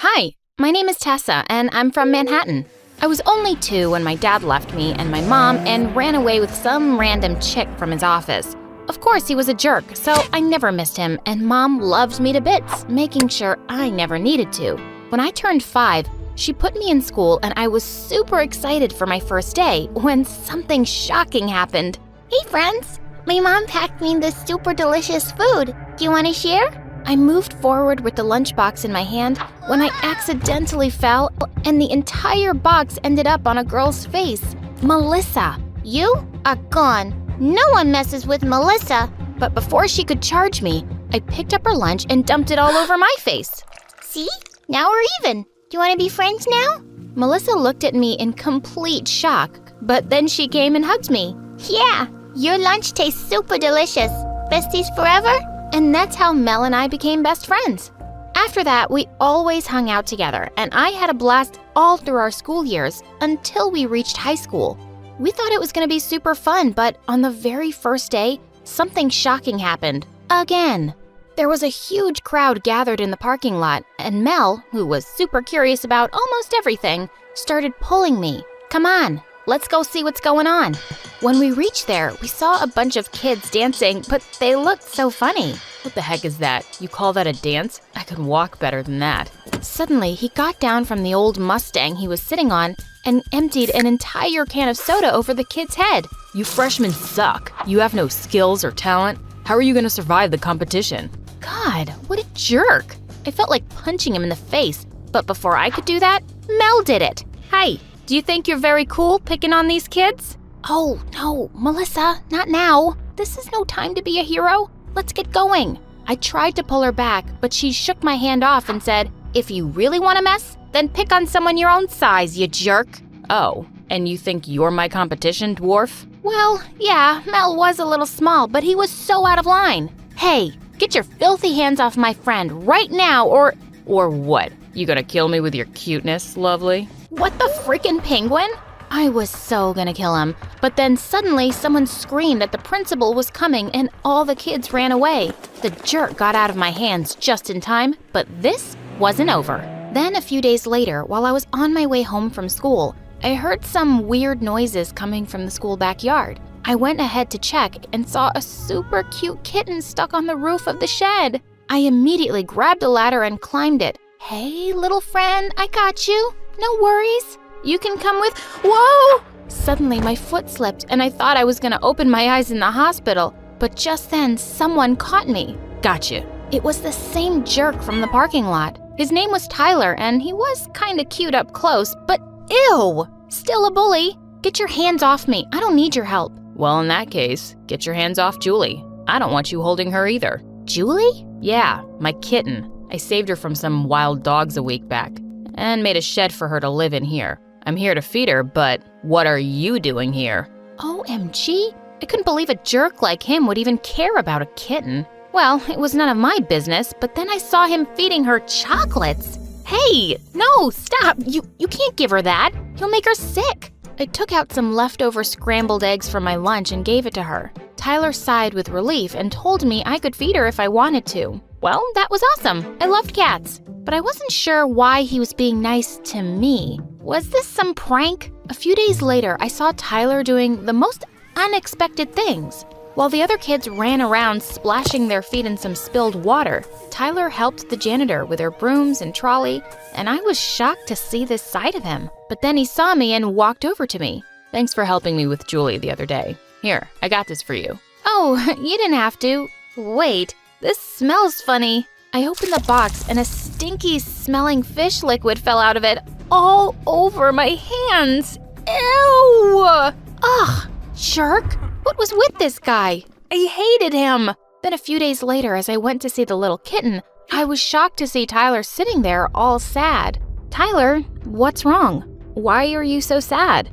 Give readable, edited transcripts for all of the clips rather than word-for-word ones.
Hi, my name is Tessa, and I'm from Manhattan. I was only 2 when my dad left me and my mom and ran away with some random chick from his office. Of course, he was a jerk, so I never missed him, and Mom loved me to bits, making sure I never needed to. When I turned 5, she put me in school, and I was super excited for my first day when something shocking happened. Hey friends, my mom packed me this super delicious food. Do you want to share? I moved forward with the lunchbox in my hand when I accidentally fell, and the entire box ended up on a girl's face. Melissa. You are gone. No one messes with Melissa. But before she could charge me, I picked up her lunch and dumped it all over my face. See? Now we're even. Do you want to be friends now? Melissa looked at me in complete shock, but then she came and hugged me. Yeah, your lunch tastes super delicious. Besties forever? And that's how Mel and I became best friends. After that, we always hung out together, and I had a blast all through our school years until we reached high school. We thought it was going to be super fun, but on the very first day, something shocking happened. Again. There was a huge crowd gathered in the parking lot, and Mel, who was super curious about almost everything, started pulling me. Come on, let's go see what's going on. When we reached there, we saw a bunch of kids dancing, but they looked so funny. What the heck is that? You call that a dance? I could walk better than that. Suddenly, he got down from the old Mustang he was sitting on and emptied an entire can of soda over the kid's head. You freshmen suck. You have no skills or talent. How are you going to survive the competition? God, what a jerk. I felt like punching him in the face, but before I could do that, Mel did it. Hey, do you think you're very cool picking on these kids? Oh, no, Melissa, not now. This is no time to be a hero. Let's get going. I tried to pull her back, but she shook my hand off and said, if you really want to mess, then pick on someone your own size, you jerk. Oh, and you think you're my competition, dwarf? Well, yeah, Mel was a little small, but he was so out of line. Hey, get your filthy hands off my friend right now, or what? You gonna kill me with your cuteness, lovely? What the freaking penguin? I was so gonna kill him, but then suddenly someone screamed that the principal was coming and all the kids ran away. The jerk got out of my hands just in time, but this wasn't over. Then a few days later, while I was on my way home from school, I heard some weird noises coming from the school backyard. I went ahead to check and saw a super cute kitten stuck on the roof of the shed. I immediately grabbed a ladder and climbed it. Hey, little friend, I got you. No worries. You can come with— Whoa! Suddenly, my foot slipped, and I thought I was going to open my eyes in the hospital. But just then, someone caught me. Gotcha. It was the same jerk from the parking lot. His name was Tyler, and he was kind of cute up close, but ew! Still a bully. Get your hands off me. I don't need your help. Well, in that case, get your hands off Julie. I don't want you holding her either. Julie? Yeah, my kitten. I saved her from some wild dogs a week back and made a shed for her to live in here. I'm here to feed her, but what are you doing here? OMG, I couldn't believe a jerk like him would even care about a kitten. Well, it was none of my business, but then I saw him feeding her chocolates. Hey, no, stop. You can't give her that. You'll make her sick. I took out some leftover scrambled eggs from my lunch and gave it to her. Tyler sighed with relief and told me I could feed her if I wanted to. Well, that was awesome. I loved cats. But I wasn't sure why he was being nice to me. Was this some prank? A few days later, I saw Tyler doing the most unexpected things. While the other kids ran around splashing their feet in some spilled water, Tyler helped the janitor with her brooms and trolley, and I was shocked to see this side of him. But then he saw me and walked over to me. Thanks for helping me with Julie the other day. Here, I got this for you. Oh, you didn't have to. Wait, this smells funny. I opened the box and a stinky smelling fish liquid fell out of it all over my hands. Ew! Ugh, jerk. What was with this guy? I hated him. Then a few days later, as I went to see the little kitten, I was shocked to see Tyler sitting there all sad. Tyler, what's wrong? Why are you so sad?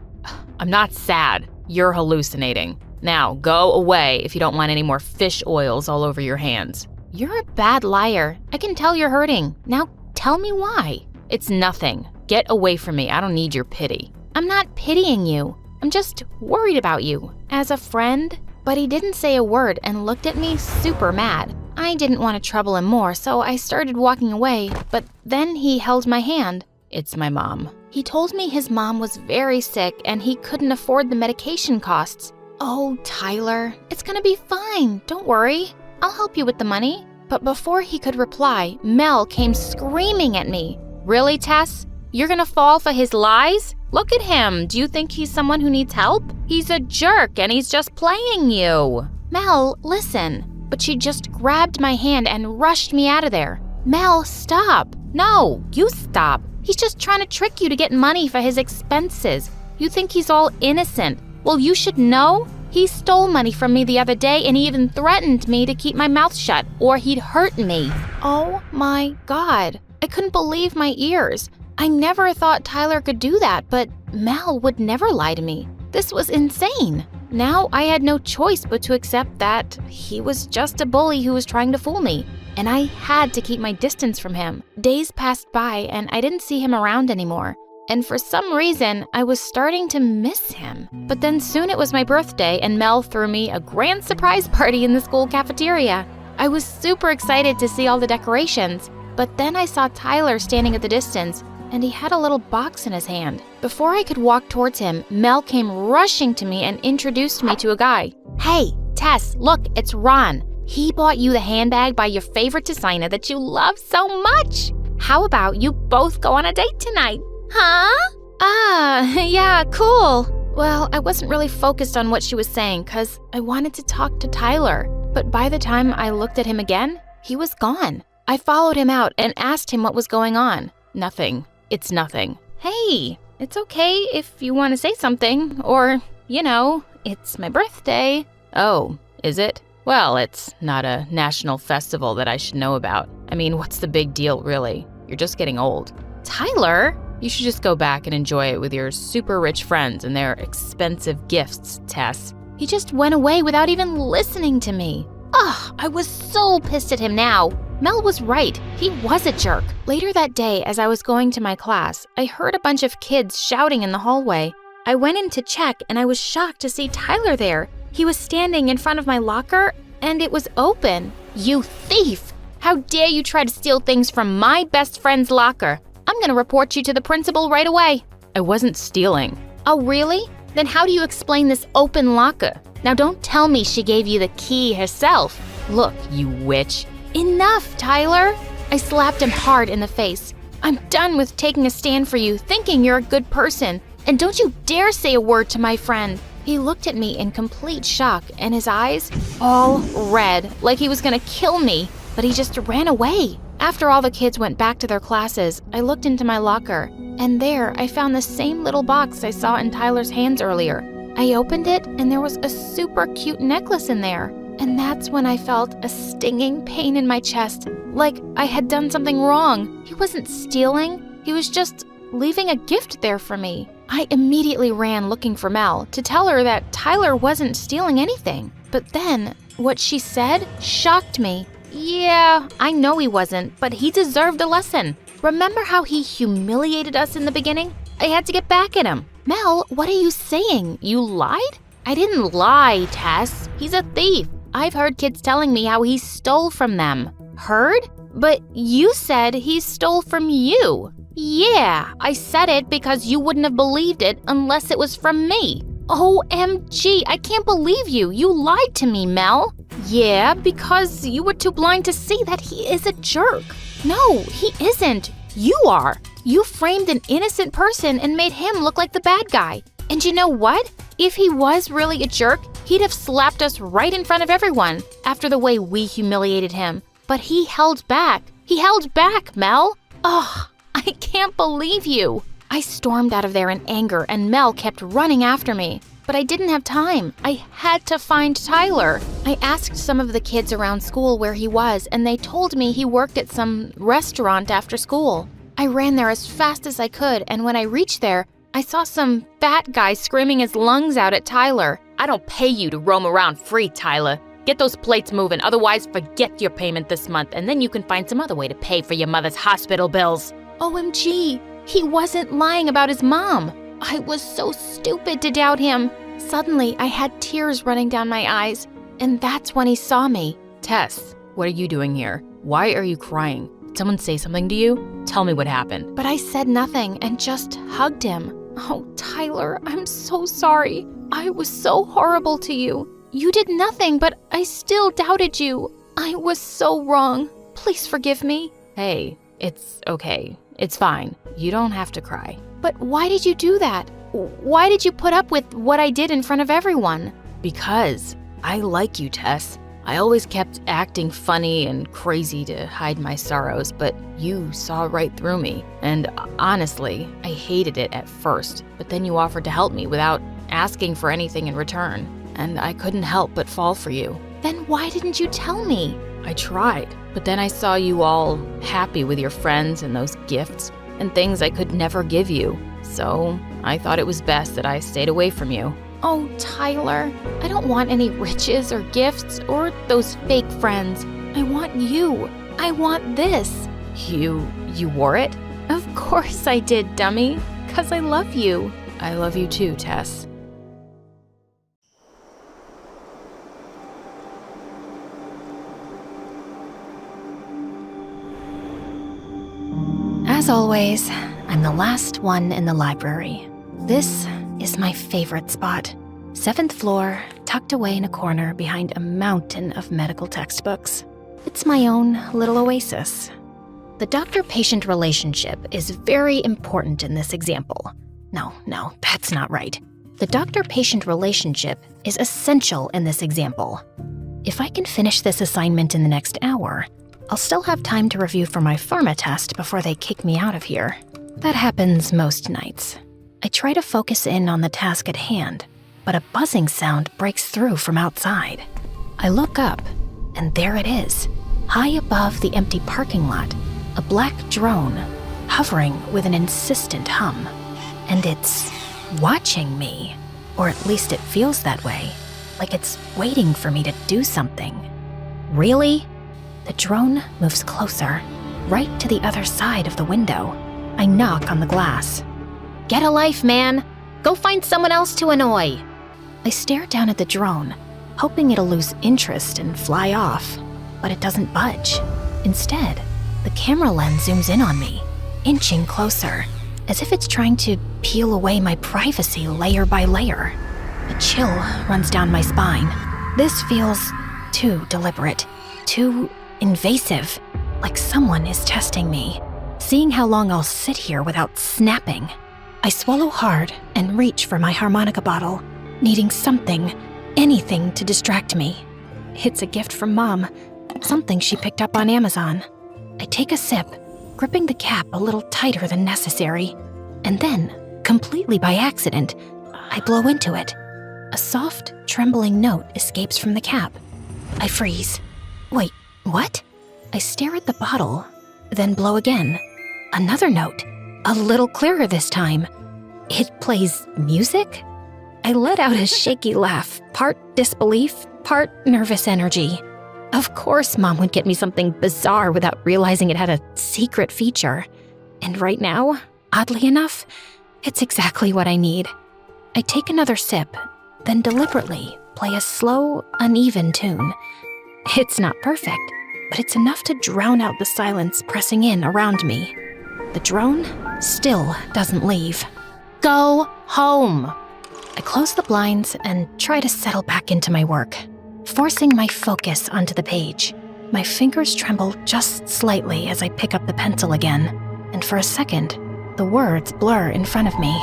I'm not sad. You're hallucinating. Now, go away if you don't want any more fish oils all over your hands. You're a bad liar. I can tell you're hurting. Now tell me why. It's nothing. Get away from me. I don't need your pity. I'm not pitying you. I'm just worried about you. As a friend. But he didn't say a word and looked at me super mad. I didn't want to trouble him more, so I started walking away, but then he held my hand. It's my mom. He told me his mom was very sick and he couldn't afford the medication costs. Oh, Tyler, it's gonna be fine. Don't worry. I'll help you with the money. But before he could reply, Mel came screaming at me. Really, Tess? You're gonna fall for his lies? Look at him. Do you think he's someone who needs help? He's a jerk and he's just playing you. Mel, listen. But she just grabbed my hand and rushed me out of there. Mel, stop. No, you stop. He's just trying to trick you to get money for his expenses. You think he's all innocent. Well, you should know. He stole money from me the other day and he even threatened me to keep my mouth shut or he'd hurt me. Oh my God. I couldn't believe my ears. I never thought Tyler could do that, but Mel would never lie to me. This was insane. Now I had no choice but to accept that he was just a bully who was trying to fool me, and I had to keep my distance from him. Days passed by and I didn't see him around anymore, and for some reason I was starting to miss him. But then soon it was my birthday and Mel threw me a grand surprise party in the school cafeteria. I was super excited to see all the decorations, but then I saw Tyler standing at the distance, and he had a little box in his hand. Before I could walk towards him, Mel came rushing to me and introduced me to a guy. Hey, Tess, look, it's Ron. He bought you the handbag by your favorite designer that you love so much. How about you both go on a date tonight? Huh? Yeah, cool. Well, I wasn't really focused on what she was saying because I wanted to talk to Tyler. But by the time I looked at him again, he was gone. I followed him out and asked him what was going on. Nothing. It's nothing. Hey, it's okay if you want to say something, or, it's my birthday. Oh, is it? Well, it's not a national festival that I should know about. I mean, what's the big deal, really? You're just getting old. Tyler, you should just go back and enjoy it with your super rich friends and their expensive gifts, Tess. He just went away without even listening to me. Ugh, I was so pissed at him now. Mel was right. He was a jerk. Later that day, as I was going to my class, I heard a bunch of kids shouting in the hallway. I went in to check, and I was shocked to see Tyler there. He was standing in front of my locker, and it was open. You thief! How dare you try to steal things from my best friend's locker? I'm gonna report you to the principal right away. I wasn't stealing. Oh, really? Then how do you explain this open locker? Now don't tell me she gave you the key herself. Look, you witch. Enough, Tyler! I slapped him hard in the face. I'm done with taking a stand for you, thinking you're a good person. And don't you dare say a word to my friend. He looked at me in complete shock, and his eyes all red, like he was gonna kill me, but he just ran away. After all the kids went back to their classes, I looked into my locker, and there I found the same little box I saw in Tyler's hands earlier. I opened it, and there was a super cute necklace in there. And that's when I felt a stinging pain in my chest, like I had done something wrong. He wasn't stealing, he was just leaving a gift there for me. I immediately ran looking for Mel to tell her that Tyler wasn't stealing anything. But then, what she said shocked me. Yeah, I know he wasn't, but he deserved a lesson. Remember how he humiliated us in the beginning? I had to get back at him. Mel, what are you saying? You lied? I didn't lie, Tess. He's a thief. I've heard kids telling me how he stole from them. Heard? But you said he stole from you. Yeah, I said it because you wouldn't have believed it unless it was from me. OMG, I can't believe you. You lied to me, Mel. Yeah, because you were too blind to see that he is a jerk. No, he isn't. You are. You framed an innocent person and made him look like the bad guy. And you know what? If he was really a jerk, he'd have slapped us right in front of everyone after the way we humiliated him. But he held back. He held back, Mel. Ugh, I can't believe you. I stormed out of there in anger and Mel kept running after me. But I didn't have time. I had to find Tyler. I asked some of the kids around school where he was, and they told me he worked at some restaurant after school. I ran there as fast as I could, and when I reached there, I saw some fat guy screaming his lungs out at Tyler. I don't pay you to roam around free, Tyler. Get those plates moving, otherwise forget your payment this month, and then you can find some other way to pay for your mother's hospital bills. OMG, he wasn't lying about his mom. I was so stupid to doubt him. Suddenly, I had tears running down my eyes, and that's when he saw me. Tess, What are you doing here? Why are you crying? Did someone say something to you? Tell me what happened. But I said nothing and just hugged him. Oh, Tyler, I'm so sorry. I was so horrible to you. You did nothing, but I still doubted you. I was so wrong. Please forgive me. Hey, it's okay. It's fine. You don't have to cry. But why did you do that? Why did you put up with what I did in front of everyone? Because I like you, Tess. I always kept acting funny and crazy to hide my sorrows, but you saw right through me. And honestly, I hated it at first, but then you offered to help me without asking for anything in return. And I couldn't help but fall for you. Then why didn't you tell me? I tried, but then I saw you all happy with your friends and those gifts and things I could never give you. So I thought it was best that I stayed away from you. Oh, Tyler, I don't want any riches or gifts or those fake friends. I want you. I want this. You wore it? Of course I did, dummy. 'Cause I love you. I love you too, Tess. As always, I'm the last one in the library. This is my favorite spot. 7th floor, tucked away in a corner behind a mountain of medical textbooks. It's my own little oasis. The doctor-patient relationship is very important in this example. No, that's not right. The doctor-patient relationship is essential in this example. If I can finish this assignment in the next hour, I'll still have time to review for my pharma test before they kick me out of here. That happens most nights. I try to focus in on the task at hand, but a buzzing sound breaks through from outside. I look up, and there it is, high above the empty parking lot, a black drone, hovering with an insistent hum. And it's watching me, or at least it feels that way, like it's waiting for me to do something. Really? The drone moves closer, right to the other side of the window. I knock on the glass. Get a life, man! Go find someone else to annoy! I stare down at the drone, hoping it'll lose interest and fly off, but it doesn't budge. Instead, the camera lens zooms in on me, inching closer, as if it's trying to peel away my privacy layer by layer. A chill runs down my spine. This feels too deliberate, too invasive, like someone is testing me, seeing how long I'll sit here without snapping. I swallow hard and reach for my harmonica bottle, needing something, anything to distract me. It's a gift from Mom, something she picked up on Amazon. I take a sip, gripping the cap a little tighter than necessary, and then, completely by accident, I blow into it. A soft, trembling note escapes from the cap. I freeze. Wait, what? I stare at the bottle, then blow again. Another note, a little clearer this time. It plays music? I let out a shaky laugh, part disbelief, part nervous energy. Of course Mom would get me something bizarre without realizing it had a secret feature. And right now, oddly enough, it's exactly what I need. I take another sip, then deliberately play a slow, uneven tune. It's not perfect, but it's enough to drown out the silence pressing in around me. The drone still doesn't leave. Go home! I close the blinds and try to settle back into my work, forcing my focus onto the page. My fingers tremble just slightly as I pick up the pencil again, and for a second, the words blur in front of me.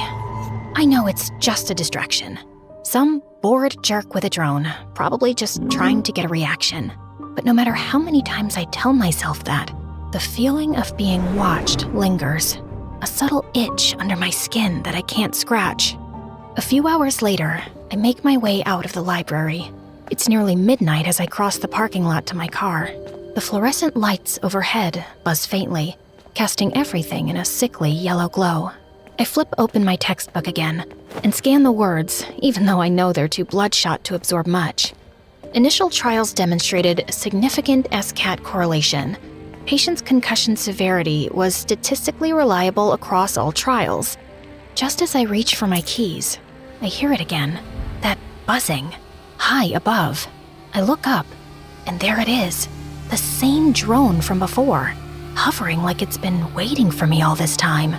I know it's just a distraction. Some bored jerk with a drone, probably just trying to get a reaction. But no matter how many times I tell myself that, the feeling of being watched lingers, a subtle itch under my skin that I can't scratch. A few hours later, I make my way out of the library. It's nearly midnight as I cross the parking lot to my car. The fluorescent lights overhead buzz faintly, casting everything in a sickly yellow glow. I flip open my textbook again and scan the words, even though I know they're too bloodshot to absorb much. Initial trials demonstrated a significant SCAT correlation. Patients' concussion severity was statistically reliable across all trials. Just as I reach for my keys, I hear it again, that buzzing, high above. I look up, and there it is, The same drone from before, hovering like it's been waiting for me all this time.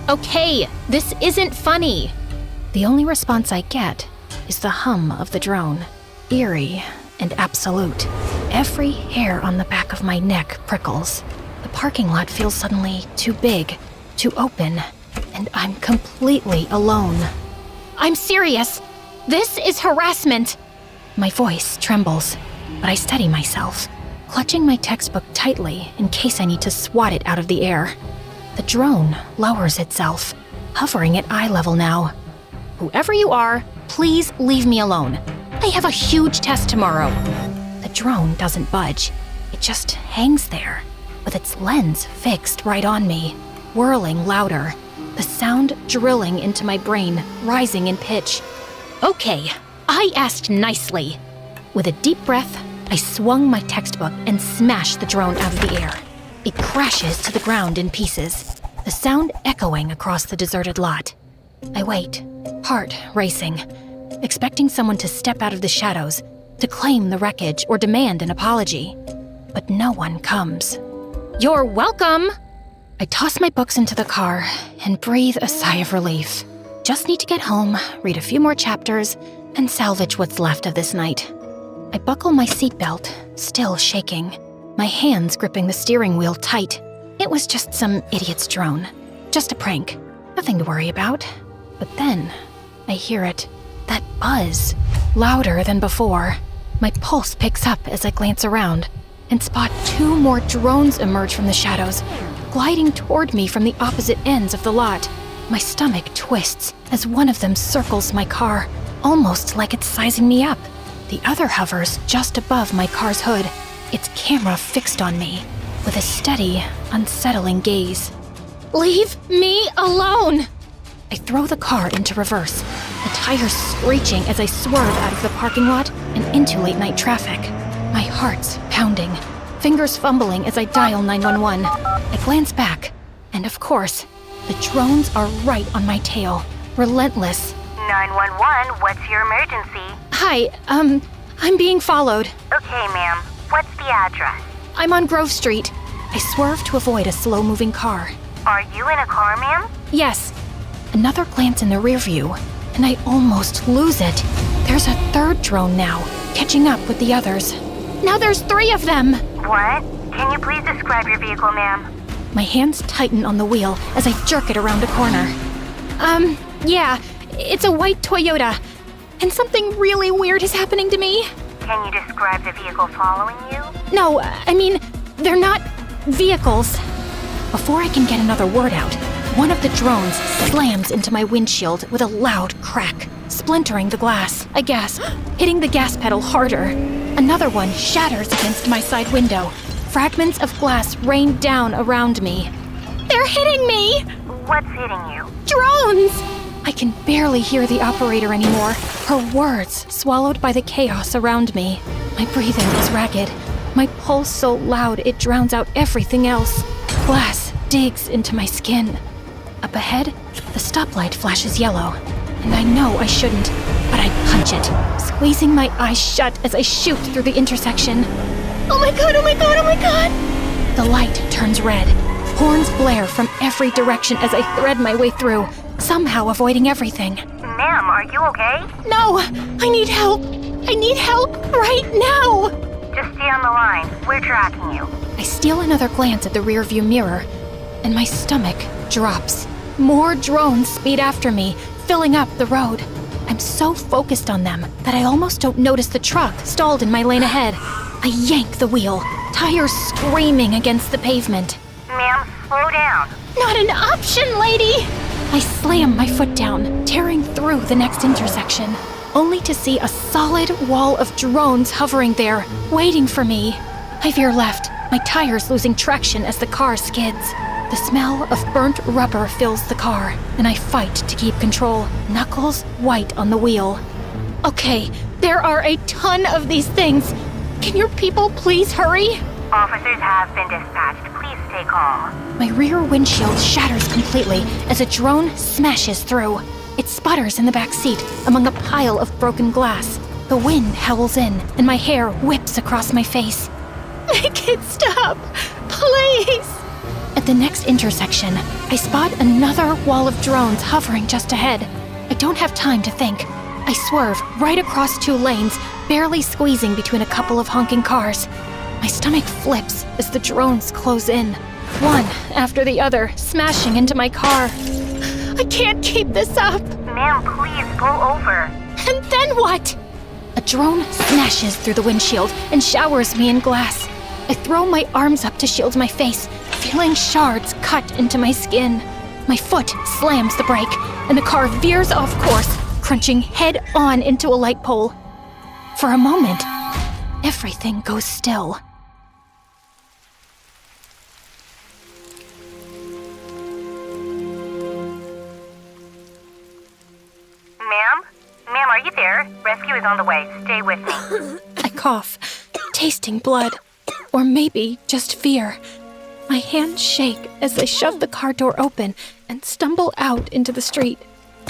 Okay, this isn't funny. The only response I get is the hum of the drone, eerie and absolute. Every hair on the back of my neck prickles. The parking lot feels suddenly too big, too open, and I'm completely alone. I'm serious. This is harassment. My voice trembles, but I steady myself, clutching my textbook tightly in case I need to swat it out of the air. The drone lowers itself, hovering at eye level now. Whoever you are, please leave me alone. I have a huge test tomorrow. The drone doesn't budge. It just hangs there, with its lens fixed right on me, whirling louder, the sound drilling into my brain, rising in pitch. Okay, I asked nicely. With a deep breath, I swung my textbook and smashed the drone out of the air. It crashes to the ground in pieces, the sound echoing across the deserted lot. I wait, heart racing, expecting someone to step out of the shadows, to claim the wreckage or demand an apology. But no one comes. You're welcome! I toss my books into the car and breathe a sigh of relief. Just need to get home, read a few more chapters, and salvage what's left of this night. I buckle my seatbelt, still shaking, my hands gripping the steering wheel tight. It was just some idiot's drone. Just a prank. Nothing to worry about. But then, I hear it. That buzz. Louder than before. My pulse picks up as I glance around and spot two more drones emerge from the shadows, gliding toward me from the opposite ends of the lot. My stomach twists as one of them circles my car, almost like it's sizing me up. The other hovers just above my car's hood, its camera fixed on me, with a steady, unsettling gaze. Leave me alone! I throw the car into reverse, the tires screeching as I swerve out of the parking lot and into late-night traffic. My heart's pounding, fingers fumbling as I dial 911. I glance back, and of course, the drones are right on my tail, relentless. 911, what's your emergency? Hi, I'm being followed. Okay, ma'am. What's the address? I'm on Grove Street. I swerve to avoid a slow-moving car. Are you in a car, ma'am? Yes. Another glance in the rear view, and I almost lose it. There's a third drone now, catching up with the others. Now there's 3 of them! What? Can you please describe your vehicle, ma'am? My hands tighten on the wheel as I jerk it around a corner. Yeah, it's a white Toyota. And something really weird is happening to me. Can you describe the vehicle following you? No, I mean, they're not vehicles. Before I can get another word out, one of the drones slams into my windshield with a loud crack, splintering the glass. I gasp, hitting the gas pedal harder. Another one shatters against my side window. Fragments of glass rain down around me. They're hitting me! What's hitting you? Drones! I can barely hear the operator anymore, her words swallowed by the chaos around me. My breathing is ragged, my pulse so loud it drowns out everything else. Glass digs into my skin. Up ahead, the stoplight flashes yellow, and I know I shouldn't, but I punch it, squeezing my eyes shut as I shoot through the intersection. Oh my god, oh my god, oh my god! The light turns red. Horns blare from every direction as I thread my way through, somehow avoiding everything. Ma'am, are you okay? No! I need help! I need help right now! Just stay on the line. We're tracking you. I steal another glance at the rearview mirror, and my stomach drops. More drones speed after me, filling up the road. I'm so focused on them that I almost don't notice the truck stalled in my lane ahead. I yank the wheel, tires screaming against the pavement. Ma'am, slow down. Not an option, lady! I slam my foot down, tearing through the next intersection, only to see a solid wall of drones hovering there, waiting for me. I veer left, my tires losing traction as the car skids. The smell of burnt rubber fills the car, and I fight to keep control, knuckles white on the wheel. Okay, there are a ton of these things. Can your people please hurry? Officers have been dispatched. Please stay calm. My rear windshield shatters completely as a drone smashes through. It sputters in the back seat among a pile of broken glass. The wind howls in, and my hair whips across my face. Make it stop! Please! At the next intersection, I spot another wall of drones hovering just ahead. I don't have time to think. I swerve right across 2 lanes, barely squeezing between a couple of honking cars. My stomach flips as the drones close in, one after the other, smashing into my car. I can't keep this up! Ma'am, please pull over. And then what? A drone smashes through the windshield and showers me in glass. I throw my arms up to shield my face, feeling shards cut into my skin. My foot slams the brake, and the car veers off course, crunching head-on into a light pole. For a moment, everything goes still. Ma'am? Ma'am, are you there? Rescue is on the way. Stay with me. I cough, tasting blood, or maybe just fear. My hands shake as I shove the car door open and stumble out into the street.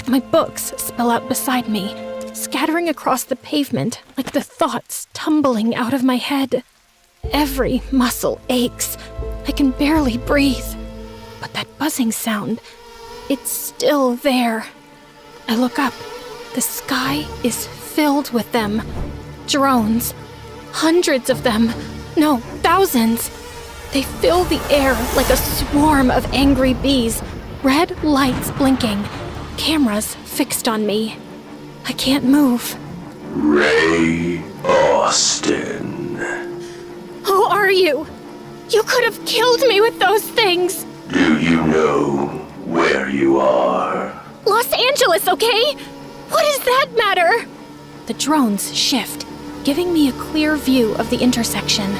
My books spill out beside me, scattering across the pavement like the thoughts tumbling out of my head. Every muscle aches. I can barely breathe. But that buzzing sound, it's still there. I look up. The sky is filled with them. Drones. Hundreds of them. No, thousands. They fill the air like a swarm of angry bees, red lights blinking, cameras fixed on me. I can't move. Ray Austin. Who are you? You could have killed me with those things. Do you know where you are? Los Angeles, okay? What does that matter? The drones shift, giving me a clear view of the intersection.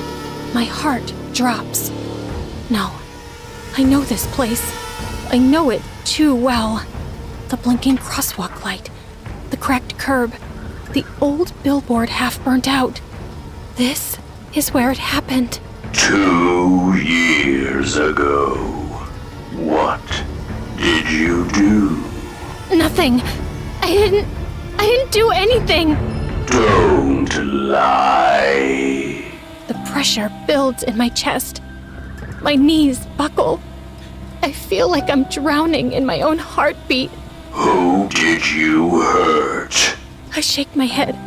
My heart drops. No, I know this place. I know it too well. The blinking crosswalk light, the cracked curb, the old billboard half burnt out. This is where it happened. 2 years ago. What did you do? Nothing. I didn't do anything. Don't lie. The pressure builds in my chest. My knees buckle. I feel like I'm drowning in my own heartbeat. Who did you hurt? I shake my head.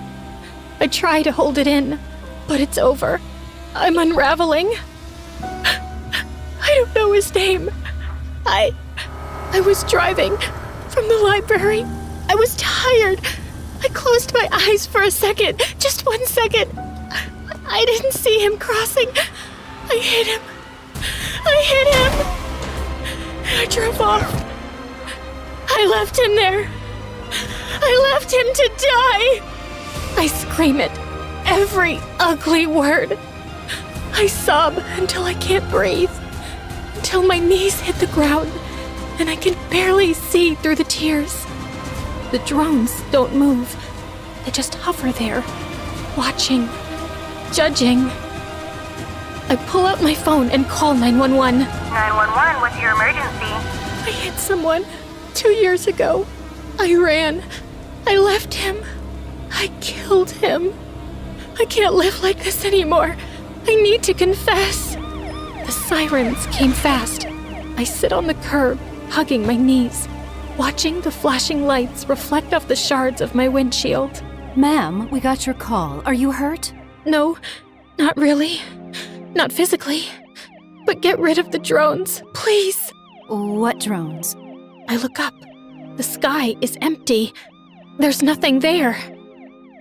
I try to hold it in, but it's over. I'm unraveling. I don't know his name. I was driving from the library. I was tired. I closed my eyes for a second, just 1 second. I didn't see him crossing. I hit him. I drove off. I left him there. I left him to die. I scream it, every ugly word. I sob until I can't breathe, until my knees hit the ground and I can barely see through the tears. The drones don't move. They just hover there, watching, judging. I pull out my phone and call 911. 911, what's your emergency? I hit someone 2 years ago. I ran. I left him. I killed him. I can't live like this anymore. I need to confess. The sirens came fast. I sit on the curb, hugging my knees, watching the flashing lights reflect off the shards of my windshield. Ma'am, we got your call. Are you hurt? No, not really. Not physically. But get rid of the drones, please. What drones? I look up. The sky is empty. There's nothing there.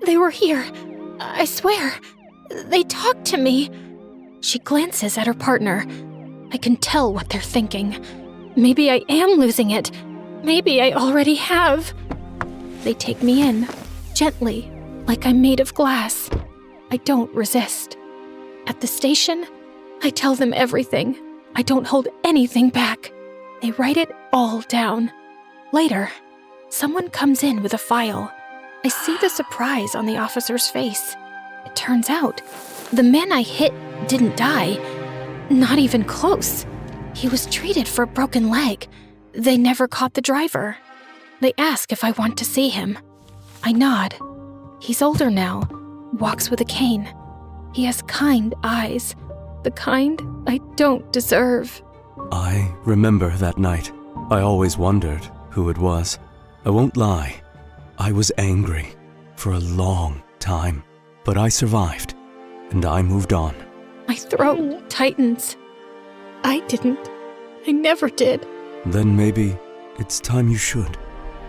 They were here. I swear. They talked to me. She glances at her partner. I can tell what they're thinking. Maybe I am losing it. Maybe I already have. They take me in, gently, like I'm made of glass. I don't resist. At the station, I tell them everything. I don't hold anything back. They write it all down. Later, someone comes in with a file. I see the surprise on the officer's face. It turns out, the man I hit didn't die. Not even close. He was treated for a broken leg. They never caught the driver. They ask if I want to see him. I nod. He's older now, walks with a cane. He has kind eyes, the kind I don't deserve. I remember that night. I always wondered who it was. I won't lie. I was angry for a long time, but I survived, and I moved on. My throat tightens. I didn't. I never did. Then maybe it's time you should.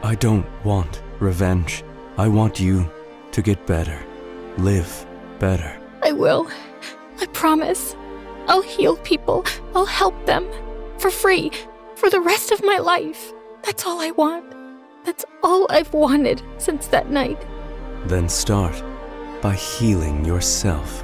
I don't want revenge. I want you to get better. Live better. I will. I promise. I'll heal people. I'll help them. For free. For the rest of my life. That's all I want. That's all I've wanted since that night. Then start by healing yourself.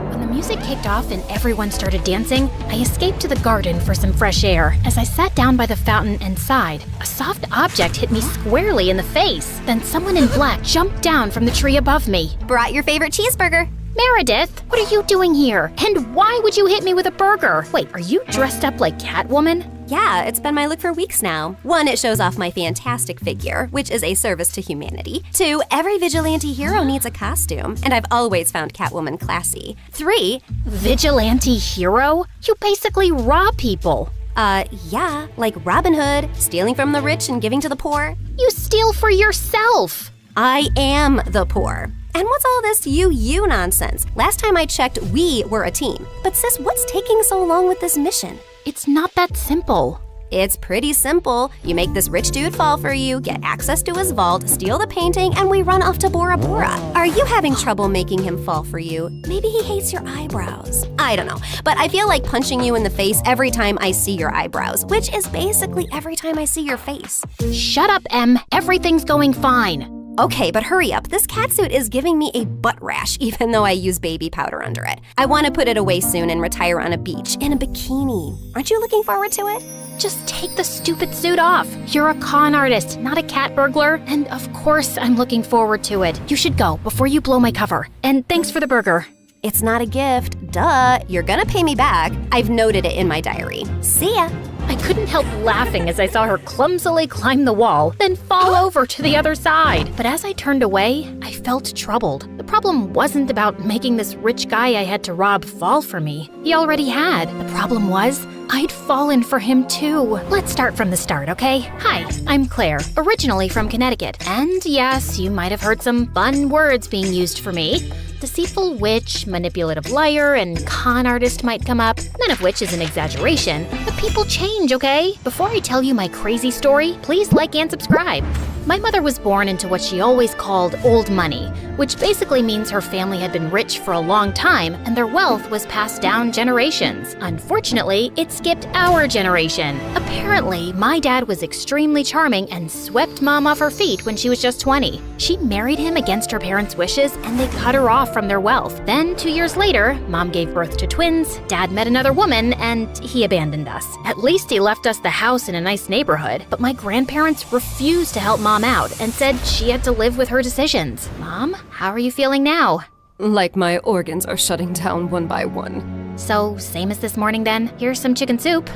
When the music kicked off and everyone started dancing, I escaped to the garden for some fresh air. As I sat down by the fountain and sighed, a soft object hit me squarely in the face. Then someone in black jumped down from the tree above me. Brought your favorite cheeseburger. Meredith, what are you doing here? And why would you hit me with a burger? Wait, are you dressed up like Catwoman? Yeah, it's been my look for weeks now. 1, it shows off my fantastic figure, which is a service to humanity. 2, every vigilante hero needs a costume, and I've always found Catwoman classy. 3, Vigilante hero? You basically rob people. Yeah, like Robin Hood, stealing from the rich and giving to the poor. You steal for yourself. I am the poor. And what's all this you nonsense? Last time I checked, we were a team. But sis, what's taking so long with this mission? It's not that simple. It's pretty simple. You make this rich dude fall for you, get access to his vault, steal the painting, and we run off to Bora Bora. Are you having trouble making him fall for you? Maybe he hates your eyebrows. I don't know, but I feel like punching you in the face every time I see your eyebrows, which is basically every time I see your face. Shut up, Em. Everything's going fine. Okay, but hurry up. This catsuit is giving me a butt rash, even though I use baby powder under it. I want to put it away soon and retire on a beach in a bikini. Aren't you looking forward to it? Just take the stupid suit off. You're a con artist, not a cat burglar. And of course, I'm looking forward to it. You should go before you blow my cover. And thanks for the burger. It's not a gift. Duh. You're gonna pay me back. I've noted it in my diary. See ya. I couldn't help laughing as I saw her clumsily climb the wall, then fall over to the other side. But as I turned away, I felt troubled. The problem wasn't about making this rich guy I had to rob fall for me. He already had. The problem was, I'd fallen for him too. Let's start from the start, okay? Hi, I'm Claire, originally from Connecticut. And yes, you might have heard some fun words being used for me. Deceitful witch, manipulative liar, and con artist might come up, none of which is an exaggeration. But people change, okay? Before I tell you my crazy story, please like and subscribe. My mother was born into what she always called old money, which basically means her family had been rich for a long time and their wealth was passed down generations. Unfortunately, it skipped our generation. Apparently, my dad was extremely charming and swept Mom off her feet when she was just 20. She married him against her parents' wishes and they cut her off from their wealth. Then, 2 years later, Mom gave birth to twins, Dad met another woman, and he abandoned us. At least he left us the house in a nice neighborhood, but my grandparents refused to help Mom out and said she had to live with her decisions. Mom, how are you feeling now? Like my organs are shutting down one by one. So, same as this morning then? Here's some chicken soup.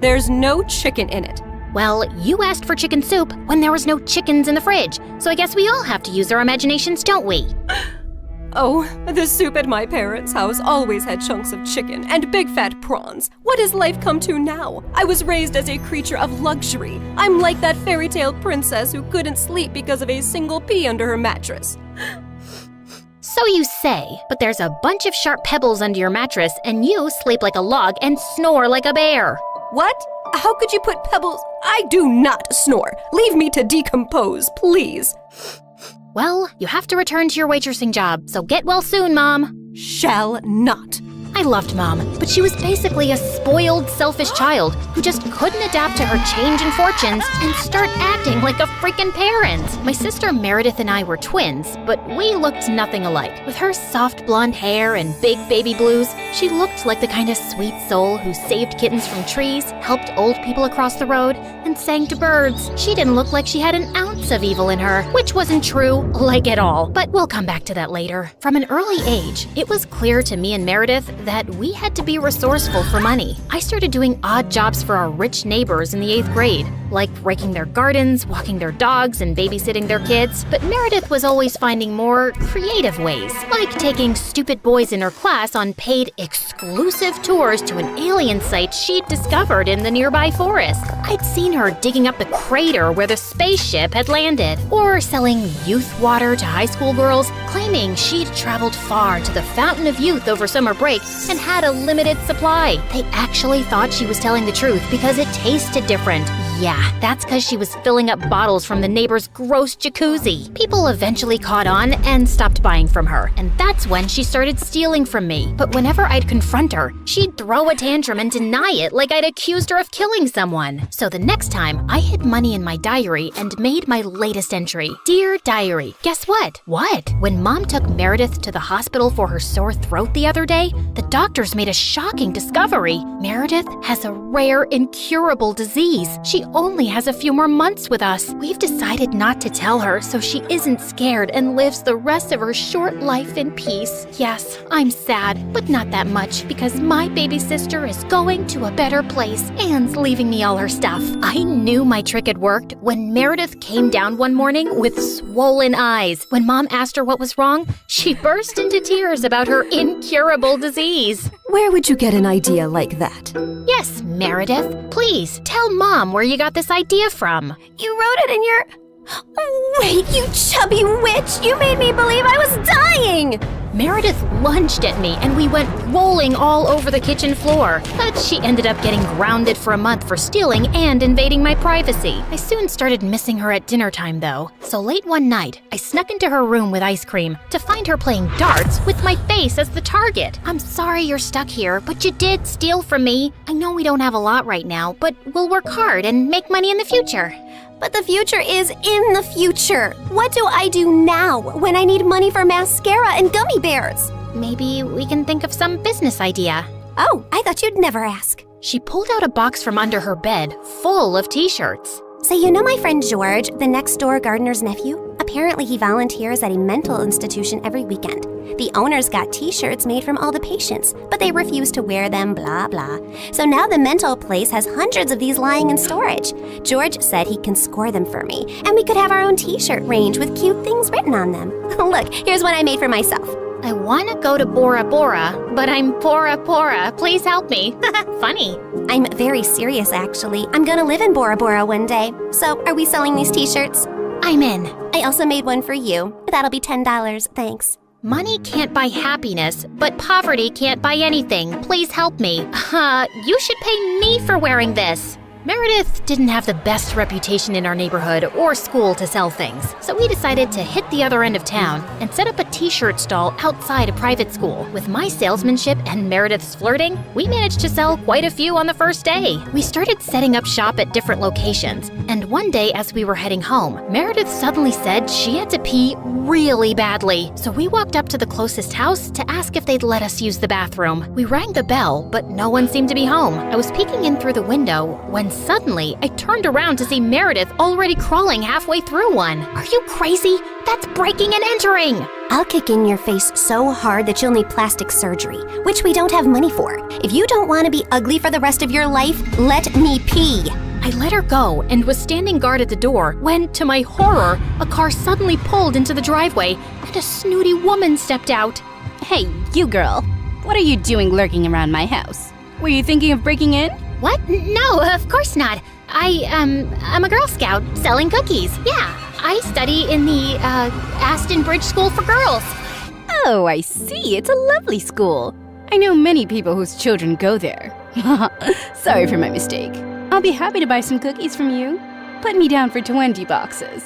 There's no chicken in it. Well, you asked for chicken soup when there was no chickens in the fridge, so I guess we all have to use our imaginations, don't we? Oh, the soup at my parents' house always had chunks of chicken and big fat prawns. What has life come to now? I was raised as a creature of luxury. I'm like that fairy tale princess who couldn't sleep because of a single pea under her mattress. So you say, but there's a bunch of sharp pebbles under your mattress and you sleep like a log and snore like a bear. What? How could you put pebbles? I do not snore. Leave me to decompose, please. Well, you have to return to your waitressing job, so get well soon, Mom. Shall not. I loved Mom, but she was basically a spoiled, selfish child who just couldn't adapt to her change in fortunes and start acting like a freaking parent. My sister Meredith and I were twins, but we looked nothing alike. With her soft blonde hair and big baby blues, she looked like the kind of sweet soul who saved kittens from trees, helped old people across the road, and sang to birds. She didn't look like she had an ounce of evil in her, which wasn't true, like at all. But we'll come back to that later. From an early age, it was clear to me and Meredith that we had to be resourceful for money. I started doing odd jobs for our rich neighbors in the 8th grade, like raking their gardens, walking their dogs, and babysitting their kids. But Meredith was always finding more creative ways, like taking stupid boys in her class on paid exclusive tours to an alien site she'd discovered in the nearby forest. I'd seen her digging up the crater where the spaceship had landed, or selling youth water to high school girls, claiming she'd traveled far to the Fountain of Youth over summer break and had a limited supply. They actually thought she was telling the truth because it tasted different. Yeah, that's because she was filling up bottles from the neighbor's gross jacuzzi. People eventually caught on and stopped buying from her, and that's when she started stealing from me. But whenever I'd confront her, she'd throw a tantrum and deny it like I'd accused her of killing someone. So the next time, I hid money in my diary and made my latest entry. Dear Diary, guess what? What? When Mom took Meredith to the hospital for her sore throat the other day, the doctors made a shocking discovery. Meredith has a rare, incurable disease. She only has a few more months with us. We've decided not to tell her so she isn't scared and lives the rest of her short life in peace. Yes, I'm sad, but not that much because my baby sister is going to a better place and leaving me all her stuff. I knew my trick had worked when Meredith came down one morning with swollen eyes. When Mom asked her what was wrong, she burst into tears about her incurable disease. Where would you get an idea like that? Yes, Meredith, please tell Mom where you got this idea from. You wrote it in your... Wait, you chubby witch! You made me believe I was dying! Meredith lunged at me and we went rolling all over the kitchen floor. But she ended up getting grounded for a month for stealing and invading my privacy. I soon started missing her at dinner time though. So late one night, I snuck into her room with ice cream to find her playing darts with my face as the target. I'm sorry you're stuck here, but you did steal from me. I know we don't have a lot right now, but we'll work hard and make money in the future. But the future is in the future. What do I do now when I need money for mascara and gummy bears? Maybe we can think of some business idea. Oh, I thought you'd never ask. She pulled out a box from under her bed full of t-shirts. So you know my friend George, the next door gardener's nephew? Apparently he volunteers at a mental institution every weekend. The owners got t-shirts made from all the patients, but they refuse to wear them, blah, blah. So now the mental place has hundreds of these lying in storage. George said he can score them for me, and we could have our own t-shirt range with cute things written on them. Look, here's one I made for myself. I want to go to Bora Bora, but I'm Bora Bora. Please help me. Funny. I'm very serious, actually. I'm gonna live in Bora Bora one day. So, are we selling these t-shirts? I'm in. I also made one for you. That'll be $10, thanks. Money can't buy happiness, but poverty can't buy anything. Please help me. You should pay me for wearing this. Meredith didn't have the best reputation in our neighborhood or school to sell things, so we decided to hit the other end of town and set up a t-shirt stall outside a private school. With my salesmanship and Meredith's flirting, we managed to sell quite a few on the first day. We started setting up shop at different locations, and one day as we were heading home, Meredith suddenly said she had to pee really badly. So we walked up to the closest house to ask if they'd let us use the bathroom. We rang the bell, but no one seemed to be home. I was peeking in through the window when suddenly I turned around to see Meredith already crawling halfway through one. Are you crazy? That's breaking and entering! I'll kick in your face so hard that you'll need plastic surgery, which we don't have money for. If you don't want to be ugly for the rest of your life, let me pee. I let her go and was standing guard at the door when, to my horror, a car suddenly pulled into the driveway and a snooty woman stepped out. Hey, you girl. What are you doing lurking around my house? Were you thinking of breaking in? What? No, of course not. I'm a Girl Scout selling cookies. Yeah, I study in the, Aston Bridge School for Girls. Oh, I see. It's a lovely school. I know many people whose children go there. Sorry for my mistake. I'll be happy to buy some cookies from you. Put me down for 20 boxes.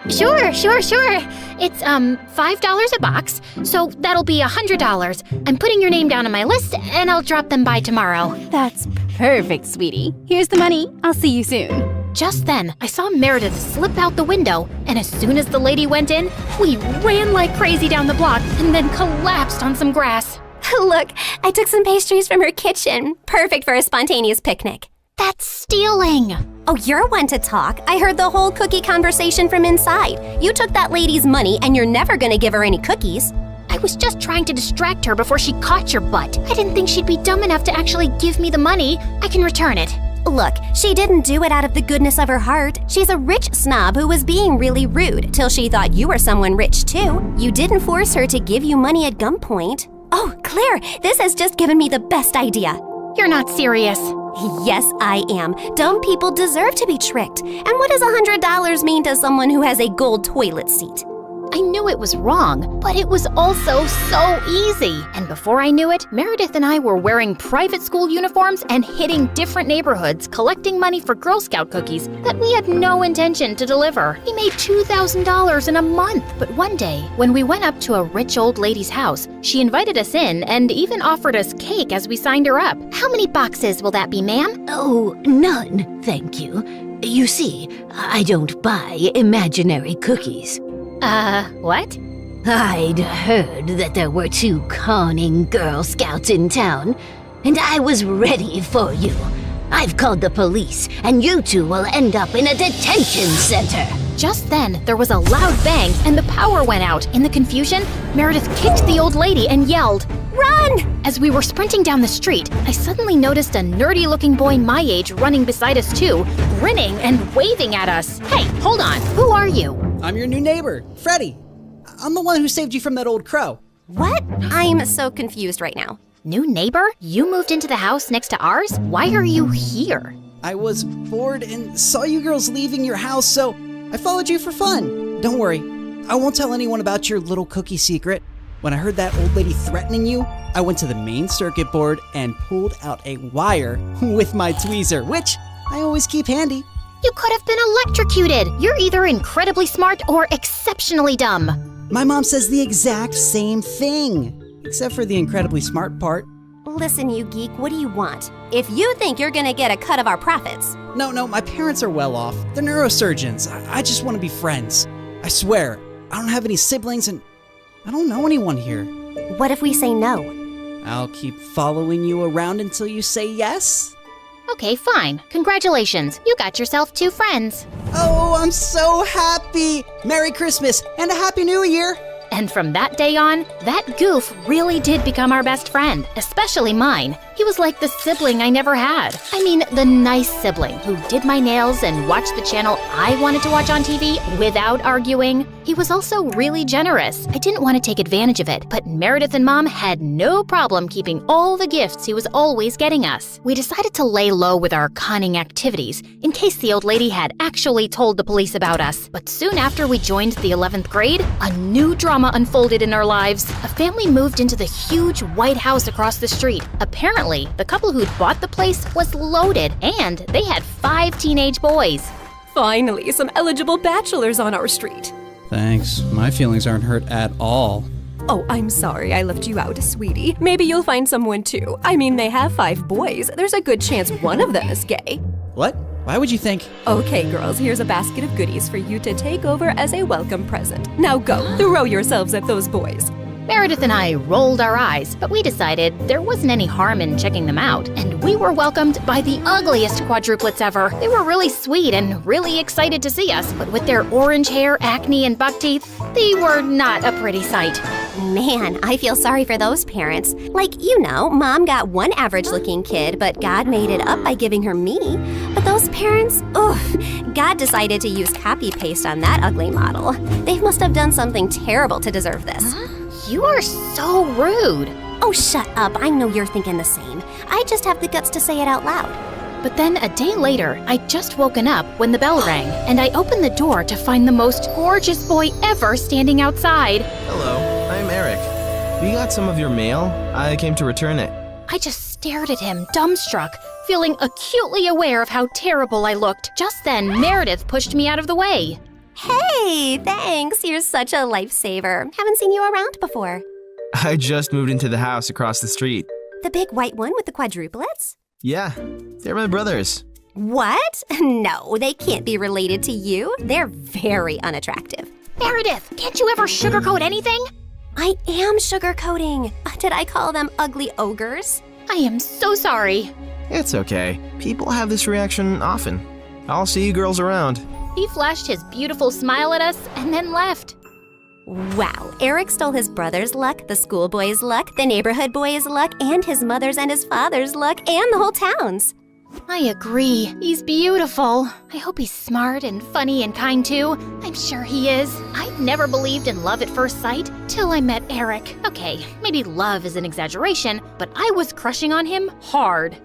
Sure. It's, $5 a box, so that'll be $100. I'm putting your name down on my list, and I'll drop them by tomorrow. That's perfect, sweetie. Here's the money. I'll see you soon. Just then, I saw Meredith slip out the window, and as soon as the lady went in, we ran like crazy down the block and then collapsed on some grass. Look, I took some pastries from her kitchen. Perfect for a spontaneous picnic. That's stealing! Oh, you're one to talk. I heard the whole cookie conversation from inside. You took that lady's money and you're never gonna give her any cookies. I was just trying to distract her before she caught your butt. I didn't think she'd be dumb enough to actually give me the money. I can return it. Look, she didn't do it out of the goodness of her heart. She's a rich snob who was being really rude till she thought you were someone rich too. You didn't force her to give you money at gunpoint. Oh, Claire, this has just given me the best idea. You're not serious. Yes, I am. Dumb people deserve to be tricked. And what does $100 mean to someone who has a gold toilet seat? I knew it was wrong, but it was also so easy. And before I knew it, Meredith and I were wearing private school uniforms and hitting different neighborhoods collecting money for Girl Scout cookies that we had no intention to deliver. We made $2,000 in a month. But one day, when we went up to a rich old lady's house, she invited us in and even offered us cake as we signed her up. How many boxes will that be, ma'am? Oh, none, thank you. You see, I don't buy imaginary cookies. What? I'd heard that there were 2 conning Girl Scouts in town, and I was ready for you. I've called the police, and you 2 will end up in a detention center. Just then, there was a loud bang and the power went out. In the confusion, Meredith kicked the old lady and yelled, "Run!" As we were sprinting down the street, I suddenly noticed a nerdy-looking boy my age running beside us too, grinning and waving at us. Hey, hold on. Who are you? I'm your new neighbor, Freddie. I'm the one who saved you from that old crow. What? I'm so confused right now. New neighbor? You moved into the house next to ours? Why are you here? I was bored and saw you girls leaving your house, so I followed you for fun. Don't worry, I won't tell anyone about your little cookie secret. When I heard that old lady threatening you, I went to the main circuit board and pulled out a wire with my tweezer, which I always keep handy. You could have been electrocuted. You're either incredibly smart or exceptionally dumb. My mom says the exact same thing, except for the incredibly smart part. Listen, you geek, what do you want? If you think you're gonna get a cut of our profits. No, my parents are well off. They're neurosurgeons. I just want to be friends. I swear, I don't have any siblings and I don't know anyone here. What if we say no? I'll keep following you around until you say yes? Okay, fine. Congratulations. You got yourself 2 friends. Oh, I'm so happy! Merry Christmas and a Happy New Year! And from that day on, that goof really did become our best friend, especially mine. He was like the sibling I never had. I mean, the nice sibling who did my nails and watched the channel I wanted to watch on TV without arguing. He was also really generous. I didn't want to take advantage of it, but Meredith and Mom had no problem keeping all the gifts he was always getting us. We decided to lay low with our conning activities in case the old lady had actually told the police about us. But soon after we joined the 11th grade, a new drama unfolded in our lives. A family moved into the huge white house across the street. Apparently, the couple who'd bought the place was loaded, and they had 5 teenage boys. Finally, some eligible bachelors on our street. Thanks. My feelings aren't hurt at all. Oh, I'm sorry I left you out, sweetie. Maybe you'll find someone too. I mean, they have 5 boys. There's a good chance one of them is gay. What? Why would you think? Okay, girls, here's a basket of goodies for you to take over as a welcome present. Now go, throw yourselves at those boys. Meredith and I rolled our eyes, but we decided there wasn't any harm in checking them out, and we were welcomed by the ugliest quadruplets ever. They were really sweet and really excited to see us, but with their orange hair, acne, and buck teeth, they were not a pretty sight. Man, I feel sorry for those parents. Like, you know, Mom got one average-looking kid, but God made it up by giving her me. But those parents, oof, God decided to use copy-paste on that ugly model. They must have done something terrible to deserve this. You are so rude. Oh, shut up. I know you're thinking the same. I just have the guts to say it out loud. But then a day later, I'd just woken up when the bell rang, and I opened the door to find the most gorgeous boy ever standing outside. Hello, I'm Eric. You got some of your mail? I came to return it. I just stared at him, dumbstruck, feeling acutely aware of how terrible I looked. Just then, Meredith pushed me out of the way. Hey, thanks. You're such a lifesaver. Haven't seen you around before. I just moved into the house across the street. The big white one with the quadruplets? Yeah, they're my brothers. What? No, they can't be related to you. They're very unattractive. Meredith, can't you ever sugarcoat anything? I am sugarcoating. Did I call them ugly ogres? I am so sorry. It's okay. People have this reaction often. I'll see you girls around. He flashed his beautiful smile at us and then left. Wow, Eric stole his brother's luck, the schoolboy's luck, the neighborhood boy's luck, and his mother's and his father's luck, and the whole town's. I agree. He's beautiful. I hope he's smart and funny and kind too. I'm sure he is. I never believed in love at first sight till I met Eric. Okay, maybe love is an exaggeration, but I was crushing on him hard.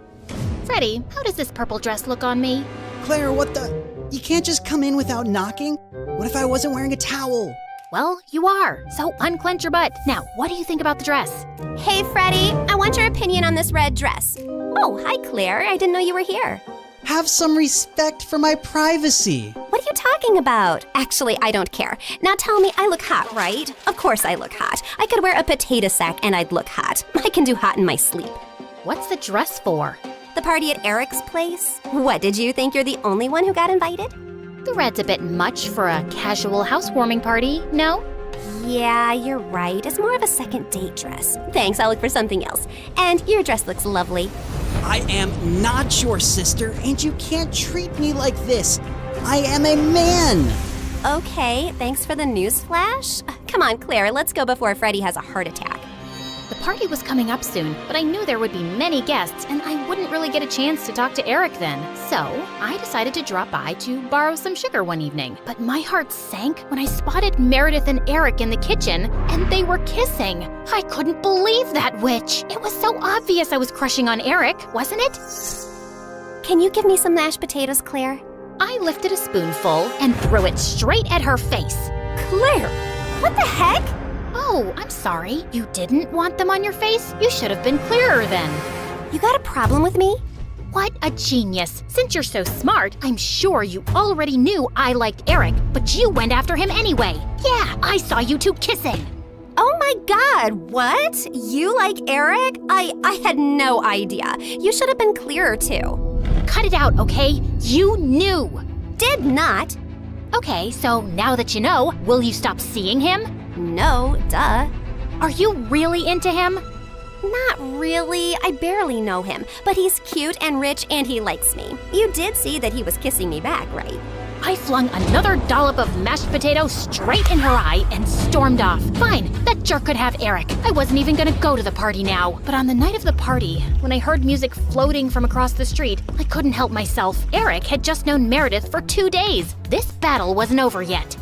Freddie, how does this purple dress look on me? Claire, what the? You can't just come in without knocking? What if I wasn't wearing a towel? Well, you are, so unclench your butt. Now, what do you think about the dress? Hey, Freddie, I want your opinion on this red dress. Oh, hi, Claire. I didn't know you were here. Have some respect for my privacy. What are you talking about? Actually, I don't care. Now tell me, I look hot, right? Of course I look hot. I could wear a potato sack and I'd look hot. I can do hot in my sleep. What's the dress for? The party at Eric's place? What, did you think you're the only one who got invited? The red's a bit much for a casual housewarming party, no? Yeah, you're right. It's more of a second date dress. Thanks, I'll look for something else. And your dress looks lovely. I am not your sister, and you can't treat me like this. I am a man. Okay, thanks for the news flash. Come on, Claire, let's go before Freddie has a heart attack. The party was coming up soon, but I knew there would be many guests, and I wouldn't really get a chance to talk to Eric then. So I decided to drop by to borrow some sugar one evening. But my heart sank when I spotted Meredith and Eric in the kitchen, and they were kissing. I couldn't believe that witch. It was so obvious I was crushing on Eric, wasn't it? Can you give me some mashed potatoes, Claire? I lifted a spoonful and threw it straight at her face. Claire, what the heck? Oh, I'm sorry. You didn't want them on your face? You should have been clearer then. You got a problem with me? What a genius. Since you're so smart, I'm sure you already knew I liked Eric, but you went after him anyway. Yeah, I saw you two kissing. Oh my God, what? You like Eric? I had no idea. You should have been clearer too. Cut it out, okay? You knew. Did not. Okay, so now that you know, will you stop seeing him? No, duh. Are you really into him? Not really. I barely know him, but he's cute and rich and he likes me. You did see that he was kissing me back, right? I flung another dollop of mashed potato straight in her eye and stormed off. Fine, that jerk could have Eric. I wasn't even gonna go to the party now. But on the night of the party, when I heard music floating from across the street, I couldn't help myself. Eric had just known Meredith for 2 days. This battle wasn't over yet.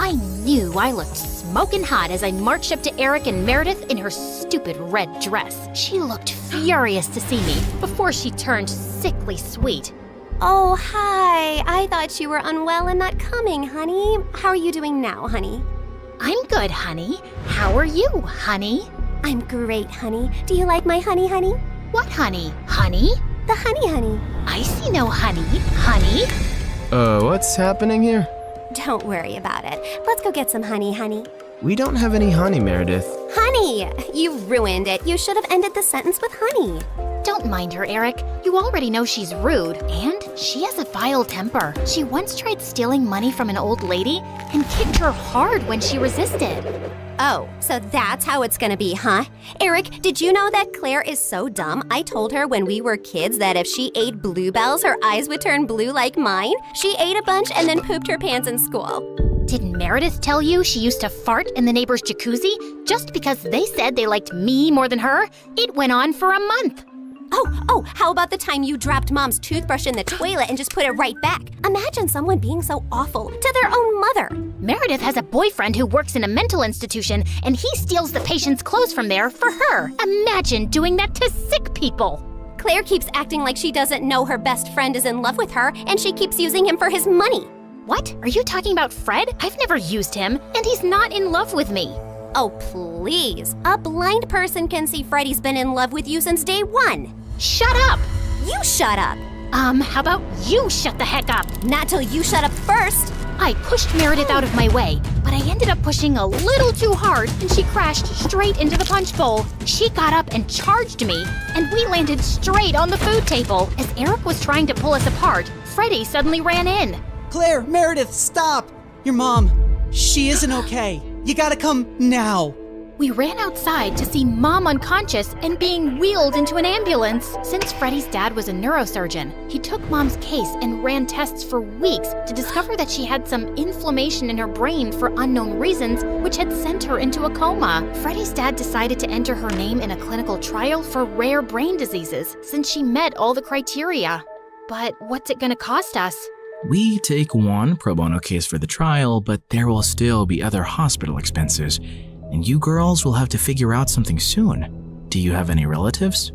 I knew I looked smoking hot as I marched up to Eric and Meredith in her stupid red dress. She looked furious to see me before she turned sickly sweet. Oh, hi. I thought you were unwell and not coming, honey. How are you doing now, honey? I'm good, honey. How are you, honey? I'm great, honey. Do you like my honey, honey? What honey? Honey? The honey, honey. I see no honey. Honey? What's happening here? Don't worry about it. Let's go get some honey, honey. We don't have any honey, Meredith. Honey! You ruined it. You should have ended the sentence with honey. Don't mind her, Eric. You already know she's rude, and she has a vile temper. She once tried stealing money from an old lady and kicked her hard when she resisted. Oh, so that's how it's gonna be, huh? Eric, did you know that Claire is so dumb? I told her when we were kids that if she ate bluebells, her eyes would turn blue like mine. She ate a bunch and then pooped her pants in school. Didn't Meredith tell you she used to fart in the neighbor's jacuzzi just because they said they liked me more than her? It went on for a month. Oh, how about the time you dropped Mom's toothbrush in the toilet and just put it right back? Imagine someone being so awful to their own mother. Meredith has a boyfriend who works in a mental institution, and he steals the patient's clothes from there for her. Imagine doing that to sick people. Claire keeps acting like she doesn't know her best friend is in love with her, and she keeps using him for his money. What? Are you talking about Fred? I've never used him, and he's not in love with me. Oh, please. A blind person can see Freddie's been in love with you since day one. Shut up! You shut up! How about you shut the heck up? Not till you shut up first! I pushed Meredith out of my way, but I ended up pushing a little too hard and she crashed straight into the punch bowl. She got up and charged me, and we landed straight on the food table. As Eric was trying to pull us apart, Freddie suddenly ran in. Claire, Meredith, stop! Your mom, she isn't okay. You gotta come now. We ran outside to see Mom unconscious and being wheeled into an ambulance. Since Freddie's dad was a neurosurgeon, he took Mom's case and ran tests for weeks to discover that she had some inflammation in her brain for unknown reasons, which had sent her into a coma. Freddie's dad decided to enter her name in a clinical trial for rare brain diseases since she met all the criteria. But what's it gonna cost us? We take one pro bono case for the trial, but there will still be other hospital expenses. And you girls will have to figure out something soon. Do you have any relatives?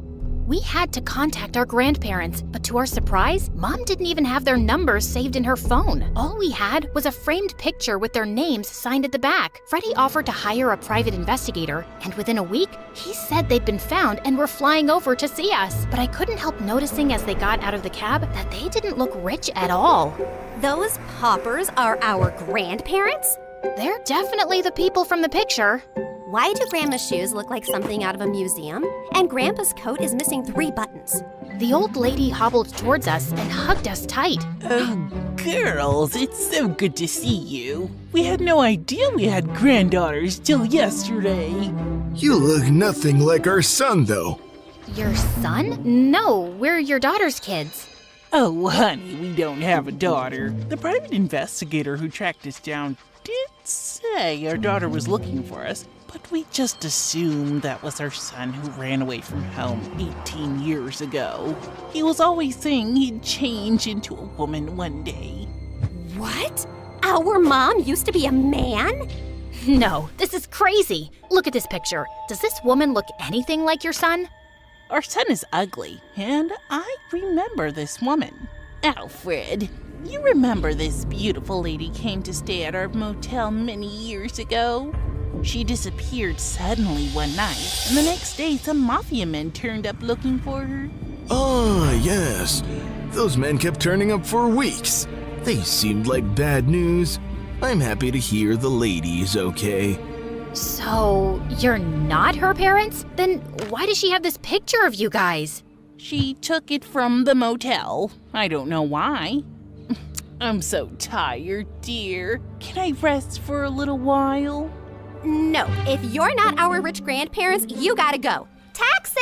We had to contact our grandparents, but to our surprise, Mom didn't even have their numbers saved in her phone. All we had was a framed picture with their names signed at the back. Freddie offered to hire a private investigator, and within a week, he said they'd been found and were flying over to see us. But I couldn't help noticing as they got out of the cab that they didn't look rich at all. Those paupers are our grandparents? They're definitely the people from the picture. Why do Grandma's shoes look like something out of a museum? And Grandpa's coat is missing 3 buttons. The old lady hobbled towards us and hugged us tight. Oh, girls, it's so good to see you. We had no idea we had granddaughters till yesterday. You look nothing like our son, though. Your son? No, we're your daughter's kids. Oh, honey, we don't have a daughter. The private investigator who tracked us down did say our daughter was looking for us, but we just assumed that was our son who ran away from home 18 years ago. He was always saying he'd change into a woman one day. What? Our mom used to be a man? No, this is crazy. Look at this picture. Does this woman look anything like your son? Our son is ugly, and I remember this woman. Alfred, you remember this beautiful lady came to stay at our motel many years ago? She disappeared suddenly one night, and the next day some mafia men turned up looking for her. Ah, yes. Those men kept turning up for weeks. They seemed like bad news. I'm happy to hear the lady's okay. So, you're not her parents? Then why does she have this picture of you guys? She took it from the motel. I don't know why. I'm so tired, dear. Can I rest for a little while? No, if you're not our rich grandparents, you gotta go. Taxi!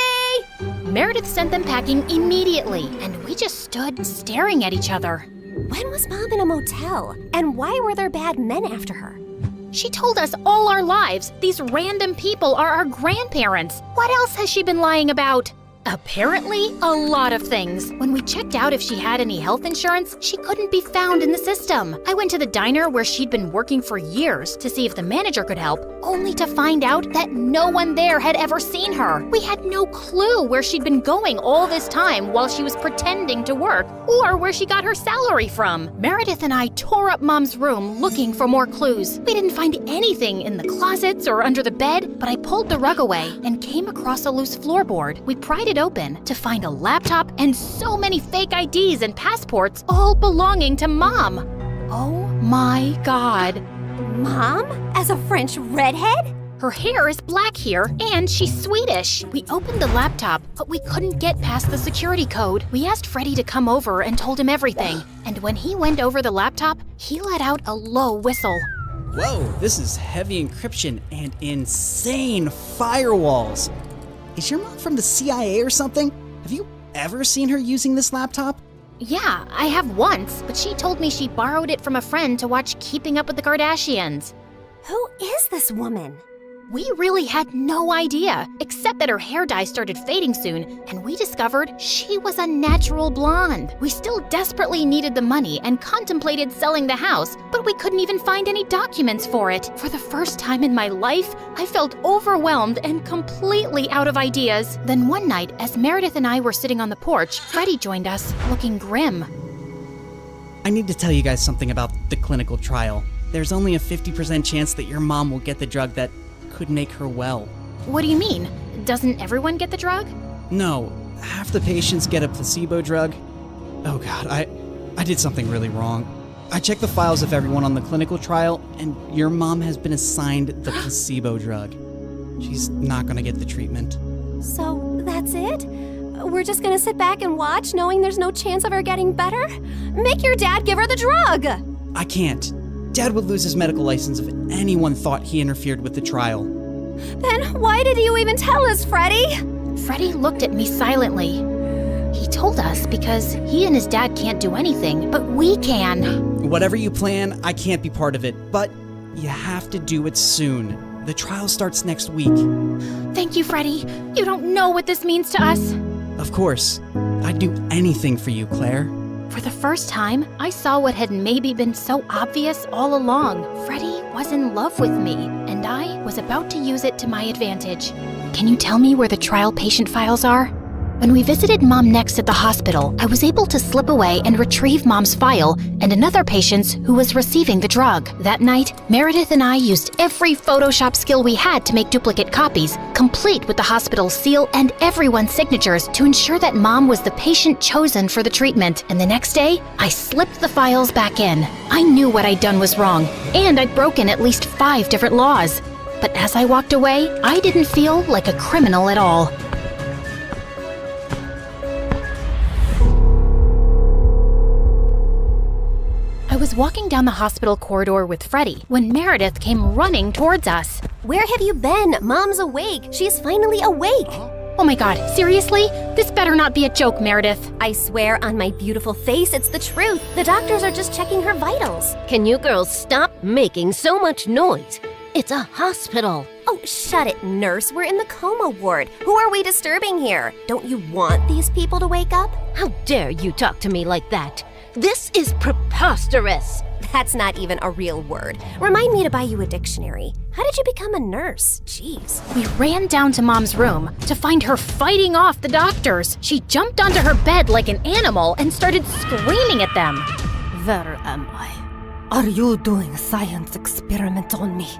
Meredith sent them packing immediately, and we just stood staring at each other. When was Mom in a motel? And why were there bad men after her? She told us all our lives these random people are our grandparents. What else has she been lying about? Apparently, a lot of things. When we checked out if she had any health insurance, she couldn't be found in the system. I went to the diner where she'd been working for years to see if the manager could help, only to find out that no one there had ever seen her. We had no clue where she'd been going all this time while she was pretending to work, or where she got her salary from. Meredith and I tore up Mom's room looking for more clues. We didn't find anything in the closets or under the bed, but I pulled the rug away and came across a loose floorboard. We pried it open to find a laptop and so many fake IDs and passports, all belonging to Mom. Oh my God. Mom? As a French redhead? Her hair is black here, and she's Swedish. We opened the laptop, but we couldn't get past the security code. We asked Freddie to come over and told him everything. And when he went over the laptop, he let out a low whistle. Whoa, this is heavy encryption and insane firewalls. Is your mom from the CIA or something? Have you ever seen her using this laptop? Yeah, I have once, but she told me she borrowed it from a friend to watch Keeping Up with the Kardashians. Who is this woman? We really had no idea, except that her hair dye started fading soon, and we discovered she was a natural blonde. We still desperately needed the money and contemplated selling the house, but we couldn't even find any documents for it. For the first time in my life, I felt overwhelmed and completely out of ideas. Then one night, as Meredith and I were sitting on the porch, Freddie joined us, looking grim. I need to tell you guys something about the clinical trial. There's only a 50% chance that your mom will get the drug that could make her well. What do you mean? Doesn't everyone get the drug? No, half the patients get a placebo drug. Oh God, I did something really wrong. I checked the files of everyone on the clinical trial, and your mom has been assigned the placebo drug. She's not gonna get the treatment. So that's it? We're just gonna sit back and watch, knowing there's no chance of her getting better? Make your dad give her the drug! I can't. Dad would lose his medical license if anyone thought he interfered with the trial. Then why did you even tell us, Freddie? Freddie looked at me silently. He told us because he and his dad can't do anything, but we can. Whatever you plan, I can't be part of it, but you have to do it soon. The trial starts next week. Thank you, Freddie. You don't know what this means to us. Of course. I'd do anything for you, Claire. For the first time, I saw what had maybe been so obvious all along. Freddie was in love with me, and I was about to use it to my advantage. Can you tell me where the trial patient files are? When we visited Mom next at the hospital, I was able to slip away and retrieve Mom's file and another patient's who was receiving the drug. That night, Meredith and I used every Photoshop skill we had to make duplicate copies, complete with the hospital's seal and everyone's signatures to ensure that Mom was the patient chosen for the treatment. And the next day, I slipped the files back in. I knew what I'd done was wrong, and I'd broken at least 5 different laws. But as I walked away, I didn't feel like a criminal at all. I was walking down the hospital corridor with Freddie when Meredith came running towards us. Where have you been? Mom's awake. She's finally awake. Oh my god, seriously? This better not be a joke, Meredith. I swear on my beautiful face, it's the truth. The doctors are just checking her vitals. Can you girls stop making so much noise? It's a hospital. Oh, shut it, nurse. We're in the coma ward. Who are we disturbing here? Don't you want these people to wake up? How dare you talk to me like that? This is preposterous. That's not even a real word. Remind me to buy you a dictionary. How did you become a nurse? Jeez. We ran down to Mom's room to find her fighting off the doctors. She jumped onto her bed like an animal and started screaming at them. Where am I? Are you doing a science experiment on me?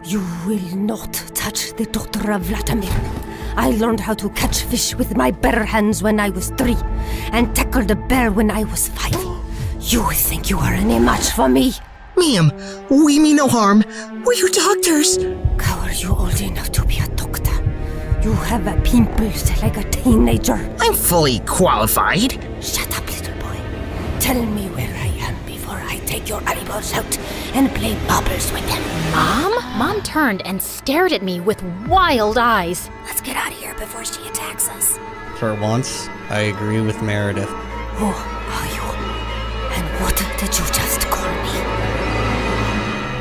You will not touch the daughter of Vladimir. I learned how to catch fish with my bare hands when I was 3 and tackled a bear when I was 5. You think you are any match for me? Ma'am, we mean no harm. We're your doctors. How are you old enough to be a doctor? You have a pimples like a teenager. I'm fully qualified. Shut up, little boy. Tell me where I am before I take your eyeballs out and play bubbles with them. Mom? Mom turned and stared at me with wild eyes. Let's get out of here before she attacks us. For once, I agree with Meredith. Who are you? And what did you just call me?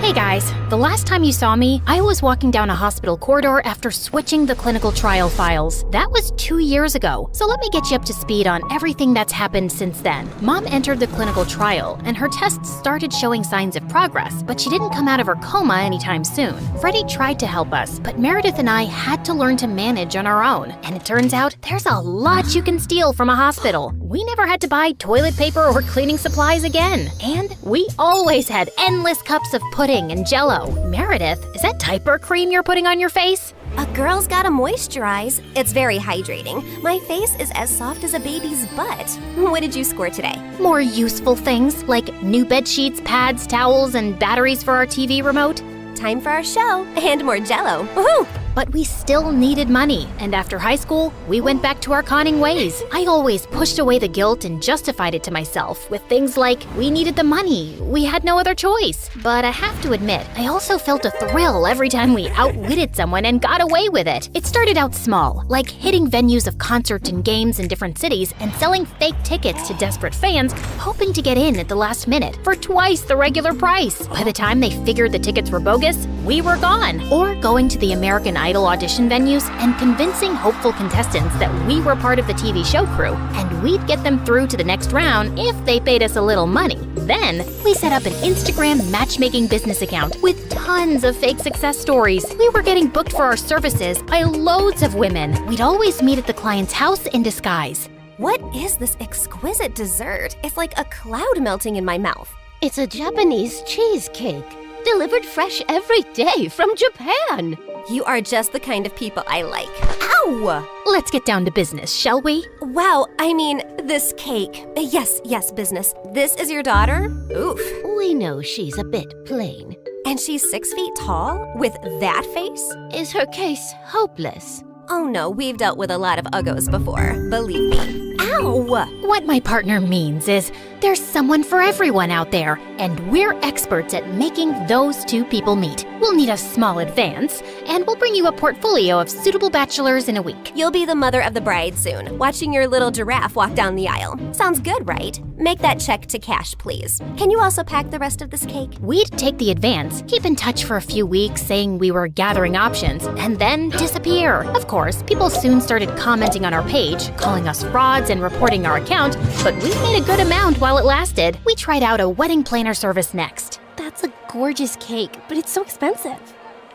Hey guys, the last time you saw me, I was walking down a hospital corridor after switching the clinical trial files. That was 2 years ago, so let me get you up to speed on everything that's happened since then. Mom entered the clinical trial, and her tests started showing signs of progress, but she didn't come out of her coma anytime soon. Freddie tried to help us, but Meredith and I had to learn to manage on our own. And it turns out, there's a lot you can steal from a hospital. We never had to buy toilet paper or cleaning supplies again. And we always had endless cups of pudding and Jell-O. Meredith, is that diaper cream you're putting on your face? A girl's gotta moisturize. It's very hydrating. My face is as soft as a baby's butt. What did you score today? More useful things like new bed sheets, pads, towels, and batteries for our TV remote. Time for our show and more Jell-O. Woohoo! But we still needed money, and after high school, we went back to our conning ways. I always pushed away the guilt and justified it to myself with things like, we needed the money, we had no other choice. But I have to admit, I also felt a thrill every time we outwitted someone and got away with it. It started out small, like hitting venues of concerts and games in different cities and selling fake tickets to desperate fans, hoping to get in at the last minute for twice the regular price. By the time they figured the tickets were bogus, we were gone. Or going to the American Idol audition venues and convincing hopeful contestants that we were part of the TV show crew and we'd get them through to the next round if they paid us a little money. Then, we set up an Instagram matchmaking business account with tons of fake success stories. We were getting booked for our services by loads of women. We'd always meet at the client's house in disguise. What is this exquisite dessert? It's like a cloud melting in my mouth. It's a Japanese cheesecake, delivered fresh every day from Japan. You are just the kind of people I like. Ow! Let's get down to business, shall we? Wow, I mean, this cake. Yes, business. This is your daughter? Oof. We know she's a bit plain. And she's 6 feet tall? With that face? Is her case hopeless? Oh no, we've dealt with a lot of uggos before, believe me. Ow! What my partner means is there's someone for everyone out there, and we're experts at making those two people meet. We'll need a small advance, and we'll bring you a portfolio of suitable bachelors in a week. You'll be the mother of the bride soon, watching your little giraffe walk down the aisle. Sounds good, right? Make that check to cash, please. Can you also pack the rest of this cake? We'd take the advance, keep in touch for a few weeks saying we were gathering options, and then disappear. Of course, people soon started commenting on our page, calling us frauds and reporting our account, but we made a good amount while it lasted. We tried out a wedding planner service next. That's a gorgeous cake, but it's so expensive.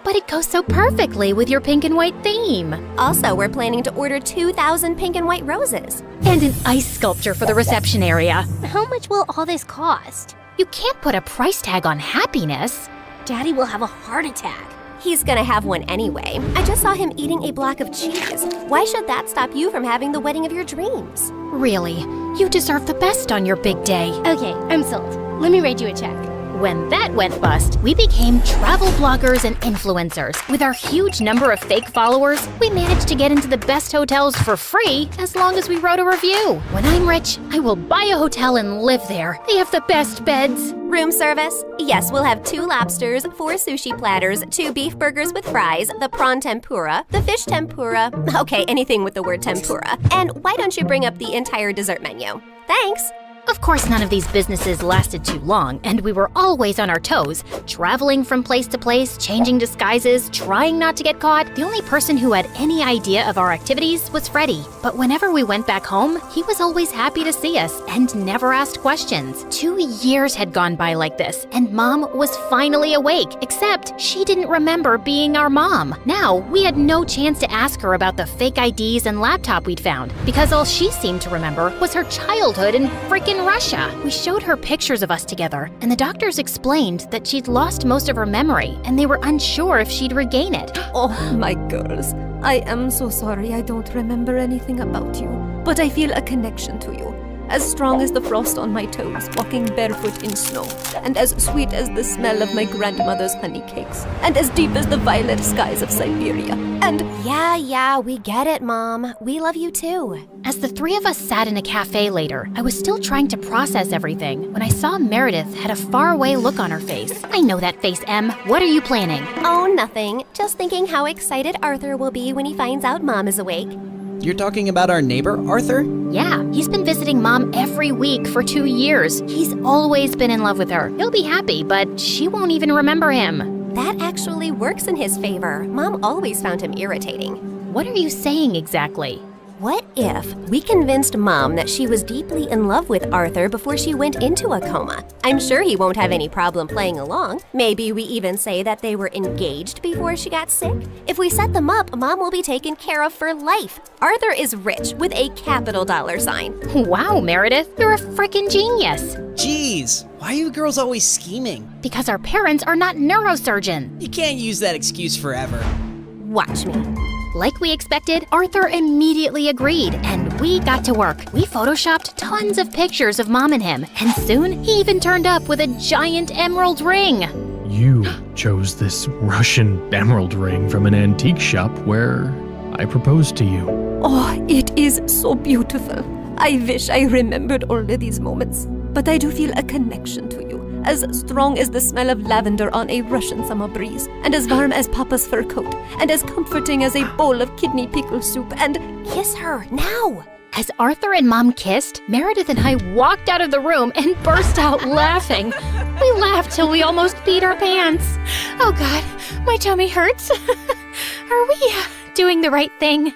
But it goes so perfectly with your pink and white theme. Also, we're planning to order 2,000 pink and white roses. And an ice sculpture for the reception area. How much will all this cost? You can't put a price tag on happiness. Daddy will have a heart attack. He's gonna have one anyway. I just saw him eating a block of cheese. Why should that stop you from having the wedding of your dreams? Really, you deserve the best on your big day. Okay, I'm sold. Let me write you a check. When that went bust, we became travel bloggers and influencers. With our huge number of fake followers, we managed to get into the best hotels for free as long as we wrote a review. When I'm rich, I will buy a hotel and live there. They have the best beds. Room service? Yes, we'll have 2 lobsters, 4 sushi platters, 2 beef burgers with fries, the prawn tempura, the fish tempura. Okay, anything with the word tempura. And why don't you bring up the entire dessert menu? Thanks! Of course, none of these businesses lasted too long, and we were always on our toes, traveling from place to place, changing disguises, trying not to get caught. The only person who had any idea of our activities was Freddie. But whenever we went back home, he was always happy to see us and never asked questions. 2 years had gone by like this, and Mom was finally awake, except she didn't remember being our mom. Now, we had no chance to ask her about the fake IDs and laptop we'd found, because all she seemed to remember was her childhood in frickin' Russia. We showed her pictures of us together, and the doctors explained that she'd lost most of her memory, and they were unsure if she'd regain it. Oh, my girls. I am so sorry I don't remember anything about you, but I feel a connection to you. As strong as the frost on my toes, walking barefoot in snow, and as sweet as the smell of my grandmother's honey cakes, and as deep as the violet skies of Siberia, and— Yeah, we get it, Mom. We love you too. As the 3 of us sat in a cafe later, I was still trying to process everything when I saw Meredith had a faraway look on her face. I know that face, Em. What are you planning? Oh, nothing. Just thinking how excited Arthur will be when he finds out Mom is awake. You're talking about our neighbor, Arthur? Yeah, he's been visiting Mom every week for 2 years. He's always been in love with her. He'll be happy, but she won't even remember him. That actually works in his favor. Mom always found him irritating. What are you saying exactly? What if we convinced Mom that she was deeply in love with Arthur before she went into a coma? I'm sure he won't have any problem playing along. Maybe we even say that they were engaged before she got sick. If we set them up, Mom will be taken care of for life. Arthur is rich with a capital $sign. Wow, Meredith, you're a frickin' genius. Jeez, why are you girls always scheming? Because our parents are not neurosurgeons. You can't use that excuse forever. Watch me. Like we expected, Arthur immediately agreed, and we got to work. We photoshopped tons of pictures of Mom and him, and soon he even turned up with a giant emerald ring. You chose this Russian emerald ring from an antique shop where I proposed to you. Oh, it is so beautiful. I wish I remembered all of these moments, but I do feel a connection to you. As strong as the smell of lavender on a Russian summer breeze, and as warm as Papa's fur coat, and as comforting as a bowl of kidney pickle soup, and— Kiss her, now! As Arthur and Mom kissed, Meredith and I walked out of the room and burst out laughing. We laughed till we almost peed our pants. Oh God, my tummy hurts. Are we doing the right thing?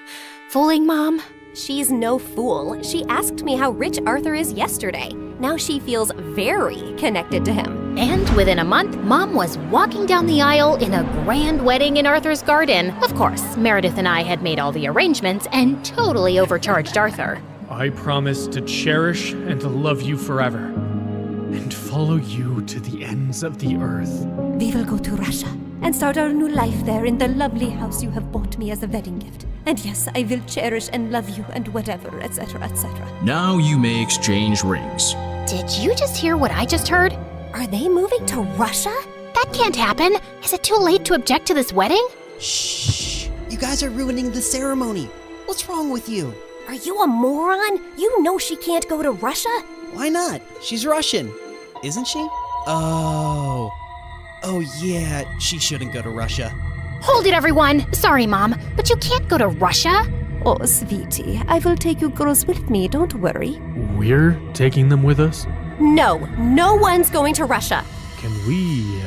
Fooling Mom? She's no fool. She asked me how rich Arthur is yesterday. Now she feels very connected to him. And within a month, Mom was walking down the aisle in a grand wedding in Arthur's garden. Of course, Meredith and I had made all the arrangements and totally overcharged Arthur. I promise to cherish and to love you forever, and follow you to the ends of the earth. We will go to Russia and start our new life there in the lovely house you have bought me as a wedding gift. And yes, I will cherish and love you and whatever, etc., etc. Now you may exchange rings. Did you just hear what I just heard? Are they moving to Russia? That can't happen. Is it too late to object to this wedding? Shh! You guys are ruining the ceremony. What's wrong with you? Are you a moron? You know she can't go to Russia? Why not? She's Russian, isn't she? Oh yeah, she shouldn't go to Russia. Hold it, everyone! Sorry, Mom, but you can't go to Russia. Oh, sweetie, I will take you girls with me, don't worry. We're taking them with us? No, no one's going to Russia. Can we,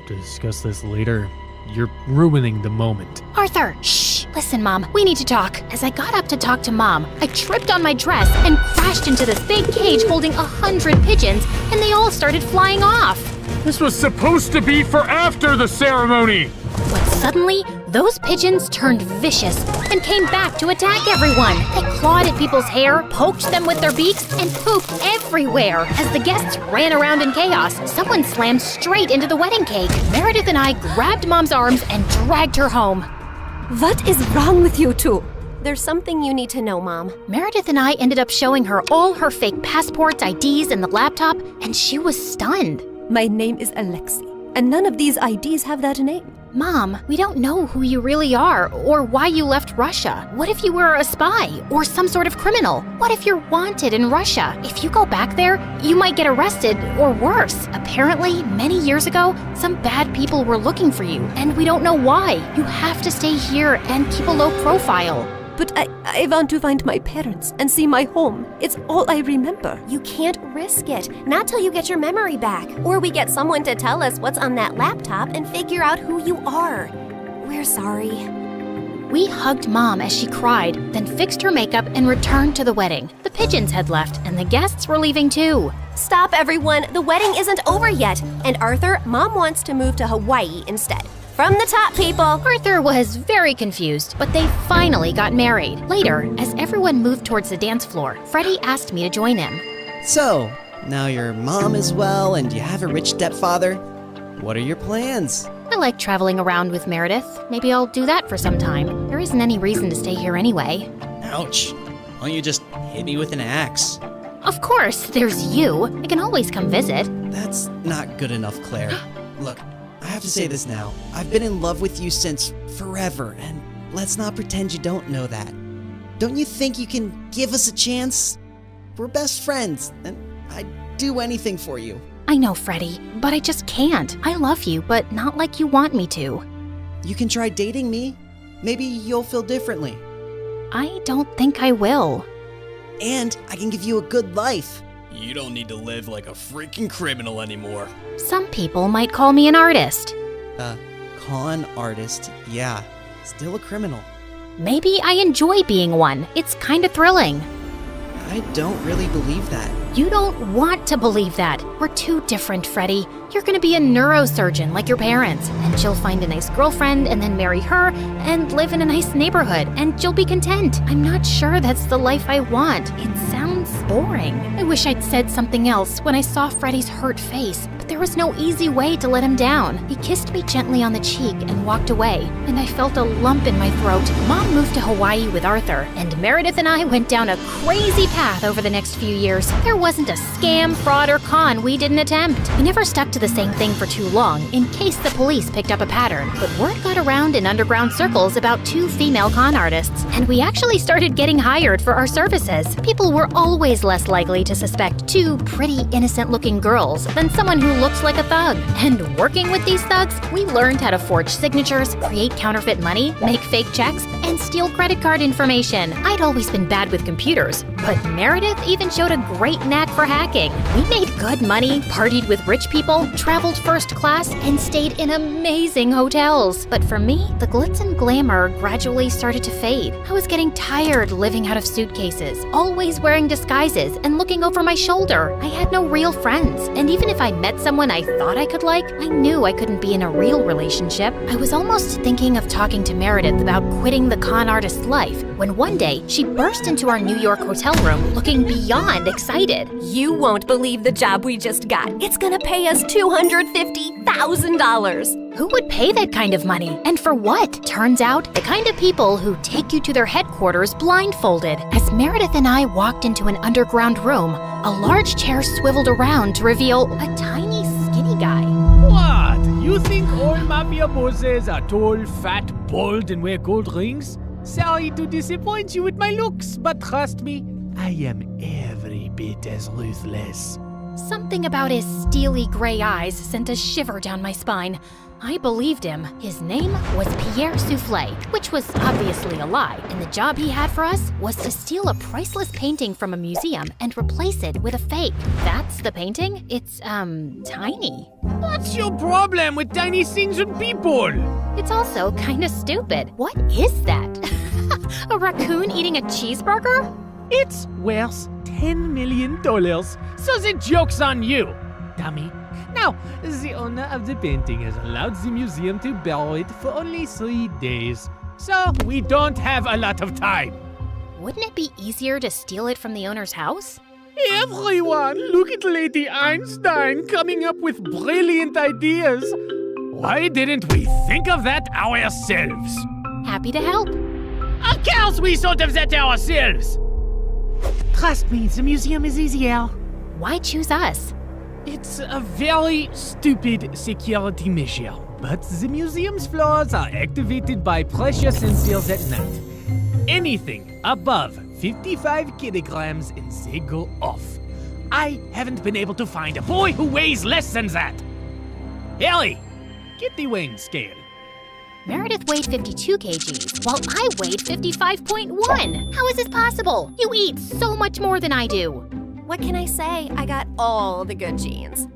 discuss this later? You're ruining the moment. Arthur, shh! Listen, Mom, we need to talk. As I got up to talk to Mom, I tripped on my dress and crashed into this big cage holding 100 pigeons, and they all started flying off. This was supposed to be for after the ceremony! But suddenly, those pigeons turned vicious and came back to attack everyone. They clawed at people's hair, poked them with their beaks, and pooped everywhere. As the guests ran around in chaos, someone slammed straight into the wedding cake. Meredith and I grabbed Mom's arms and dragged her home. What is wrong with you two? There's something you need to know, Mom. Meredith and I ended up showing her all her fake passports, IDs, and the laptop, and she was stunned. My name is Alexei, and none of these IDs have that name. Mom, we don't know who you really are or why you left Russia. What if you were a spy or some sort of criminal? What if you're wanted in Russia? If you go back there, you might get arrested or worse. Apparently, many years ago, some bad people were looking for you, and we don't know why. You have to stay here and keep a low profile. But I want to find my parents and see my home. It's all I remember. You can't risk it. Not till you get your memory back. Or we get someone to tell us what's on that laptop and figure out who you are. We're sorry. We hugged Mom as she cried, then fixed her makeup and returned to the wedding. The pigeons had left, and the guests were leaving too. Stop, everyone. The wedding isn't over yet. And Arthur, Mom wants to move to Hawaii instead. From the top, people! Arthur was very confused, but they finally got married. Later, as everyone moved towards the dance floor, Freddie asked me to join him. So, now your mom is well and you have a rich stepfather. What are your plans? I like traveling around with Meredith. Maybe I'll do that for some time. There isn't any reason to stay here anyway. Ouch. Why don't you just hit me with an axe? Of course, there's you. I can always come visit. That's not good enough, Claire. Look, I have to say this now. I've been in love with you since forever, and let's not pretend you don't know that. Don't you think you can give us a chance? We're best friends, and I'd do anything for you. I know, Freddie, but I just can't. I love you, but not like you want me to. You can try dating me. Maybe you'll feel differently. I don't think I will. And I can give you a good life. You don't need to live like a freaking criminal anymore. Some people might call me an artist. Con artist, yeah. Still a criminal. Maybe I enjoy being one. It's kind of thrilling. I don't really believe that. You don't want to believe that. We're too different, Freddie. You're gonna be a neurosurgeon like your parents, and you'll find a nice girlfriend and then marry her and live in a nice neighborhood, and you'll be content. I'm not sure that's the life I want. It sounds boring. I wish I'd said something else when I saw Freddie's hurt face, but there was no easy way to let him down. He kissed me gently on the cheek and walked away, and I felt a lump in my throat. Mom moved to Hawaii with Arthur, and Meredith and I went down a crazy path over the next few years. There wasn't a scam, fraud, or con we didn't attempt. We never stuck to the same thing for too long, in case the police picked up a pattern. But word got around in underground circles about 2 female con artists, and we actually started getting hired for our services. People were always less likely to suspect 2 pretty innocent-looking girls than someone who looks like a thug. And working with these thugs, we learned how to forge signatures, create counterfeit money, make fake checks, and steal credit card information. I'd always been bad with computers, but Meredith even showed a great knack for hacking. We made good money, partied with rich people, traveled first class, and stayed in amazing hotels. But for me, the glitz and glamour gradually started to fade. I was getting tired living out of suitcases, always wearing disguises and looking over my shoulder. I had no real friends, and even if I met someone I thought I could like, I knew I couldn't be in a real relationship. I was almost thinking of talking to Meredith about quitting the con artist life, when one day she burst into our New York hotel room looking beyond excited. You won't believe the job we just got. It's gonna pay us $250,000. Who would pay that kind of money? And for what? Turns out, the kind of people who take you to their headquarters blindfolded. As Meredith and I walked into an underground room, a large chair swiveled around to reveal a tiny, skinny guy. What? You think all mafia bosses are tall, fat, bald, and wear gold rings? Sorry to disappoint you with my looks, but trust me, I am every bit as ruthless. Something about his steely gray eyes sent a shiver down my spine. I believed him. His name was Pierre Souffle, which was obviously a lie, and the job he had for us was to steal a priceless painting from a museum and replace it with a fake. That's the painting? It's, tiny. What's your problem with tiny things and people? It's also kinda stupid. What is that? A raccoon eating a cheeseburger? It's worth $10 million, so the joke's on you, dummy. Now, the owner of the painting has allowed the museum to borrow it for only 3 days, so we don't have a lot of time. Wouldn't it be easier to steal it from the owner's house? Everyone, look at Lady Einstein coming up with brilliant ideas. Why didn't we think of that ourselves? Happy to help. Of course we thought of that ourselves! Trust me, the museum is easier. Why choose us? It's a very stupid security measure, but the museum's floors are activated by pressure sensors at night. Anything above 55 kilograms and they go off. I haven't been able to find a boy who weighs less than that. Ellie, get the weighing scale. Meredith weighed 52 kgs, while I weighed 55.1. How is this possible? You eat so much more than I do. What can I say? I got all the good genes.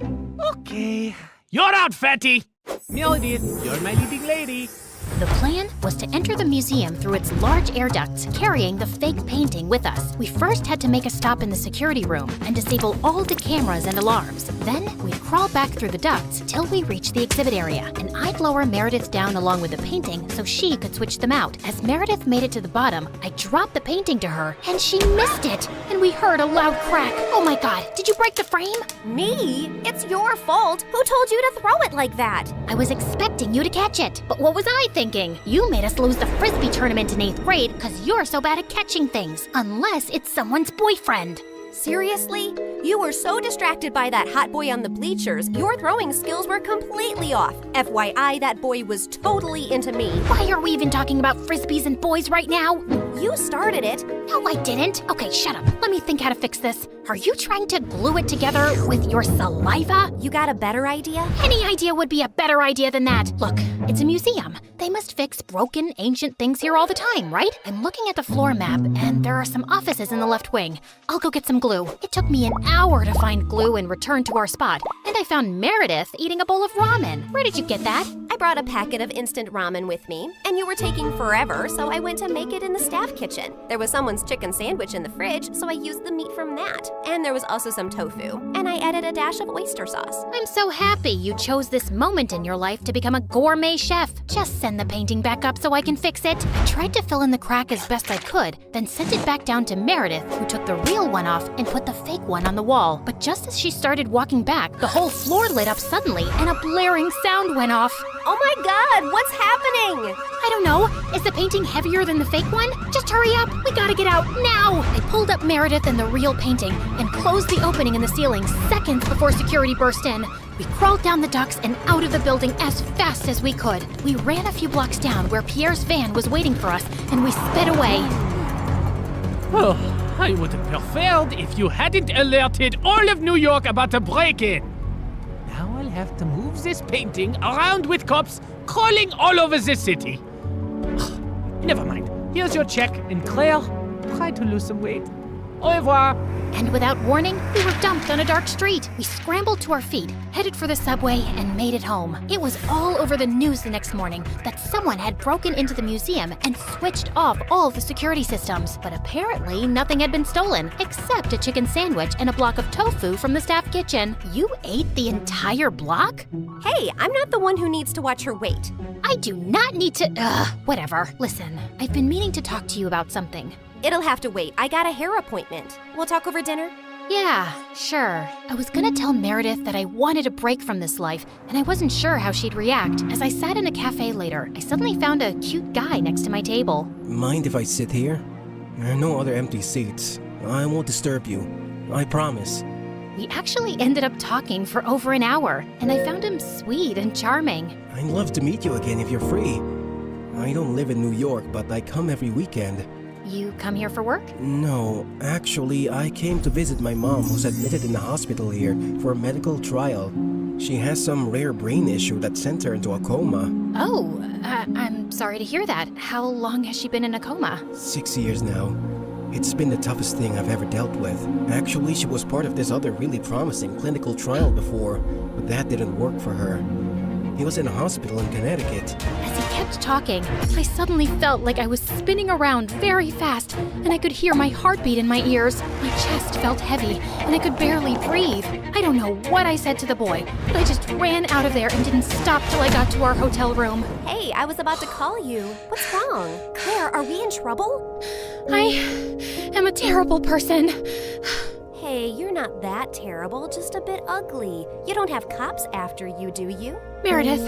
Okay. You're out, fatty! Meredith, you're my leading lady. The plan was to enter the museum through its large air ducts, carrying the fake painting with us. We first had to make a stop in the security room and disable all the cameras and alarms. Then we'd crawl back through the ducts till we reached the exhibit area, and I'd lower Meredith down along with the painting so she could switch them out. As Meredith made it to the bottom, I dropped the painting to her, and she missed it, and we heard a loud crack. Oh my god, did you break the frame? Me? It's your fault. Who told you to throw it like that? I was expecting you to catch it, but what was I thinking? You made us lose the frisbee tournament in 8th grade because you're so bad at catching things, unless it's someone's boyfriend. Seriously? You were so distracted by that hot boy on the bleachers, your throwing skills were completely off. FYI, that boy was totally into me. Why are we even talking about frisbees and boys right now? You started it. No, I didn't. Okay, shut up. Let me think how to fix this. Are you trying to glue it together with your saliva? You got a better idea? Any idea would be a better idea than that. Look, it's a museum. They must fix broken, ancient things here all the time, right? I'm looking at the floor map, and there are some offices in the left wing. I'll go get some glue. It took me an hour to find glue and return to our spot, and I found Meredith eating a bowl of ramen. Where did you get that? I brought a packet of instant ramen with me, and you were taking forever, so I went to make it in the staff kitchen. There was someone's chicken sandwich in the fridge, so I used the meat from that. And there was also some tofu, and I added a dash of oyster sauce. I'm so happy you chose this moment in your life to become a gourmet chef. Just send the painting back up so I can fix it. I tried to fill in the crack as best I could, then sent it back down to Meredith, who took the real one off and put the fake one on the wall. But just as she started walking back, the whole floor lit up suddenly and a blaring sound went off. Oh my god, what's happening? I don't know. Is the painting heavier than the fake one? Just hurry up. We gotta get out now. I pulled up Meredith and the real painting and closed the opening in the ceiling seconds before security burst in. We crawled down the ducts and out of the building as fast as we could. We ran a few blocks down where Pierre's van was waiting for us, and we sped away. Oh, I would have preferred if you hadn't alerted all of New York about a break-in. Now I'll have to move this painting around with cops crawling all over the city. Never mind. Here's your check, and Claire, try to lose some weight. Au revoir. And without warning, we were dumped on a dark street. We scrambled to our feet, headed for the subway, and made it home. It was all over the news the next morning that someone had broken into the museum and switched off all the security systems. But apparently, nothing had been stolen, except a chicken sandwich and a block of tofu from the staff kitchen. You ate the entire block? Hey, I'm not the one who needs to watch her weight. I do not need to. Whatever. Listen, I've been meaning to talk to you about something. It'll have to wait. I got a hair appointment. We'll talk over dinner? Yeah, sure. I was gonna tell Meredith that I wanted a break from this life, and I wasn't sure how she'd react. As I sat in a cafe later, I suddenly found a cute guy next to my table. Mind if I sit here? There are no other empty seats. I won't disturb you. I promise. We actually ended up talking for over an hour, and I found him sweet and charming. I'd love to meet you again if you're free. I don't live in New York, but I come every weekend. You come here for work? No, actually, I came to visit my mom who's admitted in the hospital here for a medical trial. She has some rare brain issue that sent her into a coma. Oh, I'm sorry to hear that. How long has she been in a coma? 6 years now. It's been the toughest thing I've ever dealt with. Actually, she was part of this other really promising clinical trial before, but that didn't work for her. He was in a hospital in Connecticut. As he kept talking, I suddenly felt like I was spinning around very fast, and I could hear my heartbeat in my ears. My chest felt heavy, and I could barely breathe. I don't know what I said to the boy, but I just ran out of there and didn't stop till I got to our hotel room. Hey, I was about to call you. What's wrong? Claire, are we in trouble? I am a terrible person. Hey, you're not that terrible, just a bit ugly. You don't have cops after you, do you? Meredith,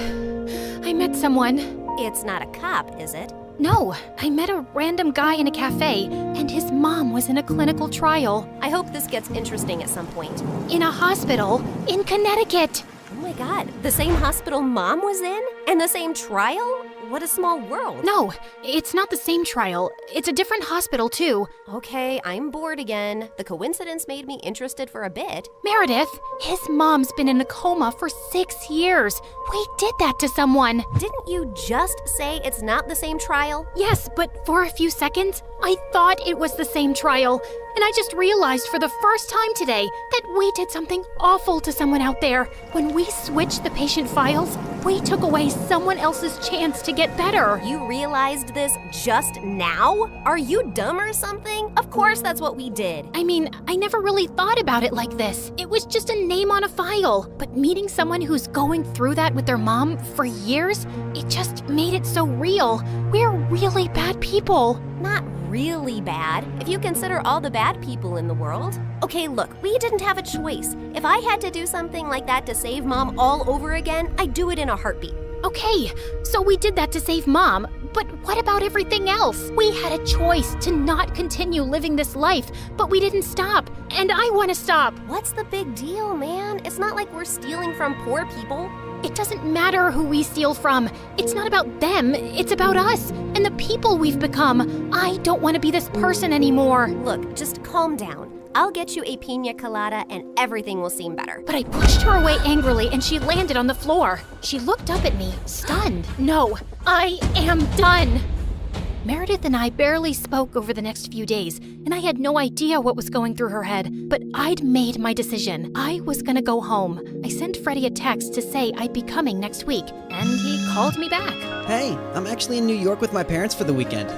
I met someone. It's not a cop, is it? No, I met a random guy in a cafe, and his mom was in a clinical trial. I hope this gets interesting at some point. In a hospital in Connecticut. Oh my god, the same hospital Mom was in? And the same trial? What a small world. No, it's not the same trial. It's a different hospital, too. Okay, I'm bored again. The coincidence made me interested for a bit. Meredith, his mom's been in a coma for 6 years. We did that to someone. Didn't you just say it's not the same trial? Yes, but for a few seconds, I thought it was the same trial. And I just realized for the first time today that we did something awful to someone out there. When we switched the patient files, we took away someone else's chance to get better. You realized this just now? Are you dumb or something? Of course that's what we did. I mean, I never really thought about it like this. It was just a name on a file. But meeting someone who's going through that with their mom for years, it just made it so real. We're really bad people. Not really bad, if you consider all the bad people in the world. Okay, look, we didn't have a choice. If I had to do something like that to save Mom all over again, I'd do it in a heartbeat. Okay, so we did that to save Mom, but what about everything else? We had a choice to not continue living this life, but we didn't stop, and I want to stop. What's the big deal, man? It's not like we're stealing from poor people. It doesn't matter who we steal from. It's not about them, it's about us and the people we've become. I don't want to be this person anymore. Look, just calm down. I'll get you a pina colada and everything will seem better. But I pushed her away angrily and she landed on the floor. She looked up at me, stunned. No, I am done. Meredith and I barely spoke over the next few days, and I had no idea what was going through her head, but I'd made my decision. I was gonna go home. I sent Freddie a text to say I'd be coming next week, and he called me back. Hey, I'm actually in New York with my parents for the weekend.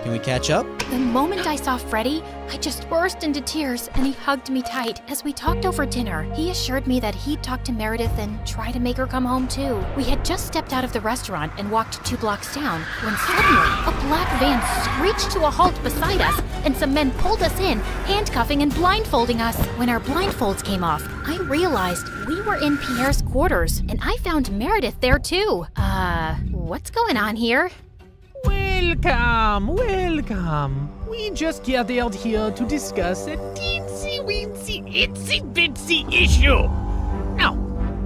Can we catch up? The moment I saw Freddie, I just burst into tears and he hugged me tight. As we talked over dinner, he assured me that he'd talk to Meredith and try to make her come home too. We had just stepped out of the restaurant and walked 2 blocks down when suddenly a black van screeched to a halt beside us and some men pulled us in, handcuffing and blindfolding us. When our blindfolds came off, I realized we were in Pierre's quarters and I found Meredith there too. What's going on here? Welcome, welcome. We just gathered here to discuss a teensy-weensy, itsy-bitsy issue. Now,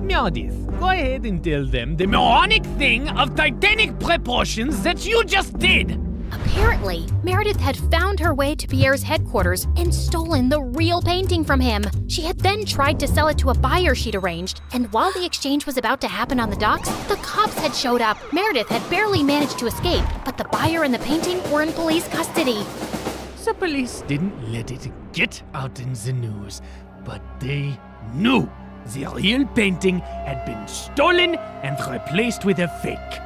Meredith, go ahead and tell them the moronic thing of titanic proportions that you just did. Apparently, Meredith had found her way to Pierre's headquarters and stolen the real painting from him. She had then tried to sell it to a buyer she'd arranged, and while the exchange was about to happen on the docks, the cops had showed up. Meredith had barely managed to escape, but the buyer and the painting were in police custody. The police didn't let it get out in the news, but they knew the real painting had been stolen and replaced with a fake.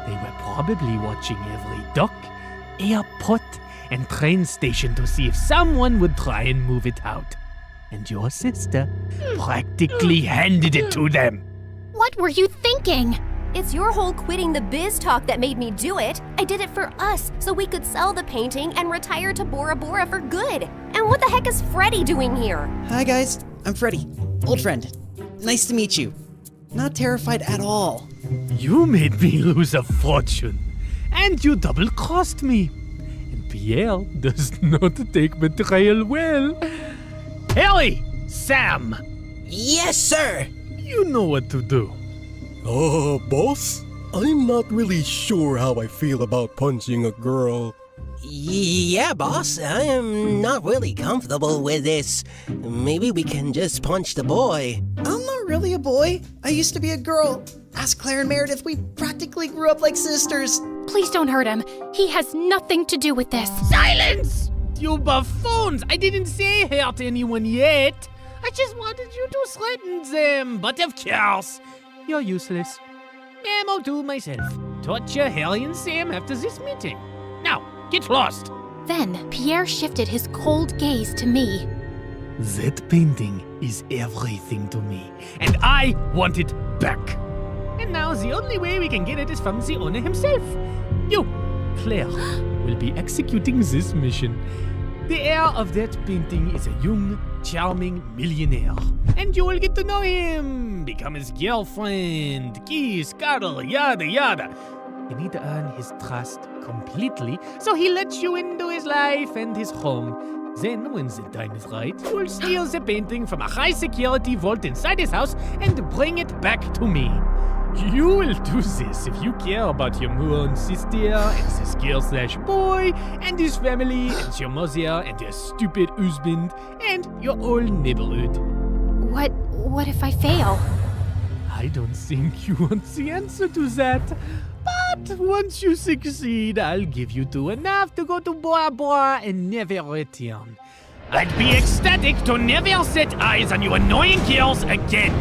They were probably watching every dock, airport, and train station to see if someone would try and move it out. And your sister practically handed it to them. What were you thinking? It's your whole quitting the biz talk that made me do it. I did it for us, so we could sell the painting and retire to Bora Bora for good. And what the heck is Freddie doing here? Hi guys, I'm Freddie, old friend. Nice to meet you. Not terrified at all. You made me lose a fortune, and you double-crossed me. And Pierre does not take betrayal well. Harry! Sam! Yes, sir! You know what to do. Boss? I'm not really sure how I feel about punching a girl. Yeah, boss, I am not really comfortable with this. Maybe we can just punch the boy. I'm not really a boy. I used to be a girl. Ask Claire and Meredith, we practically grew up like sisters. Please don't hurt him. He has nothing to do with this. Silence! You buffoons! I didn't say hurt anyone yet. I just wanted you to threaten them. But of course, you're useless. I'll do myself. Torture Harry and Sam after this meeting. Now, get lost. Then Pierre shifted his cold gaze to me. That painting is everything to me, and I want it back. And now the only way we can get it is from the owner himself. You, Claire, will be executing this mission. The heir of that painting is a young, charming millionaire. And you will get to know him, become his girlfriend, kiss, cuddle, yada yada. You need to earn his trust completely, so he lets you into his life and his home. Then, when the time is right, you will steal the painting from a high-security vault inside his house and bring it back to me. You will do this if you care about your moon sister and this girl/boy and his family and your mother and your stupid husband and your whole neighborhood. What if I fail? I don't think you want the answer to that. But once you succeed, I'll give you two enough to go to Bora Bora and never return. I'd be ecstatic to never set eyes on you annoying girls again.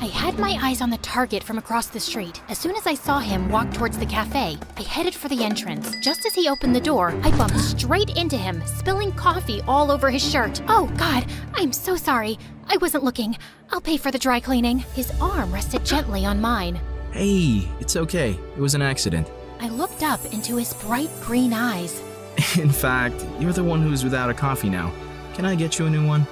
I had my eyes on the target from across the street. As soon as I saw him walk towards the cafe, I headed for the entrance. Just as he opened the door, I bumped straight into him, spilling coffee all over his shirt. Oh, God, I'm so sorry. I wasn't looking. I'll pay for the dry cleaning. His arm rested gently on mine. Hey, it's okay. It was an accident. I looked up into his bright green eyes. In fact, you're the one who's without a coffee now. Can I get you a new one?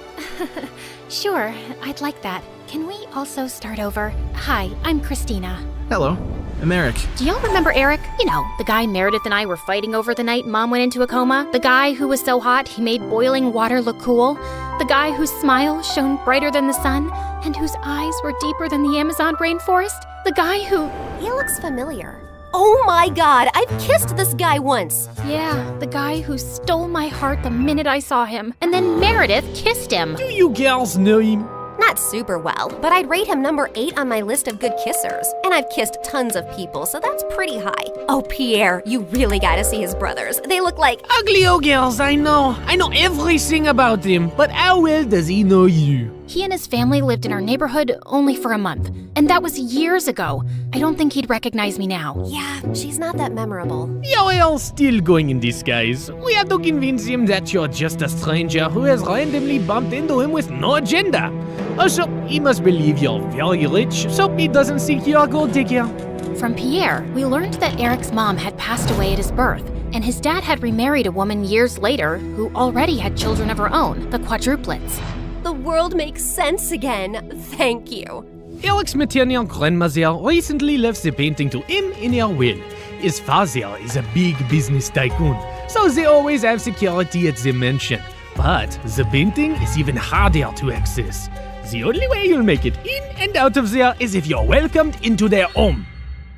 Sure, I'd like that. Can we also start over? Hi, I'm Christina. Hello, I'm Eric. Do y'all remember Eric? You know, the guy Meredith and I were fighting over the night Mom went into a coma? The guy who was so hot he made boiling water look cool? The guy whose smile shone brighter than the sun and whose eyes were deeper than the Amazon rainforest? The guy who... He looks familiar. Oh my God, I've kissed this guy once. Yeah, the guy who stole my heart the minute I saw him. And then Meredith kissed him. Do you girls know him? Not super well, but I'd rate him number 8 on my list of good kissers. And I've kissed tons of people, so that's pretty high. Oh, Pierre, you really gotta see his brothers. They look like... Ugly old girls, I know. I know everything about him, but how well does he know you? He and his family lived in our neighborhood only for a month, and that was years ago. I don't think he'd recognize me now. Yeah, she's not that memorable. You're all still going in disguise. We have to convince him that you're just a stranger who has randomly bumped into him with no agenda. Also, he must believe you're very rich, so he doesn't think you're a gold digger. From Pierre, we learned that Eric's mom had passed away at his birth, and his dad had remarried a woman years later who already had children of her own, the quadruplets. The world makes sense again. Thank you. Eric's maternal grandmother recently left the painting to him in her will. His father is a big business tycoon, so they always have security at the mansion. But the painting is even harder to access. The only way you'll make it in and out of there is if you're welcomed into their home.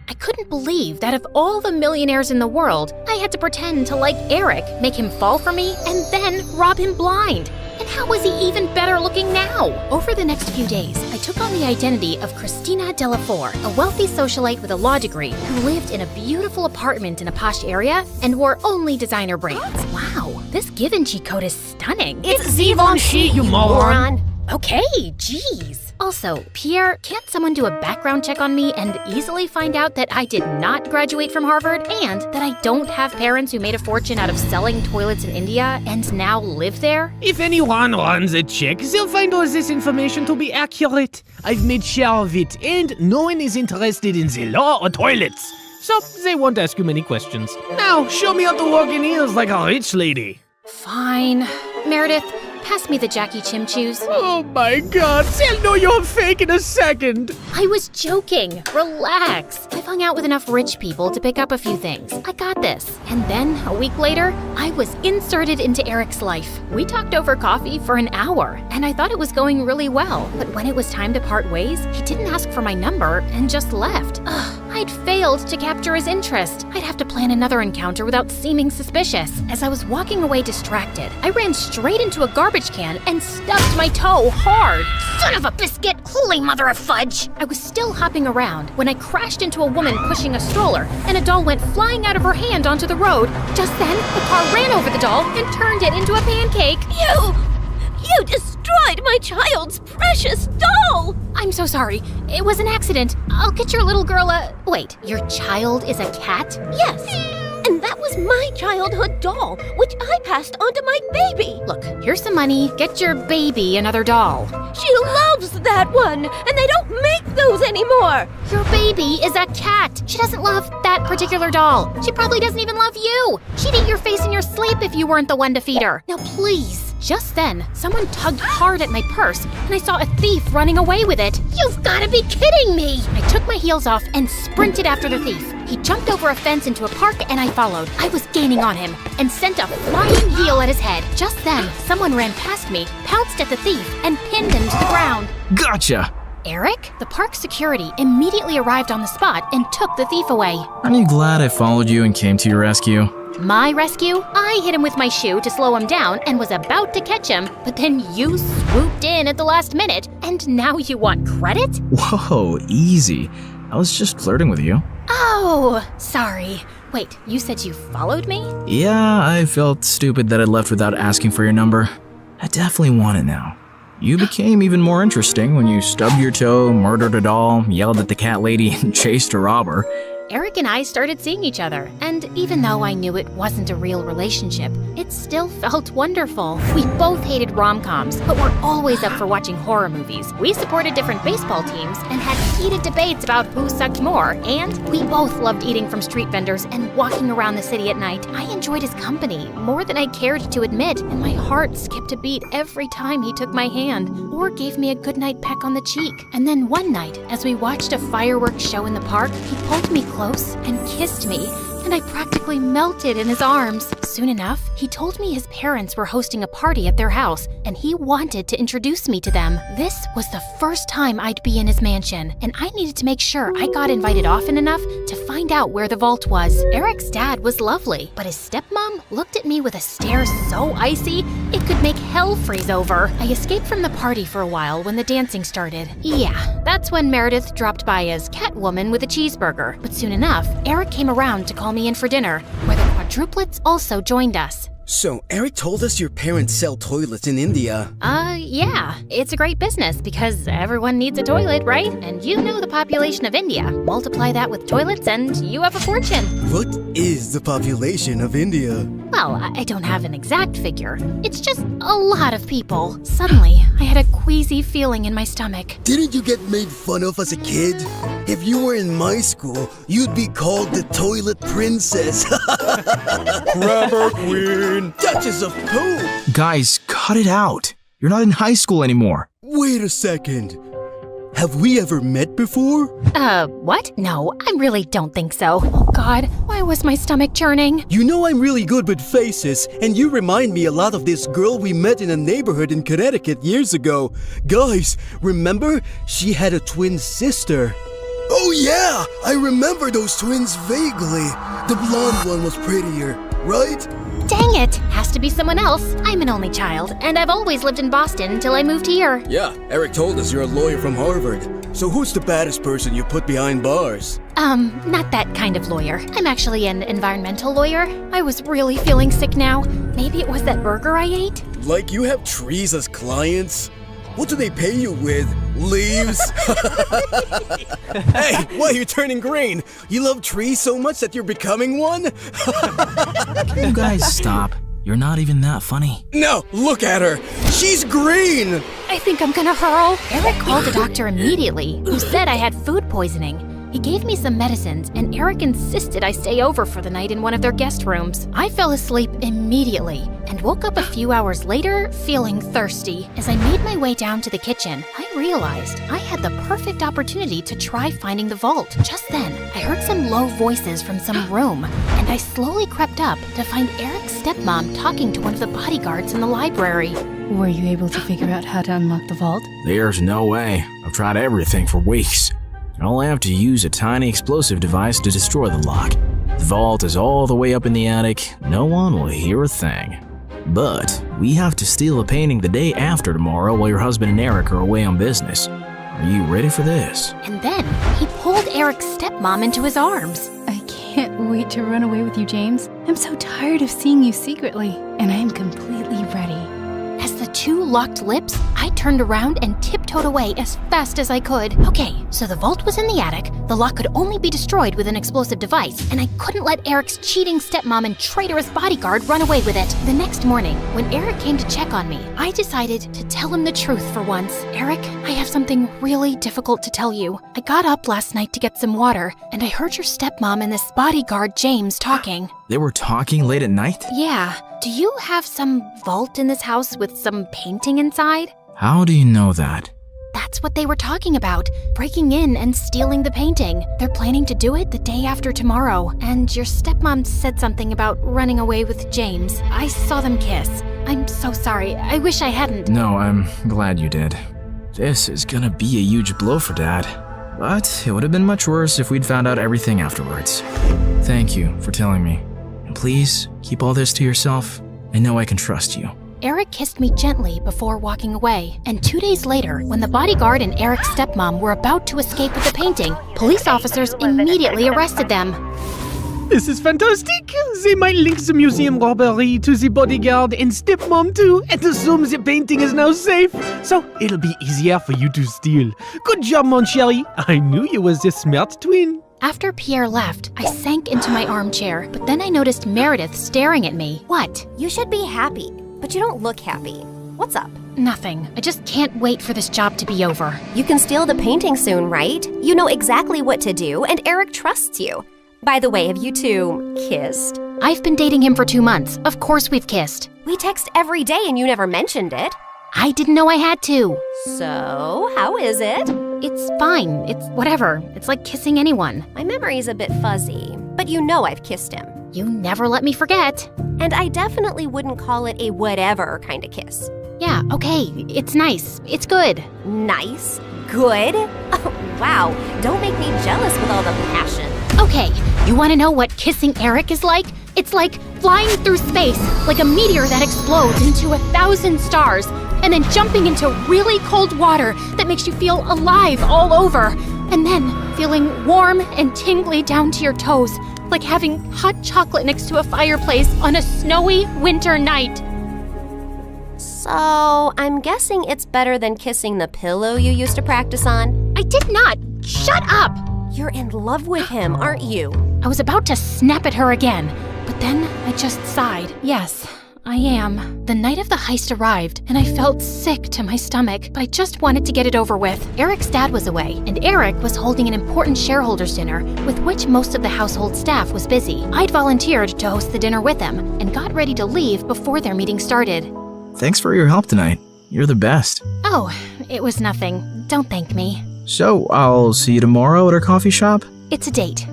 I couldn't believe that of all the millionaires in the world, I had to pretend to like Eric, make him fall for me, and then rob him blind. And how was he even better looking now? Over the next few days, I took on the identity of Christina Delafour, a wealthy socialite with a law degree who lived in a beautiful apartment in a posh area and wore only designer brands. Wow, this Givenchy coat is stunning. It's Givenchy, you moron! Okay, geez. Also, Pierre, can't someone do a background check on me and easily find out that I did not graduate from Harvard and that I don't have parents who made a fortune out of selling toilets in India and now live there? If anyone runs a check, they'll find all this information to be accurate. I've made sure of it, and no one is interested in the law or toilets. So they won't ask you many questions. Now, show me how to walk in heels like a rich lady. Fine. Meredith, pass me the Jackie Chimchus. Oh my god, I'll know you're fake in a second. I was joking. Relax. I've hung out with enough rich people to pick up a few things. I got this. And then, a week later, I was inserted into Eric's life. We talked over coffee for an hour, and I thought it was going really well. But when it was time to part ways, he didn't ask for my number and just left. Ugh, I'd failed to capture his interest. I'd have to plan another encounter without seeming suspicious. As I was walking away distracted, I ran straight into a garbage can and stubbed my toe hard. Son of a biscuit! Holy mother of fudge! I was still hopping around when I crashed into a woman pushing a stroller, and a doll went flying out of her hand onto the road. Just then, the car ran over the doll and turned it into a pancake. You destroyed my child's precious doll! I'm so sorry. It was an accident. I'll get your little girl a... Wait, your child is a cat? Yes, and that was my childhood doll, which I passed on to my baby. Look, here's some money. Get your baby another doll. She loves that one, and they don't make those anymore. Your baby is a cat. She doesn't love that particular doll. She probably doesn't even love you. She'd eat your face in your sleep if you weren't the one to feed her. Now, please. Just then, someone tugged hard at my purse, and I saw a thief running away with it. You've got to be kidding me! I took my heels off and sprinted after the thief. He jumped over a fence into a park, and I followed. I was gaining on him and sent a flying heel at his head. Just then, someone ran past me, pounced at the thief, and pinned him to the ground. Gotcha! Eric, the park security, immediately arrived on the spot and took the thief away. Aren't you glad I followed you and came to your rescue? My rescue? I hit him with my shoe to slow him down and was about to catch him, but then you swooped in at the last minute, and now you want credit? Whoa, easy. I was just flirting with you. Oh, sorry. Wait, you said you followed me? Yeah, I felt stupid that I left without asking for your number. I definitely want it now. You became even more interesting when you stubbed your toe, murdered a doll, yelled at the cat lady, and chased a robber. Eric and I started seeing each other, and even though I knew it wasn't a real relationship, it still felt wonderful. We both hated rom-coms, but were always up for watching horror movies. We supported different baseball teams and had heated debates about who sucked more, and we both loved eating from street vendors and walking around the city at night. I enjoyed his company more than I cared to admit, and my heart skipped a beat every time he took my hand or gave me a goodnight peck on the cheek. And then one night, as we watched a fireworks show in the park, he pulled me close and kissed me, and I practically melted in his arms. Soon enough, he told me his parents were hosting a party at their house, and he wanted to introduce me to them. This was the first time I'd be in his mansion, and I needed to make sure I got invited often enough to find out where the vault was. Eric's dad was lovely, but his stepmom looked at me with a stare so icy, it could make hell freeze over. I escaped from the party for a while when the dancing started. Yeah, that's when Meredith dropped by as Catwoman with a cheeseburger. But soon enough, Eric came around to call me in for dinner, where the quadruplets also joined us. So, Eric told us your parents sell toilets in India. Yeah. It's a great business because everyone needs a toilet, right? And you know the population of India. Multiply that with toilets and you have a fortune. What is the population of India? Well, I don't have an exact figure. It's just a lot of people. Suddenly, I had a queasy feeling in my stomach. Didn't you get made fun of as a kid? If you were in my school, you'd be called the toilet princess. Grabber queen, Duchess of Poop. Guys, cut it out. You're not in high school anymore. Wait a second. Have we ever met before? What? No, I really don't think so. Oh God, why was my stomach churning? You know I'm really good with faces, and you remind me a lot of this girl we met in a neighborhood in Connecticut years ago. Guys, remember? She had a twin sister. Oh yeah, I remember those twins vaguely. The blonde one was prettier, right? Dang it! Has to be someone else. I'm an only child, and I've always lived in Boston until I moved here. Yeah, Eric told us you're a lawyer from Harvard. So who's the baddest person you put behind bars? Not that kind of lawyer. I'm actually an environmental lawyer. I was really feeling sick now. Maybe it was that burger I ate? Like you have trees as clients? What do they pay you with? Leaves? Hey, why are you turning green? You love trees so much that you're becoming one? Can you guys stop? You're not even that funny. No, look at her. She's green. I think I'm gonna hurl. Eric called a doctor immediately, who said I had food poisoning. He gave me some medicines, and Eric insisted I stay over for the night in one of their guest rooms. I fell asleep immediately and woke up a few hours later feeling thirsty. As I made my way down to the kitchen, I realized I had the perfect opportunity to try finding the vault. Just then, I heard some low voices from some room, and I slowly crept up to find Eric's stepmom talking to one of the bodyguards in the library. Were you able to figure out how to unlock the vault? There's no way. I've tried everything for weeks. I'll have to use a tiny explosive device to destroy the lock. The vault is all the way up in the attic. No one will hear a thing. But we have to steal a painting the day after tomorrow while your husband and Eric are away on business. Are you ready for this? And then he pulled Eric's stepmom into his arms. I can't wait to run away with you, James. I'm so tired of seeing you secretly, and I am completely ready. As the two locked lips, I turned around and tiptoed away as fast as I could. Okay, so the vault was in the attic, the lock could only be destroyed with an explosive device, and I couldn't let Eric's cheating stepmom and traitorous bodyguard run away with it. The next morning, when Eric came to check on me, I decided to tell him the truth for once. Eric, I have something really difficult to tell you. I got up last night to get some water, and I heard your stepmom and this bodyguard, James, talking. They were talking late at night? Yeah. Do you have some vault in this house with some painting inside? How do you know that? That's what they were talking about, breaking in and stealing the painting. They're planning to do it the day after tomorrow, and your stepmom said something about running away with James. I saw them kiss. I'm so sorry. I wish I hadn't. No, I'm glad you did. This is gonna be a huge blow for Dad. But it would have been much worse if we'd found out everything afterwards. Thank you for telling me. And please, keep all this to yourself. I know I can trust you. Eric kissed me gently before walking away, and 2 days later, when the bodyguard and Eric's stepmom were about to escape with the painting, police officers immediately arrested them. This is fantastic! They might link the museum robbery to the bodyguard and stepmom too, and assume the painting is now safe. So it'll be easier for you to steal. Good job, mon chéri. I knew you was a smart twin. After Pierre left, I sank into my armchair, but then I noticed Meredith staring at me. What? You should be happy, but you don't look happy. What's up? Nothing. I just can't wait for this job to be over. You can steal the painting soon, right? You know exactly what to do, and Eric trusts you. By the way, have you two kissed? I've been dating him for 2 months. Of course we've kissed. We text every day and you never mentioned it. I didn't know I had to. So, how is it? It's fine. It's whatever. It's like kissing anyone. My memory's a bit fuzzy, but you know I've kissed him. You never let me forget. And I definitely wouldn't call it a whatever kind of kiss. Yeah, okay. It's nice. It's good. Nice? Good? Oh, wow. Don't make me jealous with all the passion. Okay, you want to know what kissing Eric is like? It's like flying through space, like a meteor that explodes into 1,000 stars, and then jumping into really cold water that makes you feel alive all over, and then feeling warm and tingly down to your toes, like having hot chocolate next to a fireplace on a snowy winter night. So, I'm guessing it's better than kissing the pillow you used to practice on? I did not! Shut up! You're in love with him, aren't you? I was about to snap at her again, but then I just sighed. Yes, I am. The night of the heist arrived, and I felt sick to my stomach, but I just wanted to get it over with. Eric's dad was away, and Eric was holding an important shareholders dinner with which most of the household staff was busy. I'd volunteered to host the dinner with them, and got ready to leave before their meeting started. Thanks for your help tonight. You're the best. Oh, it was nothing. Don't thank me. So, I'll see you tomorrow at our coffee shop? It's a date.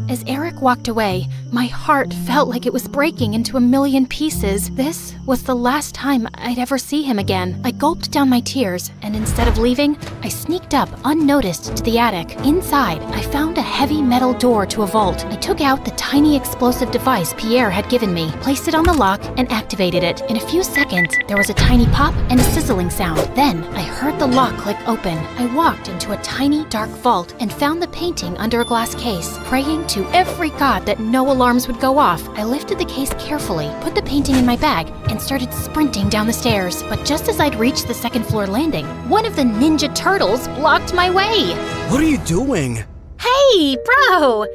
As Eric walked away, my heart felt like it was breaking into a million pieces. This was the last time I'd ever see him again. I gulped down my tears, and instead of leaving, I sneaked up unnoticed to the attic. Inside, I found a heavy metal door to a vault. I took out the tiny explosive device Pierre had given me, placed it on the lock, and activated it. In a few seconds, there was a tiny pop and a sizzling sound. Then, I heard the lock click open. I walked into a tiny, dark vault and found the painting under a glass case, praying to every god that no alarms would go off. I lifted the case carefully, put the painting in my bag, and started sprinting down the stairs. But just as I'd reached the second floor landing, one of the Ninja Turtles blocked my way. What are you doing? Hey, bro!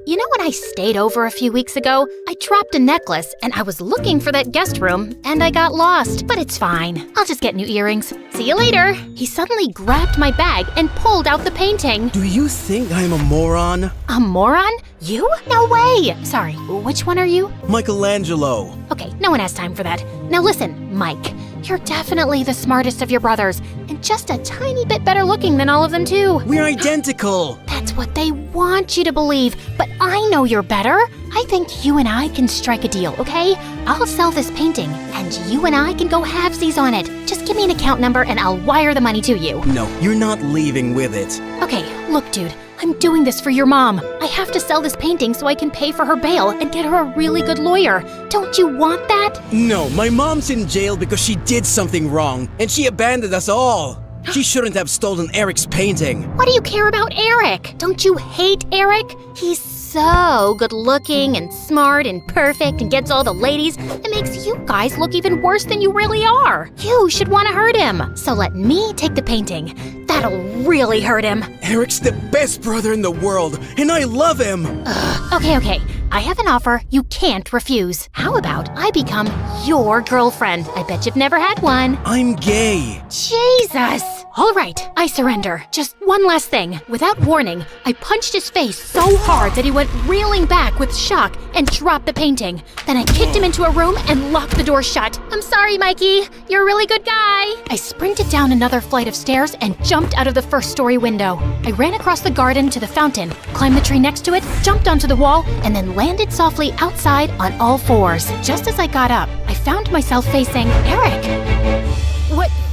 You know when I stayed over a few weeks ago? I dropped a necklace and I was looking for that guest room and I got lost, but it's fine. I'll just get new earrings. See you later. He suddenly grabbed my bag and pulled out the painting. Do you think I'm a moron? A moron? You? No way! Sorry, which one are you? Michelangelo. Okay, no one has time for that. Now listen, Mike. You're definitely the smartest of your brothers, and just a tiny bit better looking than all of them too. We're identical. That's what they want you to believe, but I know you're better. I think you and I can strike a deal, okay? I'll sell this painting, and you and I can go halvesies on it. Just give me an account number and I'll wire the money to you. No, you're not leaving with it. Okay, look, dude. I'm doing this for your mom. I have to sell this painting so I can pay for her bail and get her a really good lawyer. Don't you want that? No, my mom's in jail because she did something wrong, and she abandoned us all. She shouldn't have stolen Eric's painting. What do you care about Eric? Don't you hate Eric? He's so good looking and smart and perfect and gets all the ladies. It makes you guys look even worse than you really are. You should want to hurt him. So let me take the painting. That'll really hurt him. Eric's the best brother in the world, and I love him. Okay. I have an offer you can't refuse. How about I become your girlfriend? I bet you've never had one. I'm gay. Jesus! All right, I surrender. Just one last thing. Without warning, I punched his face so hard that he went reeling back with shock and dropped the painting. Then I kicked him into a room and locked the door shut. I'm sorry, Mikey. You're a really good guy. I sprinted down another flight of stairs and jumped out of the first-story window. I ran across the garden to the fountain, climbed the tree next to it, jumped onto the wall, and then landed softly outside on all fours. Just as I got up, I found myself facing Eric.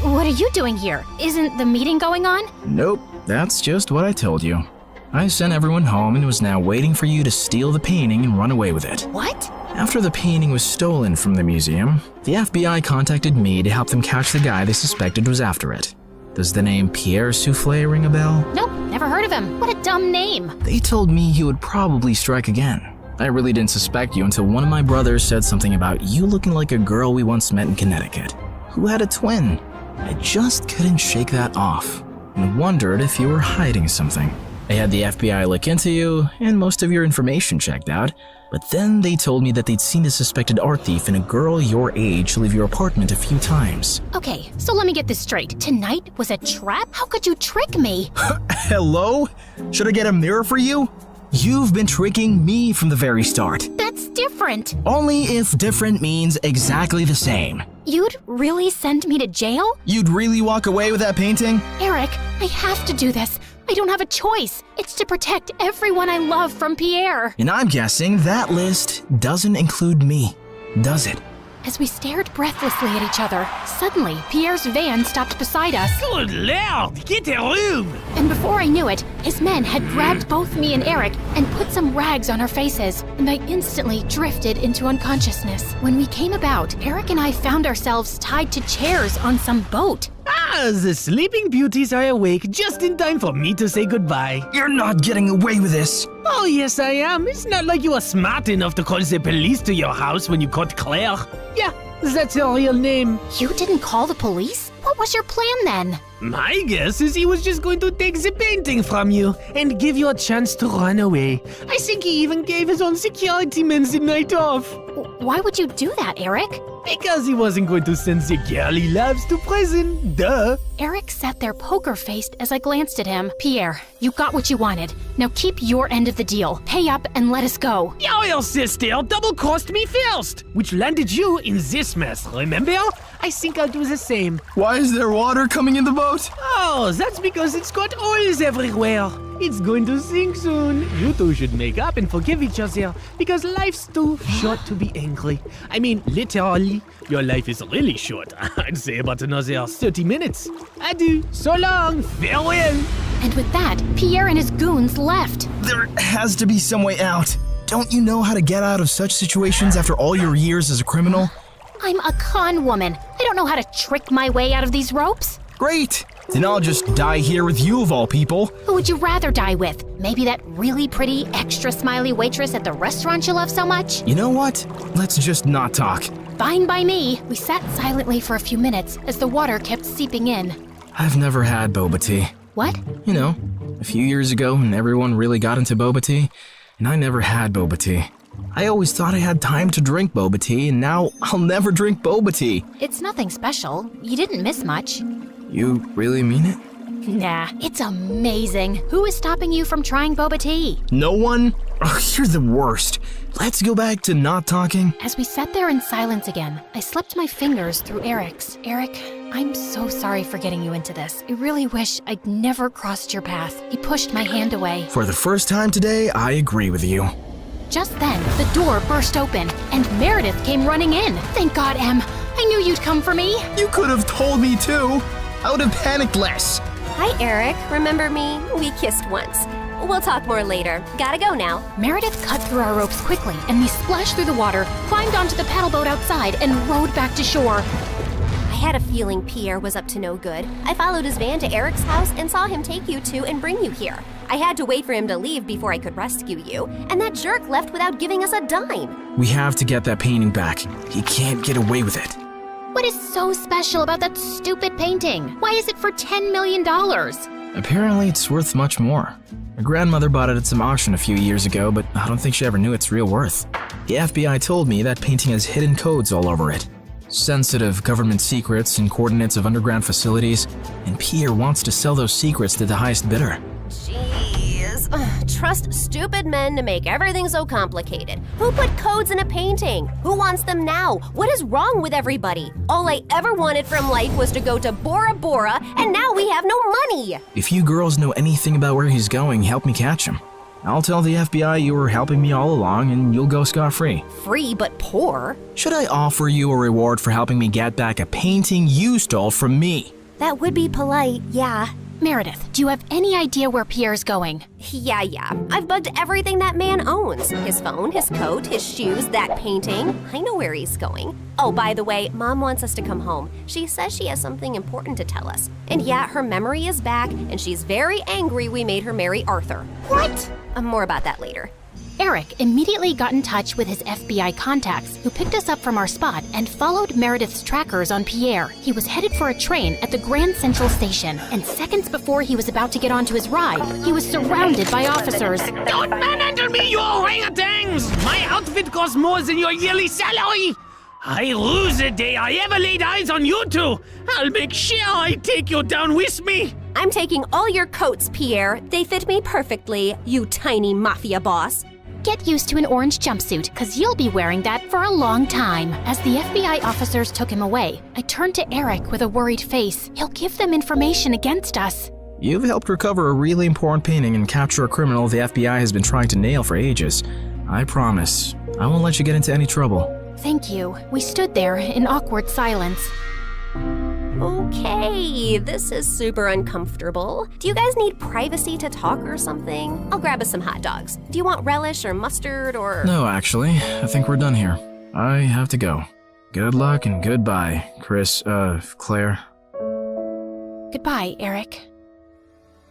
What are you doing here? Isn't the meeting going on? Nope, that's just what I told you. I sent everyone home and was now waiting for you to steal the painting and run away with it. What? After the painting was stolen from the museum, the FBI contacted me to help them catch the guy they suspected was after it. Does the name Pierre Soufflé ring a bell? Nope, never heard of him. What a dumb name. They told me he would probably strike again. I really didn't suspect you until one of my brothers said something about you looking like a girl we once met in Connecticut, who had a twin. I just couldn't shake that off and wondered if you were hiding something. I had the FBI look into you and most of your information checked out, but then they told me that they'd seen a suspected art thief and a girl your age leave your apartment a few times. Okay, so let me get this straight. Tonight was a trap? How could you trick me? Hello? Should I get a mirror for you? You've been tricking me from the very start. That's different. Only if different means exactly the same. You'd really send me to jail? You'd really walk away with that painting? Eric, I have to do this. I don't have a choice. It's to protect everyone I love from Pierre. And I'm guessing that list doesn't include me, does it? As we stared breathlessly at each other, suddenly Pierre's van stopped beside us. Good Lord, get a room! And before I knew it, his men had grabbed both me and Eric and put some rags on our faces, and I instantly drifted into unconsciousness. When we came about, Eric and I found ourselves tied to chairs on some boat. Ah, the sleeping beauties are awake just in time for me to say goodbye. You're not getting away with this. Oh, yes, I am. It's not like you were smart enough to call the police to your house when you caught Claire. Yeah, that's her real name. You didn't call the police? What was your plan then? My guess is he was just going to take the painting from you and give you a chance to run away. I think he even gave his own security men the night off. Why would you do that, Eric? Because he wasn't going to send the girl he loves to prison, duh. Eric sat there poker-faced as I glanced at him. Pierre, you got what you wanted. Now keep your end of the deal. Pay up and let us go. Your sister double-crossed me first, which landed you in this mess, remember? I think I'll do the same. Why is there water coming in the boat? Oh, that's because it's got oils everywhere. It's going to sink soon. You two should make up and forgive each other because life's too short to be angry. I mean, literally, your life is really short. I'd say about another 30 minutes. Adieu, so long, farewell. And with that, Pierre and his goons left. There has to be some way out. Don't you know how to get out of such situations after all your years as a criminal? I'm a con woman. I don't know how to trick my way out of these ropes. Great! Then I'll just die here with you of all people. Who would you rather die with? Maybe that really pretty, extra smiley waitress at the restaurant you love so much? You know what? Let's just not talk. Fine by me. We sat silently for a few minutes as the water kept seeping in. I've never had boba tea. What? You know, a few years ago when everyone really got into boba tea, and I never had boba tea. I always thought I had time to drink boba tea, and now I'll never drink boba tea. It's nothing special. You didn't miss much. You really mean it? Nah, it's amazing. Who is stopping you from trying boba tea? No one? Ugh, you're the worst. Let's go back to not talking. As we sat there in silence again, I slipped my fingers through Eric's. Eric, I'm so sorry for getting you into this. I really wish I'd never crossed your path. He pushed my hand away. For the first time today, I agree with you. Just then, the door burst open, and Meredith came running in. Thank God, Em. I knew you'd come for me. You could have told me too. I would have panicked less. Hi, Eric. Remember me? We kissed once. We'll talk more later. Gotta go now. Meredith cut through our ropes quickly, and we splashed through the water, climbed onto the paddle boat outside, and rowed back to shore. I had a feeling Pierre was up to no good. I followed his van to Eric's house and saw him take you two and bring you here. I had to wait for him to leave before I could rescue you, and that jerk left without giving us a dime. We have to get that painting back. He can't get away with it. What is so special about that stupid painting? Why is it for $10 million? Apparently, it's worth much more. My grandmother bought it at some auction a few years ago, but I don't think she ever knew its real worth. The FBI told me that painting has hidden codes all over it. Sensitive government secrets and coordinates of underground facilities, and Pierre wants to sell those secrets to the highest bidder. Jeez. Trust stupid men to make everything so complicated. Who put codes in a painting? Who wants them now? What is wrong with everybody? All I ever wanted from life was to go to Bora Bora, and now we have no money. If you girls know anything about where he's going, help me catch him. I'll tell the FBI you were helping me all along, and you'll go scot-free. Free but poor? Should I offer you a reward for helping me get back a painting you stole from me? That would be polite, yeah. Meredith, do you have any idea where Pierre's going? Yeah. I've bugged everything that man owns. His phone, his coat, his shoes, that painting. I know where he's going. Oh, by the way, Mom wants us to come home. She says she has something important to tell us. And yeah, her memory is back, and she's very angry we made her marry Arthur. What? More about that later. Eric immediately got in touch with his FBI contacts, who picked us up from our spot and followed Meredith's trackers on Pierre. He was headed for a train at the Grand Central Station, and seconds before he was about to get onto his ride, he was surrounded by officers. Don't manhandle me, you orangutans! My outfit costs more than your yearly salary! I lose the day I ever laid eyes on you two! I'll make sure I take you down with me! I'm taking all your coats, Pierre. They fit me perfectly, you tiny mafia boss. Get used to an orange jumpsuit, cause you'll be wearing that for a long time. As the FBI officers took him away, I turned to Eric with a worried face. He'll give them information against us. You've helped recover a really important painting and capture a criminal the FBI has been trying to nail for ages. I promise, I won't let you get into any trouble. Thank you. We stood there in awkward silence. Okay, this is super uncomfortable. Do you guys need privacy to talk or something? I'll grab us some hot dogs. Do you want relish or mustard or... No, actually, I think we're done here. I have to go. Good luck and goodbye, Claire. Goodbye, Eric.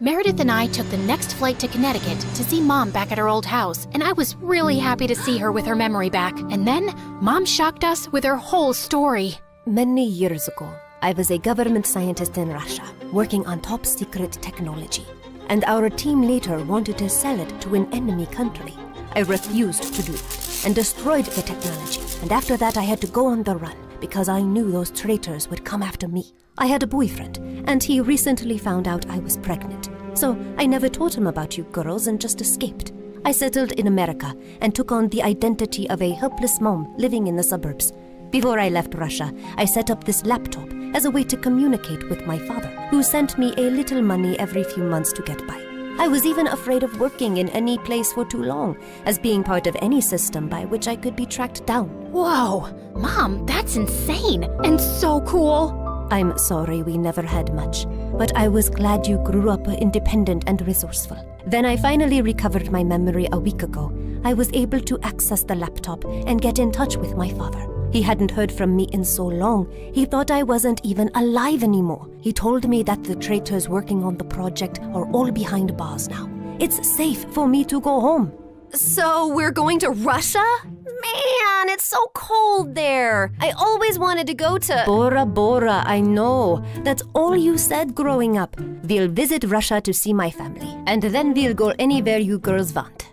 Meredith and I took the next flight to Connecticut to see Mom back at her old house, and I was really happy to see her with her memory back. And then, Mom shocked us with her whole story. Many years ago, I was a government scientist in Russia, working on top secret technology. And our team later wanted to sell it to an enemy country. I refused to do that, and destroyed the technology. And after that I had to go on the run, because I knew those traitors would come after me. I had a boyfriend, and he recently found out I was pregnant. So I never told him about you girls and just escaped. I settled in America and took on the identity of a helpless mom living in the suburbs. Before I left Russia, I set up this laptop as a way to communicate with my father, who sent me a little money every few months to get by. I was even afraid of working in any place for too long, as being part of any system by which I could be tracked down. Whoa! Mom, that's insane and so cool! I'm sorry we never had much, but I was glad you grew up independent and resourceful. Then I finally recovered my memory a week ago. I was able to access the laptop and get in touch with my father. He hadn't heard from me in so long, he thought I wasn't even alive anymore. He told me that the traitors working on the project are all behind bars now. It's safe for me to go home. So we're going to Russia? Man, it's so cold there. I always wanted to go to Bora Bora, I know. That's all you said growing up. We'll visit Russia to see my family, and then we'll go anywhere you girls want.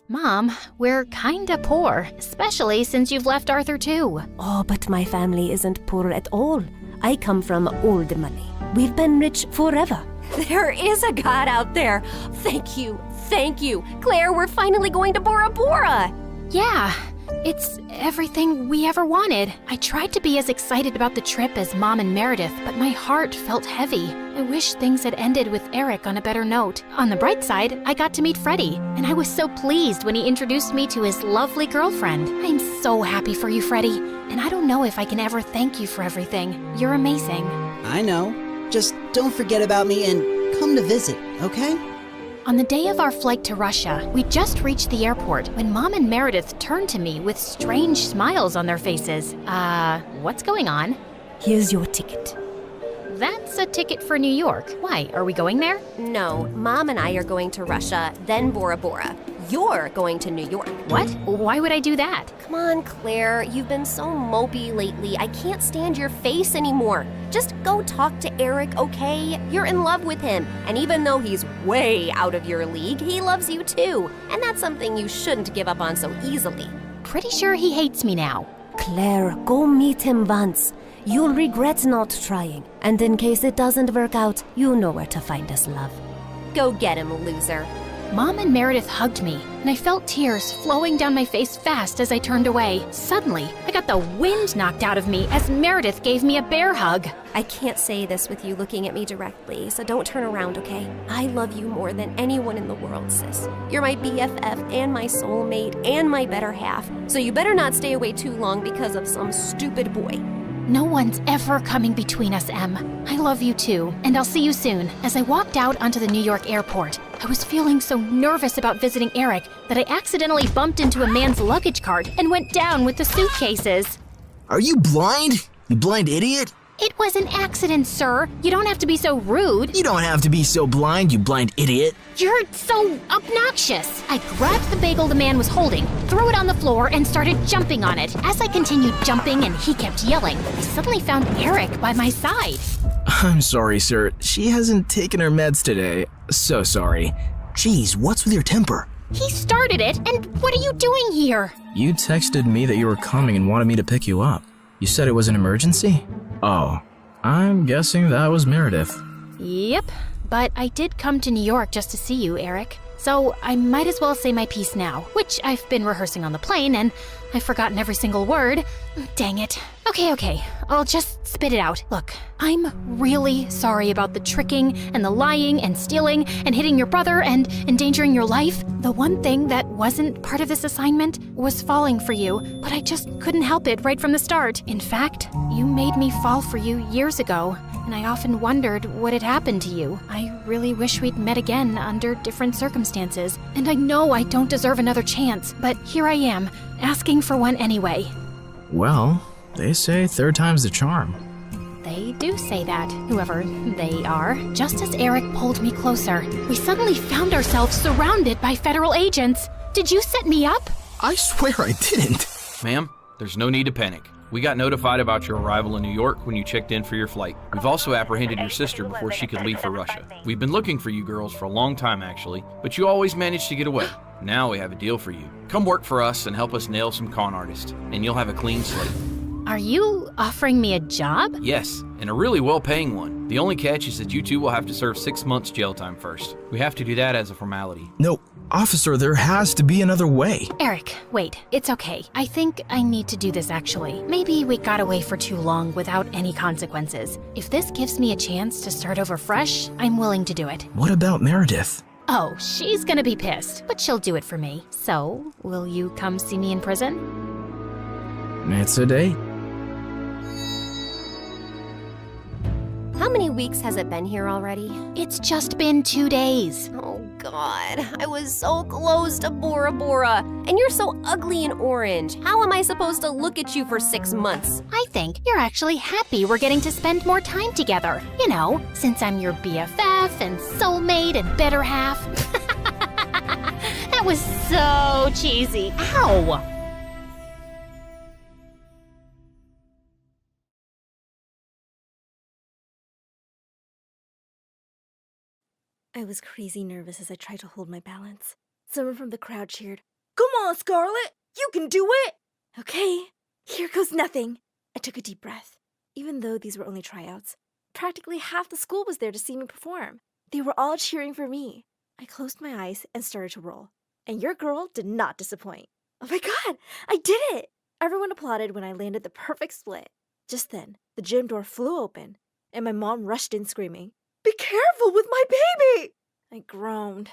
Mom, we're kinda poor, especially since you've left Arthur too. Oh, but my family isn't poor at all. I come from old money. We've been rich forever. There is a God out there. Thank you. Claire, we're finally going to Bora Bora. Yeah, it's everything we ever wanted. I tried to be as excited about the trip as Mom and Meredith, but my heart felt heavy. I wish things had ended with Eric on a better note. On the bright side, I got to meet Freddie, and I was so pleased when he introduced me to his lovely girlfriend. I'm so happy for you, Freddie, and I don't know if I can ever thank you for everything. You're amazing. I know. Just don't forget about me and come to visit, okay? On the day of our flight to Russia, we just reached the airport when Mom and Meredith turned to me with strange smiles on their faces. What's going on? Here's your ticket. That's a ticket for New York. Why, are we going there? No, Mom and I are going to Russia, then Bora Bora. You're going to New York. What? Why would I do that? Come on, Claire. You've been so mopey lately. I can't stand your face anymore. Just go talk to Eric, okay? You're in love with him. And even though he's way out of your league, he loves you too. And that's something you shouldn't give up on so easily. Pretty sure he hates me now. Claire, go meet him once. You'll regret not trying. And in case it doesn't work out, you know where to find us, love. Go get him, loser. Mom and Meredith hugged me, and I felt tears flowing down my face fast as I turned away. Suddenly, I got the wind knocked out of me as Meredith gave me a bear hug. I can't say this with you looking at me directly, so don't turn around, okay? I love you more than anyone in the world, sis. You're my BFF and my soulmate and my better half, so you better not stay away too long because of some stupid boy. No one's ever coming between us, Em. I love you too, and I'll see you soon. As I walked out onto the New York airport, I was feeling so nervous about visiting Eric that I accidentally bumped into a man's luggage cart and went down with the suitcases. Are you blind? You blind idiot? It was an accident, sir. You don't have to be so rude. You don't have to be so blind, you blind idiot. You're so obnoxious. I grabbed the bagel the man was holding, threw it on the floor, and started jumping on it. As I continued jumping and he kept yelling, I suddenly found Eric by my side. I'm sorry, sir. She hasn't taken her meds today. So sorry. Jeez, what's with your temper? He started it, and what are you doing here? You texted me that you were coming and wanted me to pick you up. You said it was an emergency? Oh, I'm guessing that was Meredith. Yep, but I did come to New York just to see you, Eric. So I might as well say my piece now, which I've been rehearsing on the plane, and I've forgotten every single word. Dang it. Okay, I'll just spit it out. Look, I'm really sorry about the tricking and the lying and stealing and hitting your brother and endangering your life. The one thing that wasn't part of this assignment was falling for you, but I just couldn't help it right from the start. In fact, you made me fall for you years ago, and I often wondered what had happened to you. I really wish we'd met again under different circumstances, and I know I don't deserve another chance, but here I am, asking for one anyway. Well, they say third time's the charm. They do say that, whoever they are. Just as Eric pulled me closer, we suddenly found ourselves surrounded by federal agents. Did you set me up? I swear I didn't. Ma'am, there's no need to panic. We got notified about your arrival in New York when you checked in for your flight. We've also apprehended your sister before she could leave for Russia. We've been looking for you girls for a long time, actually, but you always managed to get away. Now we have a deal for you. Come work for us and help us nail some con artists, and you'll have a clean slate. Are you offering me a job? Yes, and a really well-paying one. The only catch is that you two will have to serve 6 months jail time first. We have to do that as a formality. No, officer, there has to be another way. Eric, wait, it's okay. I think I need to do this actually. Maybe we got away for too long without any consequences. If this gives me a chance to start over fresh, I'm willing to do it. What about Meredith? Oh, she's gonna be pissed, but she'll do it for me. So, will you come see me in prison? It's a date. How many weeks has it been here already? It's just been 2 days. Oh God, I was so close to Bora Bora. And you're so ugly and orange. How am I supposed to look at you for 6 months? I think you're actually happy we're getting to spend more time together. You know, since I'm your BFF and soulmate and better half. That was so cheesy. Ow! I was crazy nervous as I tried to hold my balance. Someone from the crowd cheered, "Come on, Scarlett! You can do it!" Okay, here goes nothing. I took a deep breath. Even though these were only tryouts, practically half the school was there to see me perform. They were all cheering for me. I closed my eyes and started to roll. And your girl did not disappoint. Oh my god, I did it! Everyone applauded when I landed the perfect split. Just then, the gym door flew open, and my mom rushed in screaming, "Be careful with my baby!" I groaned,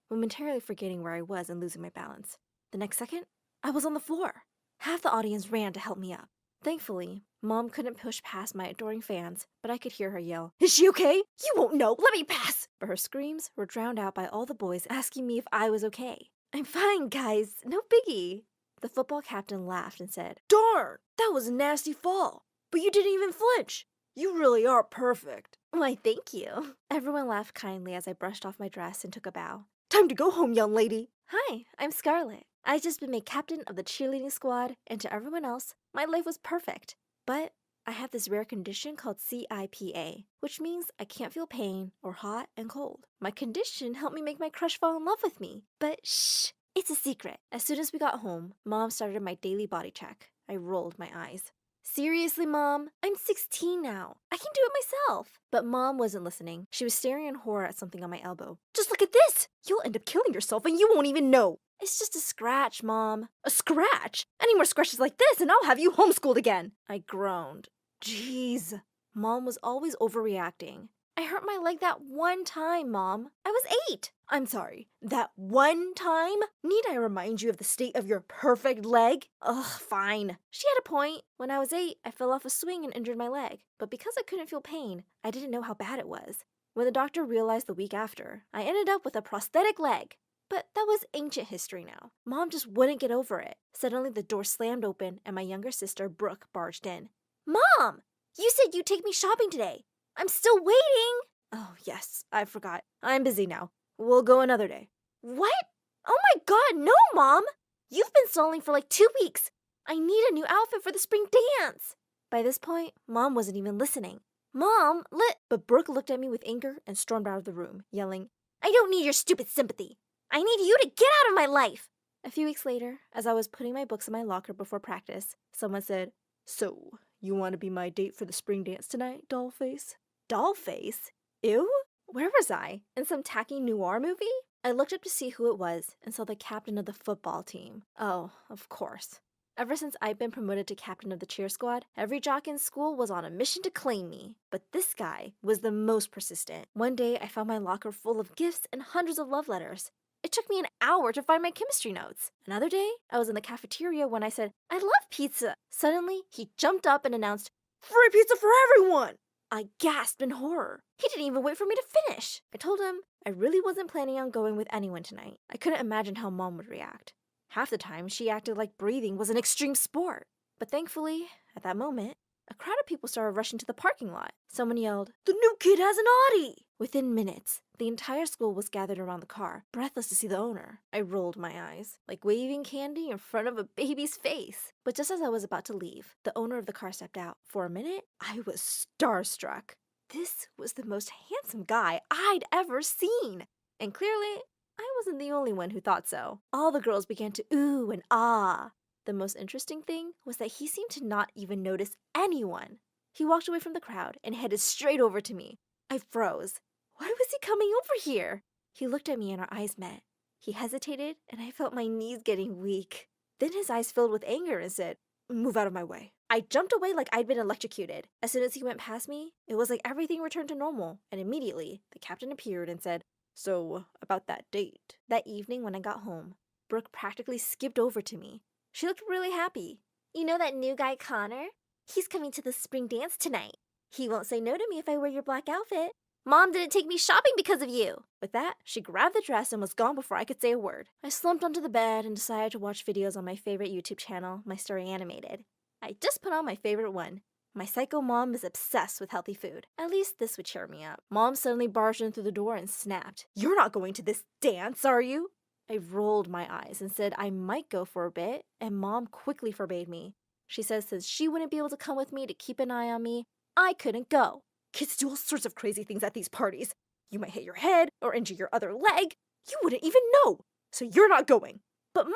momentarily forgetting where I was and losing my balance. The next second, I was on the floor. Half the audience ran to help me up. Thankfully, Mom couldn't push past my adoring fans, but I could hear her yell, "Is she okay? You won't know! Let me pass!" But her screams were drowned out by all the boys asking me if I was okay. "I'm fine, guys. No biggie." The football captain laughed and said, "Darn! That was a nasty fall. But you didn't even flinch. You really are perfect." Why, thank you. Everyone laughed kindly as I brushed off my dress and took a bow. "Time to go home, young lady." "Hi, I'm Scarlett. I've just been made captain of the cheerleading squad, and to everyone else, my life was perfect. But I have this rare condition called CIPA, which means I can't feel pain or hot and cold. My condition helped me make my crush fall in love with me. But shh, it's a secret." As soon as we got home, Mom started my daily body check. I rolled my eyes. "Seriously, Mom? I'm 16 now. I can do it myself." But Mom wasn't listening. She was staring in horror at something on my elbow. "Just look at this! You'll end up killing yourself and you won't even know." "It's just a scratch, Mom." "A scratch? Any more scratches like this and I'll have you homeschooled again." I groaned. Jeez. Mom was always overreacting. "I hurt my leg that one time, Mom. I was 8. I'm sorry, that one time? Need I remind you of the state of your perfect leg?" Ugh, fine. She had a point. When I was 8, I fell off a swing and injured my leg. But because I couldn't feel pain, I didn't know how bad it was. When the doctor realized the week after, I ended up with a prosthetic leg. But that was ancient history now. Mom just wouldn't get over it. Suddenly the door slammed open and my younger sister, Brooke, barged in. "Mom! You said you'd take me shopping today. I'm still waiting." "Oh, yes, I forgot. I'm busy now. We'll go another day." "What? Oh my god, no, Mom! You've been stalling for like 2 weeks. I need a new outfit for the spring dance." By this point, Mom wasn't even listening. "Mom, But Brooke looked at me with anger and stormed out of the room, yelling, "I don't need your stupid sympathy. I need you to get out of my life." A few weeks later, as I was putting my books in my locker before practice, someone said, "So, you want to be my date for the spring dance tonight, dollface?" Dollface? Ew? Where was I? In some tacky noir movie? I looked up to see who it was and saw the captain of the football team. Oh, of course. Ever since I'd been promoted to captain of the cheer squad, every jock in school was on a mission to claim me. But this guy was the most persistent. One day, I found my locker full of gifts and hundreds of love letters. It took me an hour to find my chemistry notes. Another day, I was in the cafeteria when I said, "I love pizza." Suddenly, he jumped up and announced, "Free pizza for everyone!" I gasped in horror. He didn't even wait for me to finish. I told him I really wasn't planning on going with anyone tonight. I couldn't imagine how Mom would react. Half the time, she acted like breathing was an extreme sport. But thankfully, at that moment, a crowd of people started rushing to the parking lot. Someone yelled, "The new kid has an Audi!" Within minutes, the entire school was gathered around the car, breathless to see the owner. I rolled my eyes, like waving candy in front of a baby's face. But just as I was about to leave, the owner of the car stepped out. For a minute, I was starstruck. This was the most handsome guy I'd ever seen. And clearly, I wasn't the only one who thought so. All the girls began to ooh and ah. The most interesting thing was that he seemed to not even notice anyone. He walked away from the crowd and headed straight over to me. I froze. Why was he coming over here? He looked at me and our eyes met. He hesitated and I felt my knees getting weak. Then his eyes filled with anger and said, "Move out of my way." I jumped away like I'd been electrocuted. As soon as he went past me, it was like everything returned to normal, and immediately the captain appeared and said, "So, about that date." That evening when I got home, Brooke practically skipped over to me. She looked really happy. "You know that new guy, Connor? He's coming to the spring dance tonight. He won't say no to me if I wear your black outfit. Mom didn't take me shopping because of you." With that, she grabbed the dress and was gone before I could say a word. I slumped onto the bed and decided to watch videos on my favorite YouTube channel, My Story Animated. I just put on my favorite one. My psycho mom is obsessed with healthy food. At least this would cheer me up. Mom suddenly barged in through the door and snapped, "You're not going to this dance, are you?" I rolled my eyes and said I might go for a bit, and Mom quickly forbade me. She says since she wouldn't be able to come with me to keep an eye on me, I couldn't go. Kids do all sorts of crazy things at these parties. You might hit your head or injure your other leg. You wouldn't even know. So you're not going. But Mom,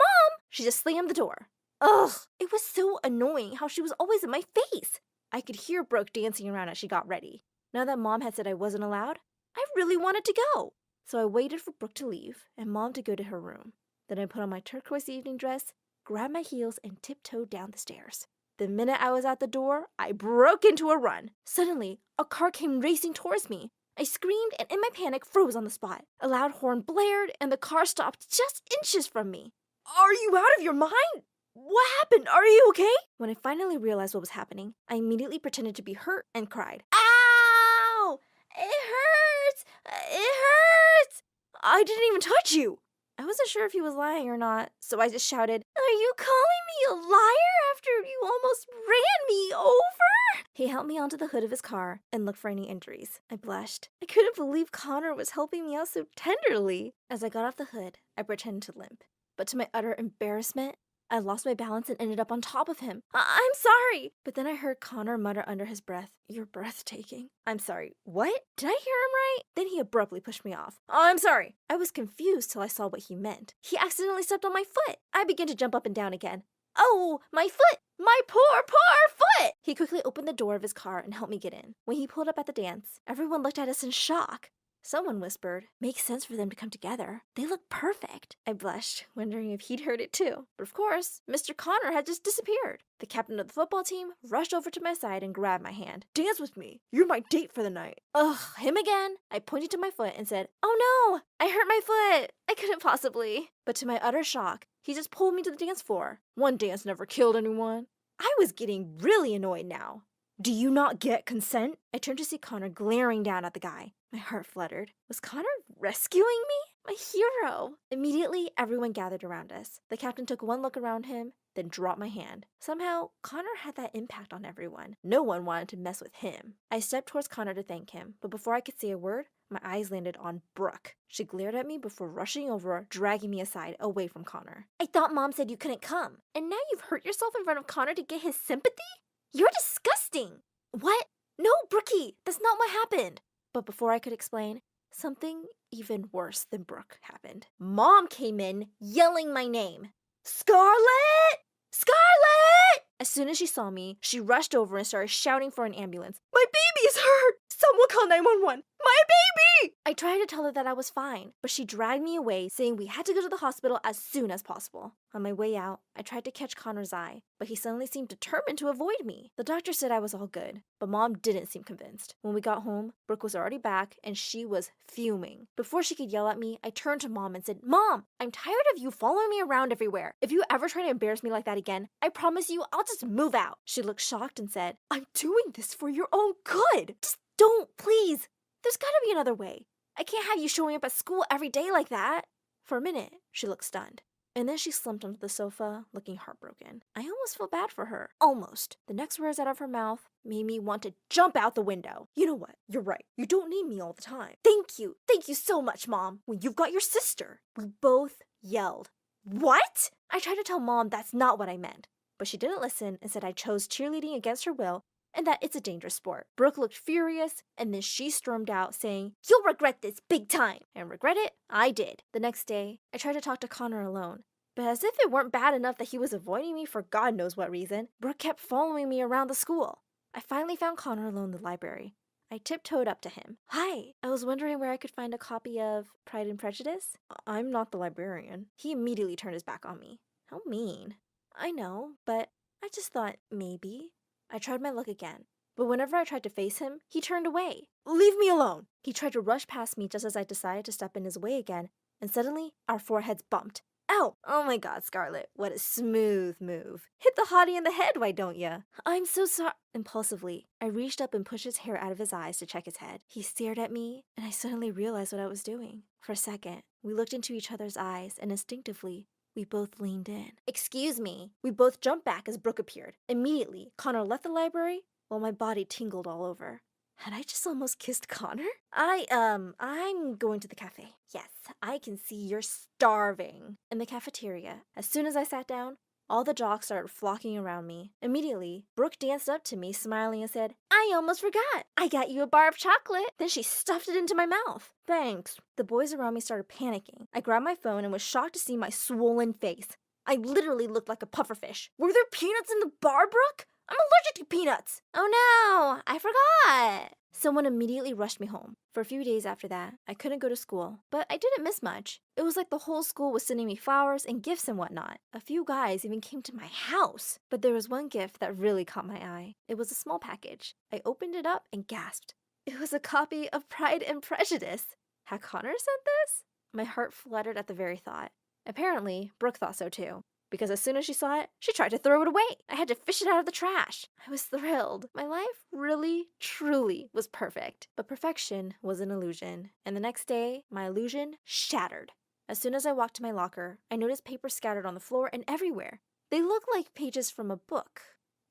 she just slammed the door. Ugh, it was so annoying how she was always in my face. I could hear Brooke dancing around as she got ready. Now that Mom had said I wasn't allowed, I really wanted to go. So I waited for Brooke to leave and Mom to go to her room. Then I put on my turquoise evening dress, grabbed my heels, and tiptoed down the stairs. The minute I was at the door, I broke into a run. Suddenly, a car came racing towards me. I screamed and in my panic froze on the spot. A loud horn blared and the car stopped just inches from me. Are you out of your mind? What happened? Are you okay? When I finally realized what was happening, I immediately pretended to be hurt and cried, Ow! It hurts! It hurts! I didn't even touch you! I wasn't sure if he was lying or not, so I just shouted, Are you calling me a liar after you almost ran me over? He helped me onto the hood of his car and looked for any injuries. I blushed. I couldn't believe Connor was helping me out so tenderly. As I got off the hood, I pretended to limp. But to my utter embarrassment, I lost my balance and ended up on top of him. I'm sorry! But then I heard Connor mutter under his breath, You're breathtaking. I'm sorry, what? Did I hear him right? Then he abruptly pushed me off. I'm sorry. I was confused till I saw what he meant. He accidentally stepped on my foot. I began to jump up and down again. Oh, my foot! My poor foot! He quickly opened the door of his car and helped me get in. When he pulled up at the dance, everyone looked at us in shock. Someone whispered, Makes sense for them to come together. They look perfect. I blushed, wondering if he'd heard it too. But of course, Mr. Connor had just disappeared. The captain of the football team rushed over to my side and grabbed my hand. Dance with me. You're my date for the night. Ugh, him again. I pointed to my foot and said, Oh no, I hurt my foot. I couldn't possibly. But to my utter shock, he just pulled me to the dance floor. One dance never killed anyone. I was getting really annoyed now. Do you not get consent? I turned to see Connor glaring down at the guy. My heart fluttered. Was Connor rescuing me? My hero. Immediately, everyone gathered around us. The captain took one look around him, then dropped my hand. Somehow, Connor had that impact on everyone. No one wanted to mess with him. I stepped towards Connor to thank him, but before I could say a word, my eyes landed on Brooke. She glared at me before rushing over, dragging me aside, away from Connor. I thought Mom said you couldn't come, and now you've hurt yourself in front of Connor to get his sympathy? You're disgusting! What? No, Brookie, that's not what happened. But before I could explain, something even worse than Brooke happened. Mom came in, yelling my name. Scarlett! Scarlett! As soon as she saw me, she rushed over and started shouting for an ambulance. My baby is hurt! Someone call 911! My baby! I tried to tell her that I was fine, but she dragged me away, saying we had to go to the hospital as soon as possible. On my way out, I tried to catch Connor's eye, but he suddenly seemed determined to avoid me. The doctor said I was all good, but Mom didn't seem convinced. When we got home, Brooke was already back, and she was fuming. Before she could yell at me, I turned to Mom and said, Mom, I'm tired of you following me around everywhere. If you ever try to embarrass me like that again, I promise you I'll just move out. She looked shocked and said, I'm doing this for your own good. Just don't, please. There's gotta be another way. I can't have you showing up at school every day like that. For a minute, she looked stunned. And then she slumped onto the sofa, looking heartbroken. I almost felt bad for her. Almost. The next words out of her mouth made me want to jump out the window. You know what? You're right. You don't need me all the time. Thank you. Thank you so much, Mom. When you've got your sister. We both yelled. What? I tried to tell Mom that's not what I meant. But she didn't listen and said I chose cheerleading against her will and that it's a dangerous sport. Brooke looked furious, and then she stormed out, saying, You'll regret this big time. And regret it? I did. The next day, I tried to talk to Connor alone. But as if it weren't bad enough that he was avoiding me for God knows what reason, Brooke kept following me around the school. I finally found Connor alone in the library. I tiptoed up to him. Hi, I was wondering where I could find a copy of Pride and Prejudice. I'm not the librarian. He immediately turned his back on me. How mean. I know, but I just thought maybe. I tried my luck again, but whenever I tried to face him, he turned away. Leave me alone! He tried to rush past me just as I decided to step in his way again, and suddenly our foreheads bumped. Ow! Oh my God, Scarlett, what a smooth move. Hit the hottie in the head, why don't ya? I'm so sorry. Impulsively, I reached up and pushed his hair out of his eyes to check his head. He stared at me, and I suddenly realized what I was doing. For a second, we looked into each other's eyes, and instinctively, we both leaned in. Excuse me. We both jumped back as Brooke appeared. Immediately, Connor left the library while my body tingled all over. Had I just almost kissed Connor? I'm going to the cafe. Yes, I can see you're starving. In the cafeteria, as soon as I sat down, all the jocks started flocking around me. Immediately, Brooke danced up to me, smiling and said, I almost forgot. I got you a bar of chocolate. Then she stuffed it into my mouth. Thanks. The boys around me started panicking. I grabbed my phone and was shocked to see my swollen face. I literally looked like a pufferfish. Were there peanuts in the bar, Brooke? I'm allergic to peanuts. Oh no, I forgot. Someone immediately rushed me home. For a few days after that, I couldn't go to school, but I didn't miss much. It was like the whole school was sending me flowers and gifts and whatnot. A few guys even came to my house. But there was one gift that really caught my eye. It was a small package. I opened it up and gasped. It was a copy of Pride and Prejudice. Had Connor sent this? My heart fluttered at the very thought. Apparently, Brooke thought so too. Because as soon as she saw it, she tried to throw it away. I had to fish it out of the trash. I was thrilled. My life really, truly was perfect. But perfection was an illusion. And the next day, my illusion shattered. As soon as I walked to my locker, I noticed papers scattered on the floor and everywhere. They looked like pages from a book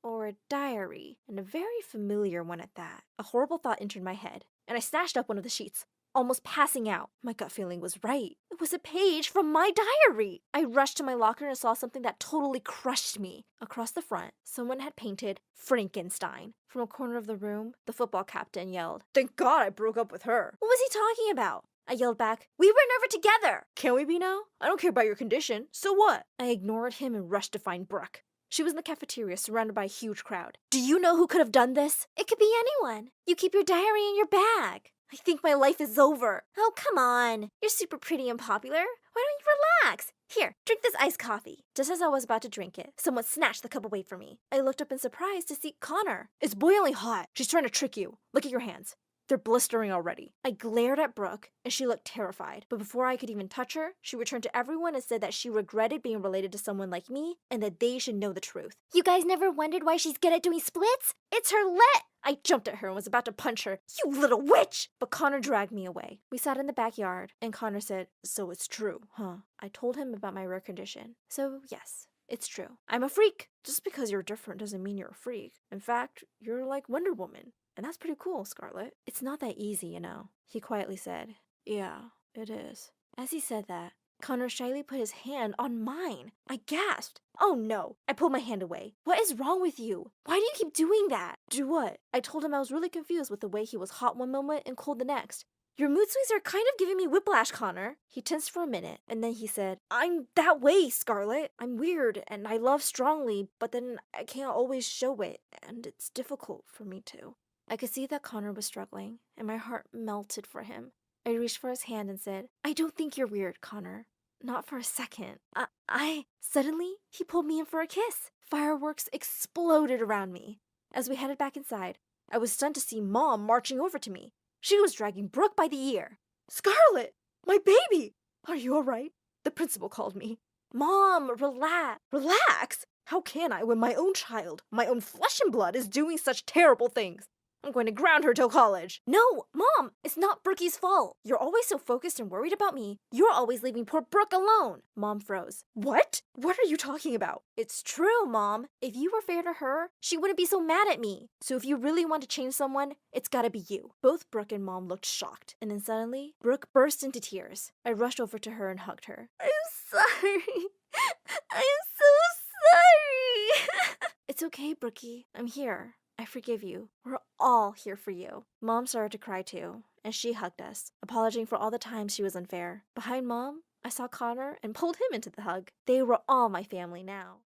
or a diary, and a very familiar one at that. A horrible thought entered my head, and I snatched up one of the sheets. Almost passing out. My gut feeling was right. It was a page from my diary. I rushed to my locker and saw something that totally crushed me. Across the front, someone had painted Frankenstein. From a corner of the room, the football captain yelled, Thank God I broke up with her. What was he talking about? I yelled back, We were never together. Can we be now? I don't care about your condition. So what? I ignored him and rushed to find Brooke. She was in the cafeteria surrounded by a huge crowd. Do you know who could have done this? It could be anyone. You keep your diary in your bag. I think my life is over. Oh, come on. You're super pretty and popular. Why don't you relax? Here, drink this iced coffee. Just as I was about to drink it, someone snatched the cup away from me. I looked up in surprise to see Connor. It's boiling hot. She's trying to trick you. Look at your hands. They're blistering already. I glared at Brooke, and she looked terrified. But before I could even touch her, she returned to everyone and said that she regretted being related to someone like me and that they should know the truth. You guys never wondered why she's good at doing splits? It's her lit! I jumped at her and was about to punch her. You little witch! But Connor dragged me away. We sat in the backyard, and Connor said, So it's true, huh? I told him about my rare condition. So yes, it's true. I'm a freak. Just because you're different doesn't mean you're a freak. In fact, you're like Wonder Woman. And that's pretty cool, Scarlet. It's not that easy, you know, he quietly said. Yeah, it is. As he said that, Connor shyly put his hand on mine. I gasped. Oh no. I pulled my hand away. What is wrong with you? Why do you keep doing that? Do what? I told him I was really confused with the way he was hot one moment and cold the next. Your mood swings are kind of giving me whiplash, Connor. He tensed for a minute, and then he said, I'm that way, Scarlet. I'm weird, and I love strongly, but then I can't always show it, and it's difficult for me to. I could see that Connor was struggling, and my heart melted for him. I reached for his hand and said, I don't think you're weird, Connor. Not for a second. Suddenly, he pulled me in for a kiss. Fireworks exploded around me. As we headed back inside, I was stunned to see Mom marching over to me. She was dragging Brooke by the ear. Scarlet! My baby! Are you all right? The principal called me. Mom, relax. Relax? How can I when my own child, my own flesh and blood, is doing such terrible things? I'm going to ground her till college. No, Mom, it's not Brookie's fault. You're always so focused and worried about me. You're always leaving poor Brooke alone. Mom froze. What? What are you talking about? It's true, Mom. If you were fair to her, she wouldn't be so mad at me. So if you really want to change someone, it's gotta be you. Both Brooke and Mom looked shocked. And then suddenly, Brooke burst into tears. I rushed over to her and hugged her. I'm sorry. I'm so sorry. It's okay, Brookie. I'm here. I forgive you. We're all here for you. Mom started to cry too, and she hugged us, apologizing for all the times she was unfair. Behind Mom, I saw Connor and pulled him into the hug. They were all my family now.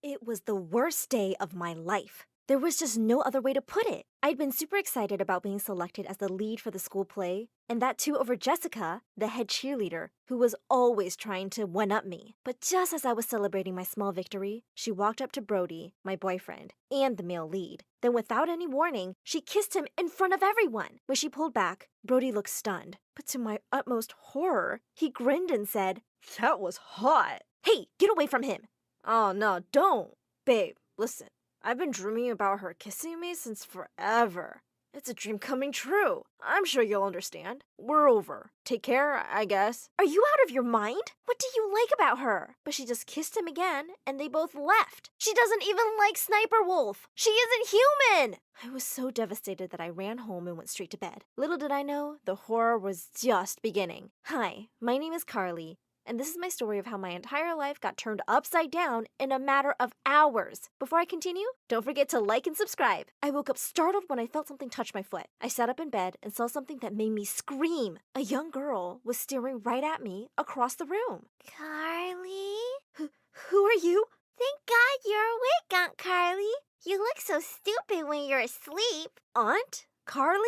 It was the worst day of my life. There was just no other way to put it. I'd been super excited about being selected as the lead for the school play, and that too over Jessica, the head cheerleader, who was always trying to one-up me. But just as I was celebrating my small victory, she walked up to Brody, my boyfriend, and the male lead. Then without any warning, she kissed him in front of everyone. When she pulled back, Brody looked stunned. But to my utmost horror, he grinned and said, That was hot. Hey, get away from him. Oh no, don't. Babe, listen. I've been dreaming about her kissing me since forever. It's a dream coming true. I'm sure you'll understand. We're over. Take care, I guess. Are you out of your mind? What do you like about her? But she just kissed him again, and they both left. She doesn't even like Sniper Wolf. She isn't human! I was so devastated that I ran home and went straight to bed. Little did I know, the horror was just beginning. Hi, my name is Carly, and this is my story of how my entire life got turned upside down in a matter of hours. Before I continue, don't forget to like and subscribe. I woke up startled when I felt something touch my foot. I sat up in bed and saw something that made me scream. A young girl was staring right at me across the room. Carly? Who are you? Thank God you're awake, Aunt Carly. You look so stupid when you're asleep. Aunt? Carly?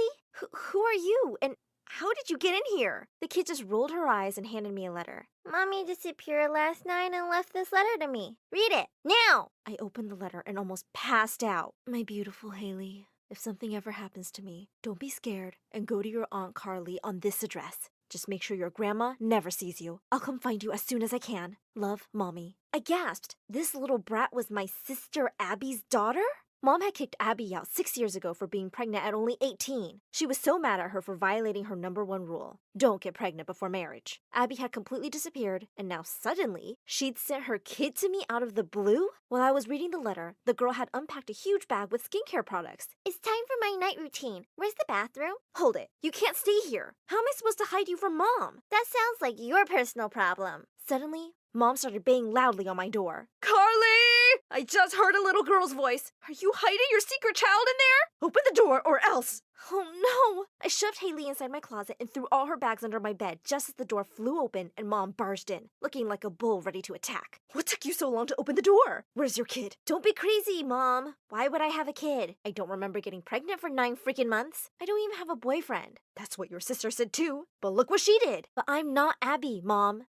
Who are you? And how did you get in here? The kid just rolled her eyes and handed me a letter. Mommy disappeared last night and left this letter to me. Read it, now! I opened the letter and almost passed out. My beautiful Haley, if something ever happens to me, don't be scared and go to your Aunt Carly on this address. Just make sure your grandma never sees you. I'll come find you as soon as I can. Love, Mommy. I gasped. This little brat was my sister Abby's daughter? Mom had kicked Abby out 6 years ago for being pregnant at only 18. She was so mad at her for violating her #1 rule. Don't get pregnant before marriage. Abby had completely disappeared, and now suddenly, she'd sent her kid to me out of the blue? While I was reading the letter, the girl had unpacked a huge bag with skincare products. It's time for my night routine. Where's the bathroom? Hold it. You can't stay here. How am I supposed to hide you from Mom? That sounds like your personal problem. Suddenly, Mom started banging loudly on my door. Carly! I just heard a little girl's voice. Are you hiding your secret child in there? Open the door or else. Oh no! I shoved Haley inside my closet and threw all her bags under my bed just as the door flew open and Mom barged in, looking like a bull ready to attack. What took you so long to open the door? Where's your kid? Don't be crazy, Mom. Why would I have a kid? I don't remember getting pregnant for 9 freaking months. I don't even have a boyfriend. That's what your sister said too. But look what she did. But I'm not Abby, Mom.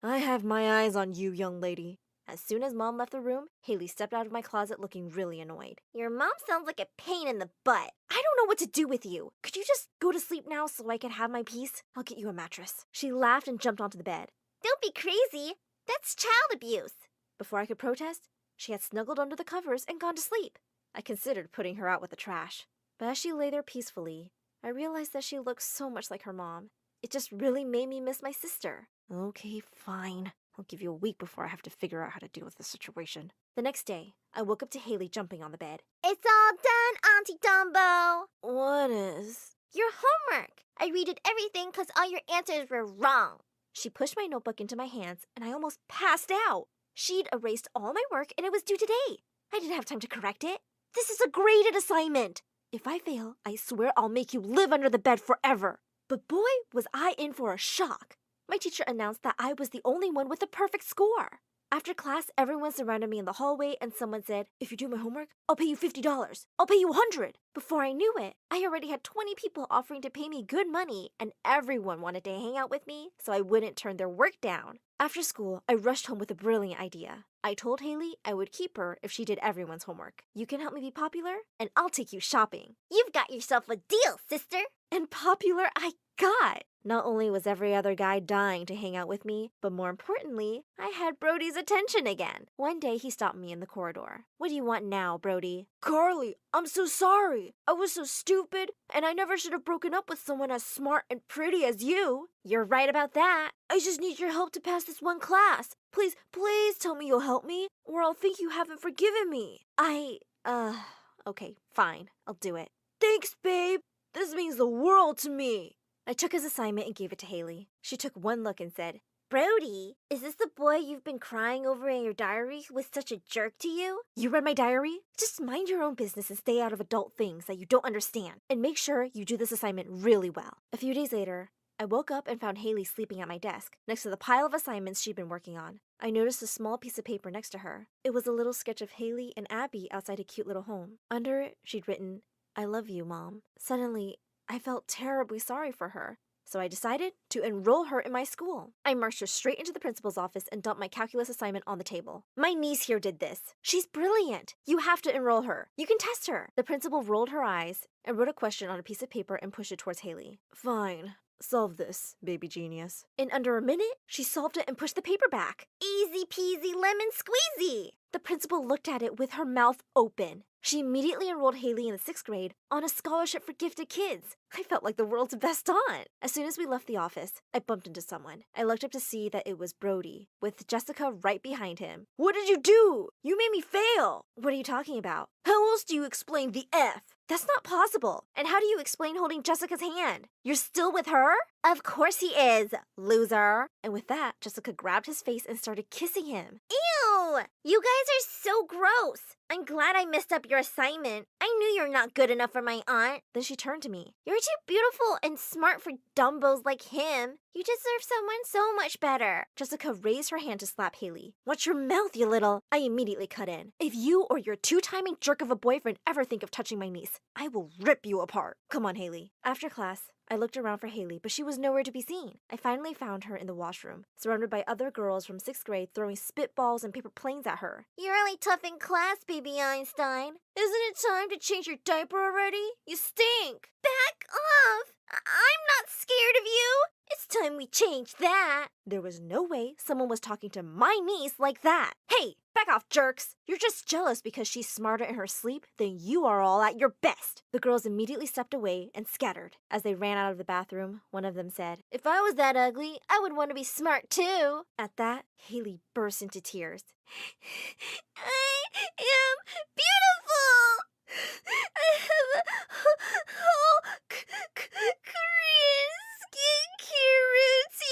I have my eyes on you, young lady. As soon as Mom left the room, Haley stepped out of my closet looking really annoyed. Your mom sounds like a pain in the butt. I don't know what to do with you. Could you just go to sleep now so I can have my peace? I'll get you a mattress. She laughed and jumped onto the bed. Don't be crazy. That's child abuse. Before I could protest, she had snuggled under the covers and gone to sleep. I considered putting her out with the trash. But as she lay there peacefully, I realized that she looked so much like her mom. It just really made me miss my sister. Okay, fine. I'll give you a week before I have to figure out how to deal with the situation. The next day, I woke up to Haley jumping on the bed. It's all done, Auntie Dumbo. What is? Your homework. I redid everything because all your answers were wrong. She pushed my notebook into my hands and I almost passed out. She'd erased all my work and it was due today. I didn't have time to correct it. This is a graded assignment. If I fail, I swear I'll make you live under the bed forever. But boy, was I in for a shock. My teacher announced that I was the only one with a perfect score. After class, everyone surrounded me in the hallway and someone said, if you do my homework, I'll pay you $50. I'll pay you $100. Before I knew it, I already had 20 people offering to pay me good money and everyone wanted to hang out with me so I wouldn't turn their work down. After school, I rushed home with a brilliant idea. I told Haley I would keep her if she did everyone's homework. You can help me be popular and I'll take you shopping. You've got yourself a deal, sister. And popular I got. Not only was every other guy dying to hang out with me, but more importantly, I had Brody's attention again. One day he stopped me in the corridor. What do you want now, Brody? Carly, I'm so sorry. I was so stupid, and I never should have broken up with someone as smart and pretty as you. You're right about that. I just need your help to pass this one class. Please, please tell me you'll help me, or I'll think you haven't forgiven me. Okay, fine. I'll do it. Thanks, babe. This means the world to me. I took his assignment and gave it to Haley. She took one look and said, Brody, is this the boy you've been crying over in your diary who was such a jerk to you? You read my diary? Just mind your own business and stay out of adult things that you don't understand. And make sure you do this assignment really well. A few days later, I woke up and found Haley sleeping at my desk, next to the pile of assignments she'd been working on. I noticed a small piece of paper next to her. It was a little sketch of Haley and Abby outside a cute little home. Under it, she'd written, I love you, Mom. Suddenly, I felt terribly sorry for her, so I decided to enroll her in my school. I marched her straight into the principal's office and dumped my calculus assignment on the table. My niece here did this. She's brilliant. You have to enroll her. You can test her. The principal rolled her eyes and wrote a question on a piece of paper and pushed it towards Haley. Fine. Solve this, baby genius. In under a minute, she solved it and pushed the paper back. Easy peasy lemon squeezy. The principal looked at it with her mouth open. She immediately enrolled Haley in the 6th grade on a scholarship for gifted kids. I felt like the world's best aunt. As soon as we left the office, I bumped into someone. I looked up to see that it was Brody, with Jessica right behind him. What did you do? You made me fail. What are you talking about? How else do you explain the F? That's not possible. And how do you explain holding Jessica's hand? You're still with her? Of course he is, loser. And with that, Jessica grabbed his face and started kissing him. Ew! You guys are so gross. I'm glad I messed up your assignment. I knew you're not good enough for my aunt. Then she turned to me. You're too beautiful and smart for dumbos like him. You deserve someone so much better. Jessica raised her hand to slap Haley. Watch your mouth, you little. I immediately cut in. If you or your two-timing jerk of a boyfriend ever think of touching my niece, I will rip you apart. Come on, Haley. After class, I looked around for Haley, but she was nowhere to be seen. I finally found her in the washroom, surrounded by other girls from 6th grade throwing spitballs and paper planes at her. You're really tough in class, baby Einstein. Isn't it time to change your diaper already? You stink. Back off. I'm not scared of you. It's time we change that. There was no way someone was talking to my niece like that. Hey, back off, jerks. You're just jealous because she's smarter in her sleep than you are all at your best. The girls immediately stepped away and scattered. As they ran out of the bathroom, one of them said, If I was that ugly, I would want to be smart too. At that, Haley burst into tears. I am beautiful. I have a whole Korean skincare routine.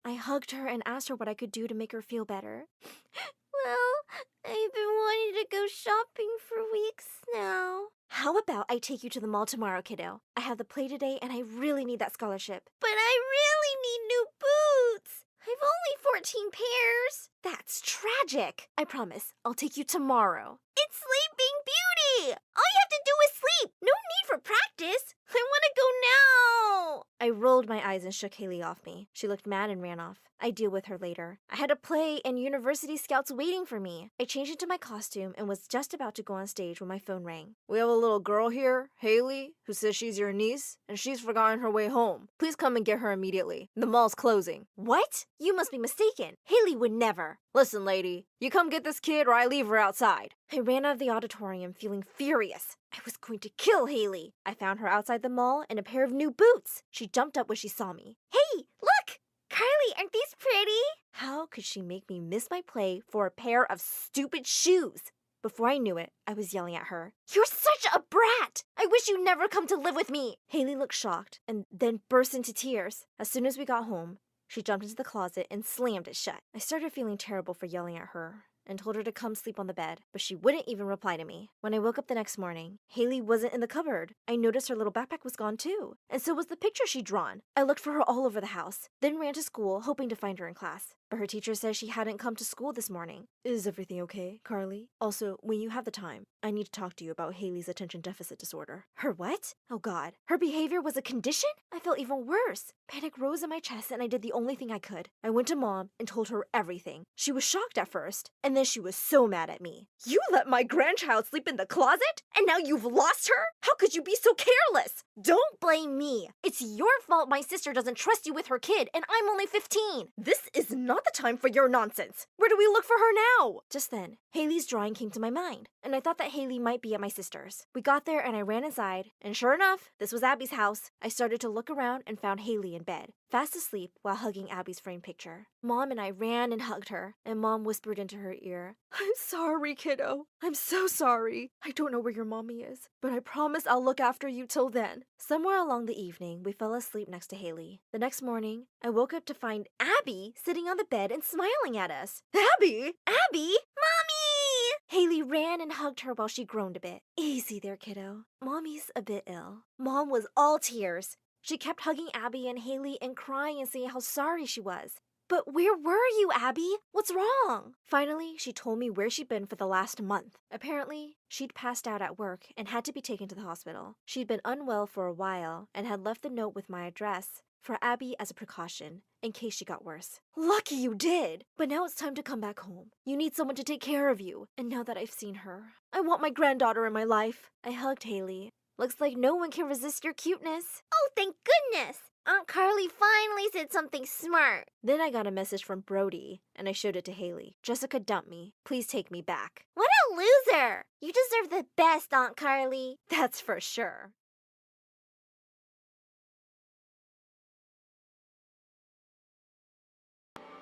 I hugged her and asked her what I could do to make her feel better. Well, I've been wanting to go shopping for weeks now. How about I take you to the mall tomorrow, kiddo? I have the play today and I really need that scholarship. But I really need new boots. I've only 14 pairs. That's tragic. I promise, I'll take you tomorrow. It's Sleeping Beauty. All you have to do is sleep. No need for practice. I want to go now. I rolled my eyes and shook Haley off me. She looked mad and ran off. I'd deal with her later. I had a play and university scouts waiting for me. I changed into my costume and was just about to go on stage when my phone rang. We have a little girl here, Haley, who says she's your niece, and she's forgotten her way home. Please come and get her immediately. The mall's closing. What? You must be mistaken. Haley would never. Listen, lady, you come get this kid or I leave her outside. I ran out of the auditorium feeling furious. I was going to kill Haley. I found her outside the mall in a pair of new boots. She jumped up when she saw me. Hey, look! Carly, aren't these pretty? How could she make me miss my play for a pair of stupid shoes? Before I knew it, I was yelling at her. You're such a brat! I wish you'd never come to live with me! Haley looked shocked and then burst into tears. As soon as we got home, she jumped into the closet and slammed it shut. I started feeling terrible for yelling at her and told her to come sleep on the bed, but she wouldn't even reply to me. When I woke up the next morning, Haley wasn't in the cupboard. I noticed her little backpack was gone too, and so was the picture she'd drawn. I looked for her all over the house, then ran to school hoping to find her in class. But her teacher says she hadn't come to school this morning. Is everything okay, Carly? Also, when you have the time, I need to talk to you about Haley's attention deficit disorder. Her what? Oh God. Her behavior was a condition? I felt even worse. Panic rose in my chest and I did the only thing I could. I went to Mom and told her everything. She was shocked at first, and then she was so mad at me. You let my grandchild sleep in the closet? And now you've lost her? How could you be so careless? Don't blame me. It's your fault my sister doesn't trust you with her kid and I'm only 15. This is not the time for your nonsense. Where do we look for her now? Just then, Haley's drawing came to my mind, and I thought that Haley might be at my sister's. We got there and I ran inside, and sure enough, this was Abby's house. I started to look around and found Haley in bed, fast asleep while hugging Abby's framed picture. Mom and I ran and hugged her, and Mom whispered into her ear, I'm sorry, kiddo. I'm so sorry. I don't know where your mommy is, but I promise I'll look after you till then. Somewhere along the evening, we fell asleep next to Haley. The next morning, I woke up to find Abby sitting on the bed and smiling at us. Abby? Abby? Mommy! Haley ran and hugged her while she groaned a bit. Easy there, kiddo. Mommy's a bit ill. Mom was all tears. She kept hugging Abby and Haley and crying and saying how sorry she was. But where were you, Abby? What's wrong? Finally, she told me where she'd been for the last month. Apparently, she'd passed out at work and had to be taken to the hospital. She'd been unwell for a while and had left the note with my address for Abby as a precaution, in case she got worse. Lucky you did! But now it's time to come back home. You need someone to take care of you. And now that I've seen her, I want my granddaughter in my life. I hugged Haley. Looks like no one can resist your cuteness. Oh, thank goodness! Aunt Carly finally said something smart. Then I got a message from Brody, and I showed it to Haley. Jessica dumped me. Please take me back. What a loser! You deserve the best, Aunt Carly. That's for sure.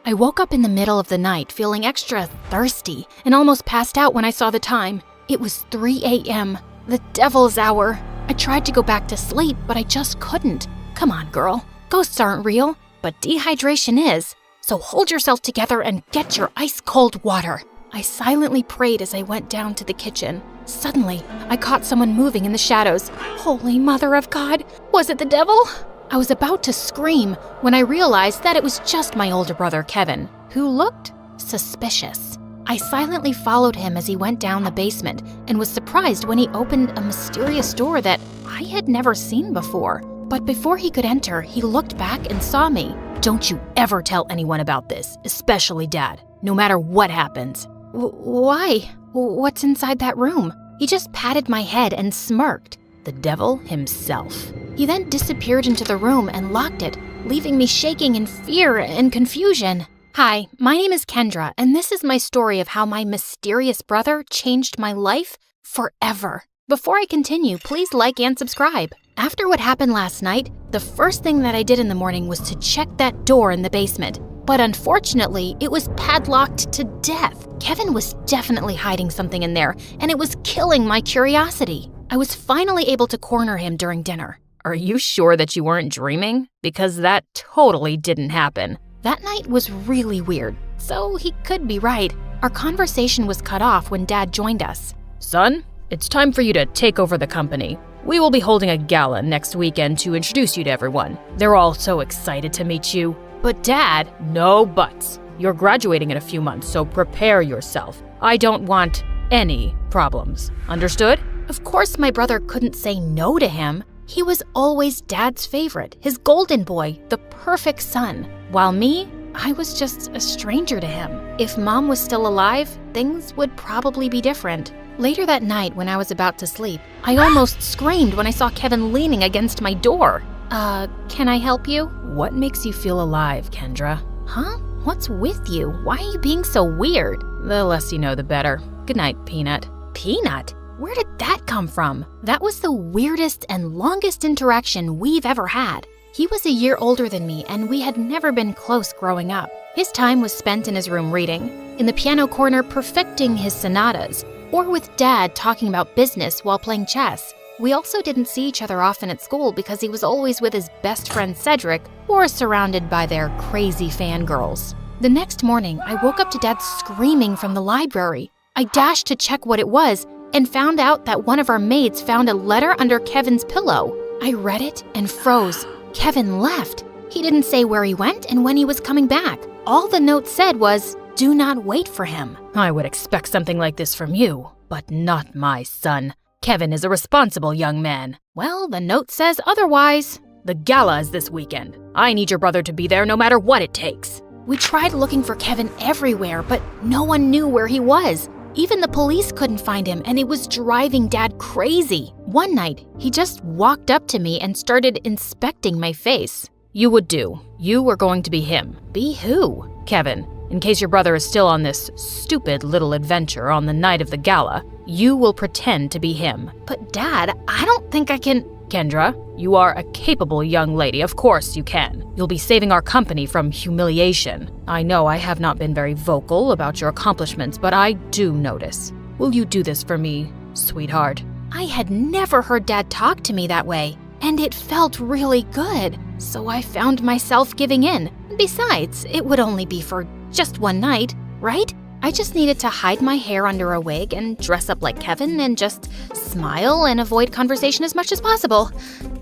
I woke up in the middle of the night feeling extra thirsty and almost passed out when I saw the time. It was 3 a.m., the devil's hour. I tried to go back to sleep, but I just couldn't. Come on, girl. Ghosts aren't real, but dehydration is. So hold yourself together and get your ice-cold water. I silently prayed as I went down to the kitchen. Suddenly, I caught someone moving in the shadows. Holy Mother of God, was it the devil? I was about to scream when I realized that it was just my older brother, Kevin, who looked suspicious. I silently followed him as he went down the basement and was surprised when he opened a mysterious door that I had never seen before. But before he could enter, he looked back and saw me. Don't you ever tell anyone about this, especially Dad, no matter what happens. Why? What's inside that room? He just patted my head and smirked. The devil himself. He then disappeared into the room and locked it, leaving me shaking in fear and confusion. Hi, my name is Kendra, and this is my story of how my mysterious brother changed my life forever. Before I continue, please like and subscribe. After what happened last night, the first thing that I did in the morning was to check that door in the basement. But unfortunately, it was padlocked to death. Kevin was definitely hiding something in there, and it was killing my curiosity. I was finally able to corner him during dinner. Are you sure that you weren't dreaming? Because that totally didn't happen. That night was really weird, so he could be right. Our conversation was cut off when Dad joined us. Son, it's time for you to take over the company. We will be holding a gala next weekend to introduce you to everyone. They're all so excited to meet you. But Dad, no buts. You're graduating in a few months, so prepare yourself. I don't want any problems. Understood? Of course, my brother couldn't say no to him. He was always Dad's favorite, his golden boy, the perfect son. While me, I was just a stranger to him. If Mom was still alive, things would probably be different. Later that night, when I was about to sleep, I almost screamed when I saw Kevin leaning against my door. Can I help you? What makes you feel alive, Kendra? Huh? What's with you? Why are you being so weird? The less you know, the better. Good night, Peanut. Peanut? Where did that come from? That was the weirdest and longest interaction we've ever had. He was a year older than me, and we had never been close growing up. His time was spent in his room reading, in the piano corner perfecting his sonatas, or with Dad talking about business while playing chess. We also didn't see each other often at school because he was always with his best friend Cedric or surrounded by their crazy fangirls. The next morning, I woke up to Dad screaming from the library. I dashed to check what it was and found out that one of our maids found a letter under Kevin's pillow. I read it and froze. Kevin left. He didn't say where he went and when he was coming back. All the note said was, "Do not wait for him." I would expect something like this from you, but not my son. Kevin is a responsible young man. Well, the note says otherwise. The gala is this weekend. I need your brother to be there no matter what it takes. We tried looking for Kevin everywhere, but no one knew where he was. Even the police couldn't find him, and it was driving Dad crazy. One night, he just walked up to me and started inspecting my face. You would do. You were going to be him. Be who? Kevin. In case your brother is still on this stupid little adventure on the night of the gala, you will pretend to be him. But Dad, I don't think I can... Kendra, you are a capable young lady. Of course you can. You'll be saving our company from humiliation. I know I have not been very vocal about your accomplishments, but I do notice. Will you do this for me, sweetheart? I had never heard Dad talk to me that way, and it felt really good. So I found myself giving in. Besides, it would only be for just one night, right? I just needed to hide my hair under a wig and dress up like Kevin and just smile and avoid conversation as much as possible.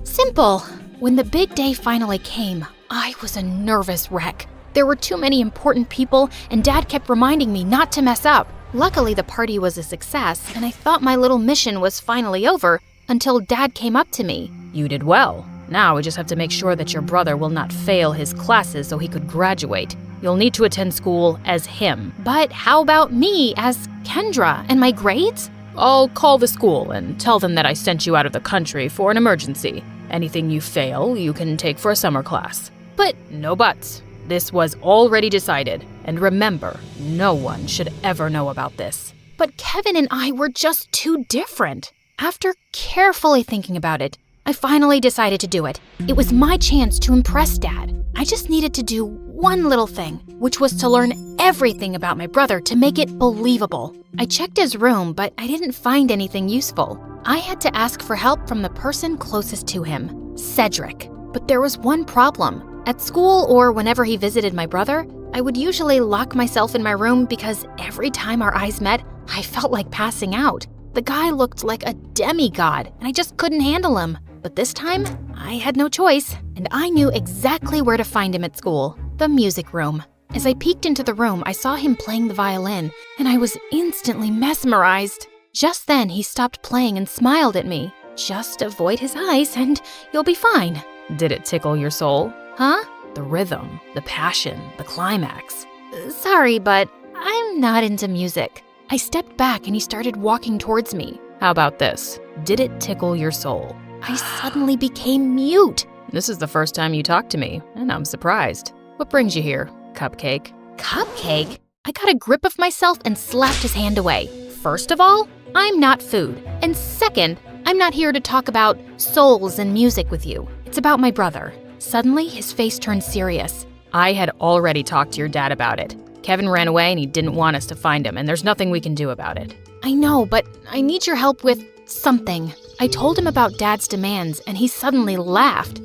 Simple. When the big day finally came, I was a nervous wreck. There were too many important people, and Dad kept reminding me not to mess up. Luckily, the party was a success, and I thought my little mission was finally over until Dad came up to me. You did well. Now we just have to make sure that your brother will not fail his classes so he could graduate. You'll need to attend school as him. But how about me as Kendra and my grades? I'll call the school and tell them that I sent you out of the country for an emergency. Anything you fail, you can take for a summer class. But no buts. This was already decided. And remember, no one should ever know about this. But Kevin and I were just too different. After carefully thinking about it, I finally decided to do it. It was my chance to impress Dad. I just needed to do one little thing, which was to learn everything about my brother to make it believable. I checked his room, but I didn't find anything useful. I had to ask for help from the person closest to him, Cedric. But there was one problem. At school or whenever he visited my brother, I would usually lock myself in my room because every time our eyes met, I felt like passing out. The guy looked like a demigod, and I just couldn't handle him. But this time, I had no choice, and I knew exactly where to find him at school, the music room. As I peeked into the room, I saw him playing the violin, and I was instantly mesmerized. Just then, he stopped playing and smiled at me. Just avoid his eyes, and you'll be fine. Did it tickle your soul? Huh? The rhythm, the passion, the climax. Sorry, but I'm not into music. I stepped back and he started walking towards me. How about this? Did it tickle your soul? I suddenly became mute. This is the first time you talked to me, and I'm surprised. What brings you here, Cupcake? Cupcake? I got a grip of myself and slapped his hand away. First of all, I'm not food. And second, I'm not here to talk about souls and music with you. It's about my brother. Suddenly, his face turned serious. I had already talked to your dad about it. Kevin ran away and he didn't want us to find him, and there's nothing we can do about it. I know, but I need your help with something. I told him about Dad's demands, and he suddenly laughed.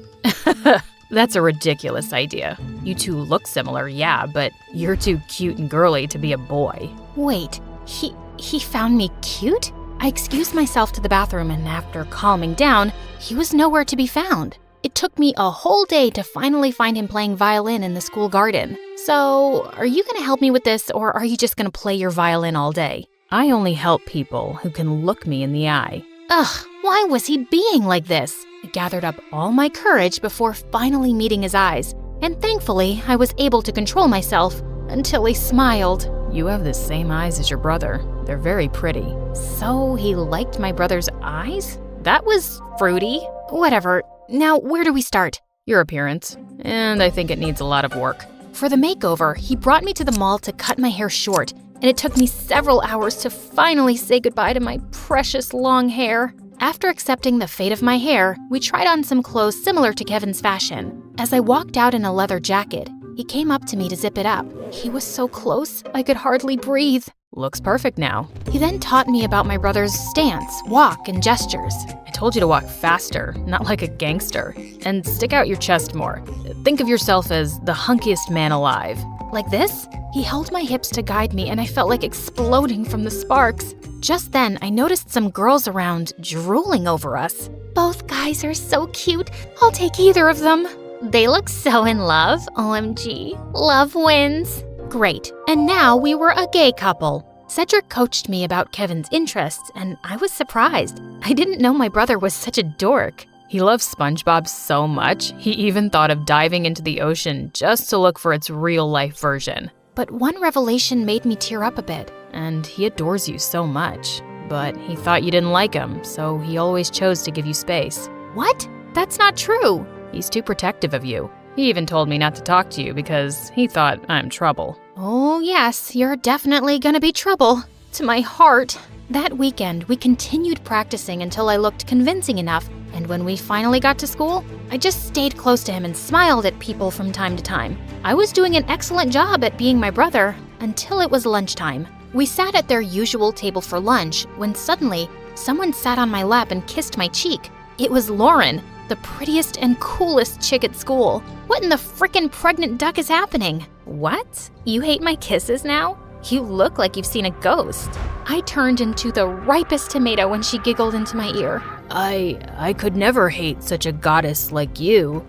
That's a ridiculous idea. You two look similar, yeah, but you're too cute and girly to be a boy. Wait, he found me cute? I excused myself to the bathroom, and after calming down, he was nowhere to be found. It took me a whole day to finally find him playing violin in the school garden. So, are you going to help me with this, or are you just going to play your violin all day? I only help people who can look me in the eye. Ugh, why was he being like this? I gathered up all my courage before finally meeting his eyes, and thankfully, I was able to control myself until he smiled. You have the same eyes as your brother. They're very pretty. So he liked my brother's eyes? That was fruity. Whatever. Now, where do we start? Your appearance. And I think it needs a lot of work. For the makeover, he brought me to the mall to cut my hair short, and it took me several hours to finally say goodbye to my precious long hair. After accepting the fate of my hair, we tried on some clothes similar to Kevin's fashion. As I walked out in a leather jacket, he came up to me to zip it up. He was so close, I could hardly breathe. Looks perfect now. He then taught me about my brother's stance, walk, and gestures. I told you to walk faster, not like a gangster. And stick out your chest more. Think of yourself as the hunkiest man alive. Like this? He held my hips to guide me, and I felt like exploding from the sparks. Just then, I noticed some girls around drooling over us. Both guys are so cute. I'll take either of them. They look so in love. OMG. Love wins. Great. And now we were a gay couple. Cedric coached me about Kevin's interests, and I was surprised. I didn't know my brother was such a dork. He loves SpongeBob so much, he even thought of diving into the ocean just to look for its real-life version. But one revelation made me tear up a bit. And he adores you so much. But he thought you didn't like him, so he always chose to give you space. What? That's not true. He's too protective of you. He even told me not to talk to you because he thought I'm trouble. Oh yes, you're definitely gonna be trouble. To my heart. That weekend, we continued practicing until I looked convincing enough, and when we finally got to school, I just stayed close to him and smiled at people from time to time. I was doing an excellent job at being my brother until it was lunchtime. We sat at their usual table for lunch when suddenly, someone sat on my lap and kissed my cheek. It was Lauren, the prettiest and coolest chick at school. What in the frickin' pregnant duck is happening? What? You hate my kisses now? You look like you've seen a ghost. I turned into the ripest tomato when she giggled into my ear. I could never hate such a goddess like you.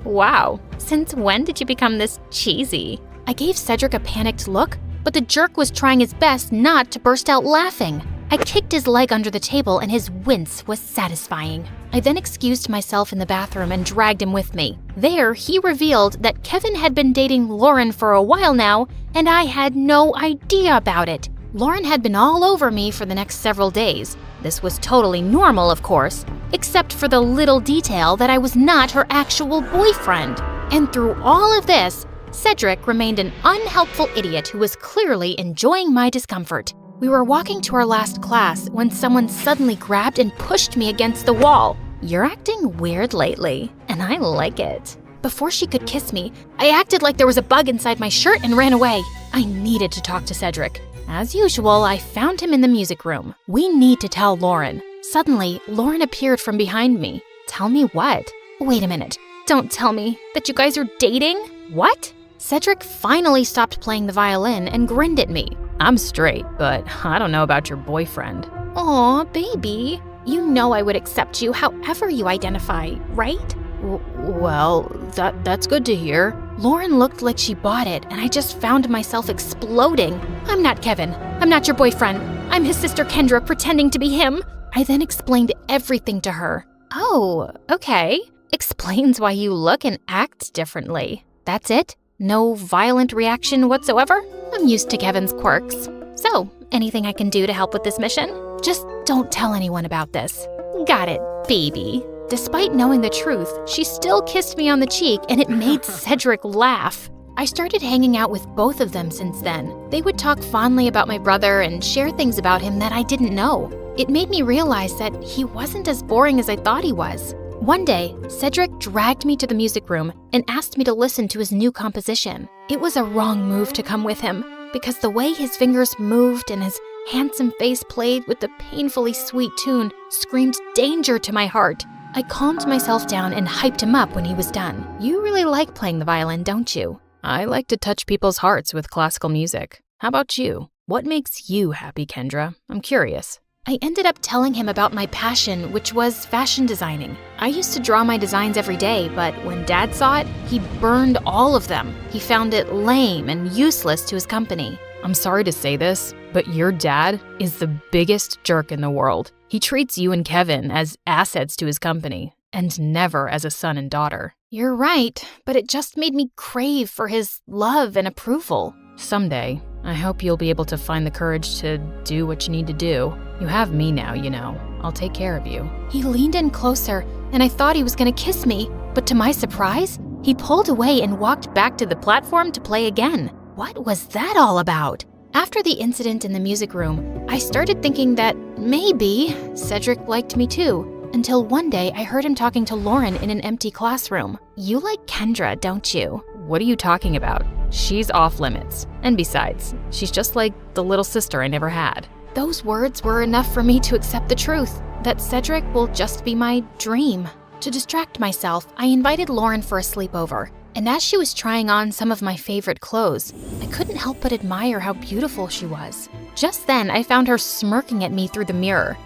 Wow. Since when did you become this cheesy? I gave Cedric a panicked look, but the jerk was trying his best not to burst out laughing. I kicked his leg under the table and his wince was satisfying. I then excused myself in the bathroom and dragged him with me. There, he revealed that Kevin had been dating Lauren for a while now, and I had no idea about it. Lauren had been all over me for the next several days. This was totally normal, of course, except for the little detail that I was not her actual boyfriend. And through all of this, Cedric remained an unhelpful idiot who was clearly enjoying my discomfort. We were walking to our last class when someone suddenly grabbed and pushed me against the wall. You're acting weird lately, and I like it. Before she could kiss me, I acted like there was a bug inside my shirt and ran away. I needed to talk to Cedric. As usual, I found him in the music room. We need to tell Lauren. Suddenly, Lauren appeared from behind me. Tell me what? Wait a minute. Don't tell me that you guys are dating? What? Cedric finally stopped playing the violin and grinned at me. I'm straight, but I don't know about your boyfriend. Aw, baby. You know I would accept you however you identify, right? Well, that's good to hear. Lauren looked like she bought it, and I just found myself exploding. I'm not Kevin. I'm not your boyfriend. I'm his sister Kendra pretending to be him. I then explained everything to her. Oh, okay. Explains why you look and act differently. That's it? No violent reaction whatsoever? I'm used to Kevin's quirks. So, anything I can do to help with this mission? Just don't tell anyone about this. Got it, baby. Despite knowing the truth, she still kissed me on the cheek, and it made Cedric laugh. I started hanging out with both of them since then. They would talk fondly about my brother and share things about him that I didn't know. It made me realize that he wasn't as boring as I thought he was. One day, Cedric dragged me to the music room and asked me to listen to his new composition. It was a wrong move to come with him, because the way his fingers moved and his handsome face played with the painfully sweet tune screamed danger to my heart. I calmed myself down and hyped him up when he was done. You really like playing the violin, don't you? I like to touch people's hearts with classical music. How about you? What makes you happy, Kendra? I'm curious. I ended up telling him about my passion, which was fashion designing. I used to draw my designs every day, but when Dad saw it, he burned all of them. He found it lame and useless to his company. I'm sorry to say this, but your dad is the biggest jerk in the world. He treats you and Kevin as assets to his company, and never as a son and daughter. You're right, but it just made me crave for his love and approval. Someday, I hope you'll be able to find the courage to do what you need to do. You have me now, you know. I'll take care of you. He leaned in closer, and I thought he was going to kiss me, but to my surprise, he pulled away and walked back to the platform to play again. What was that all about? After the incident in the music room, I started thinking that maybe Cedric liked me too, until one day I heard him talking to Lauren in an empty classroom. You like Kendra, don't you? What are you talking about? She's off limits. And besides, she's just like the little sister I never had. Those words were enough for me to accept the truth, that Cedric will just be my dream. To distract myself, I invited Lauren for a sleepover, and as she was trying on some of my favorite clothes, I couldn't help but admire how beautiful she was. Just then, I found her smirking at me through the mirror.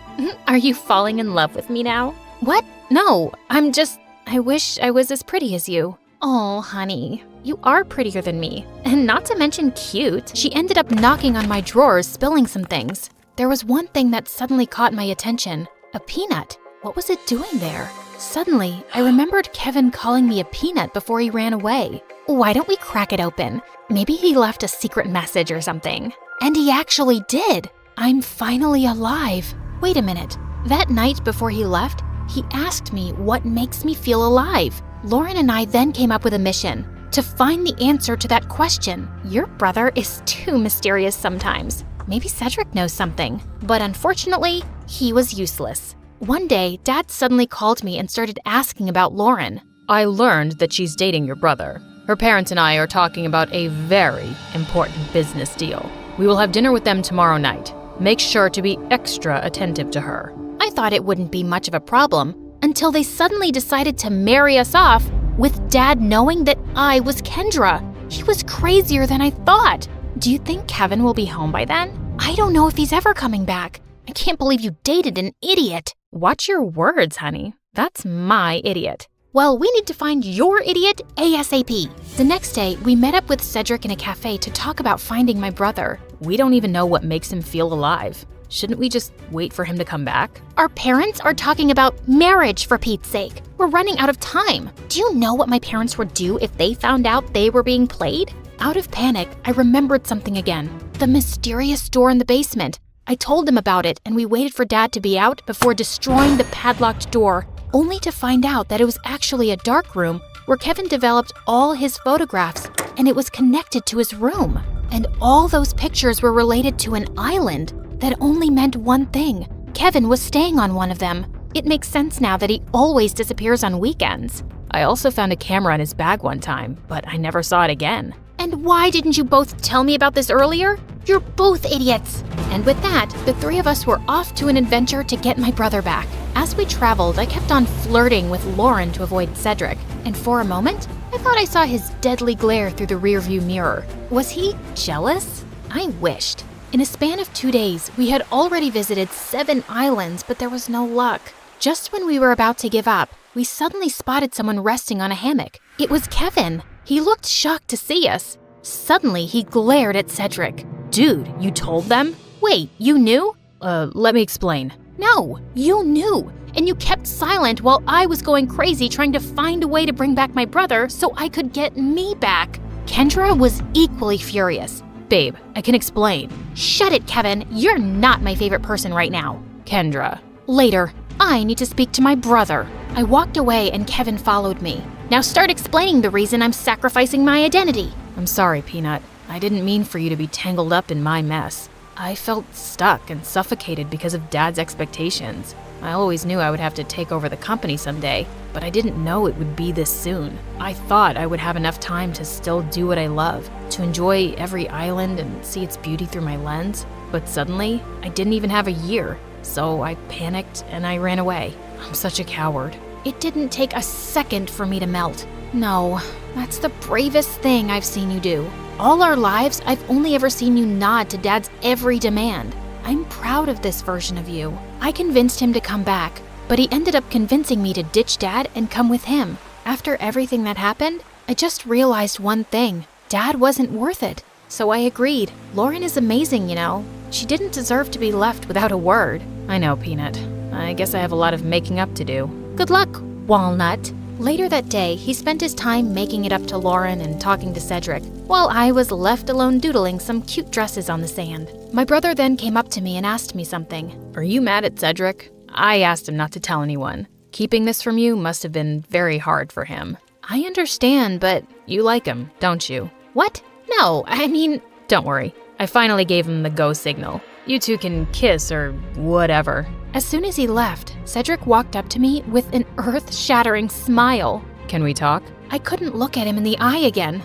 Are you falling in love with me now? What? No, I wish I was as pretty as you. Oh, honey, you are prettier than me, and not to mention cute. She ended up knocking on my drawers, spilling some things. There was one thing that suddenly caught my attention. A peanut. What was it doing there? Suddenly, I remembered Kevin calling me a peanut before he ran away. Why don't we crack it open? Maybe he left a secret message or something. And he actually did. I'm finally alive. Wait a minute. That night before he left, he asked me what makes me feel alive. Lauren and I then came up with a mission to find the answer to that question. Your brother is too mysterious sometimes. Maybe Cedric knows something. But unfortunately, he was useless. One day, Dad suddenly called me and started asking about Lauren. I learned that she's dating your brother. Her parents and I are talking about a very important business deal. We will have dinner with them tomorrow night. Make sure to be extra attentive to her. I thought it wouldn't be much of a problem until they suddenly decided to marry us off with Dad knowing that I was Kendra. He was crazier than I thought. Do you think Kevin will be home by then? I don't know if he's ever coming back. I can't believe you dated an idiot. Watch your words, honey. That's my idiot. Well, we need to find your idiot ASAP. The next day, we met up with Cedric in a cafe to talk about finding my brother. We don't even know what makes him feel alive. Shouldn't we just wait for him to come back? Our parents are talking about marriage, for Pete's sake. We're running out of time. Do you know what my parents would do if they found out they were being played? Out of panic, I remembered something again. The mysterious door in the basement. I told him about it, and we waited for Dad to be out before destroying the padlocked door, only to find out that it was actually a dark room where Kevin developed all his photographs, and it was connected to his room. And all those pictures were related to an island that only meant one thing. Kevin was staying on one of them. It makes sense now that he always disappears on weekends. I also found a camera in his bag one time, but I never saw it again. And why didn't you both tell me about this earlier? You're both idiots. And with that, the three of us were off to an adventure to get my brother back. As we traveled, I kept on flirting with Lauren to avoid Cedric. And for a moment, I thought I saw his deadly glare through the rearview mirror. Was he jealous? I wished. In a span of 2 days, we had already visited 7 islands, but there was no luck. Just when we were about to give up, we suddenly spotted someone resting on a hammock. It was Kevin. He looked shocked to see us. Suddenly, he glared at Cedric. Dude, you told them? Wait, you knew? Let me explain. No, you knew. And you kept silent while I was going crazy trying to find a way to bring back my brother so I could get me back. Kendra was equally furious. Babe, I can explain. Shut it, Kevin. You're not my favorite person right now. Kendra. Later. I need to speak to my brother. I walked away and Kevin followed me. Now start explaining the reason I'm sacrificing my identity. I'm sorry, Peanut. I didn't mean for you to be tangled up in my mess. I felt stuck and suffocated because of Dad's expectations. I always knew I would have to take over the company someday, but I didn't know it would be this soon. I thought I would have enough time to still do what I love, to enjoy every island and see its beauty through my lens. But suddenly, I didn't even have a year. So I panicked and I ran away. I'm such a coward. It didn't take a second for me to melt. No, that's the bravest thing I've seen you do. All our lives, I've only ever seen you nod to Dad's every demand. I'm proud of this version of you. I convinced him to come back, but he ended up convincing me to ditch Dad and come with him. After everything that happened, I just realized one thing. Dad wasn't worth it. So I agreed. Lauren is amazing, you know. She didn't deserve to be left without a word. I know, Peanut. I guess I have a lot of making up to do. Good luck, Walnut. Later that day, he spent his time making it up to Lauren and talking to Cedric, while I was left alone doodling some cute dresses on the sand. My brother then came up to me and asked me something. Are you mad at Cedric? I asked him not to tell anyone. Keeping this from you must have been very hard for him. I understand, but... You like him, don't you? What? No, I mean... Don't worry. I finally gave him the go signal. You two can kiss or whatever. As soon as he left, Cedric walked up to me with an earth-shattering smile. Can we talk? I couldn't look at him in the eye again.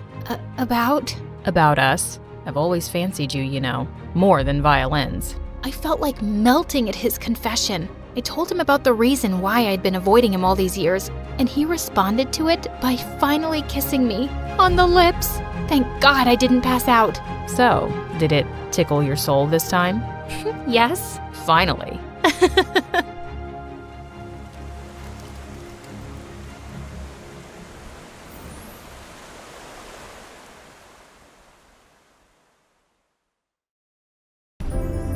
About us. I've always fancied you, you know, more than violins. I felt like melting at his confession. I told him about the reason why I'd been avoiding him all these years, and he responded to it by finally kissing me on the lips. Thank God I didn't pass out. So, did it tickle your soul this time? Yes. Finally.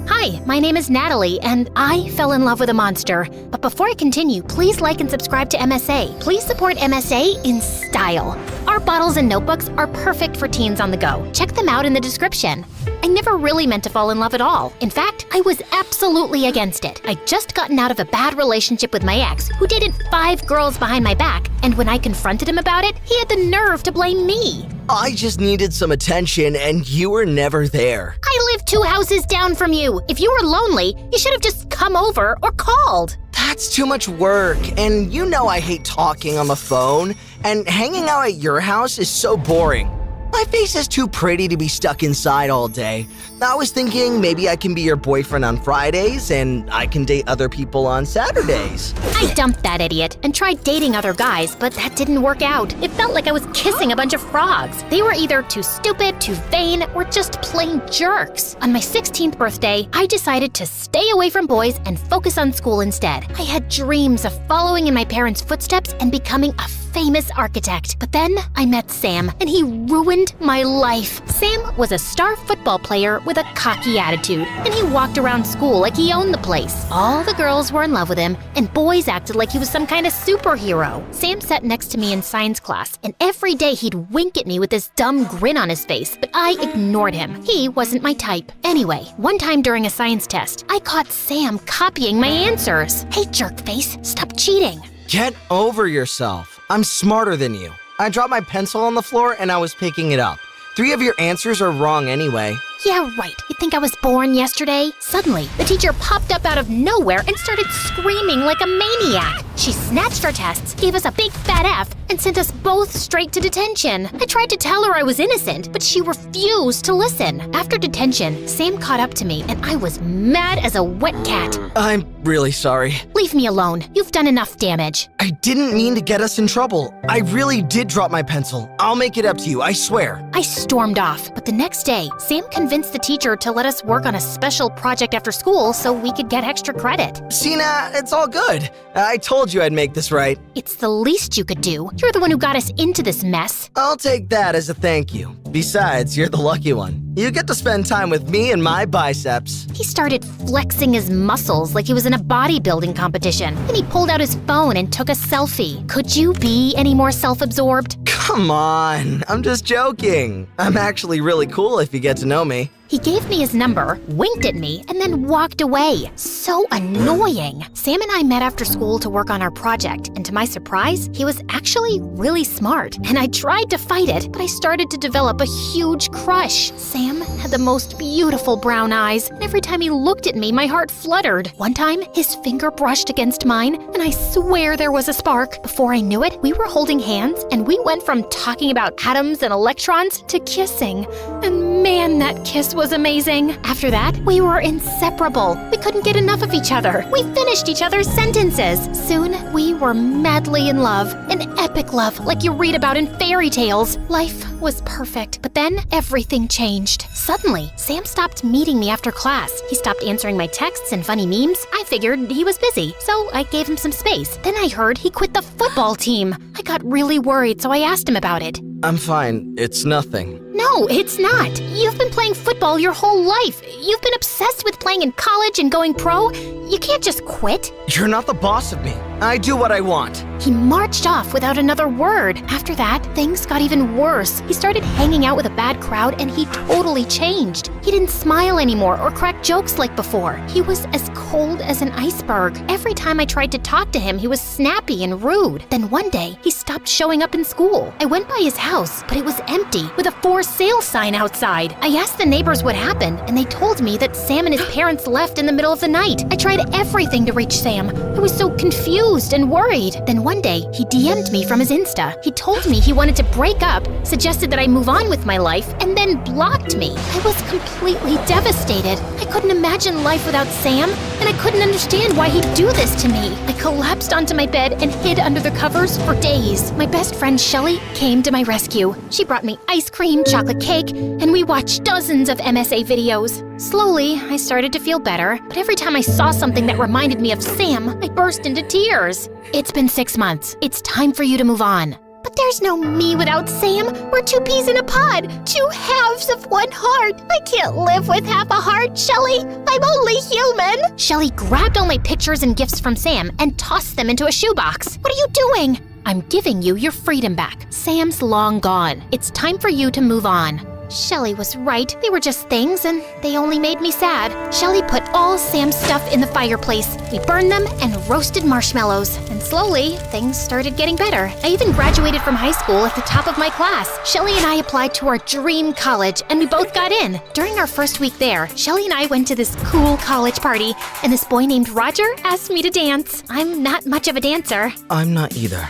Hi, my name is Natalie, and I fell in love with a monster. But before I continue, please like and subscribe to MSA. Please support MSA in style. Our bottles and notebooks are perfect for teens on the go. Check them out in the description. I never really meant to fall in love at all. In fact, I was absolutely against it. I'd just gotten out of a bad relationship with my ex, who dated 5 girls behind my back, and when I confronted him about it, he had the nerve to blame me. I just needed some attention, and you were never there. I live 2 houses down from you. If you were lonely, you should have just come over or called. That's too much work, and you know I hate talking on the phone, and hanging out at your house is so boring. My face is too pretty to be stuck inside all day. I was thinking maybe I can be your boyfriend on Fridays and I can date other people on Saturdays. I dumped that idiot and tried dating other guys, but that didn't work out. It felt like I was kissing a bunch of frogs. They were either too stupid, too vain, or just plain jerks. On my 16th birthday, I decided to stay away from boys and focus on school instead. I had dreams of following in my parents' footsteps and becoming a famous architect. But then I met Sam, and he ruined my life. Sam was a star football player with with a cocky attitude, and he walked around school like he owned the place. All the girls were in love with him, and boys acted like he was some kind of superhero. Sam sat next to me in science class, and every day he'd wink at me with this dumb grin on his face, but I ignored him. He wasn't my type. Anyway, one time during a science test, I caught Sam copying my answers. Hey, jerkface, stop cheating. Get over yourself. I'm smarter than you. I dropped my pencil on the floor and I was picking it up. 3 of your answers are wrong anyway. Yeah, right. You think I was born yesterday? Suddenly, the teacher popped up out of nowhere and started screaming like a maniac. She snatched our tests, gave us a big fat F, and sent us both straight to detention. I tried to tell her I was innocent, but she refused to listen. After detention, Sam caught up to me, and I was mad as a wet cat. I'm really sorry. Leave me alone. You've done enough damage. I didn't mean to get us in trouble. I really did drop my pencil. I'll make it up to you, I swear. I stormed off, but the next day, Sam convinced the teacher to let us work on a special project after school so we could get extra credit. Sina, it's all good. I told you I'd make this right. It's the least you could do. You're the one who got us into this mess. I'll take that as a thank you. Besides, you're the lucky one. You get to spend time with me and my biceps. He started flexing his muscles like he was in a bodybuilding competition. Then he pulled out his phone and took a selfie. Could you be any more self-absorbed? Come on, I'm just joking. I'm actually really cool if you get to know me. He gave me his number, winked at me, and then walked away. So annoying. Sam and I met after school to work on our project, and to my surprise, he was actually really smart. And I tried to fight it, but I started to develop a huge crush. Sam had the most beautiful brown eyes, and every time he looked at me, my heart fluttered. One time, his finger brushed against mine, and I swear there was a spark. Before I knew it, we were holding hands, and we went from talking about atoms and electrons to kissing. And man, that kiss was amazing. After that, we were inseparable. We couldn't get enough of each other. We finished each other's sentences. Soon, we were madly in love. An epic love like you read about in fairy tales. Life was perfect, but then everything changed. Suddenly, Sam stopped meeting me after class. He stopped answering my texts and funny memes. I figured he was busy, so I gave him some space. Then I heard he quit the football team. I got really worried, so I asked him about it. I'm fine. It's nothing. No, it's not. You've been playing football your whole life. You've been obsessed with playing in college and going pro. You can't just quit. You're not the boss of me. I do what I want. He marched off without another word. After that, things got even worse. He started hanging out with a bad crowd and he totally changed. He didn't smile anymore or crack jokes like before. He was as cold as an iceberg. Every time I tried to talk to him, he was snappy and rude. Then one day, he stopped showing up in school. I went by his house, but it was empty with a for sale sign outside. I asked the neighbors what happened, and they told me that Sam and his parents left in the middle of the night. I tried everything to reach Sam. I was so confused and worried. Then one day, he DM'd me from his Insta. He told me he wanted to break up, suggested that I move on with my life, and then blocked me. I was completely devastated. I couldn't imagine life without Sam, and I couldn't understand why he'd do this to me. I collapsed onto my bed and hid under the covers for days. My best friend Shelly came to my rescue. She brought me ice cream, chocolate cake, and we watched dozens of MSA videos. Slowly, I started to feel better, but every time I saw something that reminded me of Sam, I burst into tears. It's been 6 months. It's time for you to move on. But there's no me without Sam. We're 2 peas in a pod, 2 halves of one heart. I can't live with half a heart, Shelly. I'm only human. Shelly grabbed all my pictures and gifts from Sam and tossed them into a shoebox. What are you doing? I'm giving you your freedom back. Sam's long gone. It's time for you to move on. Shelly was right. They were just things, and they only made me sad. Shelly put all Sam's stuff in the fireplace. We burned them and roasted marshmallows. And slowly, things started getting better. I even graduated from high school at the top of my class. Shelly and I applied to our dream college, and we both got in. During our first week there, Shelly and I went to this cool college party, and this boy named Roger asked me to dance. I'm not much of a dancer. I'm not either.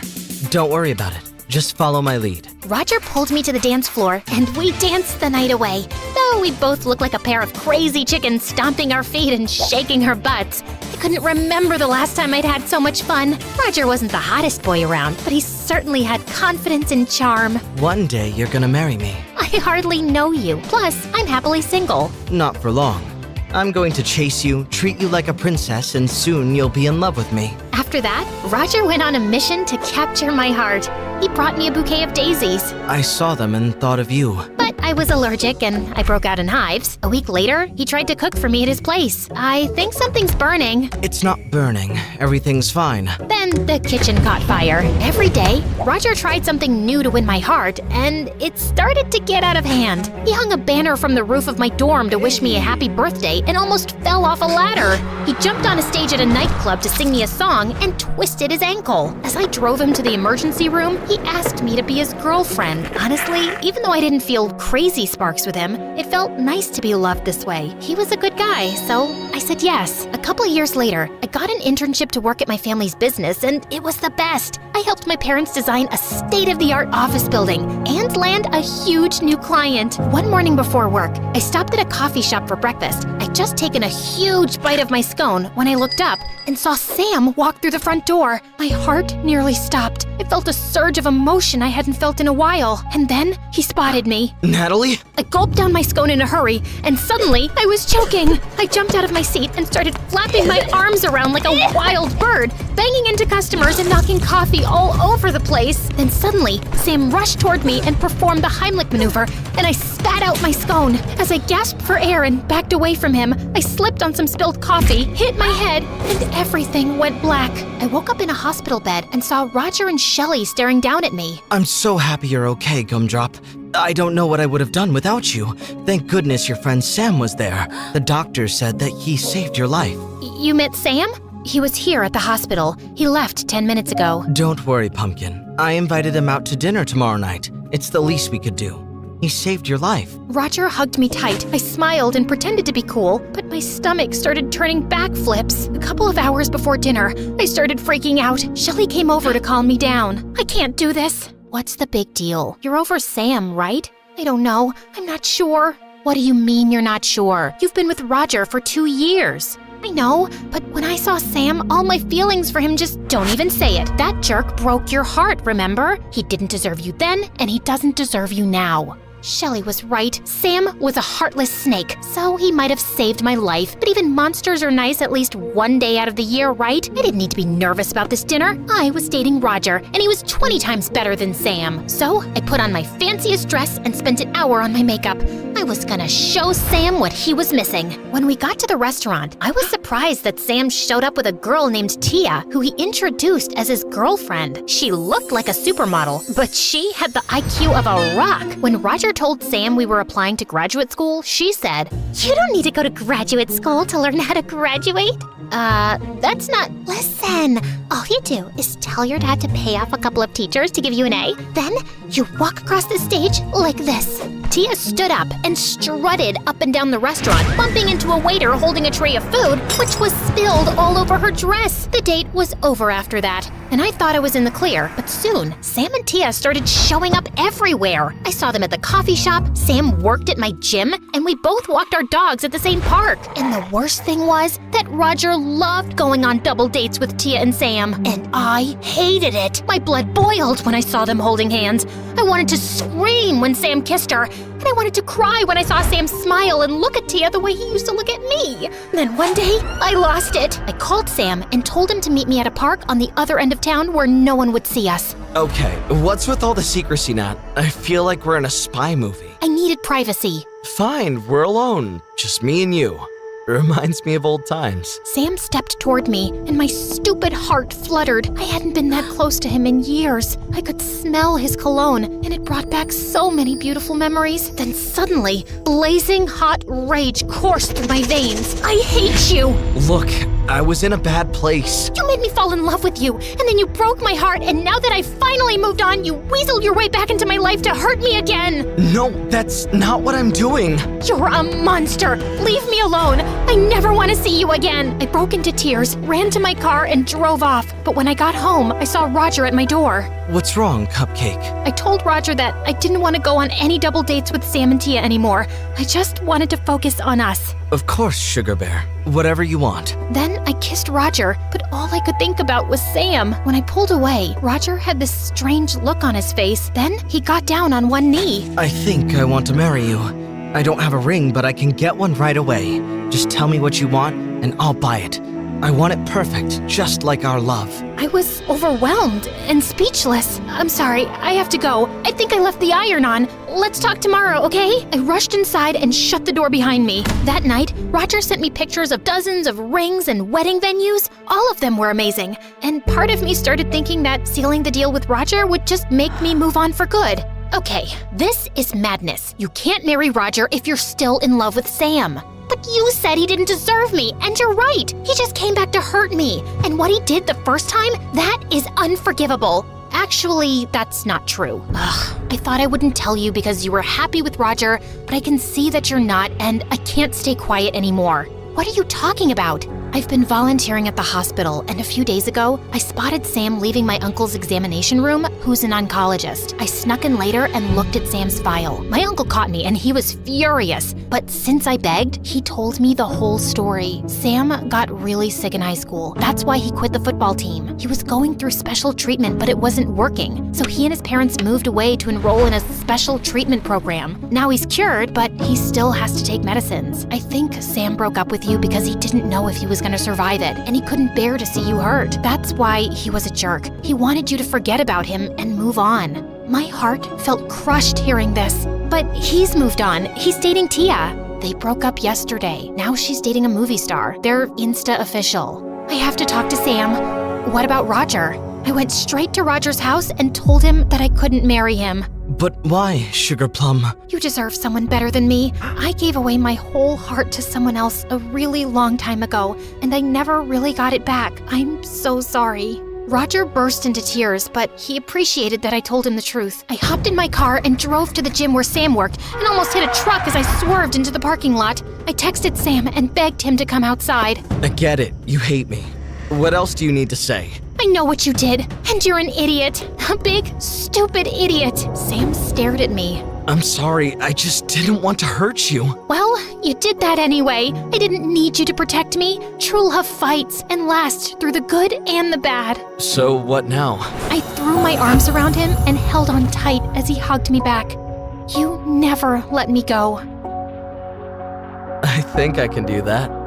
Don't worry about it. Just follow my lead. Roger pulled me to the dance floor, and we danced the night away. Though we both looked like a pair of crazy chickens stomping our feet and shaking our butts. I couldn't remember the last time I'd had so much fun. Roger wasn't the hottest boy around, but he certainly had confidence and charm. One day you're gonna marry me. I hardly know you. Plus, I'm happily single. Not for long. I'm going to chase you, treat you like a princess, and soon you'll be in love with me. After that, Roger went on a mission to capture my heart. He brought me a bouquet of daisies. I saw them and thought of you. But I was allergic and I broke out in hives. A week later, he tried to cook for me at his place. I think something's burning. It's not burning. Everything's fine. Then the kitchen caught fire. Every day, Roger tried something new to win my heart, and it started to get out of hand. He hung a banner from the roof of my dorm to wish me a happy birthday and almost fell off a ladder. He jumped on a stage at a nightclub to sing me a song and twisted his ankle. As I drove him to the emergency room, he asked me to be his girlfriend. Honestly, even though I didn't feel crazy sparks with him, it felt nice to be loved this way. He was a good guy, so I said yes. A couple of years later, I got an internship to work at my family's business, and it was the best. I helped my parents design a state-of-the-art office building and land a huge new client. One morning before work, I stopped at a coffee shop for breakfast. I'd just taken a huge bite of my scone when I looked up and saw Sam walk through the front door. My heart nearly stopped. I felt a surge of emotion I hadn't felt in a while. And then he spotted me. Natalie? I gulped down my scone in a hurry, and suddenly I was choking. I jumped out of my seat and started flapping my arms around like a wild bird, banging into customers and knocking coffee all over the place. Then suddenly, Sam rushed toward me and performed the Heimlich maneuver, and I spat out my scone. As I gasped for air and backed away from him, I slipped on some spilled coffee, hit my head, and everything went black. I woke up in a hospital bed and saw Roger and Shelley staring down at me. I'm so happy you're okay, Gumdrop. I don't know what I would have done without you. Thank goodness your friend Sam was there. The doctor said that he saved your life. You met Sam? He was here at the hospital. He left 10 minutes ago. Don't worry, Pumpkin. I invited him out to dinner tomorrow night. It's the least we could do. He saved your life. Roger hugged me tight. I smiled and pretended to be cool, but my stomach started turning backflips. A couple of hours before dinner, I started freaking out. Shelley came over to calm me down. I can't do this. What's the big deal? You're over Sam, right? I don't know. I'm not sure. What do you mean you're not sure? You've been with Roger for 2 years. I know, but when I saw Sam, all my feelings for him just don't even say it. That jerk broke your heart, remember? He didn't deserve you then, and he doesn't deserve you now. Shelley was right. Sam was a heartless snake, so he might have saved my life. But even monsters are nice at least one day out of the year, right? I didn't need to be nervous about this dinner. I was dating Roger, and he was 20 times better than Sam. So I put on my fanciest dress and spent an hour on my makeup. I was gonna show Sam what he was missing. When we got to the restaurant, I was surprised that Sam showed up with a girl named Tia, who he introduced as his girlfriend. She looked like a supermodel, but she had the IQ of a rock. When Roger told Sam we were applying to graduate school, she said, "You don't need to go to graduate school to learn how to graduate." That's not... Listen, all you do is tell your dad to pay off a couple of teachers to give you an A. Then you walk across the stage like this. Tia stood up and strutted up and down the restaurant, bumping into a waiter holding a tray of food, which was spilled all over her dress. The date was over after that, and I thought I was in the clear, but soon, Sam and Tia started showing up everywhere. I saw them at the coffee shop, Sam worked at my gym, and we both walked our dogs at the same park. And the worst thing was that Roger loved going on double dates with Tia and Sam, and I hated it. My blood boiled when I saw them holding hands. I wanted to scream when Sam kissed her, and I wanted to cry when I saw Sam smile and look at Tia the way he used to look at me. Then one day, I lost it. I called Sam and told him to meet me at a park on the other end of town where no one would see us. Okay, what's with all the secrecy, Nat? I feel like we're in a spy movie. I needed privacy. Fine, we're alone. Just me and you. Reminds me of old times. Sam stepped toward me, and my stupid heart fluttered. I hadn't been that close to him in years. I could smell his cologne, and it brought back so many beautiful memories. Then suddenly, blazing hot rage coursed through my veins. I hate you! Look, I was in a bad place. You made me fall in love with you, and then you broke my heart, and now that I finally moved on, you weaseled your way back into my life to hurt me again! No, that's not what I'm doing. You're a monster! Leave me alone! I never want to see you again! I broke into tears, ran to my car, and drove off. But when I got home, I saw Roger at my door. What's wrong, Cupcake? I told Roger that I didn't want to go on any double dates with Sam and Tia anymore. I just wanted to focus on us. Of course, Sugar Bear. Whatever you want. Then I kissed Roger, but all I could think about was Sam. When I pulled away, Roger had this strange look on his face. Then he got down on one knee. I think I want to marry you. I don't have a ring, but I can get one right away. Just tell me what you want, and I'll buy it. I want it perfect, just like our love. I was overwhelmed and speechless. I'm sorry, I have to go. I think I left the iron on. Let's talk tomorrow, okay? I rushed inside and shut the door behind me. That night, Roger sent me pictures of dozens of rings and wedding venues. All of them were amazing. And part of me started thinking that sealing the deal with Roger would just make me move on for good. Okay, this is madness. You can't marry Roger if you're still in love with Sam. But you said he didn't deserve me, and you're right. He just came back to hurt me. And what he did the first time, that is unforgivable. Actually, that's not true. Ugh, I thought I wouldn't tell you because you were happy with Roger, but I can see that you're not, and I can't stay quiet anymore. What are you talking about? I've been volunteering at the hospital, and a few days ago, I spotted Sam leaving my uncle's examination room, who's an oncologist. I snuck in later and looked at Sam's file. My uncle caught me, and he was furious. But since I begged, he told me the whole story. Sam got really sick in high school. That's why he quit the football team. He was going through special treatment, but it wasn't working. So he and his parents moved away to enroll in a special treatment program. Now he's cured, but he still has to take medicines. I think Sam broke up with you because he didn't know if he was going to survive it, and he couldn't bear to see you hurt. That's why he was a jerk. He wanted you to forget about him and move on. My heart felt crushed hearing this. But he's moved on. He's dating Tia. They broke up yesterday. Now she's dating a movie star. They're Insta official. I have to talk to Sam. What about Roger? I went straight to Roger's house and told him that I couldn't marry him. But why, Sugar Plum? You deserve someone better than me. I gave away my whole heart to someone else a really long time ago, and I never really got it back. I'm so sorry. Roger burst into tears, but he appreciated that I told him the truth. I hopped in my car and drove to the gym where Sam worked and almost hit a truck as I swerved into the parking lot. I texted Sam and begged him to come outside. I get it. You hate me. What else do you need to say? I know what you did, and you're an idiot. A big, stupid idiot. Sam stared at me. I'm sorry, I just didn't want to hurt you. Well, you did that anyway. I didn't need you to protect me. True love fights and lasts through the good and the bad. So what now? I threw my arms around him and held on tight as he hugged me back. You never let me go. I think I can do that.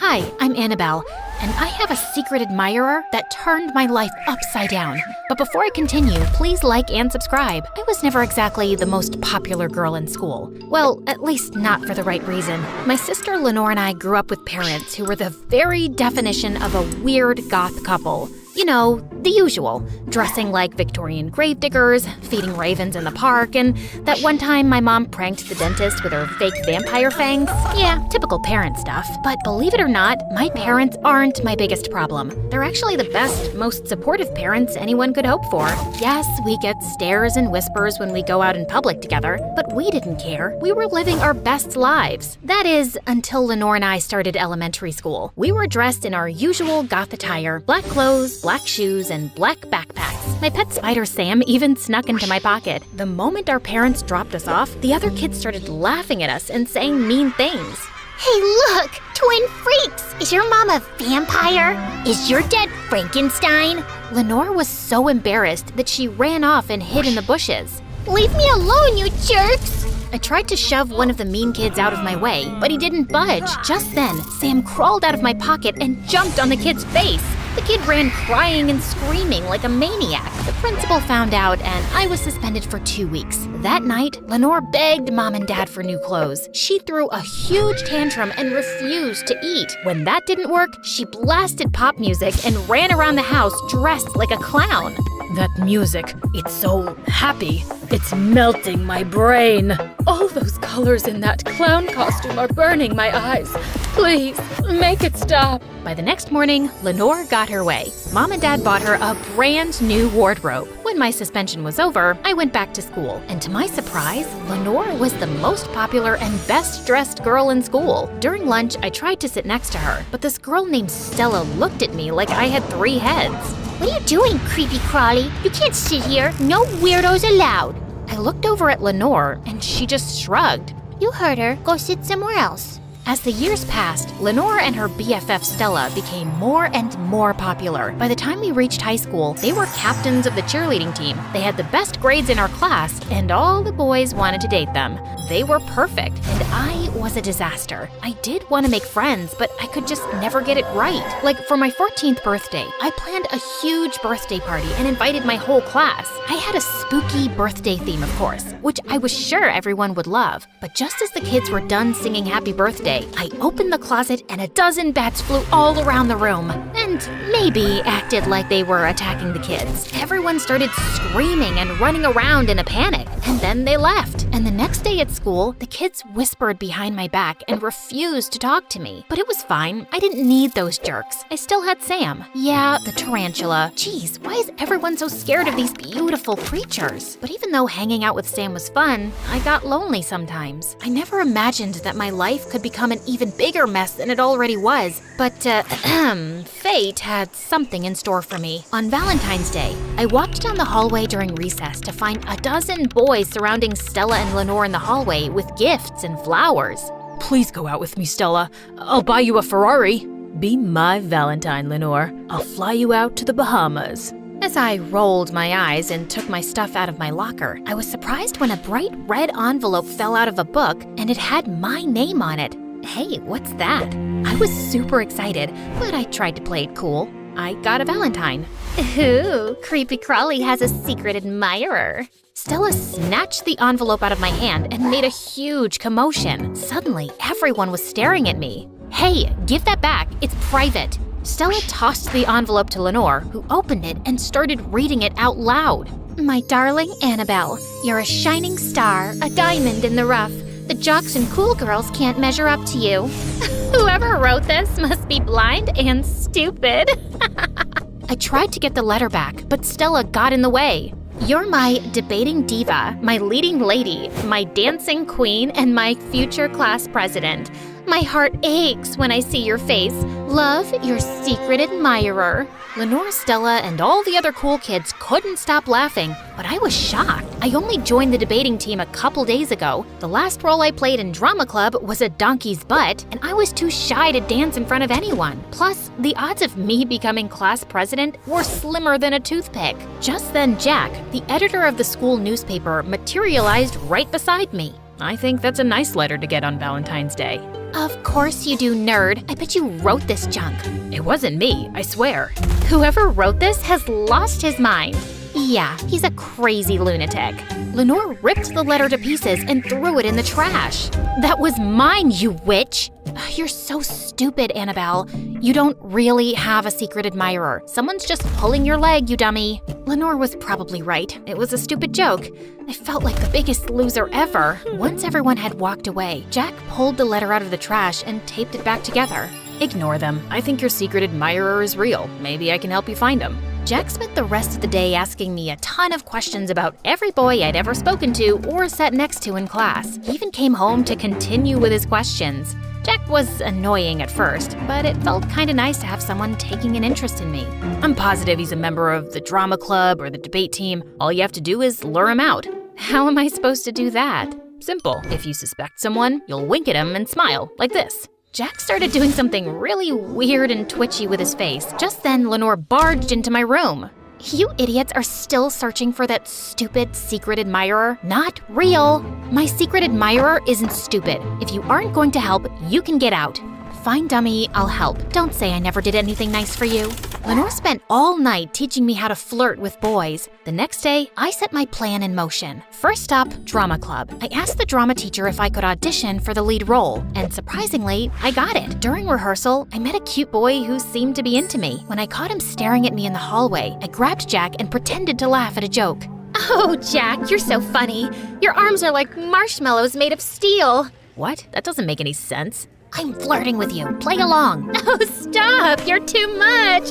Hi, I'm Annabelle, and I have a secret admirer that turned my life upside down. But before I continue, please like and subscribe. I was never exactly the most popular girl in school. Well, at least not for the right reason. My sister Lenore and I grew up with parents who were the very definition of a weird goth couple. You know, the usual. Dressing like Victorian gravediggers, feeding ravens in the park, and that one time my mom pranked the dentist with her fake vampire fangs. Yeah, typical parent stuff. But believe it or not, my parents aren't my biggest problem. They're actually the best, most supportive parents anyone could hope for. Yes, we get stares and whispers when we go out in public together, but we didn't care. We were living our best lives. That is, until Lenore and I started elementary school. We were dressed in our usual goth attire, black clothes, black shoes, and black backpacks. My pet spider Sam even snuck into my pocket. The moment our parents dropped us off, the other kids started laughing at us and saying mean things. Hey, look! Twin freaks! Is your mom a vampire? Is your dad Frankenstein? Lenore was so embarrassed that she ran off and hid in the bushes. Leave me alone, you jerks! I tried to shove one of the mean kids out of my way, but he didn't budge. Just then, Sam crawled out of my pocket and jumped on the kid's face. The kid ran crying and screaming like a maniac. The principal found out, and I was suspended for 2 weeks. That night, Lenore begged Mom and Dad for new clothes. She threw a huge tantrum and refused to eat. When that didn't work, she blasted pop music and ran around the house dressed like a clown. That music, it's so happy. It's melting my brain. All those colors in that clown costume are burning my eyes. Please, make it stop. By the next morning, Lenore got her way. Mom and Dad bought her a brand new wardrobe. When my suspension was over, I went back to school. And to my surprise, Lenore was the most popular and best dressed girl in school. During lunch, I tried to sit next to her, but this girl named Stella looked at me like I had 3 heads. What are you doing, creepy crawly? You can't sit here. No weirdos allowed. I looked over at Lenore, and she just shrugged. You heard her. Go sit somewhere else. As the years passed, Lenore and her BFF Stella became more and more popular. By the time we reached high school, they were captains of the cheerleading team. They had the best grades in our class, and all the boys wanted to date them. They were perfect, and I was a disaster. I did want to make friends, but I could just never get it right. Like for my 14th birthday, I planned a huge birthday party and invited my whole class. I had a spooky birthday theme, of course, which I was sure everyone would love. But just as the kids were done singing happy birthday, I opened the closet and a dozen bats flew all around the room and maybe acted like they were attacking the kids. Everyone started screaming and running around in a panic, and then they left. And the next day at school, the kids whispered behind my back and refused to talk to me. But it was fine. I didn't need those jerks. I still had Sam. Yeah, the tarantula. Jeez, why is everyone so scared of these beautiful creatures? But even though hanging out with Sam was fun, I got lonely sometimes. I never imagined that my life could become an even bigger mess than it already was. But, fate had something in store for me. On Valentine's Day, I walked down the hallway during recess to find a dozen boys surrounding Stella and Lenore in the hallway with gifts and flowers. Please go out with me, Stella. I'll buy you a Ferrari. Be my Valentine, Lenore. I'll fly you out to the Bahamas. As I rolled my eyes and took my stuff out of my locker, I was surprised when a bright red envelope fell out of a book and it had my name on it. Hey, what's that? I was super excited, but I tried to play it cool. I got a Valentine. Ooh, Creepy Crawly has a secret admirer. Stella snatched the envelope out of my hand and made a huge commotion. Suddenly, everyone was staring at me. Hey, give that back. It's private. Stella tossed the envelope to Lenore, who opened it and started reading it out loud. My darling Annabelle, you're a shining star, a diamond in the rough. The jocks and cool girls can't measure up to you. Whoever wrote this must be blind and stupid. I tried to get the letter back, but Stella got in the way. You're my debating diva, my leading lady, my dancing queen, and my future class president. My heart aches when I see your face. Love, your secret admirer. Lenore, Stella, and all the other cool kids couldn't stop laughing, but I was shocked. I only joined the debating team a couple days ago. The last role I played in drama club was a donkey's butt, and I was too shy to dance in front of anyone. Plus, the odds of me becoming class president were slimmer than a toothpick. Just then, Jack, the editor of the school newspaper, materialized right beside me. I think that's a nice letter to get on Valentine's Day. Of course you do, nerd. I bet you wrote this junk. It wasn't me, I swear. Whoever wrote this has lost his mind. Yeah, he's a crazy lunatic. Lenore ripped the letter to pieces and threw it in the trash. That was mine, you witch! You're so stupid, Annabelle. You don't really have a secret admirer. Someone's just pulling your leg, you dummy. Lenore was probably right. It was a stupid joke. I felt like the biggest loser ever. Once everyone had walked away, Jack pulled the letter out of the trash and taped it back together. Ignore them. I think your secret admirer is real. Maybe I can help you find him. Jack spent the rest of the day asking me a ton of questions about every boy I'd ever spoken to or sat next to in class. He even came home to continue with his questions. Jack was annoying at first, but it felt kinda nice to have someone taking an interest in me. I'm positive he's a member of the drama club or the debate team. All you have to do is lure him out. How am I supposed to do that? Simple. If you suspect someone, you'll wink at him and smile, like this. Jack started doing something really weird and twitchy with his face. Just then, Lenore barged into my room. You idiots are still searching for that stupid secret admirer? Not real. My secret admirer isn't stupid. If you aren't going to help, you can get out. Fine, dummy, I'll help. Don't say I never did anything nice for you. Lenore spent all night teaching me how to flirt with boys. The next day, I set my plan in motion. First up, drama club. I asked the drama teacher if I could audition for the lead role, and surprisingly, I got it. During rehearsal, I met a cute boy who seemed to be into me. When I caught him staring at me in the hallway, I grabbed Jack and pretended to laugh at a joke. Oh, Jack, you're so funny. Your arms are like marshmallows made of steel. What? That doesn't make any sense. I'm flirting with you. Play along. Oh, stop. You're too much.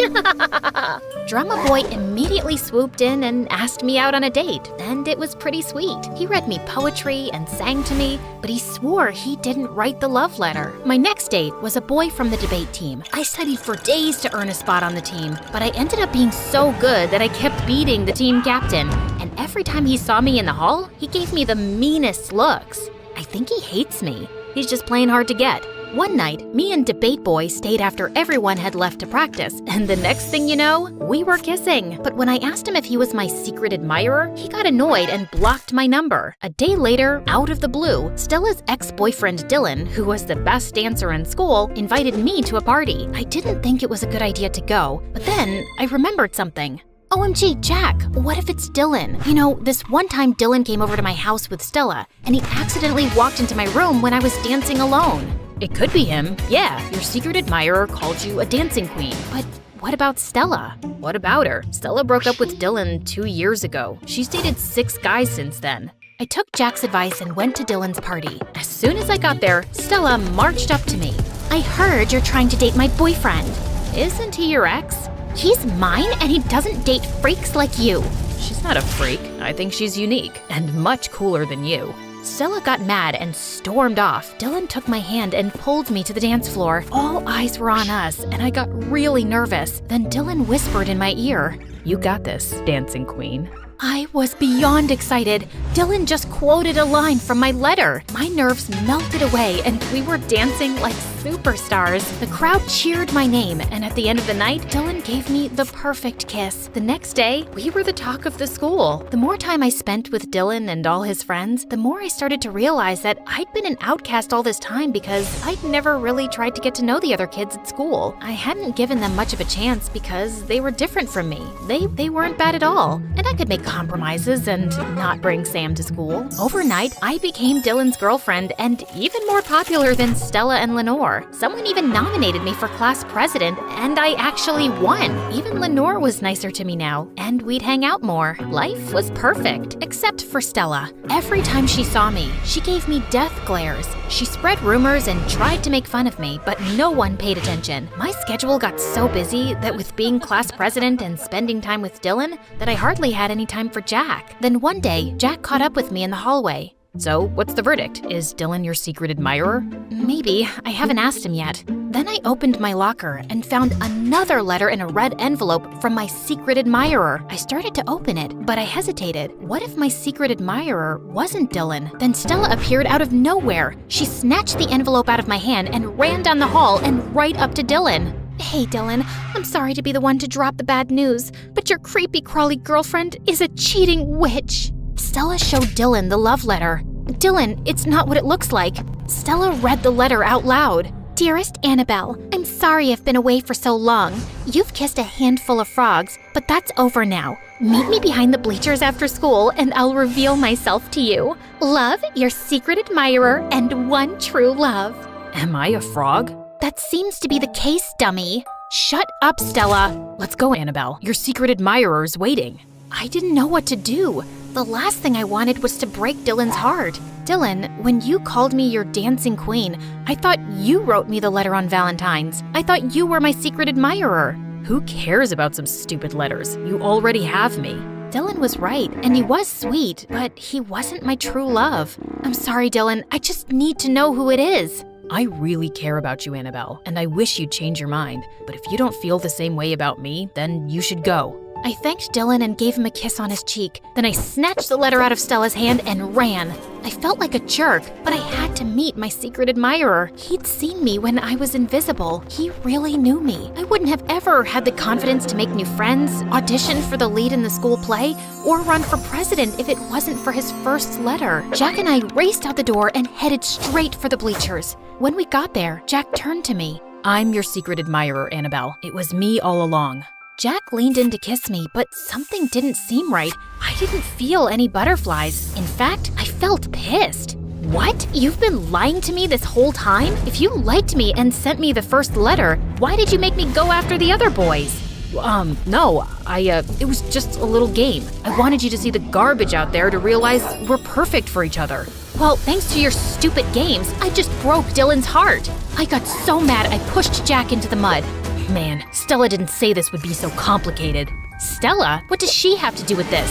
Drama boy immediately swooped in and asked me out on a date, and it was pretty sweet. He read me poetry and sang to me, but he swore he didn't write the love letter. My next date was a boy from the debate team. I studied for days to earn a spot on the team, but I ended up being so good that I kept beating the team captain, and every time he saw me in the hall, he gave me the meanest looks. I think he hates me. He's just playing hard to get. One night, me and Debate Boy stayed after everyone had left to practice, and the next thing you know, we were kissing. But when I asked him if he was my secret admirer, he got annoyed and blocked my number. A day later, out of the blue, Stella's ex-boyfriend Dylan, who was the best dancer in school, invited me to a party. I didn't think it was a good idea to go, but then I remembered something. OMG, Jack, what if it's Dylan? You know, this one time Dylan came over to my house with Stella, and he accidentally walked into my room when I was dancing alone. It could be him. Yeah, your secret admirer called you a dancing queen. But what about Stella? What about her? Stella broke up with Dylan 2 years ago. She's dated 6 guys since then. I took Jack's advice and went to Dylan's party. As soon as I got there, Stella marched up to me. I heard you're trying to date my boyfriend. Isn't he your ex? He's mine and he doesn't date freaks like you. She's not a freak. I think she's unique and much cooler than you. Stella got mad and stormed off. Dylan took my hand and pulled me to the dance floor. All eyes were on us, and I got really nervous. Then Dylan whispered in my ear, "You got this, dancing queen." I was beyond excited. Dylan just quoted a line from my letter. My nerves melted away and we were dancing like superstars. The crowd cheered my name, and at the end of the night, Dylan gave me the perfect kiss. The next day, we were the talk of the school. The more time I spent with Dylan and all his friends, the more I started to realize that I'd been an outcast all this time because I'd never really tried to get to know the other kids at school. I hadn't given them much of a chance because they were different from me. They weren't bad at all, and I could make compromises and not bring Sam to school. Overnight, I became Dylan's girlfriend and even more popular than Stella and Lenore. Someone even nominated me for class president, and I actually won. Even Lenore was nicer to me now, and we'd hang out more. Life was perfect, except for Stella. Every time she saw me, she gave me death glares. She spread rumors and tried to make fun of me, but no one paid attention. My schedule got so busy that with being class president and spending time with Dylan, that I hardly had any time for Jack. Then one day, Jack caught up with me in the hallway. So, what's the verdict? Is Dylan your secret admirer? Maybe. I haven't asked him yet. Then I opened my locker and found another letter in a red envelope from my secret admirer. I started to open it, but I hesitated. What if my secret admirer wasn't Dylan? Then Stella appeared out of nowhere. She snatched the envelope out of my hand and ran down the hall and right up to Dylan. Hey, Dylan, I'm sorry to be the one to drop the bad news, but your creepy crawly girlfriend is a cheating witch. Stella showed Dylan the love letter. Dylan, it's not what it looks like. Stella read the letter out loud. Dearest Annabelle, I'm sorry I've been away for so long. You've kissed a handful of frogs, but that's over now. Meet me behind the bleachers after school and I'll reveal myself to you. Love, your secret admirer and one true love. Am I a frog? That seems to be the case, dummy. Shut up, Stella. Let's go, Annabelle. Your secret admirer is waiting. I didn't know what to do. The last thing I wanted was to break Dylan's heart. Dylan, when you called me your dancing queen, I thought you wrote me the letter on Valentine's. I thought you were my secret admirer. Who cares about some stupid letters? You already have me. Dylan was right, and he was sweet, but he wasn't my true love. I'm sorry, Dylan. I just need to know who it is. I really care about you, Annabelle, and I wish you'd change your mind. But if you don't feel the same way about me, then you should go. I thanked Dylan and gave him a kiss on his cheek. Then I snatched the letter out of Stella's hand and ran. I felt like a jerk, but I had to meet my secret admirer. He'd seen me when I was invisible. He really knew me. I wouldn't have ever had the confidence to make new friends, audition for the lead in the school play, or run for president if it wasn't for his first letter. Jack and I raced out the door and headed straight for the bleachers. When we got there, Jack turned to me. I'm your secret admirer, Annabelle. It was me all along. Jack leaned in to kiss me, but something didn't seem right. I didn't feel any butterflies. In fact, I felt pissed. What? You've been lying to me this whole time? If you liked me and sent me the first letter, why did you make me go after the other boys? No, it was just a little game. I wanted you to see the garbage out there to realize we're perfect for each other. Well, thanks to your stupid games, I just broke Dylan's heart. I got so mad I pushed Jack into the mud. Man, Stella didn't say this would be so complicated. Stella? What does she have to do with this?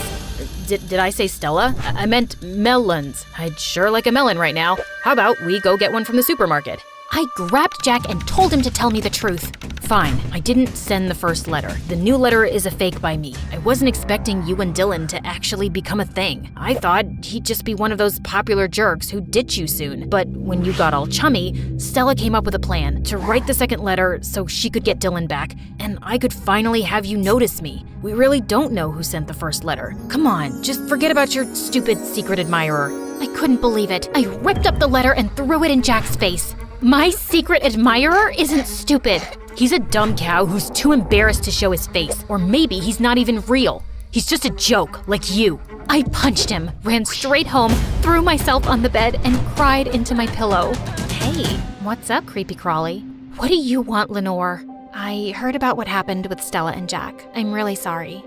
Did I say Stella? I meant melons. I'd sure like a melon right now. How about we go get one from the supermarket? I grabbed Jack and told him to tell me the truth. Fine, I didn't send the first letter. The new letter is a fake by me. I wasn't expecting you and Dylan to actually become a thing. I thought he'd just be one of those popular jerks who'd ditch you soon. But when you got all chummy, Stella came up with a plan to write the second letter so she could get Dylan back, and I could finally have you notice me. We really don't know who sent the first letter. Come on, just forget about your stupid secret admirer. I couldn't believe it. I ripped up the letter and threw it in Jack's face. My secret admirer isn't stupid. He's a dumb cow who's too embarrassed to show his face, or maybe he's not even real. He's just a joke, like you. I punched him, ran straight home, threw myself on the bed, and cried into my pillow. Hey, what's up, creepy crawly? What do you want, Lenore? I heard about what happened with Stella and Jack. I'm really sorry.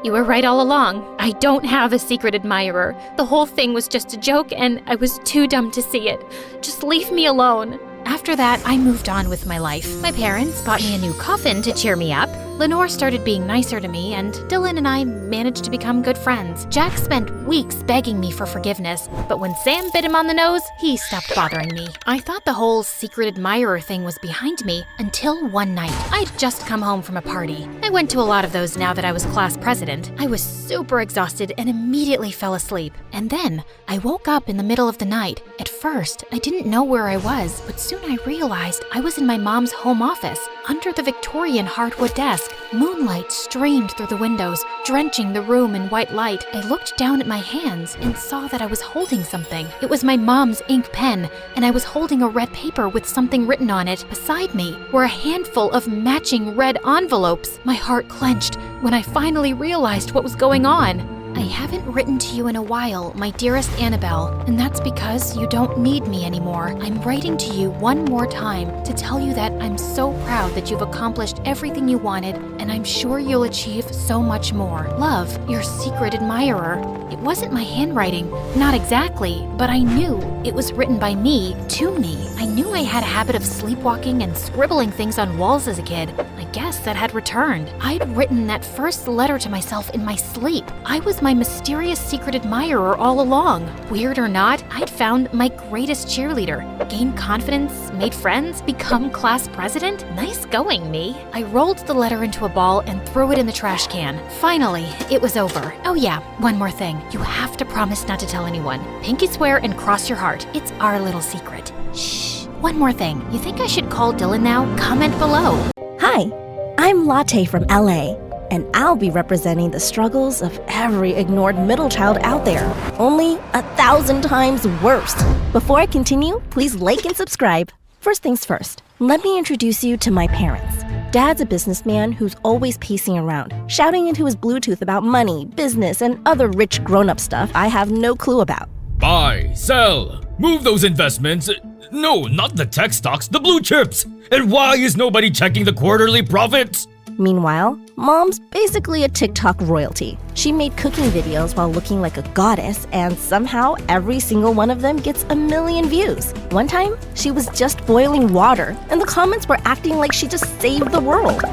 You were right all along. I don't have a secret admirer. The whole thing was just a joke, and I was too dumb to see it. Just leave me alone. After that, I moved on with my life. My parents bought me a new coffin to cheer me up. Lenore started being nicer to me, and Dylan and I managed to become good friends. Jack spent weeks begging me for forgiveness, but when Sam bit him on the nose, he stopped bothering me. I thought the whole secret admirer thing was behind me until one night. I'd just come home from a party. I went to a lot of those now that I was class president. I was super exhausted and immediately fell asleep. And then I woke up in the middle of the night. At first, I didn't know where I was, but soon I realized I was in my mom's home office, under the Victorian hardwood desk. Moonlight streamed through the windows, drenching the room in white light. I looked down at my hands and saw that I was holding something. It was my mom's ink pen, and I was holding a red paper with something written on it. Beside me were a handful of matching red envelopes. My heart clenched when I finally realized what was going on. I haven't written to you in a while, my dearest Annabelle, and that's because you don't need me anymore. I'm writing to you one more time to tell you that I'm so proud that you've accomplished everything you wanted, and I'm sure you'll achieve so much more. Love, your secret admirer. It wasn't my handwriting, not exactly, but I knew it was written by me, to me. I knew I had a habit of sleepwalking and scribbling things on walls as a kid. I guess that had returned. I'd written that first letter to myself in my sleep. I was my mysterious secret admirer all along. Weird or not, I'd found my greatest cheerleader. Gained confidence, made friends, become class president? Nice going, me. I rolled the letter into a ball and threw it in the trash can. Finally, it was over. Oh yeah, one more thing. You have to promise not to tell anyone. Pinky swear and cross your heart. It's our little secret. Shh. One more thing. You think I should call Dylan now? Comment below. Hi, I'm Latte from LA, and I'll be representing the struggles of every ignored middle child out there, only 1,000 times worse. Before I continue, please like and subscribe. First things first, let me introduce you to my parents. Dad's a businessman who's always pacing around, shouting into his Bluetooth about money, business, and other rich grown-up stuff I have no clue about. Buy, sell, move those investments. No, not the tech stocks, the blue chips. And why is nobody checking the quarterly profits? Meanwhile, Mom's basically a TikTok royalty. She made cooking videos while looking like a goddess, and somehow every single one of them gets 1 million views. One time, she was just boiling water, and the comments were acting like she just saved the world.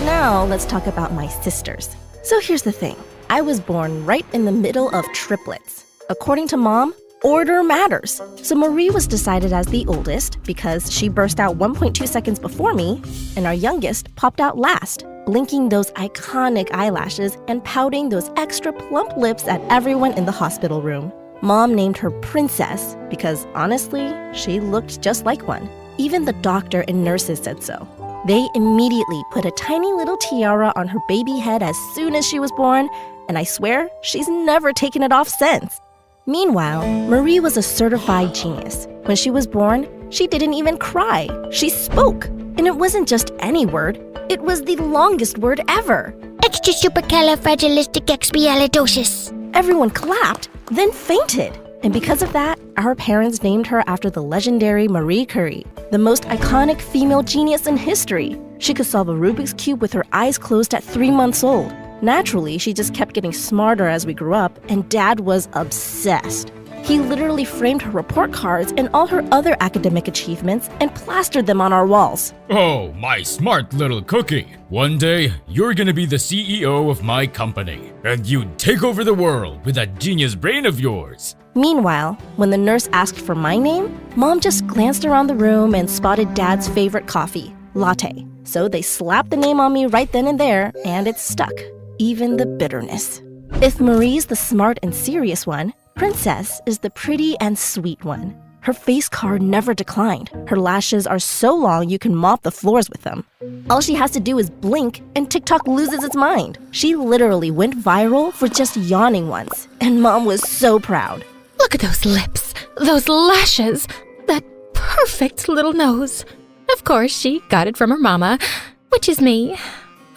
Now, let's talk about my sisters. So here's the thing. I was born right in the middle of triplets. According to Mom, order matters. So Marie was decided as the oldest because she burst out 1.2 seconds before me, and our youngest popped out last, blinking those iconic eyelashes and pouting those extra plump lips at everyone in the hospital room. Mom named her Princess because honestly, she looked just like one. Even the doctor and nurses said so. They immediately put a tiny little tiara on her baby head as soon as she was born, and I swear she's never taken it off since. Meanwhile, Marie was a certified genius. When she was born, she didn't even cry. She spoke. And it wasn't just any word. It was the longest word ever. Extrasupercalifragilisticexpialidocious. Everyone clapped, then fainted. And because of that, our parents named her after the legendary Marie Curie, the most iconic female genius in history. She could solve a Rubik's Cube with her eyes closed at 3 months old. Naturally, she just kept getting smarter as we grew up, and Dad was obsessed. He literally framed her report cards and all her other academic achievements and plastered them on our walls. Oh, my smart little cookie. One day, you're gonna be the CEO of my company, and you'd take over the world with that genius brain of yours. Meanwhile, when the nurse asked for my name, Mom just glanced around the room and spotted Dad's favorite coffee, latte. So they slapped the name on me right then and there, and it stuck. Even the bitterness. If Marie's the smart and serious one, Princess is the pretty and sweet one. Her face card never declined. Her lashes are so long you can mop the floors with them. All she has to do is blink and TikTok loses its mind. She literally went viral for just yawning once, and Mom was so proud. Look at those lips, those lashes, that perfect little nose. Of course, she got it from her mama, which is me.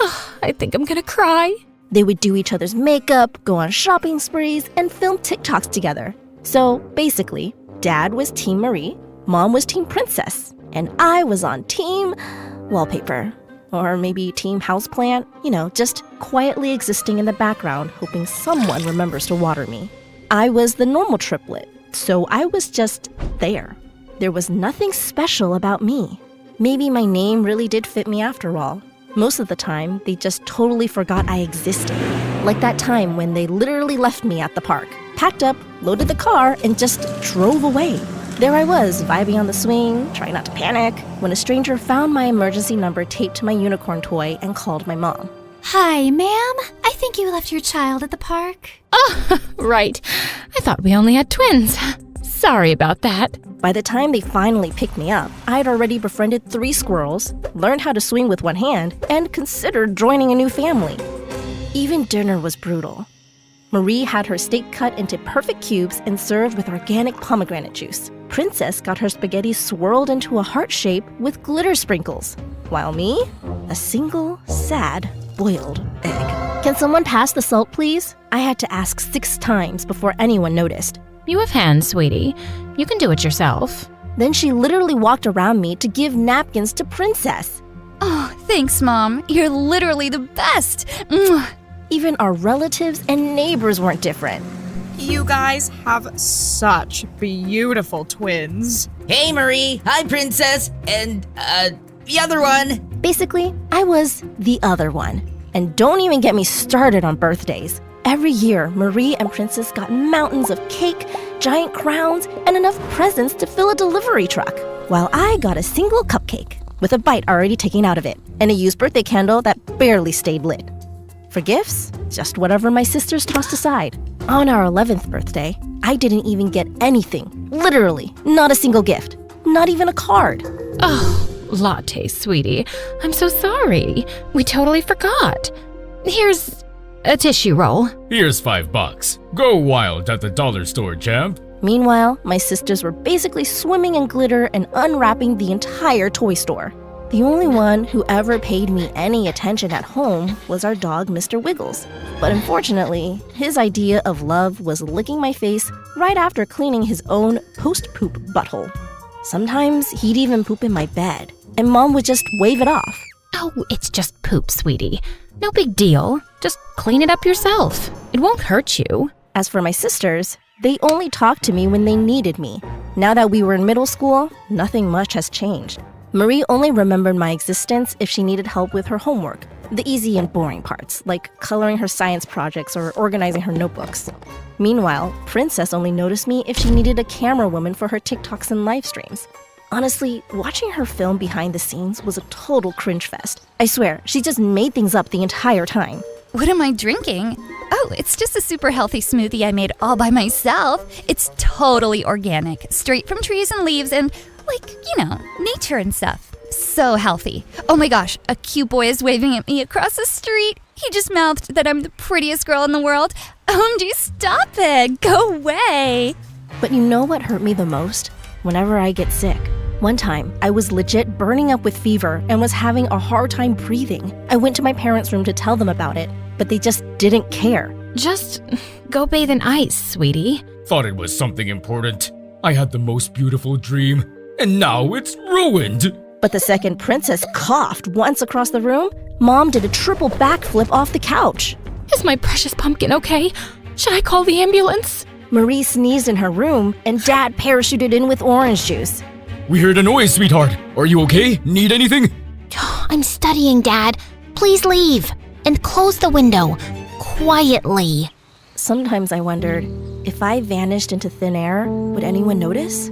Oh, I think I'm gonna cry. They would do each other's makeup, go on shopping sprees, and film TikToks together. So basically, Dad was Team Marie, Mom was Team Princess, and I was on Team Wallpaper. Or maybe Team Houseplant, just quietly existing in the background, hoping someone remembers to water me. I was the normal triplet, so I was just there. There was nothing special about me. Maybe my name really did fit me after all. Most of the time, they just totally forgot I existed. Like that time when they literally left me at the park, packed up, loaded the car, and just drove away. There I was, vibing on the swing, trying not to panic, when a stranger found my emergency number taped to my unicorn toy and called my mom. Hi, ma'am. I think you left your child at the park. Oh, right. I thought we only had twins. Sorry about that. By the time they finally picked me up, I'd already befriended 3 squirrels, learned how to swing with one hand, and considered joining a new family. Even dinner was brutal. Marie had her steak cut into perfect cubes and served with organic pomegranate juice. Princess got her spaghetti swirled into a heart shape with glitter sprinkles, while me, a single, sad, boiled egg. Can someone pass the salt, please? I had to ask 6 times before anyone noticed. You have hands, sweetie. You can do it yourself. Then she literally walked around me to give napkins to Princess. Oh, thanks, Mom. You're literally the best. Mwah. Even our relatives and neighbors weren't different. You guys have such beautiful twins. Hey, Marie. Hi, Princess. And, the other one. Basically, I was the other one. And don't even get me started on birthdays. Every year, Marie and Princess got mountains of cake, giant crowns, and enough presents to fill a delivery truck, while I got a single cupcake, with a bite already taken out of it, and a used birthday candle that barely stayed lit. For gifts, just whatever my sisters tossed aside. On our 11th birthday, I didn't even get anything. Literally, not a single gift. Not even a card. Oh, latte, sweetie. I'm so sorry. We totally forgot. Here's a tissue roll. Here's $5. Go wild at the dollar store, champ. Meanwhile, my sisters were basically swimming in glitter and unwrapping the entire toy store. The only one who ever paid me any attention at home was our dog, Mr. Wiggles. But unfortunately, his idea of love was licking my face right after cleaning his own post-poop butthole. Sometimes he'd even poop in my bed, and Mom would just wave it off. Oh, it's just poop, sweetie. No big deal. Just clean it up yourself. It won't hurt you. As for my sisters, they only talked to me when they needed me. Now that we were in middle school, nothing much has changed. Marie only remembered my existence if she needed help with her homework, the easy and boring parts, like coloring her science projects or organizing her notebooks. Meanwhile, Princess only noticed me if she needed a camera woman for her TikToks and live streams. Honestly, watching her film behind the scenes was a total cringe fest. I swear, she just made things up the entire time. What am I drinking? Oh, it's just a super healthy smoothie I made all by myself. It's totally organic, straight from trees and leaves and, nature and stuff. So healthy. Oh my gosh, a cute boy is waving at me across the street. He just mouthed that I'm the prettiest girl in the world. OMG, stop it. Go away. But you know what hurt me the most? Whenever I get sick. One time, I was legit burning up with fever and was having a hard time breathing. I went to my parents' room to tell them about it, but they just didn't care. Just go bathe in ice, sweetie. Thought it was something important. I had the most beautiful dream, and now it's ruined. But the second Princess coughed once across the room, Mom did a triple backflip off the couch. Is my precious pumpkin okay? Should I call the ambulance? Marie sneezed in her room, and Dad parachuted in with orange juice. We heard a noise, sweetheart. Are you okay? Need anything? I'm studying, Dad. Please leave. And close the window. Quietly. Sometimes I wondered, if I vanished into thin air, would anyone notice?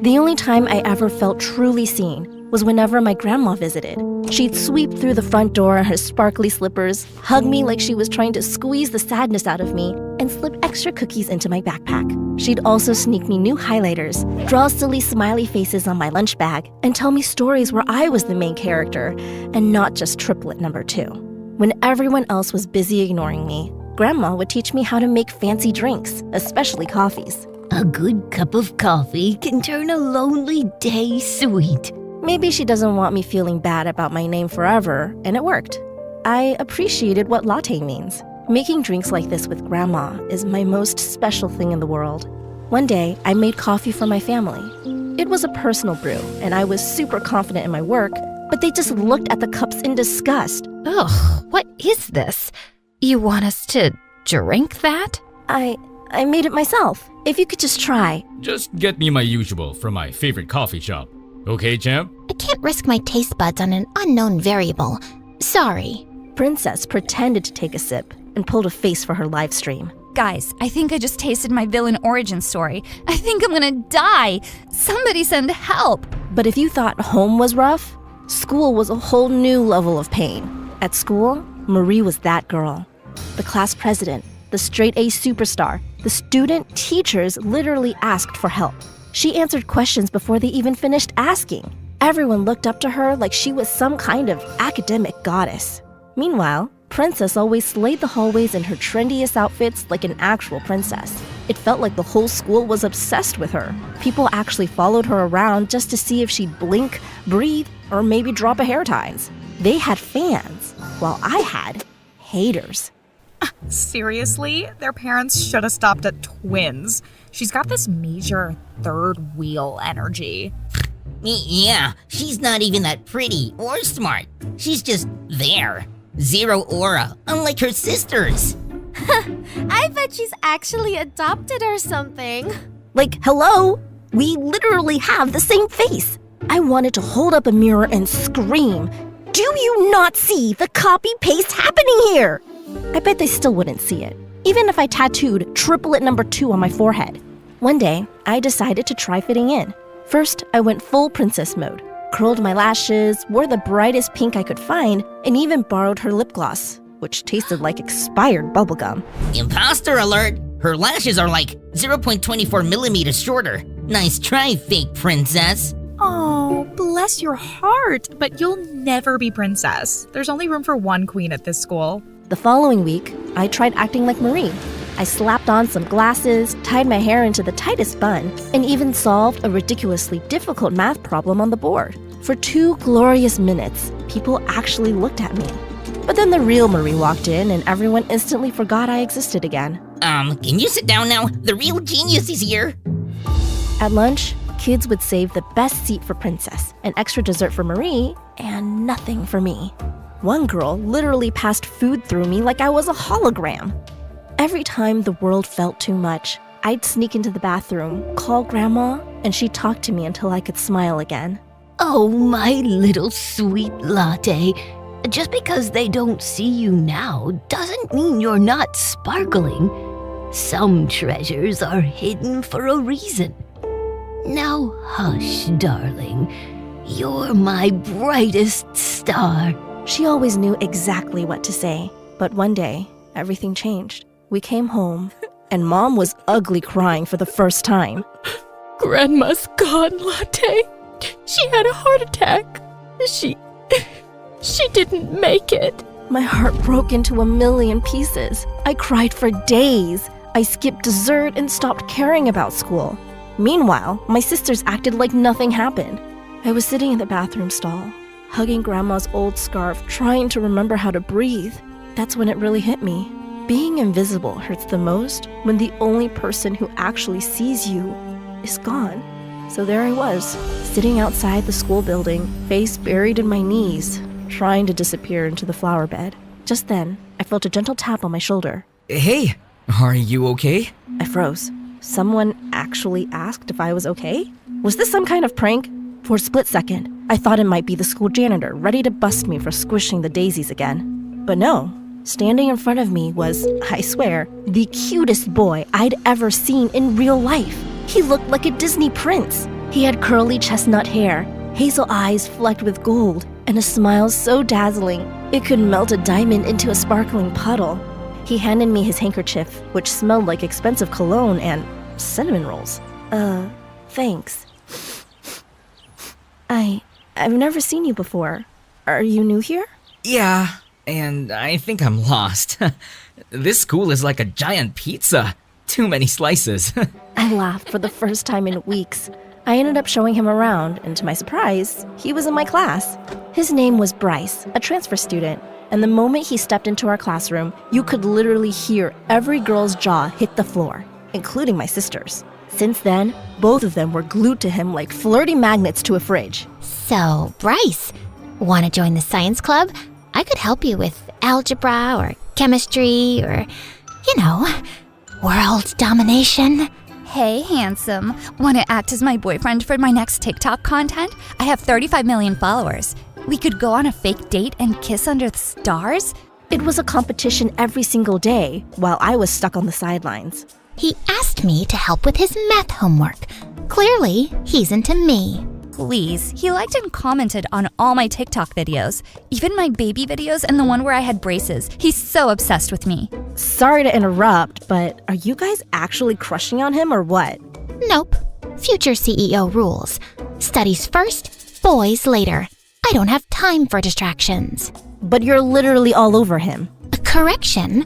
The only time I ever felt truly seen was whenever my grandma visited. She'd sweep through the front door in her sparkly slippers, hug me like she was trying to squeeze the sadness out of me, and slip extra cookies into my backpack. She'd also sneak me new highlighters, draw silly smiley faces on my lunch bag, and tell me stories where I was the main character and not just triplet number 2. When everyone else was busy ignoring me, Grandma would teach me how to make fancy drinks, especially coffees. A good cup of coffee can turn a lonely day sweet. Maybe she doesn't want me feeling bad about my name forever, and it worked. I appreciated what latte means. Making drinks like this with Grandma is my most special thing in the world. One day, I made coffee for my family. It was a personal brew, and I was super confident in my work, but they just looked at the cups in disgust. Ugh, what is this? You want us to drink that? I made it myself. If you could just try. Just get me my usual from my favorite coffee shop. Okay, champ? I can't risk my taste buds on an unknown variable. Sorry. Princess pretended to take a sip and pulled a face for her live stream. Guys, I think I just tasted my villain origin story. I think I'm gonna die. Somebody send help. But if you thought home was rough, school was a whole new level of pain. At school, Marie was that girl. The class president, the straight-A superstar, the student teachers literally asked for help. She answered questions before they even finished asking. Everyone looked up to her like she was some kind of academic goddess. Meanwhile, Princess always slayed the hallways in her trendiest outfits like an actual princess. It felt like the whole school was obsessed with her. People actually followed her around just to see if she'd blink, breathe, or maybe drop a hair ties. They had fans, while I had haters. Seriously? Their parents should have stopped at twins. She's got this major third wheel energy. Yeah, she's not even that pretty or smart. She's just there. Zero aura, unlike her sisters. I bet she's actually adopted or something. Like, hello? We literally have the same face. I wanted to hold up a mirror and scream, "Do you not see the copy-paste happening here?" I bet they still wouldn't see it, even if I tattooed triplet number 2 on my forehead. One day, I decided to try fitting in. First, I went full princess mode, curled my lashes, wore the brightest pink I could find, and even borrowed her lip gloss, which tasted like expired bubblegum. Imposter alert! Her lashes are like 0.24 millimeters shorter. Nice try, fake princess. Oh, bless your heart, but you'll never be princess. There's only room for one queen at this school. The following week, I tried acting like Marie. I slapped on some glasses, tied my hair into the tightest bun, and even solved a ridiculously difficult math problem on the board. For 2 glorious minutes, people actually looked at me. But then the real Marie walked in and everyone instantly forgot I existed again. Can you sit down now? The real genius is here. At lunch, kids would save the best seat for Princess, an extra dessert for Marie, and nothing for me. One girl literally passed food through me like I was a hologram. Every time the world felt too much, I'd sneak into the bathroom, call Grandma, and she'd talk to me until I could smile again. Oh, my little sweet latte. Just because they don't see you now doesn't mean you're not sparkling. Some treasures are hidden for a reason. Now hush, darling. You're my brightest star. She always knew exactly what to say, but one day, everything changed. We came home, and Mom was ugly crying for the first time. Grandma's gone, Latte. She had a heart attack. She didn't make it. My heart broke into a million pieces. I cried for days. I skipped dessert and stopped caring about school. Meanwhile, my sisters acted like nothing happened. I was sitting in the bathroom stall, hugging Grandma's old scarf, trying to remember how to breathe. That's when it really hit me. Being invisible hurts the most when the only person who actually sees you is gone. So there I was, sitting outside the school building, face buried in my knees, trying to disappear into the flower bed. Just then, I felt a gentle tap on my shoulder. Hey, are you okay? I froze. Someone actually asked if I was okay? Was this some kind of prank? For a split second, I thought it might be the school janitor ready to bust me for squishing the daisies again. But no. Standing in front of me was, I swear, the cutest boy I'd ever seen in real life. He looked like a Disney prince. He had curly chestnut hair, Hazel eyes flecked with gold, and a smile so dazzling it could melt a diamond into a sparkling puddle. He handed me his handkerchief, which smelled like expensive cologne and cinnamon rolls. Thanks. I've never seen you before. Are you new here? Yeah, and I think I'm lost. This school is like a giant pizza. Too many slices. I laughed for the first time in weeks. I ended up showing him around, and to my surprise, he was in my class. His name was Bryce, a transfer student, and the moment he stepped into our classroom, you could literally hear every girl's jaw hit the floor, including my sister's. Since then, both of them were glued to him like flirty magnets to a fridge. So, Bryce, want to join the science club? I could help you with algebra or chemistry or, world domination. Hey, handsome. Want to act as my boyfriend for my next TikTok content? I have 35 million followers. We could go on a fake date and kiss under the stars? It was a competition every single day while I was stuck on the sidelines. He asked me to help with his math homework. Clearly, he's into me. Please, he liked and commented on all my TikTok videos, even my baby videos and the one where I had braces. He's so obsessed with me. Sorry to interrupt, but are you guys actually crushing on him or what? Nope. Future CEO rules. Studies first, boys later. I don't have time for distractions. But you're literally all over him. Correction.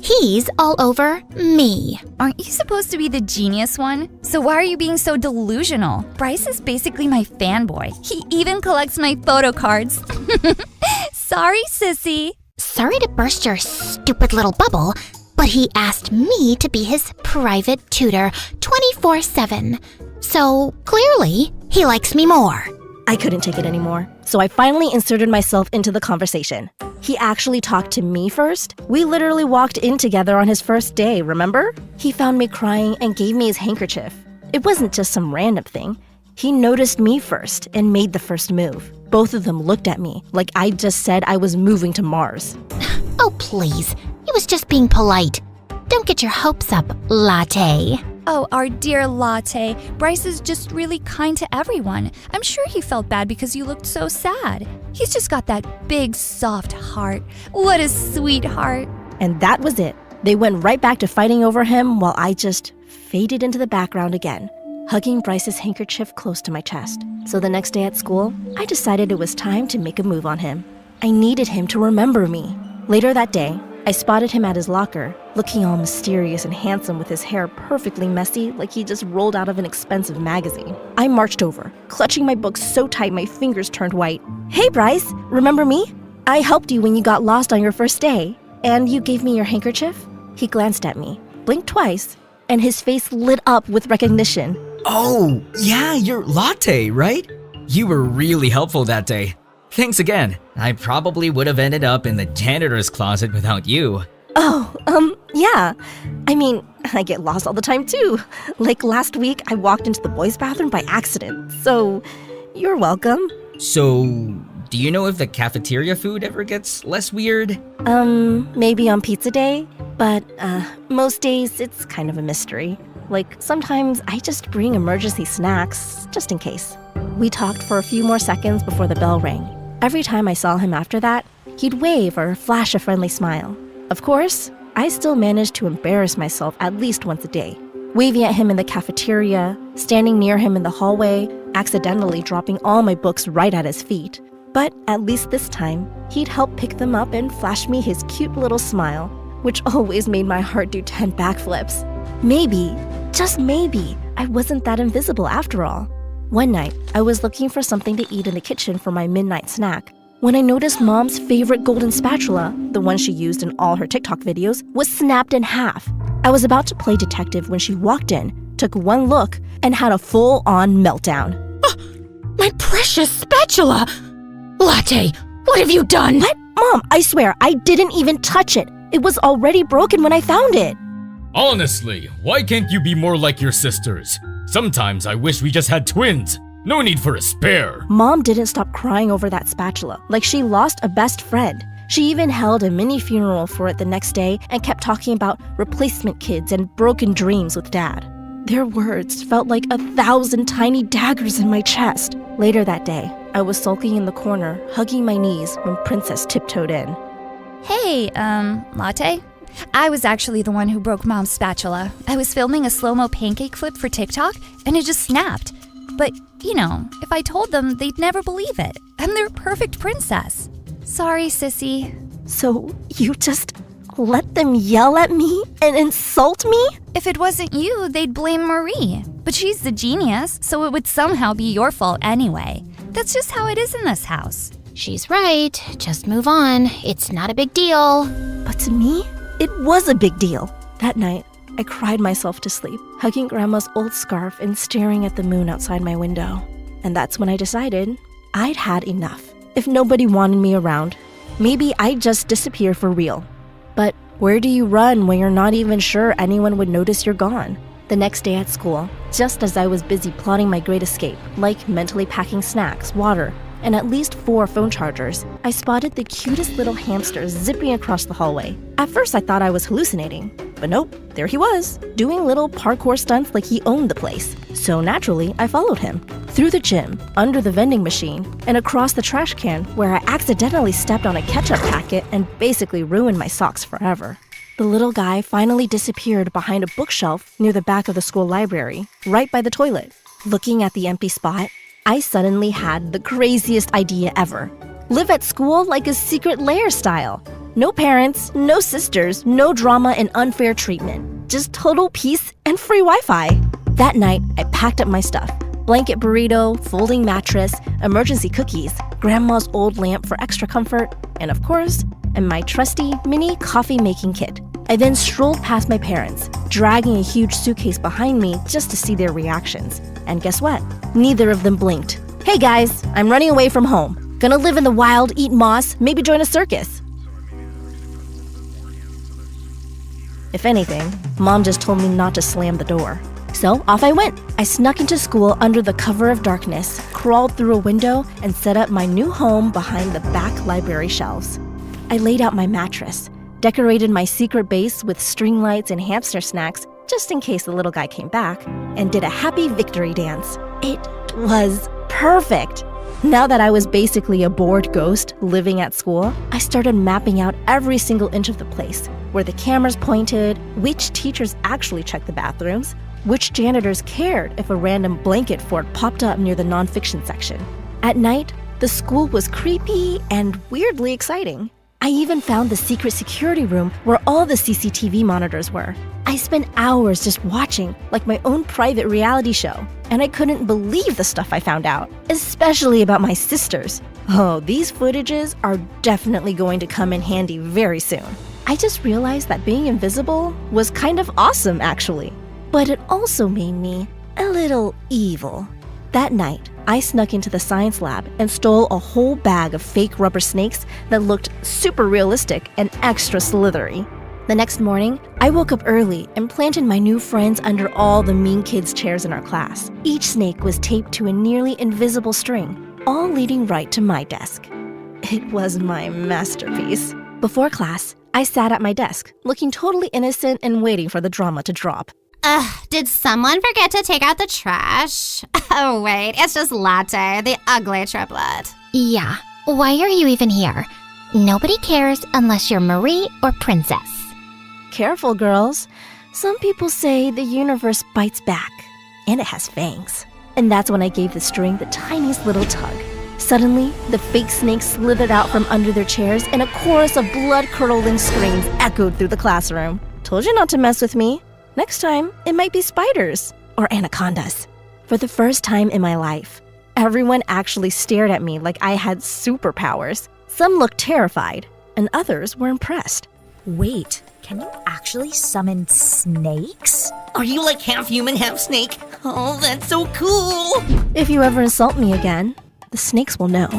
He's all over me. Aren't you supposed to be the genius one? So why are you being so delusional? Bryce is basically my fanboy. He even collects my photo cards. Sorry, sissy. Sorry to burst your stupid little bubble, but he asked me to be his private tutor 24/7. So clearly, he likes me more. I couldn't take it anymore, so I finally inserted myself into the conversation. He actually talked to me first. We literally walked in together on his first day, remember? He found me crying and gave me his handkerchief. It wasn't just some random thing. He noticed me first and made the first move. Both of them looked at me like I just said I was moving to Mars. Oh, please. He was just being polite. Don't get your hopes up, Latte. Oh, our dear Latte. Bryce is just really kind to everyone. I'm sure he felt bad because you looked so sad. He's just got that big, soft heart. What a sweetheart. And that was it. They went right back to fighting over him while I just faded into the background again, hugging Bryce's handkerchief close to my chest. So the next day at school, I decided it was time to make a move on him. I needed him to remember me. Later that day, I spotted him at his locker, looking all mysterious and handsome with his hair perfectly messy like he just rolled out of an expensive magazine. I marched over, clutching my books so tight my fingers turned white. Hey Bryce, remember me? I helped you when you got lost on your first day, and you gave me your handkerchief? He glanced at me, blinked twice, and his face lit up with recognition. Oh, yeah, you're Latte, right? You were really helpful that day. Thanks again. I probably would have ended up in the janitor's closet without you. Oh, yeah. I mean, I get lost all the time too. Like last week, I walked into the boys' bathroom by accident, so you're welcome. So, do you know if the cafeteria food ever gets less weird? Maybe on pizza day, but most days it's kind of a mystery. Like sometimes I just bring emergency snacks, just in case. We talked for a few more seconds before the bell rang. Every time I saw him after that, he'd wave or flash a friendly smile. Of course, I still managed to embarrass myself at least once a day, waving at him in the cafeteria, standing near him in the hallway, accidentally dropping all my books right at his feet. But at least this time, he'd help pick them up and flash me his cute little smile, which always made my heart do 10 backflips. Maybe, just maybe, I wasn't that invisible after all. One night, I was looking for something to eat in the kitchen for my midnight snack when I noticed Mom's favorite golden spatula, the one she used in all her TikTok videos, was snapped in half. I was about to play detective when she walked in, took one look, and had a full-on meltdown. My precious spatula! Latte, what have you done? What? Mom, I swear, I didn't even touch it. It was already broken when I found it. Honestly, why can't you be more like your sisters? Sometimes I wish we just had twins. No need for a spare. Mom didn't stop crying over that spatula, like she lost a best friend. She even held a mini funeral for it the next day and kept talking about replacement kids and broken dreams with Dad. Their words felt like 1,000 tiny daggers in my chest. Later that day, I was sulking in the corner, hugging my knees when Princess tiptoed in. Hey, Latte? I was actually the one who broke Mom's spatula. I was filming a slow-mo pancake flip for TikTok, and it just snapped. But, if I told them, they'd never believe it. I'm their perfect princess. Sorry, sissy. So you just let them yell at me and insult me? If it wasn't you, they'd blame Marie. But she's the genius, so it would somehow be your fault anyway. That's just how it is in this house. She's right. Just move on. It's not a big deal. But to me, it was a big deal. That night, I cried myself to sleep, hugging Grandma's old scarf and staring at the moon outside my window. And that's when I decided I'd had enough. If nobody wanted me around, maybe I'd just disappear for real. But where do you run when you're not even sure anyone would notice you're gone? The next day at school, just as I was busy plotting my great escape, like mentally packing snacks, water, and at least 4 phone chargers, I spotted the cutest little hamster zipping across the hallway. At first I thought I was hallucinating, but nope, there he was, doing little parkour stunts like he owned the place. So naturally, I followed him. Through the gym, under the vending machine, and across the trash can where I accidentally stepped on a ketchup packet and basically ruined my socks forever. The little guy finally disappeared behind a bookshelf near the back of the school library, right by the toilet. Looking at the empty spot, I suddenly had the craziest idea ever. Live at school like a secret lair style. No parents, no sisters, no drama and unfair treatment. Just total peace and free Wi-Fi. That night, I packed up my stuff. Blanket burrito, folding mattress, emergency cookies, Grandma's old lamp for extra comfort, and of course, and my trusty mini coffee-making kit. I then strolled past my parents, dragging a huge suitcase behind me just to see their reactions. And guess what? Neither of them blinked. Hey guys, I'm running away from home. Gonna live in the wild, eat moss, maybe join a circus. If anything, Mom just told me not to slam the door. So off I went. I snuck into school under the cover of darkness, crawled through a window, and set up my new home behind the back library shelves. I laid out my mattress, decorated my secret base with string lights and hamster snacks just in case the little guy came back, and did a happy victory dance. It was perfect. Now that I was basically a bored ghost living at school, I started mapping out every single inch of the place, where the cameras pointed, which teachers actually checked the bathrooms, which janitors cared if a random blanket fort popped up near the nonfiction section. At night, the school was creepy and weirdly exciting. I even found the secret security room where all the CCTV monitors were. I spent hours just watching, like my own private reality show, and I couldn't believe the stuff I found out, especially about my sisters. Oh, these footages are definitely going to come in handy very soon. I just realized that being invisible was kind of awesome, actually. But it also made me a little evil. That night, I snuck into the science lab and stole a whole bag of fake rubber snakes that looked super realistic and extra slithery. The next morning, I woke up early and planted my new friends under all the mean kids' chairs in our class. Each snake was taped to a nearly invisible string, all leading right to my desk. It was my masterpiece. Before class, I sat at my desk, looking totally innocent and waiting for the drama to drop. Did someone forget to take out the trash? Oh, wait, it's just Latte, the ugly triplet. Yeah, why are you even here? Nobody cares unless you're Marie or Princess. Careful, girls. Some people say the universe bites back, and it has fangs. And that's when I gave the string the tiniest little tug. Suddenly, the fake snakes slithered out from under their chairs, and a chorus of blood-curdling screams echoed through the classroom. Told you not to mess with me. Next time, it might be spiders or anacondas. For the first time in my life, everyone actually stared at me like I had superpowers. Some looked terrified, and others were impressed. Wait, can you actually summon snakes? Are you like half human, half snake? Oh, that's so cool! If you ever insult me again, the snakes will know.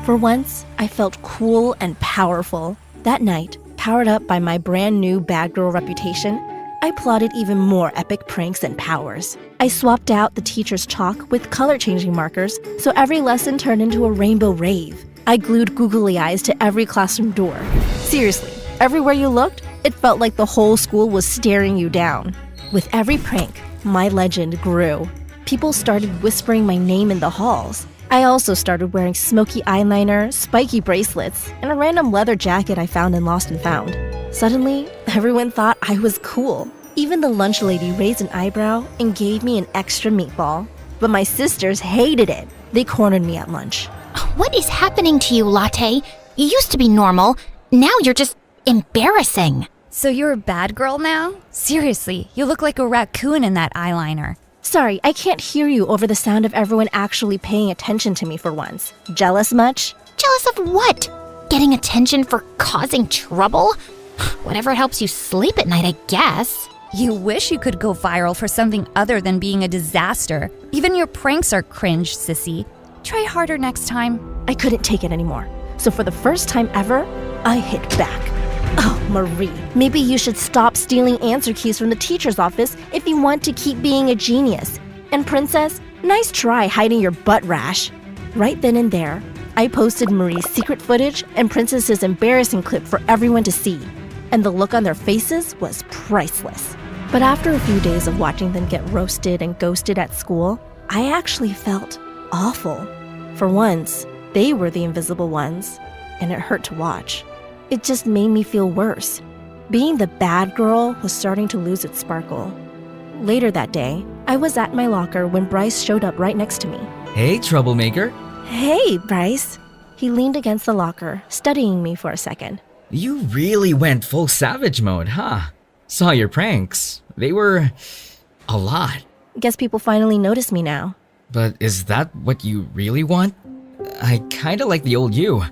For once, I felt cool and powerful. That night, powered up by my brand new bad girl reputation, I plotted even more epic pranks and powers. I swapped out the teacher's chalk with color-changing markers, so every lesson turned into a rainbow rave. I glued googly eyes to every classroom door. Seriously, everywhere you looked, it felt like the whole school was staring you down. With every prank, my legend grew. People started whispering my name in the halls. I also started wearing smoky eyeliner, spiky bracelets, and a random leather jacket I found in Lost and Found. Suddenly, everyone thought I was cool. Even the lunch lady raised an eyebrow and gave me an extra meatball. But my sisters hated it. They cornered me at lunch. What is happening to you, Latte? You used to be normal. Now you're just embarrassing. So you're a bad girl now? Seriously, you look like a raccoon in that eyeliner. Sorry, I can't hear you over the sound of everyone actually paying attention to me for once. Jealous much? Jealous of what? Getting attention for causing trouble? Whatever helps you sleep at night, I guess. You wish you could go viral for something other than being a disaster. Even your pranks are cringe, sissy. Try harder next time. I couldn't take it anymore. So for the first time ever, I hit back. Oh, Marie, maybe you should stop stealing answer keys from the teacher's office if you want to keep being a genius. And Princess, nice try hiding your butt rash. Right then and there, I posted Marie's secret footage and Princess's embarrassing clip for everyone to see. And the look on their faces was priceless. But after a few days of watching them get roasted and ghosted at school, I actually felt awful. For once, they were the invisible ones, and it hurt to watch. It just made me feel worse. Being the bad girl was starting to lose its sparkle. Later that day, I was at my locker when Bryce showed up right next to me. Hey, troublemaker. Hey, Bryce. He leaned against the locker, studying me for a second. You really went full savage mode, huh? Saw your pranks. They were a lot. Guess people finally notice me now. But is that what you really want? I kinda like the old you.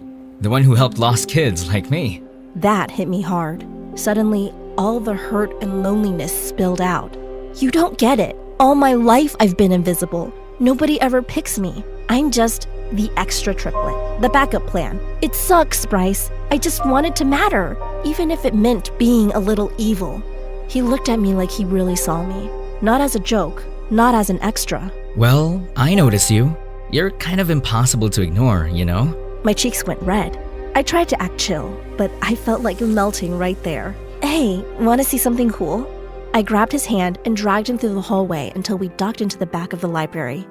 The one who helped lost kids like me. That hit me hard. Suddenly, all the hurt and loneliness spilled out. You don't get it. All my life I've been invisible. Nobody ever picks me. I'm just the extra triplet, the backup plan. It sucks, Bryce. I just wanted to matter, even if it meant being a little evil. He looked at me like he really saw me. Not as a joke, not as an extra. Well, I notice you. You're kind of impossible to ignore, you know? My cheeks went red. I tried to act chill, but I felt like melting right there. Hey, wanna see something cool? I grabbed his hand and dragged him through the hallway until we ducked into the back of the library.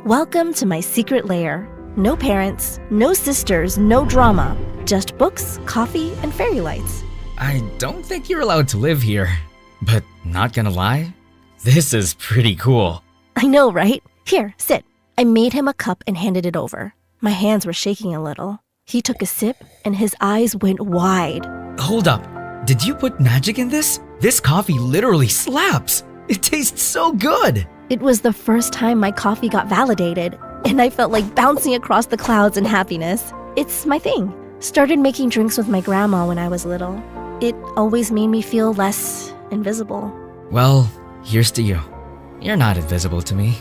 Welcome to my secret lair. No parents, no sisters, no drama. Just books, coffee, and fairy lights. I don't think you're allowed to live here. But not gonna lie, this is pretty cool. I know, right? Here, sit. I made him a cup and handed it over. My hands were shaking a little. He took a sip and his eyes went wide. Hold up. Did you put magic in this? This coffee literally slaps. It tastes so good. It was the first time my coffee got validated, and I felt like bouncing across the clouds in happiness. It's my thing. Started making drinks with my grandma when I was little. It always made me feel less invisible. Well, here's to you. You're not invisible to me.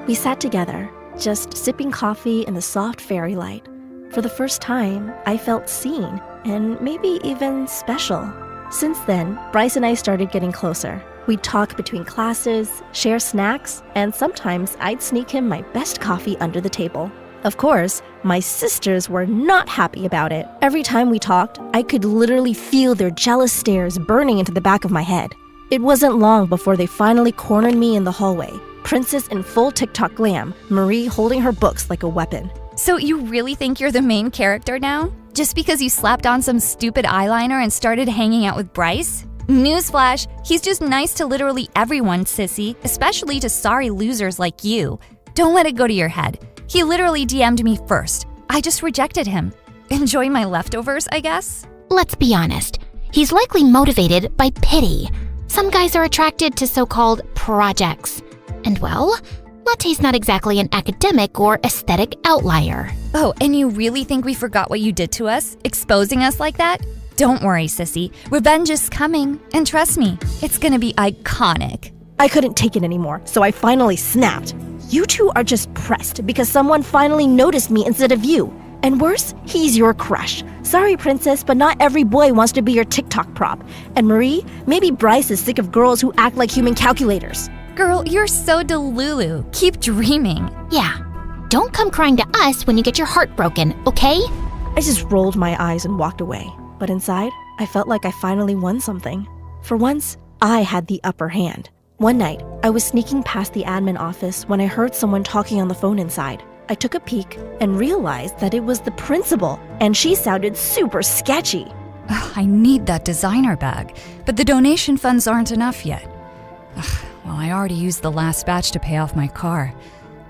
We sat together, just sipping coffee in the soft fairy light. For the first time, I felt seen, and maybe even special. Since then, Bryce and I started getting closer. We'd talk between classes, share snacks, and sometimes I'd sneak him my best coffee under the table. Of course, my sisters were not happy about it. Every time we talked, I could literally feel their jealous stares burning into the back of my head. It wasn't long before they finally cornered me in the hallway. Princess in full TikTok glam, Marie holding her books like a weapon. So you really think you're the main character now? Just because you slapped on some stupid eyeliner and started hanging out with Bryce? Newsflash, he's just nice to literally everyone, sissy, especially to sorry losers like you. Don't let it go to your head. He literally DM'd me first. I just rejected him. Enjoy my leftovers, I guess? Let's be honest. He's likely motivated by pity. Some guys are attracted to so-called projects. And well, Latte's not exactly an academic or aesthetic outlier. Oh, and you really think we forgot what you did to us? Exposing us like that? Don't worry, sissy. Revenge is coming. And trust me, it's gonna be iconic. I couldn't take it anymore, so I finally snapped. You two are just pressed because someone finally noticed me instead of you. And worse, he's your crush. Sorry, Princess, but not every boy wants to be your TikTok prop. And Marie, maybe Bryce is sick of girls who act like human calculators. Girl, you're so delulu. Keep dreaming. Yeah. Don't come crying to us when you get your heart broken, okay? I just rolled my eyes and walked away. But inside, I felt like I finally won something. For once, I had the upper hand. One night, I was sneaking past the admin office when I heard someone talking on the phone inside. I took a peek and realized that it was the principal, and she sounded super sketchy. Ugh, I need that designer bag, but the donation funds aren't enough yet. Ugh, well, I already used the last batch to pay off my car.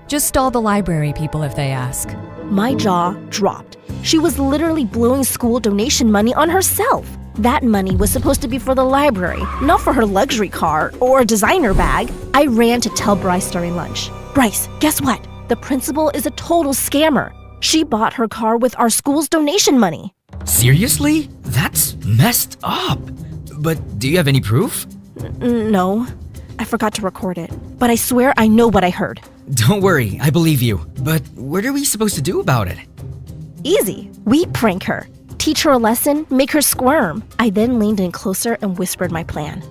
Just all the library people if they ask. My jaw dropped. She was literally blowing school donation money on herself. That money was supposed to be for the library, not for her luxury car or designer bag. I ran to tell Bryce during lunch. Bryce, guess what? The principal is a total scammer. She bought her car with our school's donation money. Seriously? That's messed up. But do you have any proof? No, I forgot to record it. But I swear I know what I heard. Don't worry, I believe you. But what are we supposed to do about it? Easy. We prank her. Teach her a lesson, make her squirm. I then leaned in closer and whispered my plan.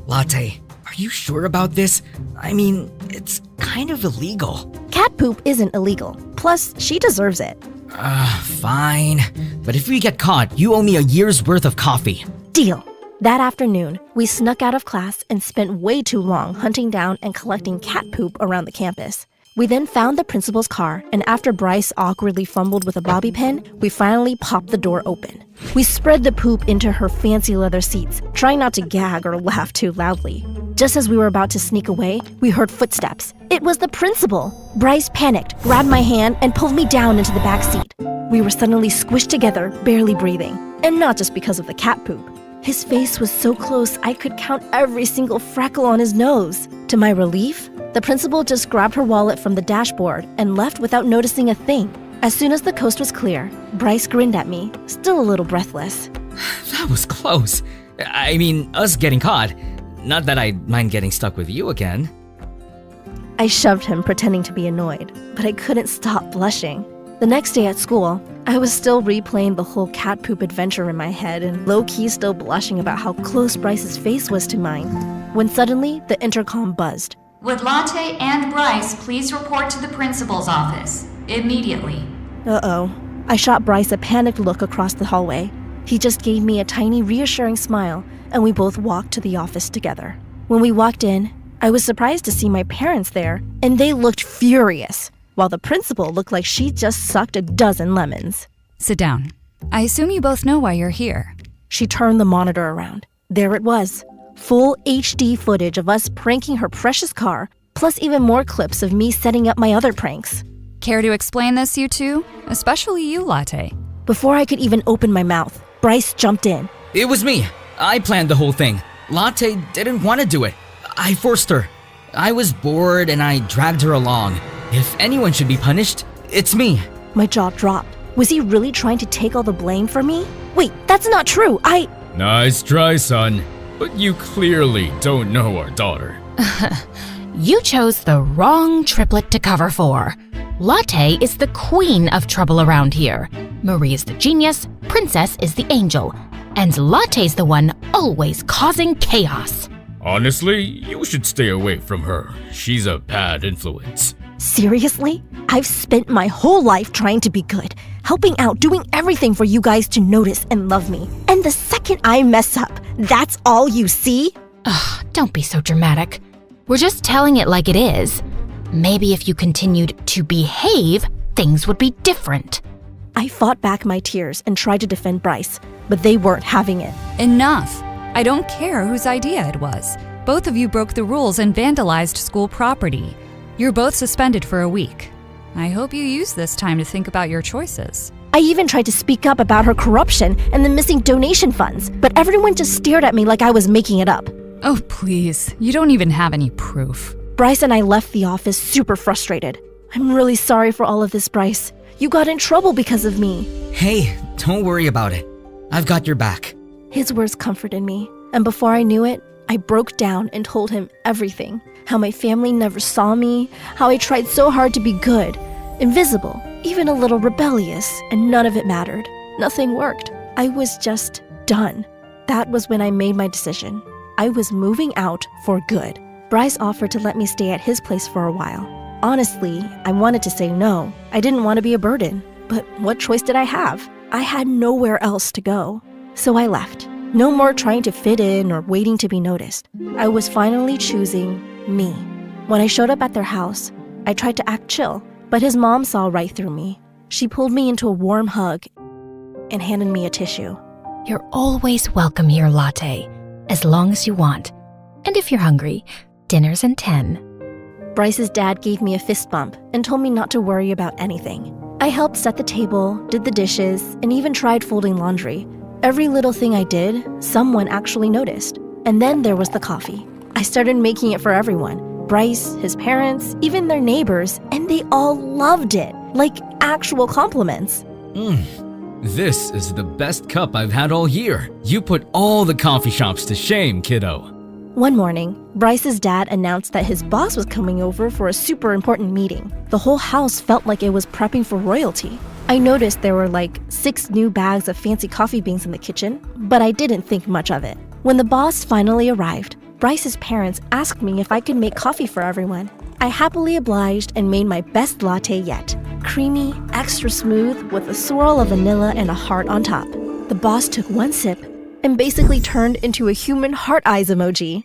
Latte, are you sure about this? I mean, it's kind of illegal. Cat poop isn't illegal. Plus, she deserves it. Fine. But if we get caught, you owe me a year's worth of coffee. Deal. That afternoon, we snuck out of class and spent way too long hunting down and collecting cat poop around the campus. We then found the principal's car, and after Bryce awkwardly fumbled with a bobby pin, we finally popped the door open. We spread the poop into her fancy leather seats, trying not to gag or laugh too loudly. Just as we were about to sneak away, we heard footsteps. It was the principal. Bryce panicked, grabbed my hand, and pulled me down into the back seat. We were suddenly squished together, barely breathing. And not just because of the cat poop. His face was so close I could count every single freckle on his nose. To my relief, the principal just grabbed her wallet from the dashboard and left without noticing a thing. As soon as the coast was clear, Bryce grinned at me, still a little breathless. That was close. I mean, us getting caught. Not that I'd mind getting stuck with you again. I shoved him, pretending to be annoyed, but I couldn't stop blushing. The next day at school, I was still replaying the whole cat poop adventure in my head and low-key still blushing about how close Bryce's face was to mine, when suddenly the intercom buzzed. Would Latte and Bryce please report to the principal's office immediately? Uh-oh. I shot Bryce a panicked look across the hallway. He just gave me a tiny reassuring smile, and we both walked to the office together. When we walked in, I was surprised to see my parents there, and they looked furious, while the principal looked like she just sucked a dozen lemons. Sit down. I assume you both know why you're here. She turned the monitor around. There it was. Full HD footage of us pranking her precious car, plus even more clips of me setting up my other pranks. Care to explain this, you two? Especially you, Latte. Before I could even open my mouth, Bryce jumped in. It was me. I planned the whole thing. Latte didn't want to do it. I forced her. I was bored and I dragged her along. If anyone should be punished, it's me. My jaw dropped. Was he really trying to take all the blame for me? Wait, that's not true. Nice try, son. But you clearly don't know our daughter. You chose the wrong triplet to cover for. Latte is the queen of trouble around here. Marie is the genius, Princess is the angel, and Latte's the one always causing chaos. Honestly, you should stay away from her. She's a bad influence. Seriously? I've spent my whole life trying to be good, helping out, doing everything for you guys to notice and love me. And the second I mess up, that's all you see? Ugh, don't be so dramatic. We're just telling it like it is. Maybe if you continued to behave, things would be different. I fought back my tears and tried to defend Bryce, but they weren't having it. Enough. I don't care whose idea it was. Both of you broke the rules and vandalized school property. You're both suspended for a week. I hope you use this time to think about your choices. I even tried to speak up about her corruption and the missing donation funds, but everyone just stared at me like I was making it up. Oh, please. You don't even have any proof. Bryce and I left the office super frustrated. I'm really sorry for all of this, Bryce. You got in trouble because of me. Hey, don't worry about it. I've got your back. His words comforted me, and before I knew it, I broke down and told him everything. How my family never saw me, how I tried so hard to be good, invisible, even a little rebellious, and none of it mattered. Nothing worked. I was just done. That was when I made my decision. I was moving out for good. Bryce offered to let me stay at his place for a while. Honestly, I wanted to say no. I didn't want to be a burden. But what choice did I have? I had nowhere else to go. So I left. No more trying to fit in or waiting to be noticed. I was finally choosing me. When I showed up at their house, I tried to act chill, but his mom saw right through me. She pulled me into a warm hug and handed me a tissue. You're always welcome here, Latte, as long as you want. And if you're hungry, dinner's in 10. Bryce's dad gave me a fist bump and told me not to worry about anything. I helped set the table, did the dishes, and even tried folding laundry. Every little thing I did, someone actually noticed. And then there was the coffee. I started making it for everyone. Bryce, his parents, even their neighbors, and they all loved it. Like actual compliments. This is the best cup I've had all year. You put all the coffee shops to shame, kiddo. One morning, Bryce's dad announced that his boss was coming over for a super important meeting. The whole house felt like it was prepping for royalty. I noticed there were like 6 new bags of fancy coffee beans in the kitchen, but I didn't think much of it. When the boss finally arrived, Bryce's parents asked me if I could make coffee for everyone. I happily obliged and made my best latte yet. Creamy, extra smooth, with a swirl of vanilla and a heart on top. The boss took one sip and basically turned into a human heart eyes emoji.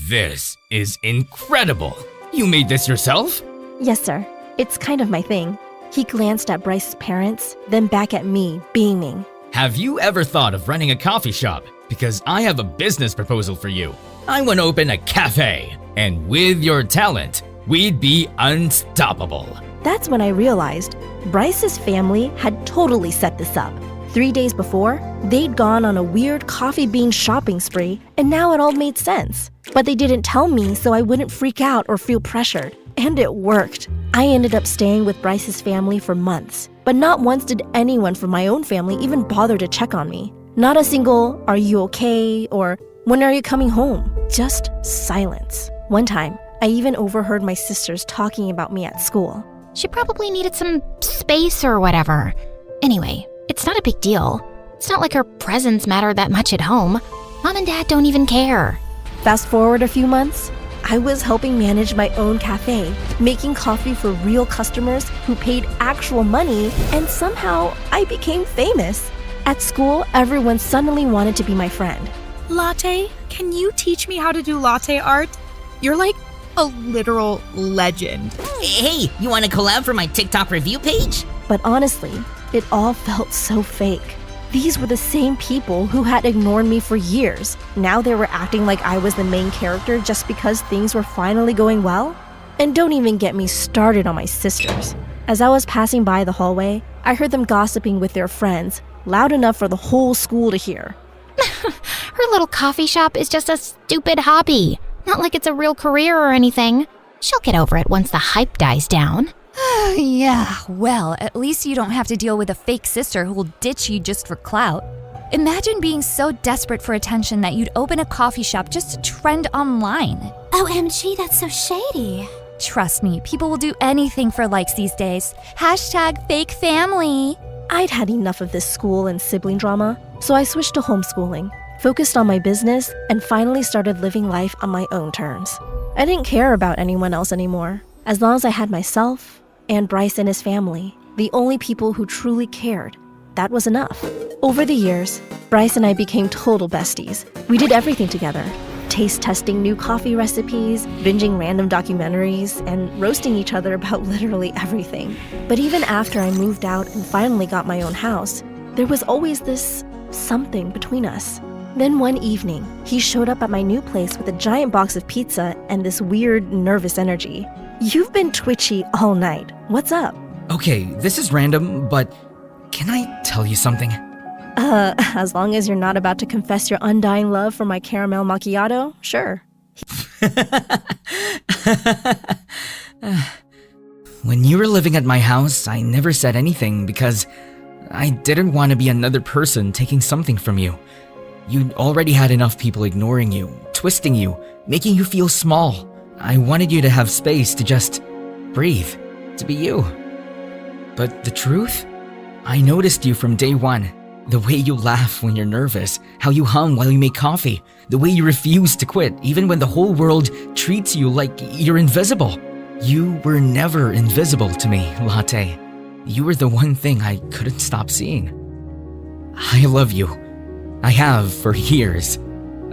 This is incredible. You made this yourself? Yes, sir. It's kind of my thing. He glanced at Bryce's parents, then back at me, beaming. Have you ever thought of running a coffee shop? Because I have a business proposal for you. I want to open a cafe, and with your talent, we'd be unstoppable. That's when I realized Bryce's family had totally set this up. 3 days before, they'd gone on a weird coffee bean shopping spree, and now it all made sense. But they didn't tell me so I wouldn't freak out or feel pressured. And it worked. I ended up staying with Bryce's family for months, but not once did anyone from my own family even bother to check on me. Not a single, "Are you okay?" or "When are you coming home?" Just silence. One time, I even overheard my sisters talking about me at school. She probably needed some space or whatever. Anyway, it's not a big deal. It's not like her presence mattered that much at home. Mom and Dad don't even care. Fast forward a few months, I was helping manage my own cafe, making coffee for real customers who paid actual money, and somehow I became famous. At school, everyone suddenly wanted to be my friend. Latte, can you teach me how to do latte art? You're like a literal legend. Hey, you want to collab for my TikTok review page? But honestly, it all felt so fake. These were the same people who had ignored me for years. Now they were acting like I was the main character just because things were finally going well? And don't even get me started on my sisters. As I was passing by the hallway, I heard them gossiping with their friends, loud enough for the whole school to hear. Her little coffee shop is just a stupid hobby. Not like it's a real career or anything. She'll get over it once the hype dies down. Yeah, well, at least you don't have to deal with a fake sister who will ditch you just for clout. Imagine being so desperate for attention that you'd open a coffee shop just to trend online. OMG, that's so shady. Trust me, people will do anything for likes these days. Hashtag fake family. I'd had enough of this school and sibling drama, so I switched to homeschooling, focused on my business, and finally started living life on my own terms. I didn't care about anyone else anymore. As long as I had myself and Bryce and his family, the only people who truly cared, that was enough. Over the years, Bryce and I became total besties. We did everything together. Taste testing new coffee recipes, binging random documentaries, and roasting each other about literally everything. But even after I moved out and finally got my own house, there was always this something between us. Then one evening, he showed up at my new place with a giant box of pizza and this weird, nervous energy. You've been twitchy all night. What's up? Okay, this is random, but can I tell you something? As long as you're not about to confess your undying love for my caramel macchiato, sure. When you were living at my house, I never said anything because I didn't want to be another person taking something from you. You'd already had enough people ignoring you, twisting you, making you feel small. I wanted you to have space to just breathe, to be you. But the truth? I noticed you from day one. The way you laugh when you're nervous, how you hum while you make coffee, the way you refuse to quit even when the whole world treats you like you're invisible. You were never invisible to me, Latte. You were the one thing I couldn't stop seeing. I love you. I have for years.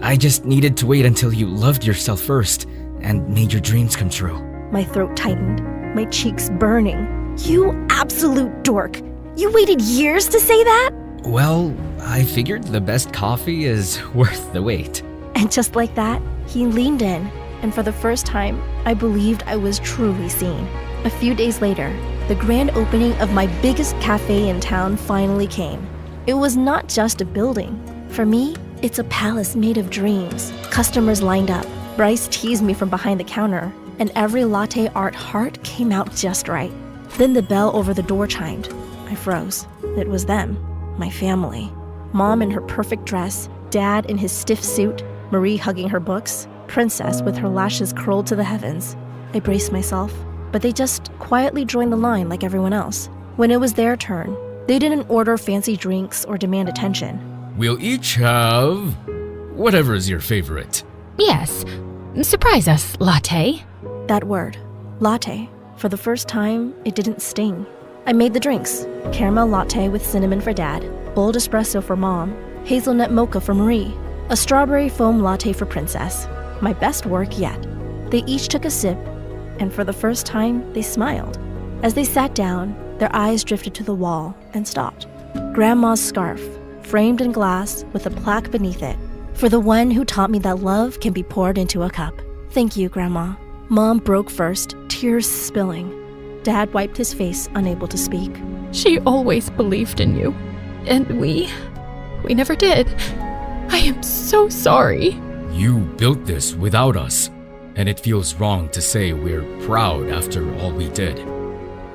I just needed to wait until you loved yourself first and made your dreams come true. My throat tightened, my cheeks burning. You absolute dork! You waited years to say that? Well, I figured the best coffee is worth the wait. And just like that, he leaned in, and for the first time, I believed I was truly seen. A few days later, the grand opening of my biggest cafe in town finally came. It was not just a building. For me, it's a palace made of dreams. Customers lined up. Bryce teased me from behind the counter, and every latte art heart came out just right. Then the bell over the door chimed. I froze. It was them, my family. Mom in her perfect dress, Dad in his stiff suit, Marie hugging her books, Princess with her lashes curled to the heavens. I braced myself, but they just quietly joined the line like everyone else. When it was their turn, they didn't order fancy drinks or demand attention. We'll each have whatever is your favorite. Yes. Surprise us, latte. That word, latte. For the first time, it didn't sting. I made the drinks. Caramel latte with cinnamon for Dad, bold espresso for Mom, hazelnut mocha for Marie, a strawberry foam latte for Princess. My best work yet. They each took a sip, and for the first time, they smiled. As they sat down, their eyes drifted to the wall and stopped. Grandma's scarf, framed in glass with a plaque beneath it, for the one who taught me that love can be poured into a cup. Thank you, Grandma. Mom broke first, tears spilling. Dad wiped his face, unable to speak. She always believed in you. And we never did. I am so sorry. You built this without us, and it feels wrong to say we're proud after all we did.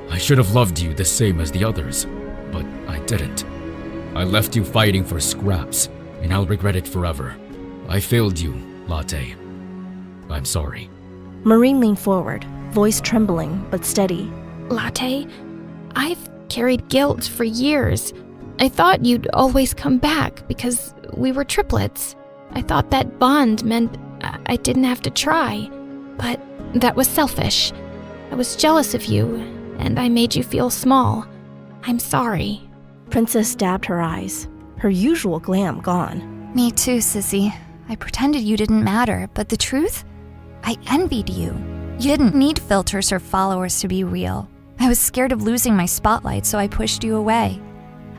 I should have loved you the same as the others, but I didn't. I left you fighting for scraps, and I'll regret it forever. I failed you, Latte. I'm sorry. Marine leaned forward, voice trembling but steady. Latte, I've carried guilt for years. I thought you'd always come back because we were triplets. I thought that bond meant I didn't have to try. But that was selfish. I was jealous of you, and I made you feel small. I'm sorry. Princess dabbed her eyes, her usual glam gone. Me too, Sissy. I pretended you didn't matter, but the truth? I envied you. You didn't need filters or followers to be real. I was scared of losing my spotlight, so I pushed you away.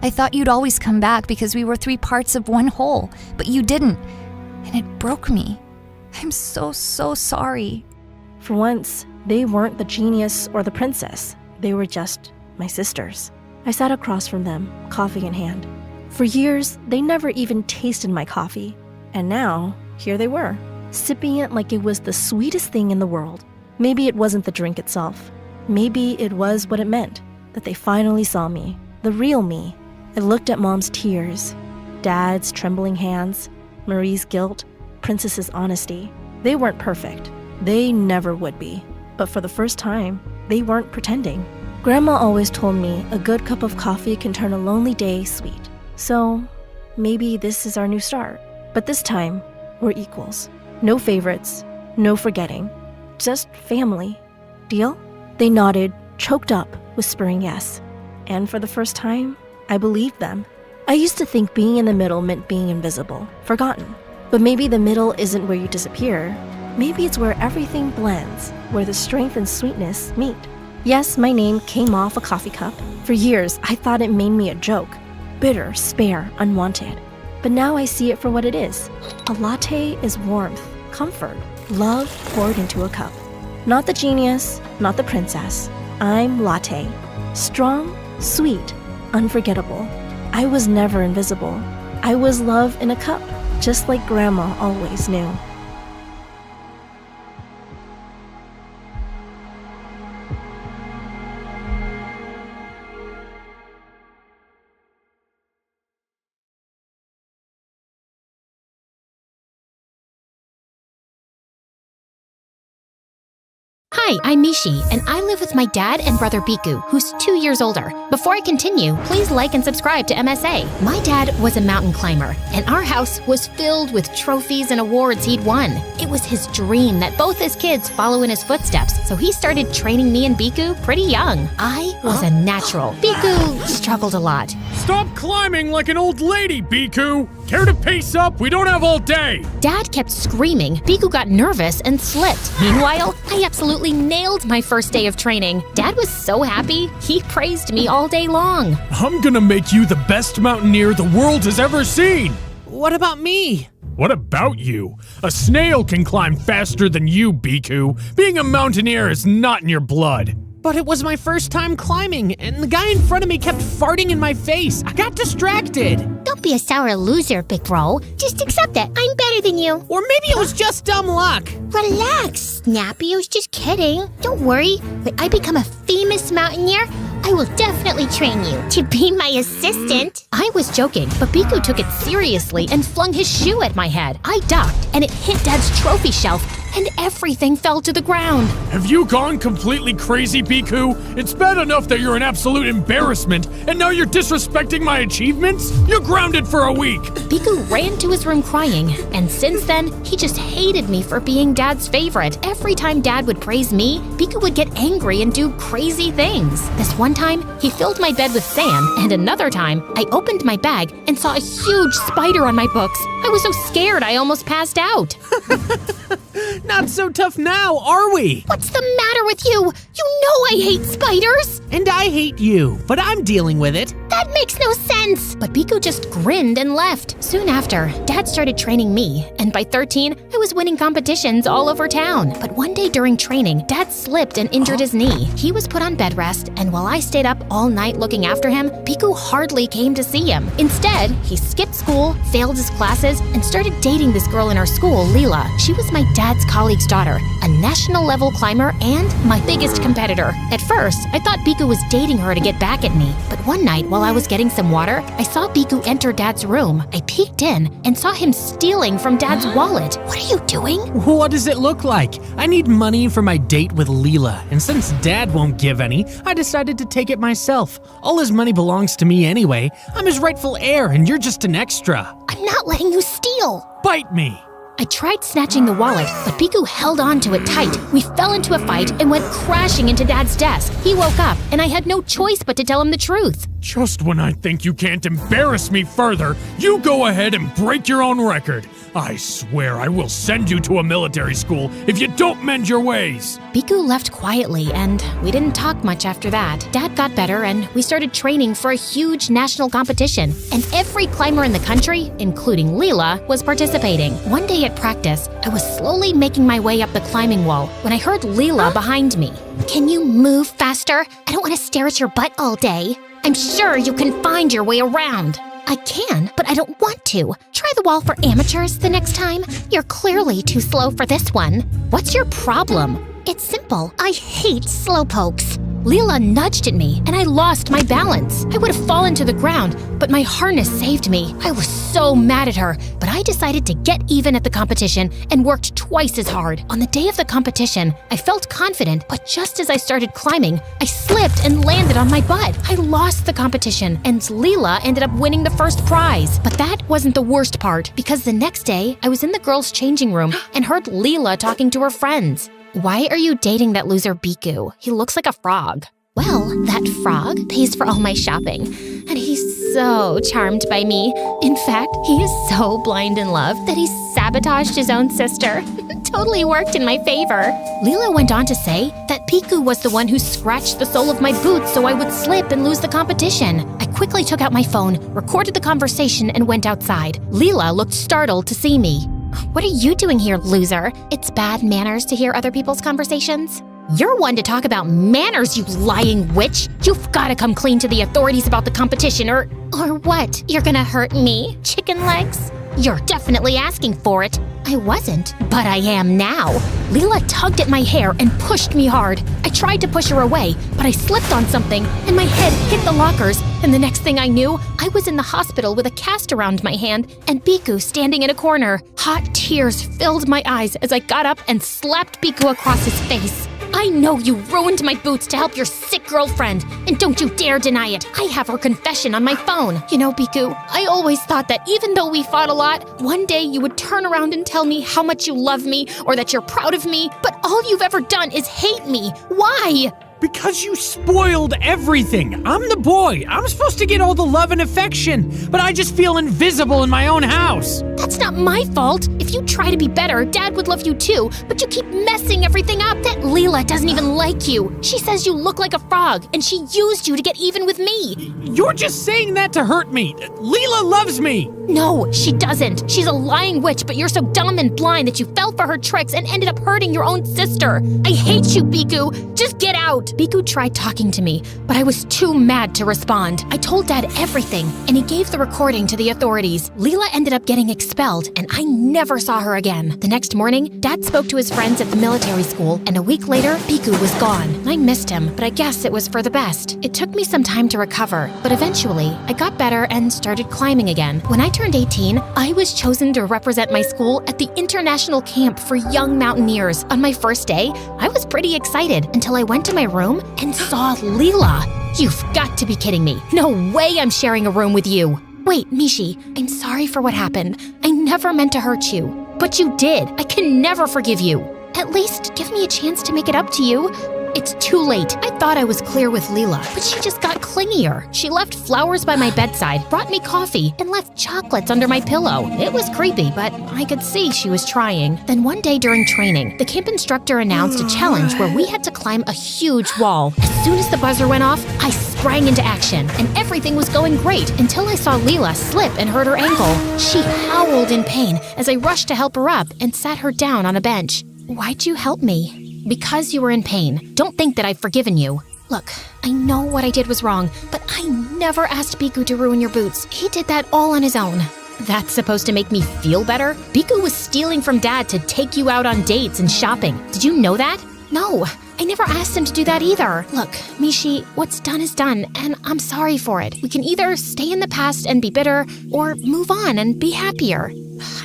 I thought you'd always come back because we were 3 parts of one whole, but you didn't. And it broke me. I'm so sorry. For once, they weren't the genius or the princess. They were just my sisters. I sat across from them, coffee in hand. For years, they never even tasted my coffee. And now, here they were, sipping it like it was the sweetest thing in the world. Maybe it wasn't the drink itself. Maybe it was what it meant, that they finally saw me, the real me. I looked at Mom's tears, Dad's trembling hands, Marie's guilt, Princess's honesty. They weren't perfect. They never would be. But for the first time, they weren't pretending. Grandma always told me a good cup of coffee can turn a lonely day sweet. So maybe this is our new start. But this time, we're equals. No favorites, no forgetting. Just family. Deal? They nodded, choked up, whispering yes. And for the first time, I believed them. I used to think being in the middle meant being invisible, forgotten. But maybe the middle isn't where you disappear. Maybe it's where everything blends, where the strength and sweetness meet. Yes, my name came off a coffee cup. For years, I thought it made me a joke. Bitter, spare, unwanted. But now I see it for what it is. A latte is warmth, comfort, love poured into a cup. Not the genius, not the princess. I'm Latte. Strong, sweet, unforgettable. I was never invisible. I was love in a cup, just like Grandma always knew. Hi, I'm Mishi, and I live with my dad and brother Biku, who's 2 years older. Before I continue, please like and subscribe to MSA. My dad was a mountain climber, and our house was filled with trophies and awards he'd won. It It was his dream that both his kids follow in his footsteps, so he started training me and Biku pretty young. I was a natural. Biku struggled a lot. Stop climbing like an old lady, Biku! Care to pace up? We don't have all day! Dad kept screaming. Biku got nervous and slipped. Meanwhile, I absolutely nailed my first day of training. Dad was so happy, he praised me all day long. I'm gonna make you the best mountaineer the world has ever seen! What about me? What about you? A snail can climb faster than you, Biku. Being a mountaineer is not in your blood. But it was my first time climbing, and the guy in front of me kept farting in my face. I got distracted. Don't be a sour loser, big bro. Just accept it. I'm better than you. Or maybe it was just dumb luck. Relax, Snappy. I was just kidding. Don't worry. When I become a famous mountaineer, I will definitely train you to be my assistant. I was joking, but Biku took it seriously and flung his shoe at my head. I ducked, and it hit Dad's trophy shelf, and everything fell to the ground. Have you gone completely crazy, Biku? It's bad enough that you're an absolute embarrassment, and now you're disrespecting my achievements? You're grounded for a week. Biku ran to his room crying, and since then, he just hated me for being Dad's favorite. Every time Dad would praise me, Biku would get angry and do crazy things. This one time, he filled my bed with sand, and another time, I opened my bag and saw a huge spider on my books. I was so scared I almost passed out. Not so tough now, are we? What's the matter with you? You know I hate spiders! And I hate you, but I'm dealing with it. That makes no sense! But Biku just grinned and left. Soon after, Dad started training me, and by 13, I was winning competitions all over town. But one day during training, Dad slipped and injured his knee. He was put on bed rest, and while I stayed up all night looking after him, Biku hardly came to see him. Instead, he skipped school, failed his classes, and started dating this girl in our school, Leela. She was my dad's colleague's daughter, a national level climber and my biggest competitor. At first, I thought Biku was dating her to get back at me, but one night while I was getting some water, I saw Biku enter Dad's room. I peeked in and saw him stealing from Dad's wallet. What are you doing? What does it look like? I need money for my date with Leela, and since Dad won't give any, I decided to take it myself. All his money belongs to me anyway. I'm his rightful heir, and you're just an extra. I'm not letting you steal. Bite me. I tried snatching the wallet, but Biku held on to it tight. We fell into a fight and went crashing into Dad's desk. He woke up, and I had no choice but to tell him the truth. Just when I think you can't embarrass me further, you go ahead and break your own record. I swear I will send you to a military school if you don't mend your ways. Biku left quietly, and we didn't talk much after that. Dad got better, and we started training for a huge national competition. And every climber in the country, including Leela, was participating. One day at practice, I was slowly making my way up the climbing wall when I heard Leela behind me. Can you move faster? I don't want to stare at your butt all day. I'm sure you can find your way around. I can, but I don't want to. Try the wall for amateurs the next time. You're clearly too slow for this one. What's your problem? It's simple. I hate slowpokes. Leela nudged at me, and I lost my balance. I would have fallen to the ground, but my harness saved me. I was so mad at her, but I decided to get even at the competition and worked twice as hard. On the day of the competition, I felt confident, but just as I started climbing, I slipped and landed on my butt. I lost the competition, and Leela ended up winning the first prize. But that wasn't the worst part, because the next day, I was in the girls' changing room and heard Leela talking to her friends. Why are you dating that loser Biku? He looks like a frog. Well, that frog pays for all my shopping, and he's so charmed by me. In fact, he is so blind in love that he sabotaged his own sister. Totally worked in my favor. Leela went on to say that Biku was the one who scratched the sole of my boots so I would slip and lose the competition. I quickly took out my phone, recorded the conversation, and went outside. Leela looked startled to see me. What are you doing here, loser? It's bad manners to hear other people's conversations. You're one to talk about manners, you lying witch. You've got to come clean to the authorities about the competition or what? You're gonna hurt me, chicken legs? You're definitely asking for it. I wasn't. But I am now. Leela tugged at my hair and pushed me hard. I tried to push her away, but I slipped on something and my head hit the lockers. And the next thing I knew, I was in the hospital with a cast around my hand and Biku standing in a corner. Hot tears filled my eyes as I got up and slapped Biku across his face. I know you ruined my boots to help your sick girlfriend, and don't you dare deny it. I have her confession on my phone. You know, Biku, I always thought that even though we fought a lot, one day you would turn around and tell me how much you love me or that you're proud of me, but all you've ever done is hate me. Why? Because you spoiled everything. I'm the boy. I'm supposed to get all the love and affection, but I just feel invisible in my own house. That's not my fault. If you try to be better, Dad would love you too, but you keep messing everything up. That Leela doesn't even like you. She says you look like a frog, and she used you to get even with me. You're just saying that to hurt me. Leela loves me. No, she doesn't. She's a lying witch, but you're so dumb and blind that you fell for her tricks and ended up hurting your own sister. I hate you, Biku. Just get out. Biku tried talking to me, but I was too mad to respond. I told Dad everything, and he gave the recording to the authorities. Leela ended up getting expelled, and I never saw her again. The next morning, Dad spoke to his friends at the military school, and a week later, Biku was gone. I missed him, but I guess it was for the best. It took me some time to recover, but eventually, I got better and started climbing again. When I turned 18, I was chosen to represent my school at the International Camp for Young Mountaineers. On my first day, I was pretty excited until I went to my room and saw Leela. You've got to be kidding me. No way I'm sharing a room with you. Wait, Mishi, I'm sorry for what happened. I never meant to hurt you. But you did. I can never forgive you. At least give me a chance to make it up to you. It's too late. I thought I was clear with Leela, but she just got clingier. She left flowers by my bedside, brought me coffee, and left chocolates under my pillow. It was creepy, but I could see she was trying. Then one day during training, the camp instructor announced a challenge where we had to climb a huge wall. As soon as the buzzer went off, I sprang into action, and everything was going great until I saw Leela slip and hurt her ankle. She howled in pain as I rushed to help her up and sat her down on a bench. Why'd you help me? Because you were in pain. Don't think that I've forgiven you. Look, I know what I did was wrong, but I never asked Biku to ruin your boots. He did that all on his own. That's supposed to make me feel better? Biku was stealing from Dad to take you out on dates and shopping. Did you know that? No, I never asked him to do that either. Look, Mishi, what's done is done, and I'm sorry for it. We can either stay in the past and be bitter, or move on and be happier.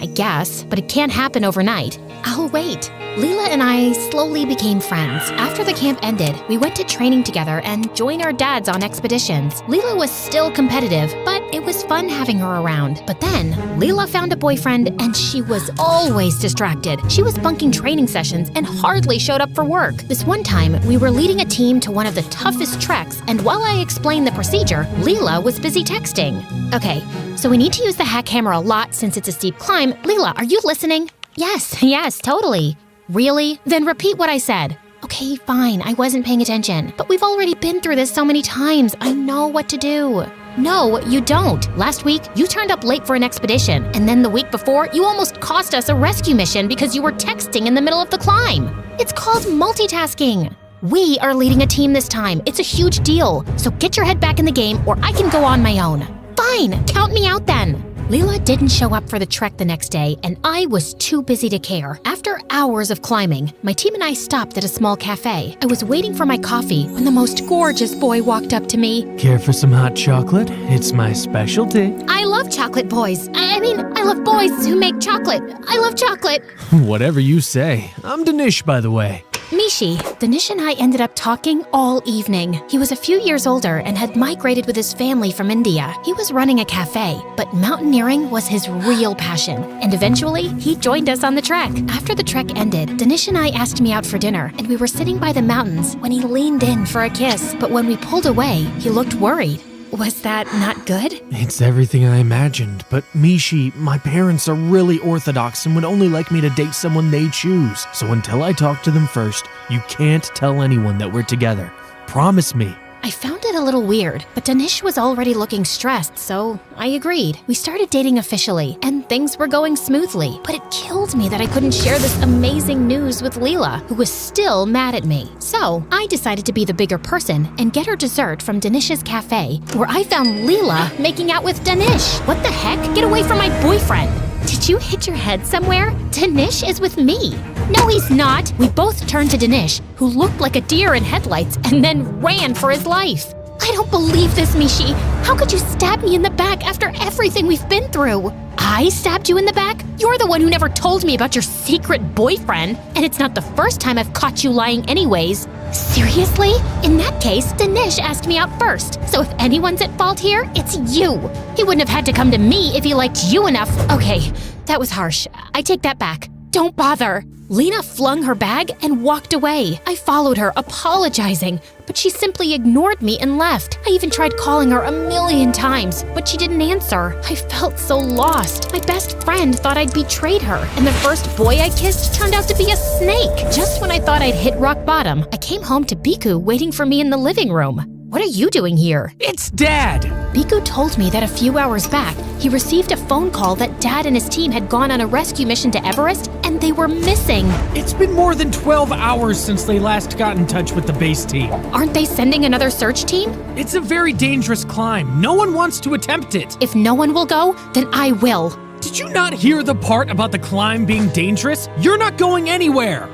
I guess, but it can't happen overnight. I'll wait. Leela and I slowly became friends. After the camp ended, we went to training together and joined our dads on expeditions. Leela was still competitive, but it was fun having her around. But then, Leela found a boyfriend and she was always distracted. She was bunking training sessions and hardly showed up for work. This one time, we were leading a team to one of the toughest treks, and while I explained the procedure, Leela was busy texting. Okay, so we need to use the hack hammer a lot since it's a steep climb. Leela, are you listening? Yes, totally. Really? Then repeat what I said. Okay, fine, I wasn't paying attention. But we've already been through this so many times. I know what to do. No, you don't. Last week, you turned up late for an expedition. And then the week before, you almost cost us a rescue mission because you were texting in the middle of the climb. It's called multitasking. We are leading a team this time. It's a huge deal. So get your head back in the game or I can go on my own. Fine, count me out then. Leela didn't show up for the trek the next day, and I was too busy to care. After hours of climbing, my team and I stopped at a small cafe. I was waiting for my coffee when the most gorgeous boy walked up to me. Care for some hot chocolate? It's my specialty. I love chocolate boys. I love boys who make chocolate. I love chocolate. Whatever you say. I'm Danish, by the way. Mishi, Danish and I ended up talking all evening. He was a few years older and had migrated with his family from India. He was running a cafe, but mountaineering was his real passion. And eventually, he joined us on the trek. After the trek ended, Danish and I asked me out for dinner, and we were sitting by the mountains when he leaned in for a kiss. But when we pulled away, he looked worried. Was that not good? It's everything I imagined, but Mishi, my parents are really orthodox and would only like me to date someone they choose. So until I talk to them first, you can't tell anyone that we're together. Promise me. I found it a little weird, but Danish was already looking stressed, so I agreed. We started dating officially, and things were going smoothly, but it killed me that I couldn't share this amazing news with Leela, who was still mad at me. So I decided to be the bigger person and get her dessert from Danish's cafe, where I found Leela making out with Danish. What the heck? Get away from my boyfriend! Did you hit your head somewhere? Danish is with me. No, he's not. We both turned to Danish, who looked like a deer in headlights, and then ran for his life. I don't believe this, Mishi. How could you stab me in the back after everything we've been through? I stabbed you in the back? You're the one who never told me about your secret boyfriend, and it's not the first time I've caught you lying anyways. Seriously? In that case, Dinesh asked me out first, so if anyone's at fault here, it's you. He wouldn't have had to come to me if he liked you enough. Okay, that was harsh. I take that back. Don't bother. Lena flung her bag and walked away. I followed her, apologizing, but she simply ignored me and left. I even tried calling her 1,000,000 times, but she didn't answer. I felt so lost. My best friend thought I'd betrayed her, and the first boy I kissed turned out to be a snake. Just when I thought I'd hit rock bottom, I came home to Biku waiting for me in the living room. What are you doing here? It's Dad! Biku told me that a few hours back, he received a phone call that Dad and his team had gone on a rescue mission to Everest and they were missing. It's been more than 12 hours since they last got in touch with the base team. Aren't they sending another search team? It's a very dangerous climb. No one wants to attempt it. If no one will go, then I will. Did you not hear the part about the climb being dangerous? You're not going anywhere.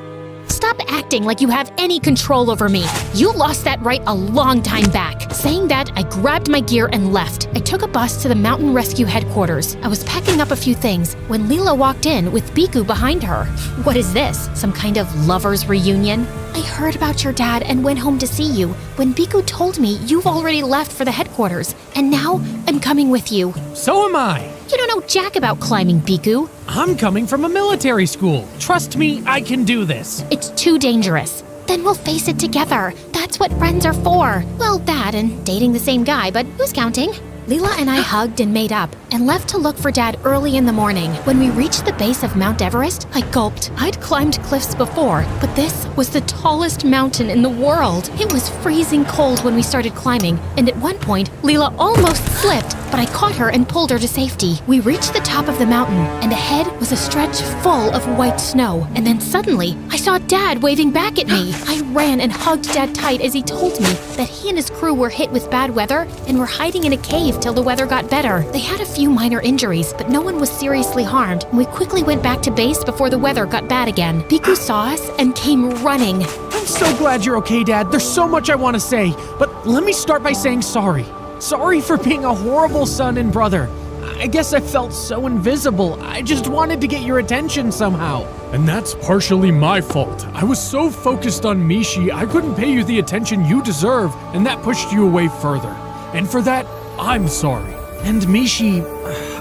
Stop acting like you have any control over me. You lost that right a long time back. Saying that, I grabbed my gear and left. I took a bus to the mountain rescue headquarters. I was packing up a few things when Leela walked in with Biku behind her. What is this? Some kind of lover's reunion? I heard about your dad and went home to see you when Biku told me you've already left for the headquarters, and now I'm coming with you. So am I. You don't know jack about climbing, Biku. I'm coming from a military school. Trust me, I can do this. It's too dangerous. Then we'll face it together. That's what friends are for. Well, that and dating the same guy, but who's counting? Leela and I hugged and made up and left to look for Dad early in the morning. When we reached the base of Mount Everest, I gulped. I'd climbed cliffs before, but this was the tallest mountain in the world. It was freezing cold when we started climbing, and at one point, Leela almost slipped, but I caught her and pulled her to safety. We reached the top of the mountain, and ahead was a stretch full of white snow. And then suddenly, I saw Dad waving back at me. I ran and hugged Dad tight as he told me that he and his crew were hit with bad weather and were hiding in a cave till the weather got better. They had a few minor injuries, but no one was seriously harmed, and we quickly went back to base before the weather got bad again. Biku saw us and came running. I'm so glad you're okay, Dad. There's so much I want to say, but let me start by saying sorry. Sorry for being a horrible son and brother. I guess I felt so invisible. I just wanted to get your attention somehow. And that's partially my fault. I was so focused on Mishi, I couldn't pay you the attention you deserve, and that pushed you away further. And for that, I'm sorry. And Mishi,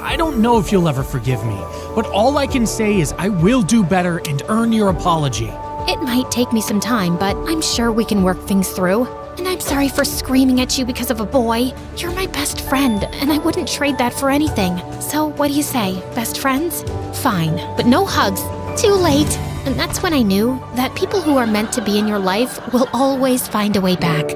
I don't know if you'll ever forgive me, but all I can say is I will do better and earn your apology. It might take me some time, but I'm sure we can work things through. And I'm sorry for screaming at you because of a boy. You're my best friend, and I wouldn't trade that for anything. So what do you say, best friends? Fine, but no hugs. Too late. And that's when I knew that people who are meant to be in your life will always find a way back.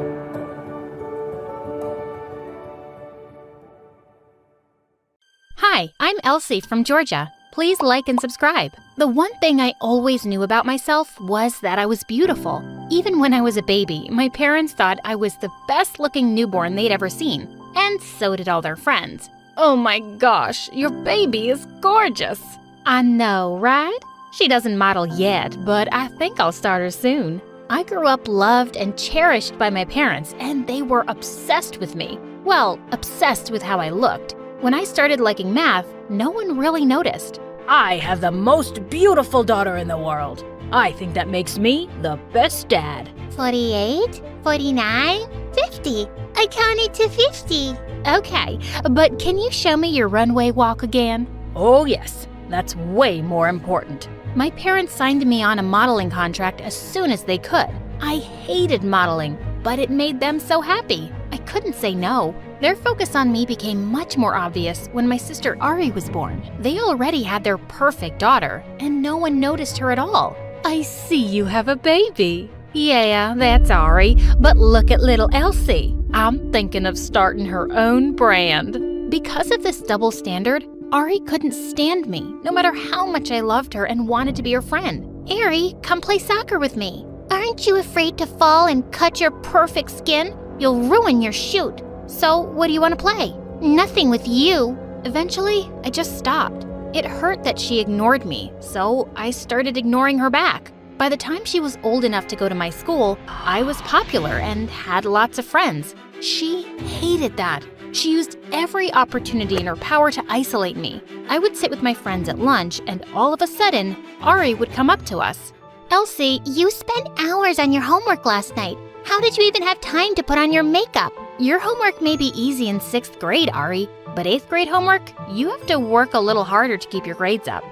Hi, I'm Elsie from Georgia. Please like and subscribe. The one thing I always knew about myself was that I was beautiful. Even when I was a baby, my parents thought I was the best-looking newborn they'd ever seen. And so did all their friends. Oh my gosh, your baby is gorgeous. I know, right? She doesn't model yet, but I think I'll start her soon. I grew up loved and cherished by my parents, and they were obsessed with me. Well, obsessed with how I looked. When I started liking math, no one really noticed. I have the most beautiful daughter in the world. I think that makes me the best dad. 48, 49, 50. I counted to 50. Okay, but can you show me your runway walk again? Oh yes, that's way more important. My parents signed me on a modeling contract as soon as they could. I hated modeling, but it made them so happy. I couldn't say no. Their focus on me became much more obvious when my sister Ari was born. They already had their perfect daughter, and no one noticed her at all. I see you have a baby. Yeah, that's Ari, but look at little Elsie. I'm thinking of starting her own brand. Because of this double standard, Ari couldn't stand me, no matter how much I loved her and wanted to be her friend. Ari, come play soccer with me. Aren't you afraid to fall and cut your perfect skin? You'll ruin your shoot. So, what do you want to play? Nothing with you. Eventually, I just stopped. It hurt that she ignored me, so I started ignoring her back. By the time she was old enough to go to my school, I was popular and had lots of friends. She hated that. She used every opportunity in her power to isolate me. I would sit with my friends at lunch, and all of a sudden, Ari would come up to us. Elsie, you spent hours on your homework last night. How did you even have time to put on your makeup? Your homework may be easy in 6th grade, Ari, but 8th grade homework, you have to work a little harder to keep your grades up.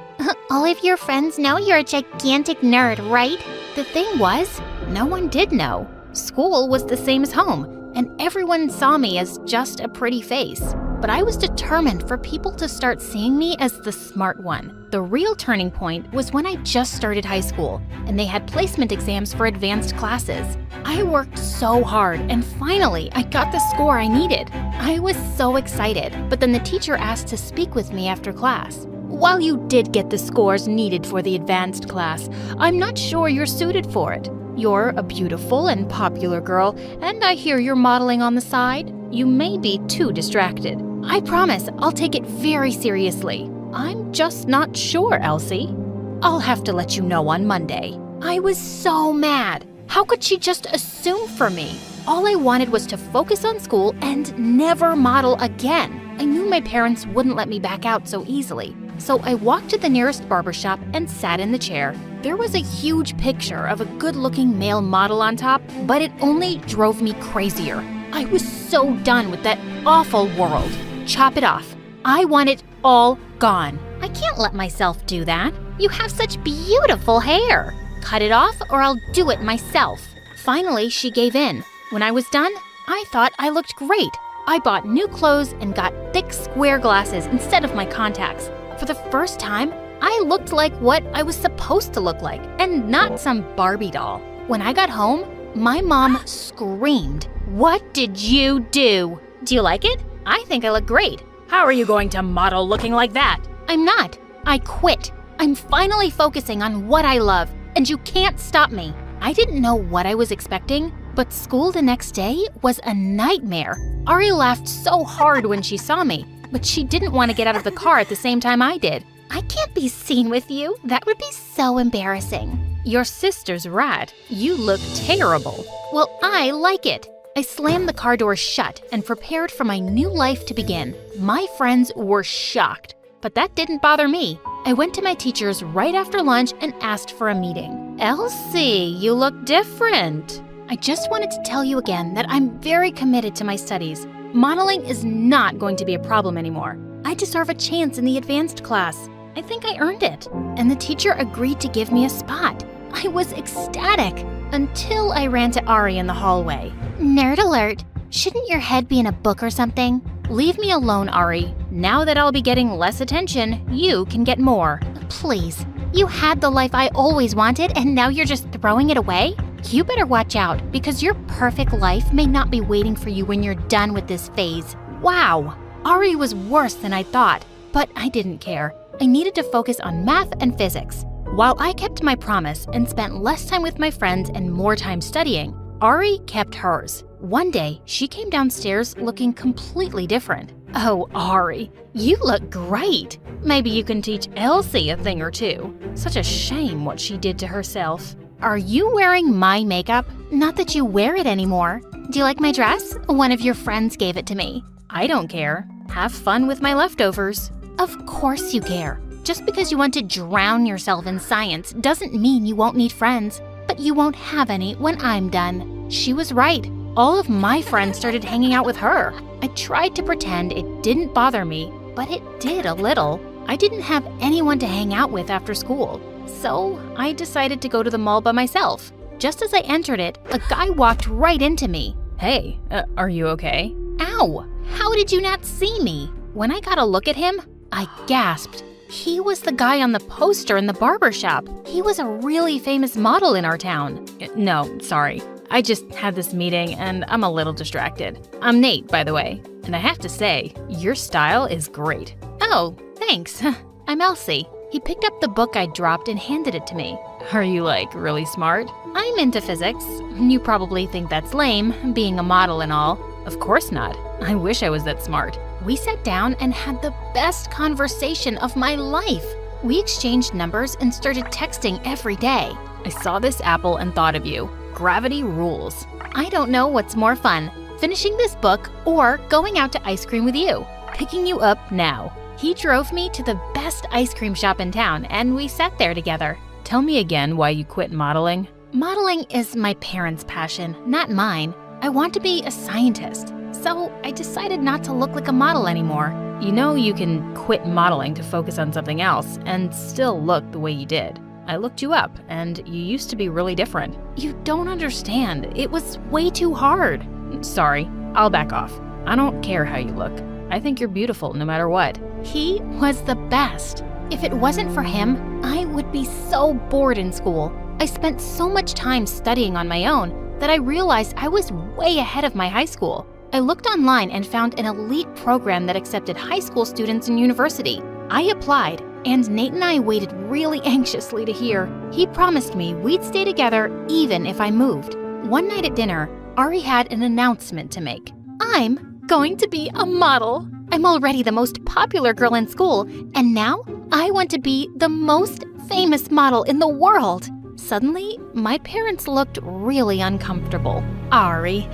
All of your friends know you're a gigantic nerd, right? The thing was, no one did know. School was the same as home, and everyone saw me as just a pretty face. But I was determined for people to start seeing me as the smart one. The real turning point was when I just started high school, and they had placement exams for advanced classes. I worked so hard, and finally, I got the score I needed. I was so excited, but then the teacher asked to speak with me after class. While you did get the scores needed for the advanced class, I'm not sure you're suited for it. You're a beautiful and popular girl, and I hear you're modeling on the side. You may be too distracted. I promise I'll take it very seriously. I'm just not sure, Elsie. I'll have to let you know on Monday. I was so mad. How could she just assume for me? All I wanted was to focus on school and never model again. I knew my parents wouldn't let me back out so easily. So I walked to the nearest barbershop and sat in the chair. There was a huge picture of a good-looking male model on top, but it only drove me crazier. I was so done with that awful world. Chop it off. I want it all gone. I can't let myself do that. You have such beautiful hair. Cut it off or I'll do it myself. Finally, she gave in. When I was done, I thought I looked great. I bought new clothes and got thick square glasses instead of my contacts. For the first time, I looked like what I was supposed to look like and not some Barbie doll. When I got home, my mom screamed, "What did you do? Do you like it? I think I look great. How are you going to model looking like that?" I'm not. I quit. I'm finally focusing on what I love, and you can't stop me. I didn't know what I was expecting, but school the next day was a nightmare. Ari laughed so hard when she saw me, but she didn't want to get out of the car at the same time I did. I can't be seen with you. That would be so embarrassing. Your sister's rat. You look terrible. Well, I like it. I slammed the car door shut and prepared for my new life to begin. My friends were shocked, but that didn't bother me. I went to my teachers right after lunch and asked for a meeting. Elsie, you look different. I just wanted to tell you again that I'm very committed to my studies. Modeling is not going to be a problem anymore. I deserve a chance in the advanced class. I think I earned it. And the teacher agreed to give me a spot. I was ecstatic until I ran to Ari in the hallway. Nerd alert. Shouldn't your head be in a book or something? Leave me alone, Ari. Now that I'll be getting less attention, you can get more. Please. You had the life I always wanted and now you're just throwing it away? You better watch out because your perfect life may not be waiting for you when you're done with this phase. Wow. Ari was worse than I thought, but I didn't care. I needed to focus on math and physics. While I kept my promise and spent less time with my friends and more time studying, Ari kept hers. One day, she came downstairs looking completely different. Oh, Ari, you look great. Maybe you can teach Elsie a thing or two. Such a shame what she did to herself. Are you wearing my makeup? Not that you wear it anymore. Do you like my dress? One of your friends gave it to me. I don't care. Have fun with my leftovers. Of course you care. Just because you want to drown yourself in science doesn't mean you won't need friends. But you won't have any when I'm done. She was right. All of my friends started hanging out with her. I tried to pretend it didn't bother me, but it did a little. I didn't have anyone to hang out with after school, so I decided to go to the mall by myself. Just as I entered it, a guy walked right into me. Hey, are you okay? Ow! How did you not see me? When I got a look at him, I gasped. He was the guy on the poster in the barber shop. He was a really famous model in our town. No, sorry. I just had this meeting and I'm a little distracted. I'm Nate, by the way, and I have to say, your style is great. Oh, thanks. I'm Elsie. He picked up the book I dropped and handed it to me. Are you, like, really smart? I'm into physics. You probably think that's lame, being a model and all. Of course not. I wish I was that smart. We sat down and had the best conversation of my life. We exchanged numbers and started texting every day. I saw this apple and thought of you. Gravity rules. I don't know what's more fun, finishing this book, or going out to ice cream with you. Picking you up now. He drove me to the best ice cream shop in town, and we sat there together. Tell me again why you quit modeling. Modeling is my parents' passion, not mine. I want to be a scientist, so I decided not to look like a model anymore. You know you can quit modeling to focus on something else and still look the way you did. I looked you up, and you used to be really different. You don't understand. It was way too hard. Sorry, I'll back off. I don't care how you look. I think you're beautiful no matter what. He was the best. If it wasn't for him, I would be so bored in school. I spent so much time studying on my own that I realized I was way ahead of my high school. I looked online and found an elite program that accepted high school students in university. I applied, and Nate and I waited really anxiously to hear. He promised me we'd stay together even if I moved. One night at dinner, Ari had an announcement to make. I'm going to be a model. I'm already the most popular girl in school, and now I want to be the most famous model in the world. Suddenly, my parents looked really uncomfortable. Ari,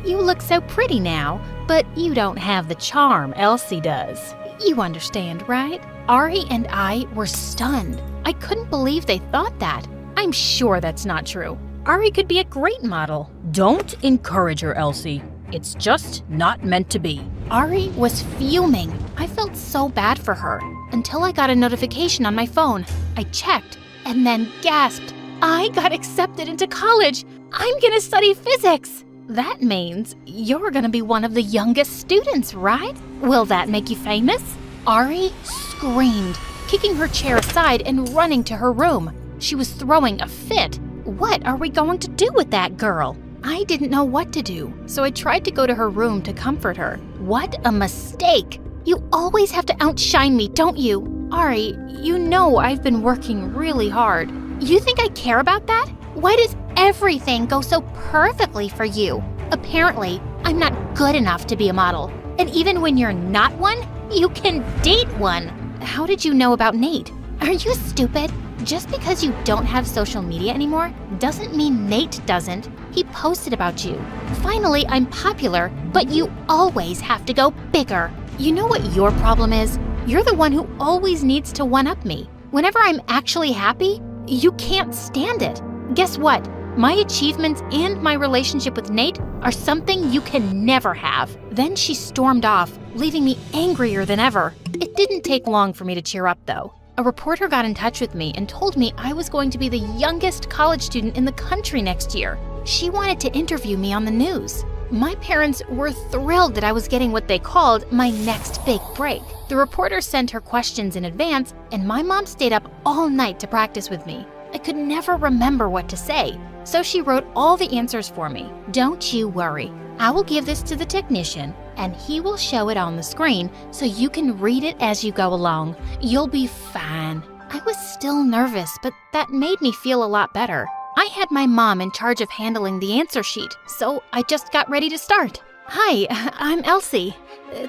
you look so pretty now, but you don't have the charm Elsie does. You understand, right? Ari and I were stunned. I couldn't believe they thought that. I'm sure that's not true. Ari could be a great model. Don't encourage her, Elsie. It's just not meant to be. Ari was fuming. I felt so bad for her until I got a notification on my phone. I checked and then gasped. I got accepted into college. I'm gonna study physics. That means you're gonna be one of the youngest students, right? Will that make you famous? Ari screamed, kicking her chair aside and running to her room. She was throwing a fit. What are we going to do with that girl? I didn't know what to do, so I tried to go to her room to comfort her. What a mistake! You always have to outshine me, don't you? Ari, you know I've been working really hard. You think I care about that? Why does everything go so perfectly for you? Apparently, I'm not good enough to be a model. And even when you're not one, you can date one. How did you know about Nate? Are you stupid? Just because you don't have social media anymore doesn't mean Nate doesn't. He posted about you. Finally, I'm popular, but you always have to go bigger. You know what your problem is? You're the one who always needs to one-up me. Whenever I'm actually happy, you can't stand it. Guess what? My achievements and my relationship with Nate are something you can never have. Then she stormed off, leaving me angrier than ever. It didn't take long for me to cheer up, though. A reporter got in touch with me and told me I was going to be the youngest college student in the country next year. She wanted to interview me on the news. My parents were thrilled that I was getting what they called my next big break. The reporter sent her questions in advance, and my mom stayed up all night to practice with me. I could never remember what to say, so she wrote all the answers for me. Don't you worry. I will give this to the technician, and he will show it on the screen so you can read it as you go along. You'll be fine. I was still nervous, but that made me feel a lot better. I had my mom in charge of handling the answer sheet, so I just got ready to start. Hi, I'm Elsie.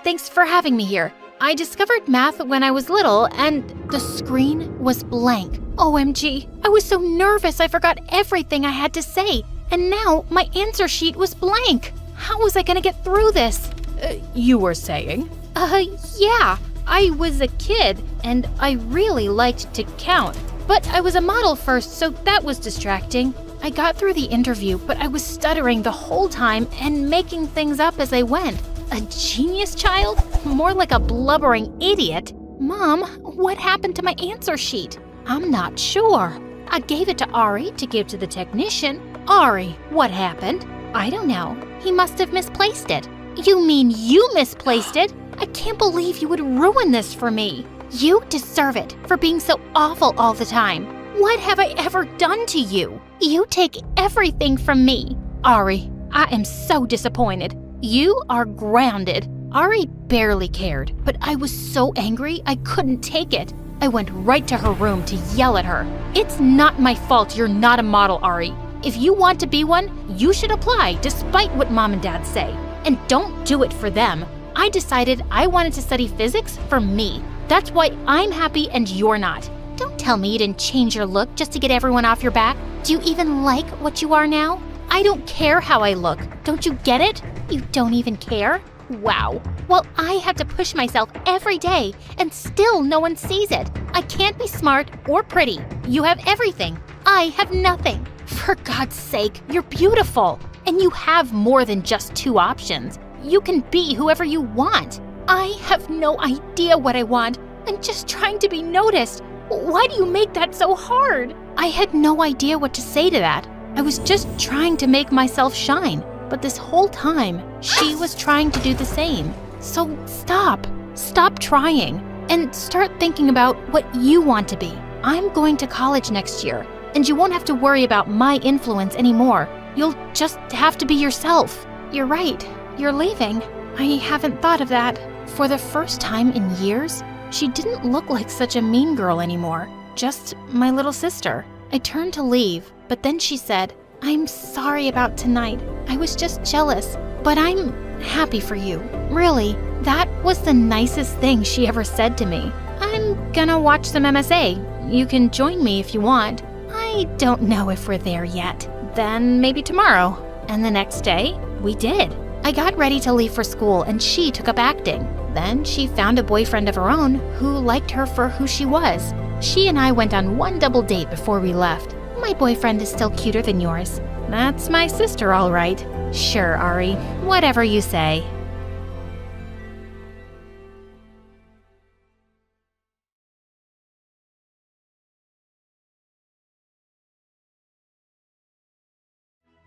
Thanks for having me here. I discovered math when I was little, and the screen was blank. OMG, I was so nervous I forgot everything I had to say, and now my answer sheet was blank. How was I gonna get through this? You were saying? Yeah. I was a kid, and I really liked to count. But I was a model first, so that was distracting. I got through the interview, but I was stuttering the whole time and making things up as I went. A genius child? More like a blubbering idiot. Mom, what happened to my answer sheet? I'm not sure. I gave it to Ari to give to the technician. Ari, what happened? I don't know. He must have misplaced it. You mean you misplaced it? I can't believe you would ruin this for me. You deserve it for being so awful all the time. What have I ever done to you? You take everything from me. Ari, I am so disappointed. You are grounded. Ari barely cared, but I was so angry I couldn't take it. I went right to her room to yell at her. It's not my fault you're not a model, Ari. If you want to be one, you should apply despite what Mom and Dad say. And don't do it for them. I decided I wanted to study physics for me. That's why I'm happy and you're not. Don't tell me you didn't change your look just to get everyone off your back. Do you even like what you are now? I don't care how I look. Don't you get it? You don't even care? Wow. Well, I have to push myself every day, and still no one sees it. I can't be smart or pretty. You have everything. I have nothing. For God's sake, you're beautiful. And you have more than just two options. You can be whoever you want. I have no idea what I want. I'm just trying to be noticed. Why do you make that so hard? I had no idea what to say to that. I was just trying to make myself shine. But this whole time, she was trying to do the same. So stop. Stop trying. And start thinking about what you want to be. I'm going to college next year, and you won't have to worry about my influence anymore. You'll just have to be yourself. You're right. You're leaving. I haven't thought of that. For the first time in years, she didn't look like such a mean girl anymore. Just my little sister. I turned to leave, but then she said, I'm sorry about tonight. I was just jealous, but I'm happy for you. Really, that was the nicest thing she ever said to me. I'm gonna watch some MSA. You can join me if you want. I don't know if we're there yet. Then maybe tomorrow. And the next day, we did. I got ready to leave for school and she took up acting. Then she found a boyfriend of her own who liked her for who she was. She and I went on one double date before we left. My boyfriend is still cuter than yours. That's my sister, all right. Sure, Ari. Whatever you say.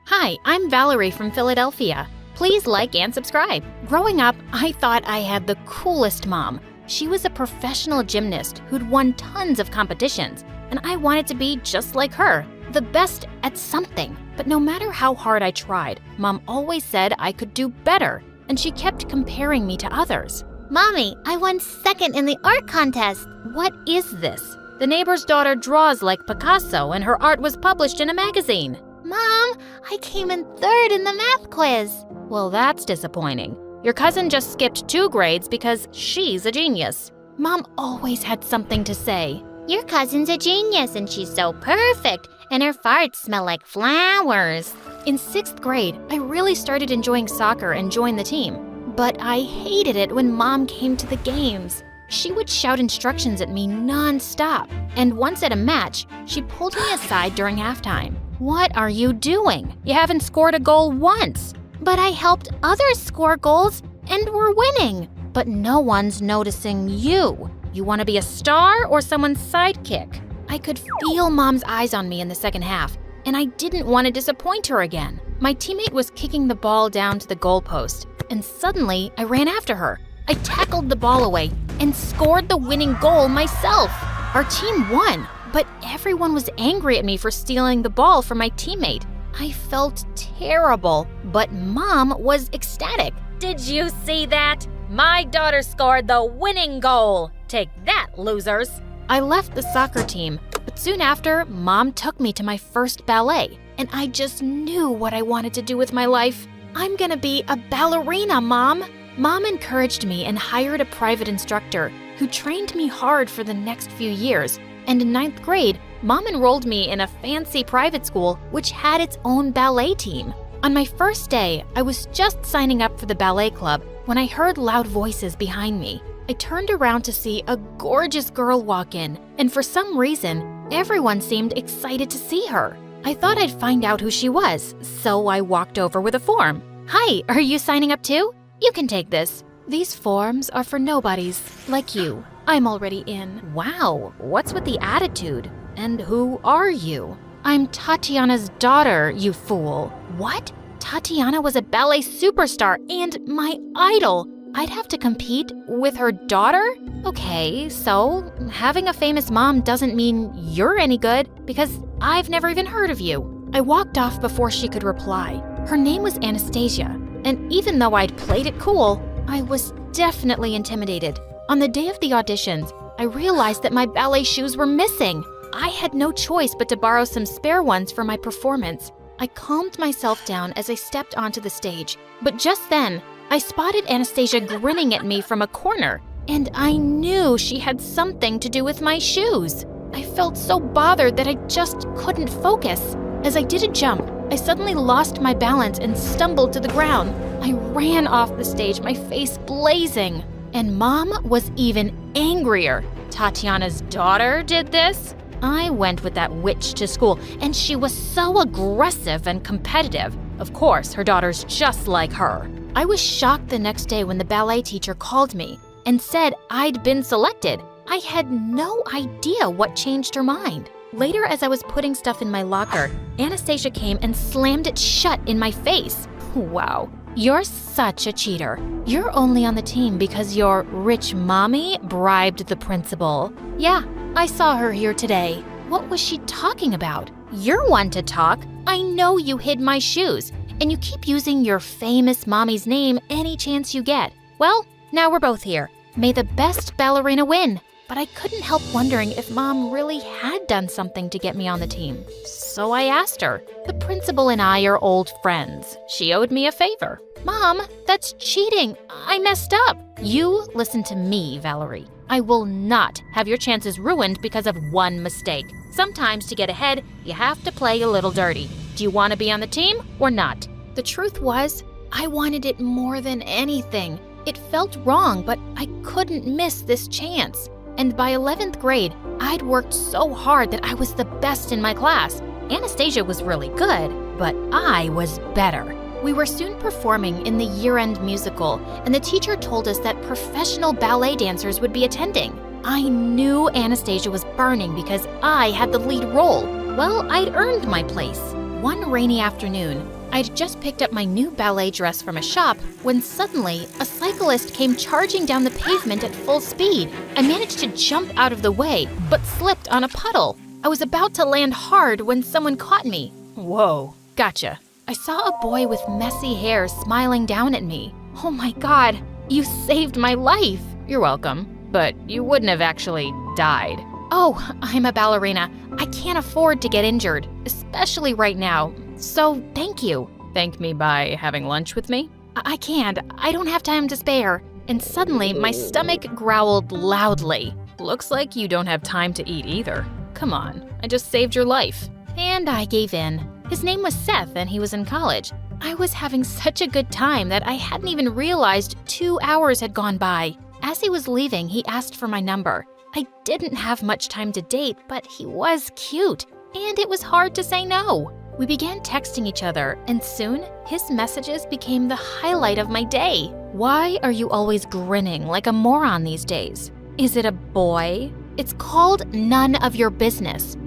Hi, I'm Valerie from Philadelphia. Please like and subscribe. Growing up, I thought I had the coolest mom. She was a professional gymnast who'd won tons of competitions, and I wanted to be just like her, the best at something. But no matter how hard I tried, Mom always said I could do better, and she kept comparing me to others. Mommy, I won second in the art contest. What is this? The neighbor's daughter draws like Picasso, and her art was published in a magazine. Mom, I came in third in the math quiz. Well, that's disappointing. Your cousin just skipped 2 grades because she's a genius. Mom always had something to say. Your cousin's a genius and she's so perfect, and her farts smell like flowers. In 6th grade, I really started enjoying soccer and joined the team. But I hated it when Mom came to the games. She would shout instructions at me non-stop. And once at a match, she pulled me aside during halftime. What are you doing? You haven't scored a goal once. But I helped others score goals, and we're winning. But no one's noticing you. You want to be a star or someone's sidekick? I could feel Mom's eyes on me in the second half, and I didn't want to disappoint her again. My teammate was kicking the ball down to the goalpost, and suddenly I ran after her. I tackled the ball away and scored the winning goal myself. Our team won, but everyone was angry at me for stealing the ball from my teammate. I felt terrible, but Mom was ecstatic. Did you see that? My daughter scored the winning goal. Take that, losers. I left the soccer team, but soon after, Mom took me to my first ballet, and I just knew what I wanted to do with my life. I'm gonna be a ballerina, Mom. Mom encouraged me and hired a private instructor who trained me hard for the next few years. And in 9th grade, Mom enrolled me in a fancy private school which had its own ballet team. On my first day, I was just signing up for the ballet club when I heard loud voices behind me. I turned around to see a gorgeous girl walk in, and for some reason, everyone seemed excited to see her. I thought I'd find out who she was, so I walked over with a form. Hi, are you signing up too? You can take this. These forms are for nobodies, like you. I'm already in. Wow, what's with the attitude? And who are you? I'm Tatiana's daughter, you fool. What? Tatiana was a ballet superstar and my idol. I'd have to compete with her daughter? Okay, so having a famous mom doesn't mean you're any good because I've never even heard of you. I walked off before she could reply. Her name was Anastasia, and even though I'd played it cool, I was definitely intimidated. On the day of the auditions, I realized that my ballet shoes were missing. I had no choice but to borrow some spare ones for my performance. I calmed myself down as I stepped onto the stage, but just then, I spotted Anastasia grinning at me from a corner, and I knew she had something to do with my shoes. I felt so bothered that I just couldn't focus. As I did a jump, I suddenly lost my balance and stumbled to the ground. I ran off the stage, my face blazing. And Mom was even angrier. Tatiana's daughter did this? I went with that witch to school, and she was so aggressive and competitive. Of course, her daughter's just like her. I was shocked the next day when the ballet teacher called me and said I'd been selected. I had no idea what changed her mind. Later, as I was putting stuff in my locker, Anastasia came and slammed it shut in my face. Wow, you're such a cheater. You're only on the team because your rich mommy bribed the principal. Yeah, I saw her here today. What was she talking about? You're one to talk. I know you hid my shoes, and you keep using your famous mommy's name any chance you get. Well, now we're both here. May the best ballerina win. But I couldn't help wondering if Mom really had done something to get me on the team. So I asked her. The principal and I are old friends. She owed me a favor. Mom, that's cheating. I messed up. You listen to me, Valerie. I will not have your chances ruined because of one mistake. Sometimes to get ahead, you have to play a little dirty. Do you want to be on the team or not? The truth was, I wanted it more than anything. It felt wrong, but I couldn't miss this chance. And by 11th grade, I'd worked so hard that I was the best in my class. Anastasia was really good, but I was better. We were soon performing in the year-end musical, and the teacher told us that professional ballet dancers would be attending. I knew Anastasia was burning because I had the lead role. Well, I'd earned my place. One rainy afternoon, I'd just picked up my new ballet dress from a shop when suddenly a cyclist came charging down the pavement at full speed. I managed to jump out of the way, but slipped on a puddle. I was about to land hard when someone caught me. Whoa, gotcha. I saw a boy with messy hair smiling down at me. Oh my God, you saved my life. You're welcome, but you wouldn't have actually died. Oh, I'm a ballerina. I can't afford to get injured, especially right now. So, thank you. Thank me by having lunch with me? I can't. I don't have time to spare. And suddenly, my stomach growled loudly. Looks like you don't have time to eat either. Come on, I just saved your life. And I gave in. His name was Seth, and he was in college. I was having such a good time that I hadn't even realized 2 hours had gone by. As he was leaving, he asked for my number. I didn't have much time to date, but he was cute, and it was hard to say no. We began texting each other, and soon, his messages became the highlight of my day. Why are you always grinning like a moron these days? Is it a boy? It's called None of Your Business.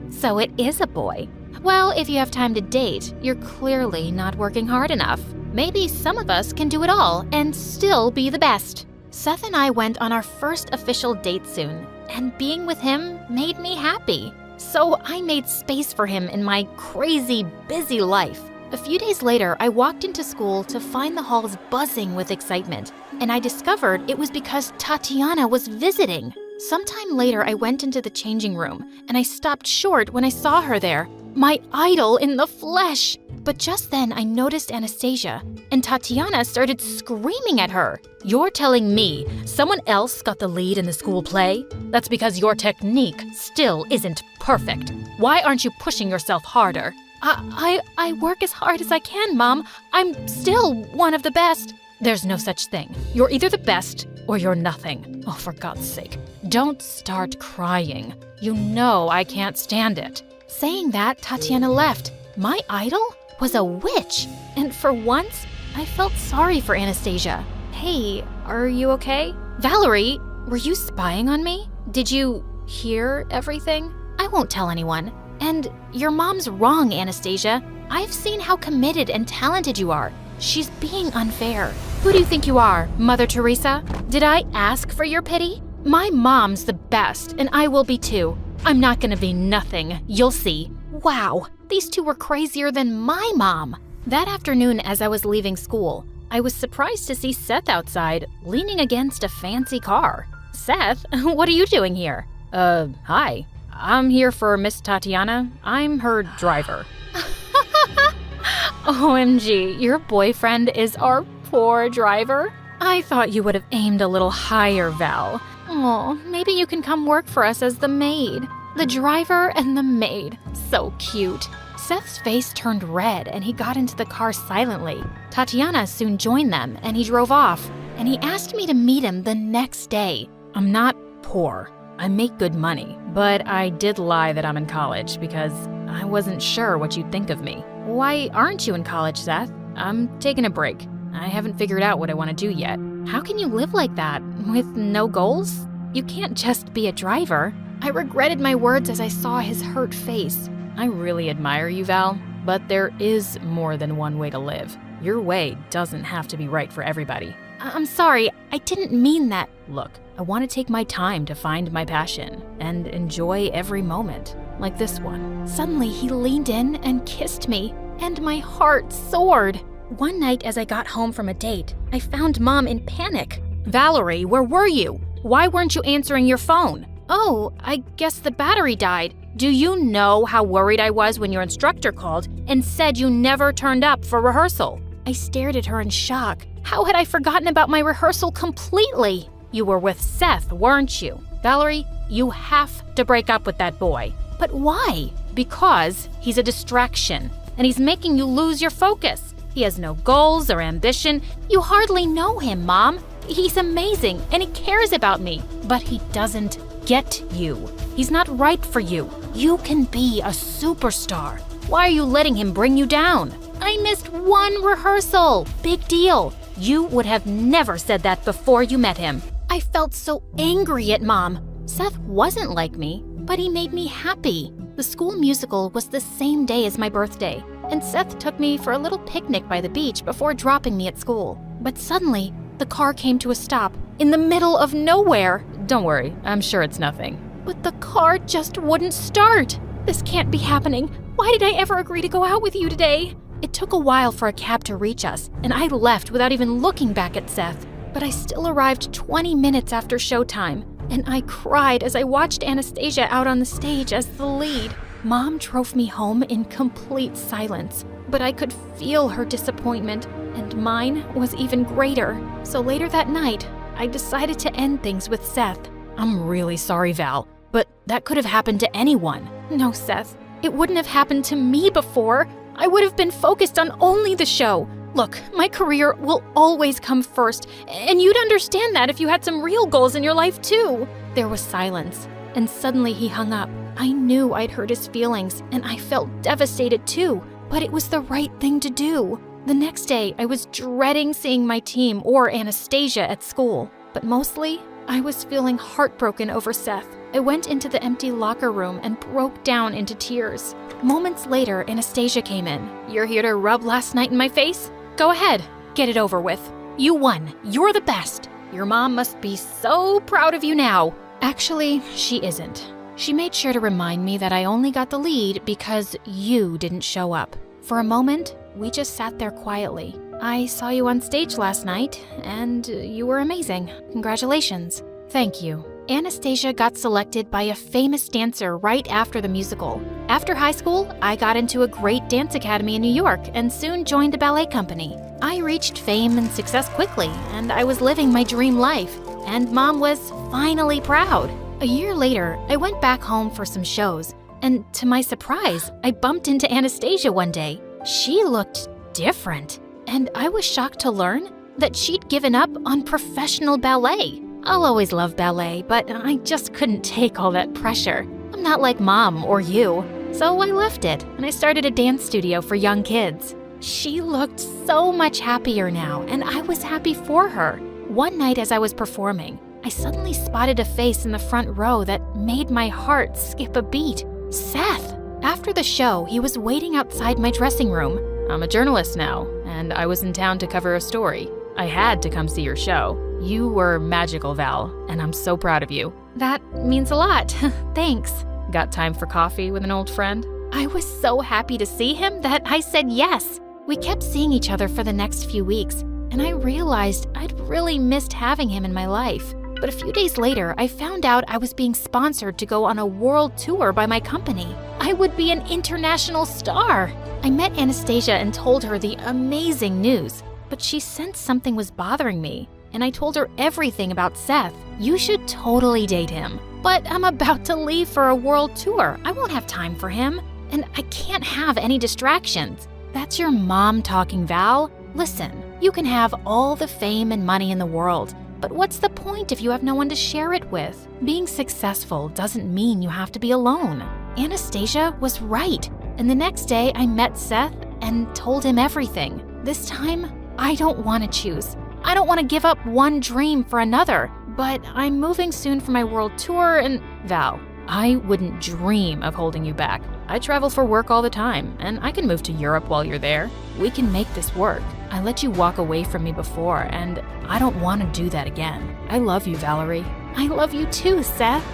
So it is a boy. Well, if you have time to date, you're clearly not working hard enough. Maybe some of us can do it all and still be the best. Seth and I went on our first official date soon, and being with him made me happy. So I made space for him in my crazy, busy life. A few days later, I walked into school to find the halls buzzing with excitement, and I discovered it was because Tatiana was visiting. Sometime later, I went into the changing room, and I stopped short when I saw her there, my idol in the flesh. But just then, I noticed Anastasia, and Tatiana started screaming at her. You're telling me someone else got the lead in the school play? That's because your technique still isn't perfect. Why aren't you pushing yourself harder? I work as hard as I can, Mom. I'm still one of the best. There's no such thing. You're either the best or you're nothing. Oh, for God's sake, don't start crying. You know I can't stand it. Saying that, Tatiana left. My idol was a witch, and for once, I felt sorry for Anastasia. Hey, are you okay? Valerie, were you spying on me? Did you hear everything? I won't tell anyone. And your mom's wrong, Anastasia. I've seen how committed and talented you are. She's being unfair. Who do you think you are, Mother Teresa? Did I ask for your pity? My mom's the best, and I will be too. I'm not gonna be nothing, you'll see. Wow, these two were crazier than my mom. That afternoon, as I was leaving school, I was surprised to see Seth outside, leaning against a fancy car. Seth, what are you doing here? Hi. I'm here for Miss Tatiana. I'm her driver. OMG, your boyfriend is our poor driver? I thought you would have aimed a little higher, Val. Oh, maybe you can come work for us as the maid. The driver and the maid. So cute. Seth's face turned red and he got into the car silently. Tatiana soon joined them and he drove off. And he asked me to meet him the next day. I'm not poor. I make good money, but I did lie that I'm in college because I wasn't sure what you'd think of me. Why aren't you in college, Seth? I'm taking a break. I haven't figured out what I want to do yet. How can you live like that, with no goals? You can't just be a driver. I regretted my words as I saw his hurt face. I really admire you, Val, but there is more than one way to live. Your way doesn't have to be right for everybody. I'm sorry, I didn't mean that. Look, I want to take my time to find my passion and enjoy every moment, like this one. Suddenly, he leaned in and kissed me, and my heart soared. One night as I got home from a date, I found Mom in panic. Valerie, where were you? Why weren't you answering your phone? Oh, I guess the battery died. Do you know how worried I was when your instructor called and said you never turned up for rehearsal? I stared at her in shock. How had I forgotten about my rehearsal completely? You were with Seth, weren't you? Valerie, you have to break up with that boy. But why? Because he's a distraction, and he's making you lose your focus. He has no goals or ambition. You hardly know him, Mom. He's amazing, and he cares about me, but he doesn't get you. He's not right for you. You can be a superstar. Why are you letting him bring you down? I missed one rehearsal. Big deal. You would have never said that before you met him. I felt so angry at Mom. Seth wasn't like me, but he made me happy. The school musical was the same day as my birthday, and Seth took me for a little picnic by the beach before dropping me at school. But suddenly, the car came to a stop in the middle of nowhere. Don't worry, I'm sure it's nothing. But the car just wouldn't start. This can't be happening. Why did I ever agree to go out with you today? It took a while for a cab to reach us, and I left without even looking back at Seth. But I still arrived 20 minutes after showtime, and I cried as I watched Anastasia out on the stage as the lead. Mom drove me home in complete silence, but I could feel her disappointment, and mine was even greater. So later that night, I decided to end things with Seth. I'm really sorry, Val, but that could have happened to anyone. No, Seth, it wouldn't have happened to me before. I would have been focused on only the show. Look, my career will always come first, and you'd understand that if you had some real goals in your life too. There was silence, and suddenly he hung up. I knew I'd hurt his feelings, and I felt devastated too, but it was the right thing to do. The next day, I was dreading seeing my team or Anastasia at school, but mostly, I was feeling heartbroken over Seth. I went into the empty locker room and broke down into tears. Moments later, Anastasia came in. You're here to rub last night in my face? Go ahead, get it over with. You won. You're the best. Your mom must be so proud of you now. Actually, she isn't. She made sure to remind me that I only got the lead because you didn't show up. For a moment, we just sat there quietly. I saw you on stage last night, and you were amazing. Congratulations. Thank you. Anastasia got selected by a famous dancer right after the musical. After high school, I got into a great dance academy in New York and soon joined a ballet company. I reached fame and success quickly, and I was living my dream life, and Mom was finally proud. A year later, I went back home for some shows, and to my surprise, I bumped into Anastasia one day. She looked different, and I was shocked to learn that she'd given up on professional ballet. I'll always love ballet, but I just couldn't take all that pressure. I'm not like Mom or you. So I left it, and I started a dance studio for young kids. She looked so much happier now, and I was happy for her. One night as I was performing, I suddenly spotted a face in the front row that made my heart skip a beat. Seth! After the show, he was waiting outside my dressing room. I'm a journalist now, and I was in town to cover a story. I had to come see your show. You were magical, Val, and I'm so proud of you. That means a lot. Thanks. Got time for coffee with an old friend? I was so happy to see him that I said yes. We kept seeing each other for the next few weeks, and I realized I'd really missed having him in my life. But a few days later, I found out I was being sponsored to go on a world tour by my company. I would be an international star. I met Anastasia and told her the amazing news, but she sensed something was bothering me, and I told her everything about Seth. You should totally date him. But I'm about to leave for a world tour. I won't have time for him. and I can't have any distractions. That's your mom talking, Val. Listen, you can have all the fame and money in the world, but what's the point if you have no one to share it with? Being successful doesn't mean you have to be alone. Anastasia was right, and the next day I met Seth and told him everything. This time, I don't want to choose. I don't want to give up one dream for another, but I'm moving soon for my world tour and Val, I wouldn't dream of holding you back. I travel for work all the time, and I can move to Europe while you're there. We can make this work. I let you walk away from me before, and I don't want to do that again. I love you, Valerie. I love you too, Seth.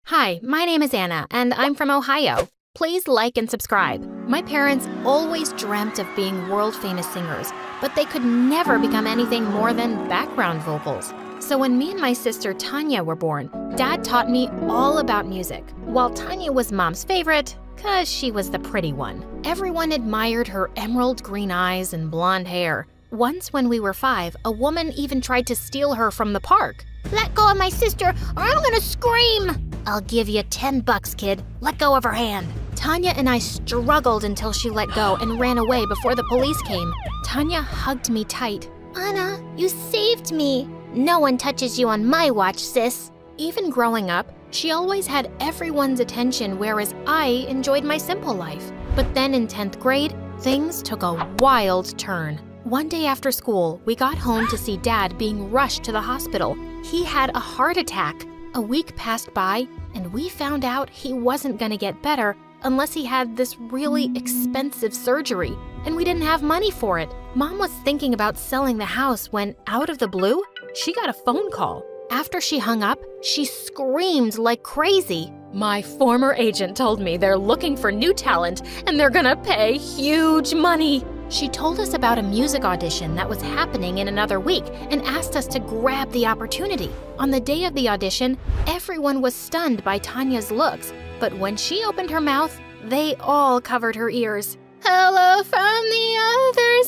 Hi, my name is Anna, and I'm from Ohio. Please like and subscribe. My parents always dreamt of being world-famous singers, but they could never become anything more than background vocals. So when me and my sister Tanya were born, Dad taught me all about music. While Tanya was Mom's favorite, 'cause she was the pretty one. Everyone admired her emerald green eyes and blonde hair. Once when we were 5, a woman even tried to steal her from the park. Let go of my sister or I'm gonna scream! I'll give you $10, kid. Let go of her hand. Tanya and I struggled until she let go and ran away before the police came. Tanya hugged me tight. Anna, you saved me. No one touches you on my watch, sis. Even growing up, she always had everyone's attention, whereas I enjoyed my simple life. But then in 10th grade, things took a wild turn. One day after school, we got home to see Dad being rushed to the hospital. He had a heart attack. A week passed by, and we found out he wasn't gonna get better unless he had this really expensive surgery, and we didn't have money for it. Mom was thinking about selling the house when, out of the blue, she got a phone call. After she hung up, she screamed like crazy. My former agent told me they're looking for new talent and they're gonna pay huge money. She told us about a music audition that was happening in another week and asked us to grab the opportunity. On the day of the audition, everyone was stunned by Tanya's looks, but when she opened her mouth, they all covered her ears. Hello from the other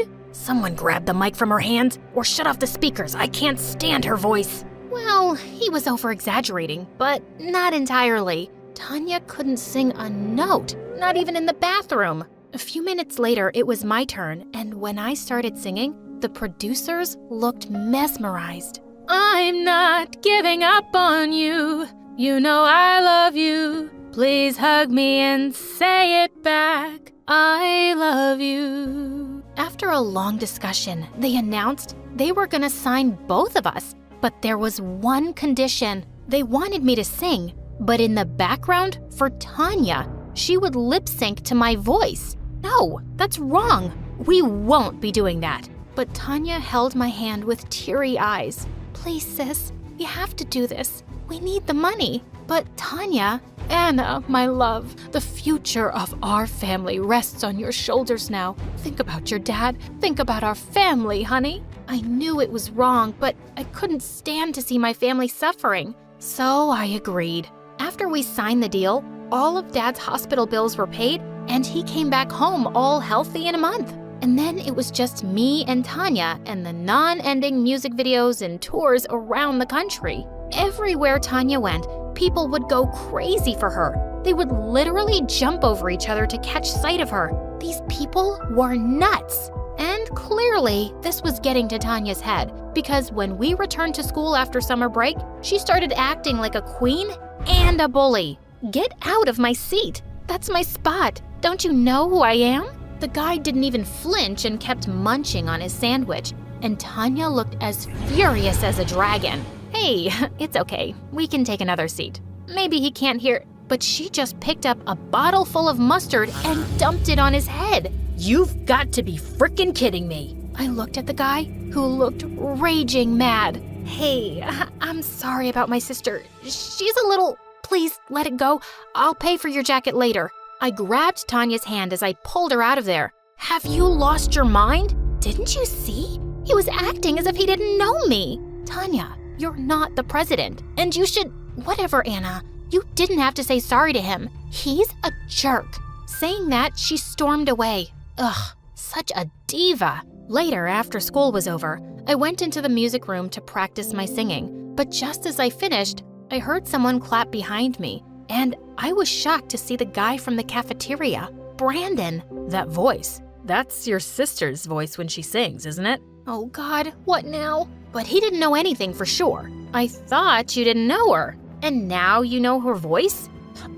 side. Someone grabbed the mic from her hands or shut off the speakers. I can't stand her voice. Well, he was over-exaggerating, but not entirely. Tanya couldn't sing a note, not even in the bathroom. A few minutes later, it was my turn, and when I started singing, the producers looked mesmerized. I'm not giving up on you. You know I love you. Please hug me and say it back. I love you. After a long discussion, they announced they were gonna sign both of us, but there was one condition. They wanted me to sing, but in the background, for Tanya, she would lip sync to my voice. No, that's wrong. We won't be doing that. But Tanya held my hand with teary eyes. Please, sis, you have to do this. We need the money. But Tanya, Anna, my love, the future of our family rests on your shoulders now. Think about your dad. Think about our family, honey. I knew it was wrong, but I couldn't stand to see my family suffering. So I agreed. After we signed the deal, all of Dad's hospital bills were paid, and he came back home all healthy in a month. And then it was just me and Tanya and the non-ending music videos and tours around the country. Everywhere Tanya went, people would go crazy for her. They would literally jump over each other to catch sight of her. These people were nuts. And clearly, this was getting to Tanya's head, because when we returned to school after summer break, she started acting like a queen and a bully. Get out of my seat. That's my spot. Don't you know who I am? The guy didn't even flinch and kept munching on his sandwich, and Tanya looked as furious as a dragon. Hey, it's okay. We can take another seat. Maybe he can't hear, but she just picked up a bottle full of mustard and dumped it on his head. You've got to be frickin' kidding me. I looked at the guy, who looked raging mad. Hey, I'm sorry about my sister. She's a little... Please, let it go. I'll pay for your jacket later. I grabbed Tanya's hand as I pulled her out of there. Have you lost your mind? Didn't you see? He was acting as if he didn't know me. Tanya, you're not the president, and you should... Whatever, Anna. You didn't have to say sorry to him. He's a jerk. Saying that, she stormed away. Ugh, such a diva. Later, after school was over, I went into the music room to practice my singing, but just as I finished, I heard someone clap behind me, and I was shocked to see the guy from the cafeteria, Brandon. That voice. That's your sister's voice when she sings, isn't it? Oh God, what now? But he didn't know anything for sure. I thought you didn't know her, and now you know her voice?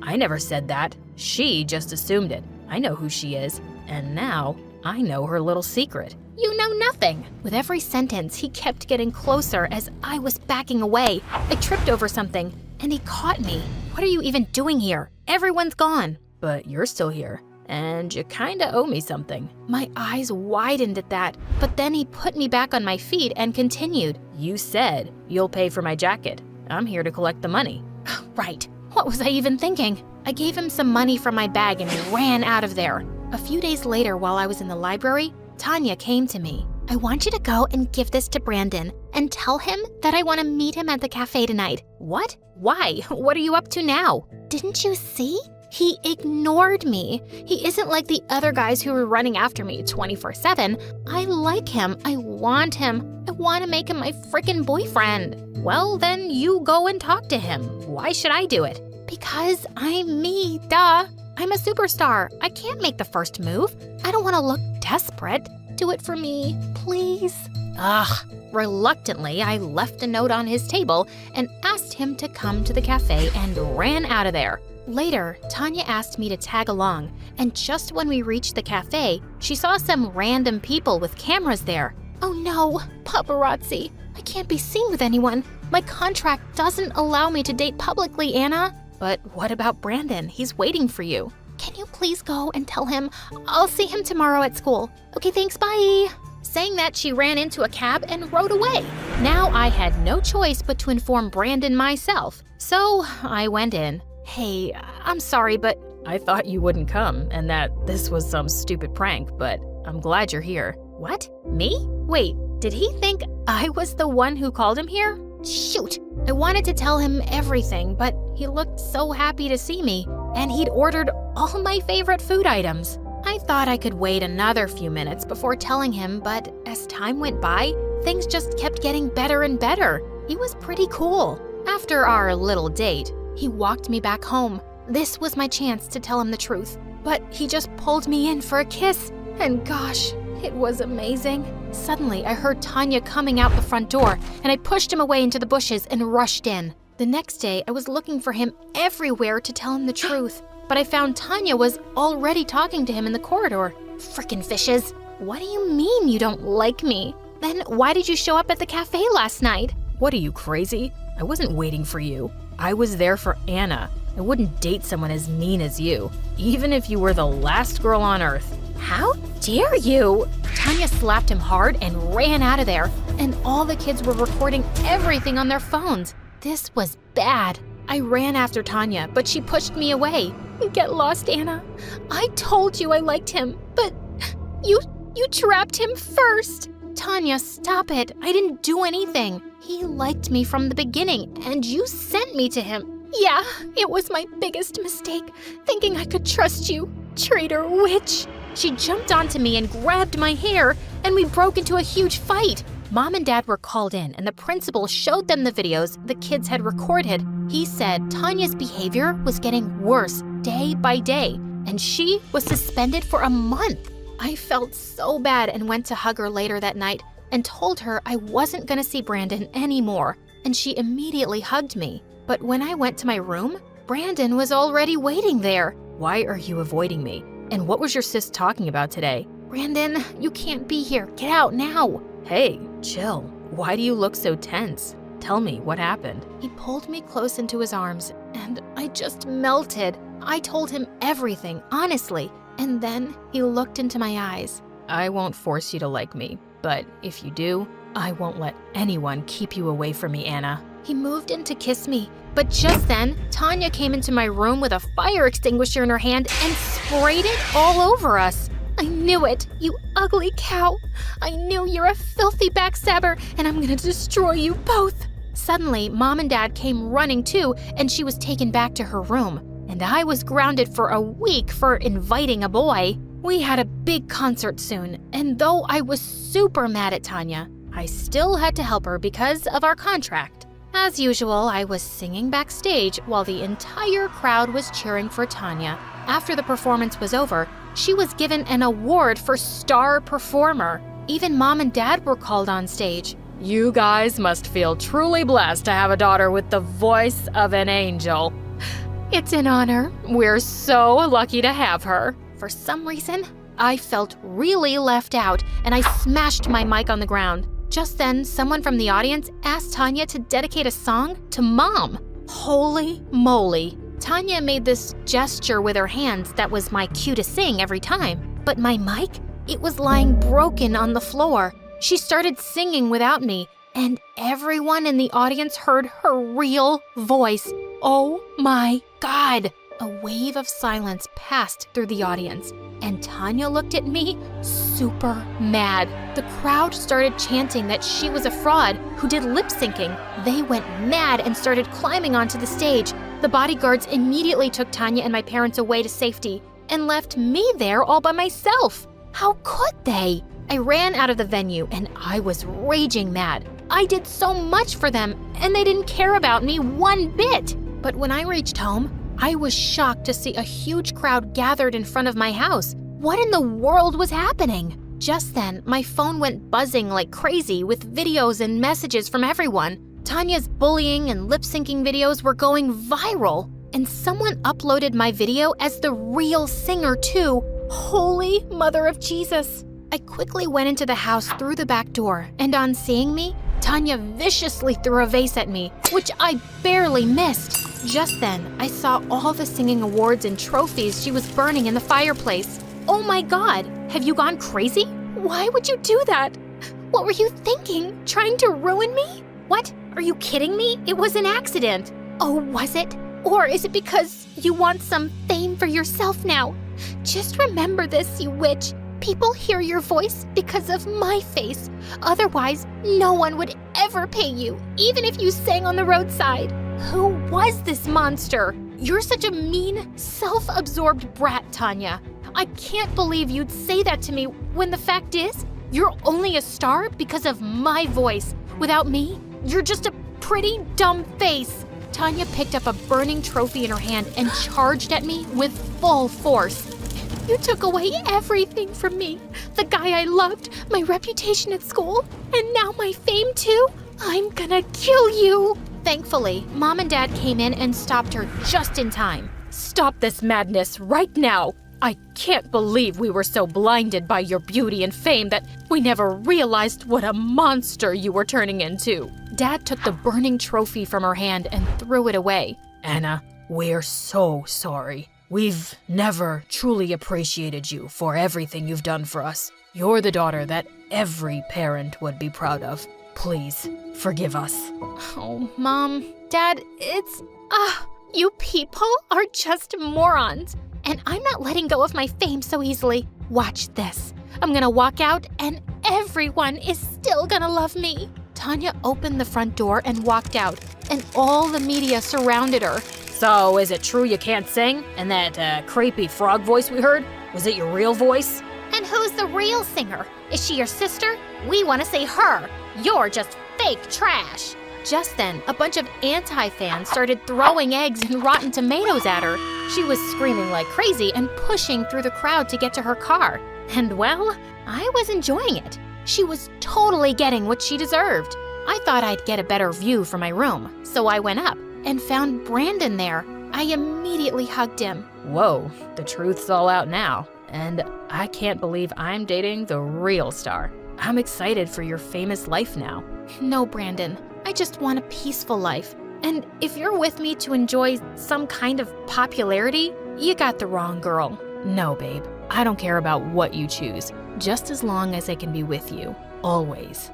I never said that. She just assumed it. I know who she is, and now I know her little secret. You know nothing. With every sentence, he kept getting closer as I was backing away. I tripped over something, and he caught me. What are you even doing here? Everyone's gone. But you're still here, and you kinda owe me something. My eyes widened at that, but then he put me back on my feet and continued. You said you'll pay for my jacket. I'm here to collect the money. Right. What was I even thinking? I gave him some money from my bag and ran out of there. A few days later, while I was in the library, Tanya came to me. I want you to go and give this to Brandon and tell him that I want to meet him at the cafe tonight. What? Why? What are you up to now? Didn't you see? He ignored me. He isn't like the other guys who were running after me 24/7. I like him. I want him. I want to make him my frickin' boyfriend. Well, then you go and talk to him. Why should I do it? Because I'm me, duh. I'm a superstar. I can't make the first move. I don't want to look desperate. Do it for me, please. Ugh. Reluctantly, I left a note on his table and asked him to come to the cafe and ran out of there. Later, Tanya asked me to tag along, and just when we reached the cafe, she saw some random people with cameras there. Oh no, paparazzi. I can't be seen with anyone. My contract doesn't allow me to date publicly, Anna. But what about Brandon? He's waiting for you. Can you please go and tell him I'll see him tomorrow at school? Okay, thanks, bye. Saying that, she ran into a cab and rode away. Now I had no choice but to inform Brandon myself, so I went in. Hey, I'm sorry, but I thought you wouldn't come and that this was some stupid prank, but I'm glad you're here. What? Me? Wait, did he think I was the one who called him here? Shoot! I wanted to tell him everything, but he looked so happy to see me, and he'd ordered all my favorite food items. I thought I could wait another few minutes before telling him, but as time went by, things just kept getting better and better. He was pretty cool. After our little date, he walked me back home. This was my chance to tell him the truth, but he just pulled me in for a kiss, and gosh, it was amazing. Suddenly, I heard Tanya coming out the front door, and I pushed him away into the bushes and rushed in. The next day, I was looking for him everywhere to tell him the truth, but I found Tanya was already talking to him in the corridor. Frickin' fishes. What do you mean you don't like me? Then why did you show up at the cafe last night? What are you, crazy? I wasn't waiting for you. I was there for Anna. I wouldn't date someone as mean as you, even if you were the last girl on earth. How dare you? Tanya slapped him hard and ran out of there, and all the kids were recording everything on their phones. This was bad. I ran after Tanya, but she pushed me away. Get lost, Anna. I told you I liked him, but you trapped him first. Tanya, stop it. I didn't do anything. He liked me from the beginning, and you sent me to him. Yeah, it was my biggest mistake, thinking I could trust you. Traitor witch. She jumped onto me and grabbed my hair, and we broke into a huge fight. Mom and Dad were called in, and the principal showed them the videos the kids had recorded. He said Tanya's behavior was getting worse day by day, and she was suspended for a month. I felt so bad and went to hug her later that night and told her I wasn't going to see Brandon anymore, and she immediately hugged me. But when I went to my room, Brandon was already waiting there. Why are you avoiding me? And what was your sis talking about today? Brandon, you can't be here. Get out now. Hey, chill. Why do you look so tense? Tell me, what happened? He pulled me close into his arms, and I just melted. I told him everything, honestly, and then he looked into my eyes. I won't force you to like me, but if you do, I won't let anyone keep you away from me, Anna. He moved in to kiss me, but just then, Tanya came into my room with a fire extinguisher in her hand and sprayed it all over us. I knew it, you ugly cow. I knew you're a filthy backstabber, and I'm gonna destroy you both. Suddenly, Mom and Dad came running too, and she was taken back to her room. And I was grounded for a week for inviting a boy. We had a big concert soon, and though I was super mad at Tanya, I still had to help her because of our contract. As usual, I was singing backstage while the entire crowd was cheering for Tanya. After the performance was over, she was given an award for star performer. Even Mom and Dad were called on stage. You guys must feel truly blessed to have a daughter with the voice of an angel. It's an honor. We're so lucky to have her. For some reason, I felt really left out, and I smashed my mic on the ground. Just then, someone from the audience asked Tanya to dedicate a song to Mom. Holy moly. Tanya made this gesture with her hands that was my cue to sing every time. But my mic, it was lying broken on the floor. She started singing without me, and everyone in the audience heard her real voice. Oh my God! A wave of silence passed through the audience, and Tanya looked at me super mad. The crowd started chanting that she was a fraud who did lip syncing. They went mad and started climbing onto the stage. The bodyguards immediately took Tanya and my parents away to safety and left me there all by myself. How could they? I ran out of the venue and I was raging mad. I did so much for them and they didn't care about me one bit. But when I reached home, I was shocked to see a huge crowd gathered in front of my house. What in the world was happening? Just then, my phone went buzzing like crazy with videos and messages from everyone. Tanya's bullying and lip-syncing videos were going viral, and someone uploaded my video as the real singer too. Holy Mother of Jesus! I quickly went into the house through the back door, and on seeing me, Tanya viciously threw a vase at me, which I barely missed. Just then, I saw all the singing awards and trophies she was burning in the fireplace. Oh my God, have you gone crazy? Why would you do that? What were you thinking? Trying to ruin me? What? Are you kidding me? It was an accident. Oh, was it? Or is it because you want some fame for yourself now? Just remember this, you witch. People hear your voice because of my face. Otherwise, no one would ever pay you, even if you sang on the roadside. Who was this monster? You're such a mean, self-absorbed brat, Tanya. I can't believe you'd say that to me when the fact is, you're only a star because of my voice. Without me, you're just a pretty dumb face. Tanya picked up a burning trophy in her hand and charged at me with full force. You took away everything from me. The guy I loved, my reputation at school, and now my fame too. I'm gonna kill you. Thankfully, Mom and Dad came in and stopped her just in time. Stop this madness right now. I can't believe we were so blinded by your beauty and fame that we never realized what a monster you were turning into. Dad took the burning trophy from her hand and threw it away. Anna, we're so sorry. We've never truly appreciated you for everything you've done for us. You're the daughter that every parent would be proud of. Please, forgive us. Oh, Mom, Dad, you people are just morons. And I'm not letting go of my fame so easily. Watch this. I'm gonna walk out and everyone is still gonna love me. Tanya opened the front door and walked out, and all the media surrounded her. So, is it true you can't sing? And that creepy frog voice we heard? Was it your real voice? And who's the real singer? Is she your sister? We want to say her. You're just fake trash. Just then, a bunch of anti-fans started throwing eggs and rotten tomatoes at her. She was screaming like crazy and pushing through the crowd to get to her car. And well, I was enjoying it. She was totally getting what she deserved. I thought I'd get a better view from my room, so I went up and found Brandon there. I immediately hugged him. Whoa, the truth's all out now. And I can't believe I'm dating the real star. I'm excited for your famous life now. No, Brandon. I just want a peaceful life. And if you're with me to enjoy some kind of popularity, you got the wrong girl. No, babe. I don't care about what you choose, just as long as I can be with you, always.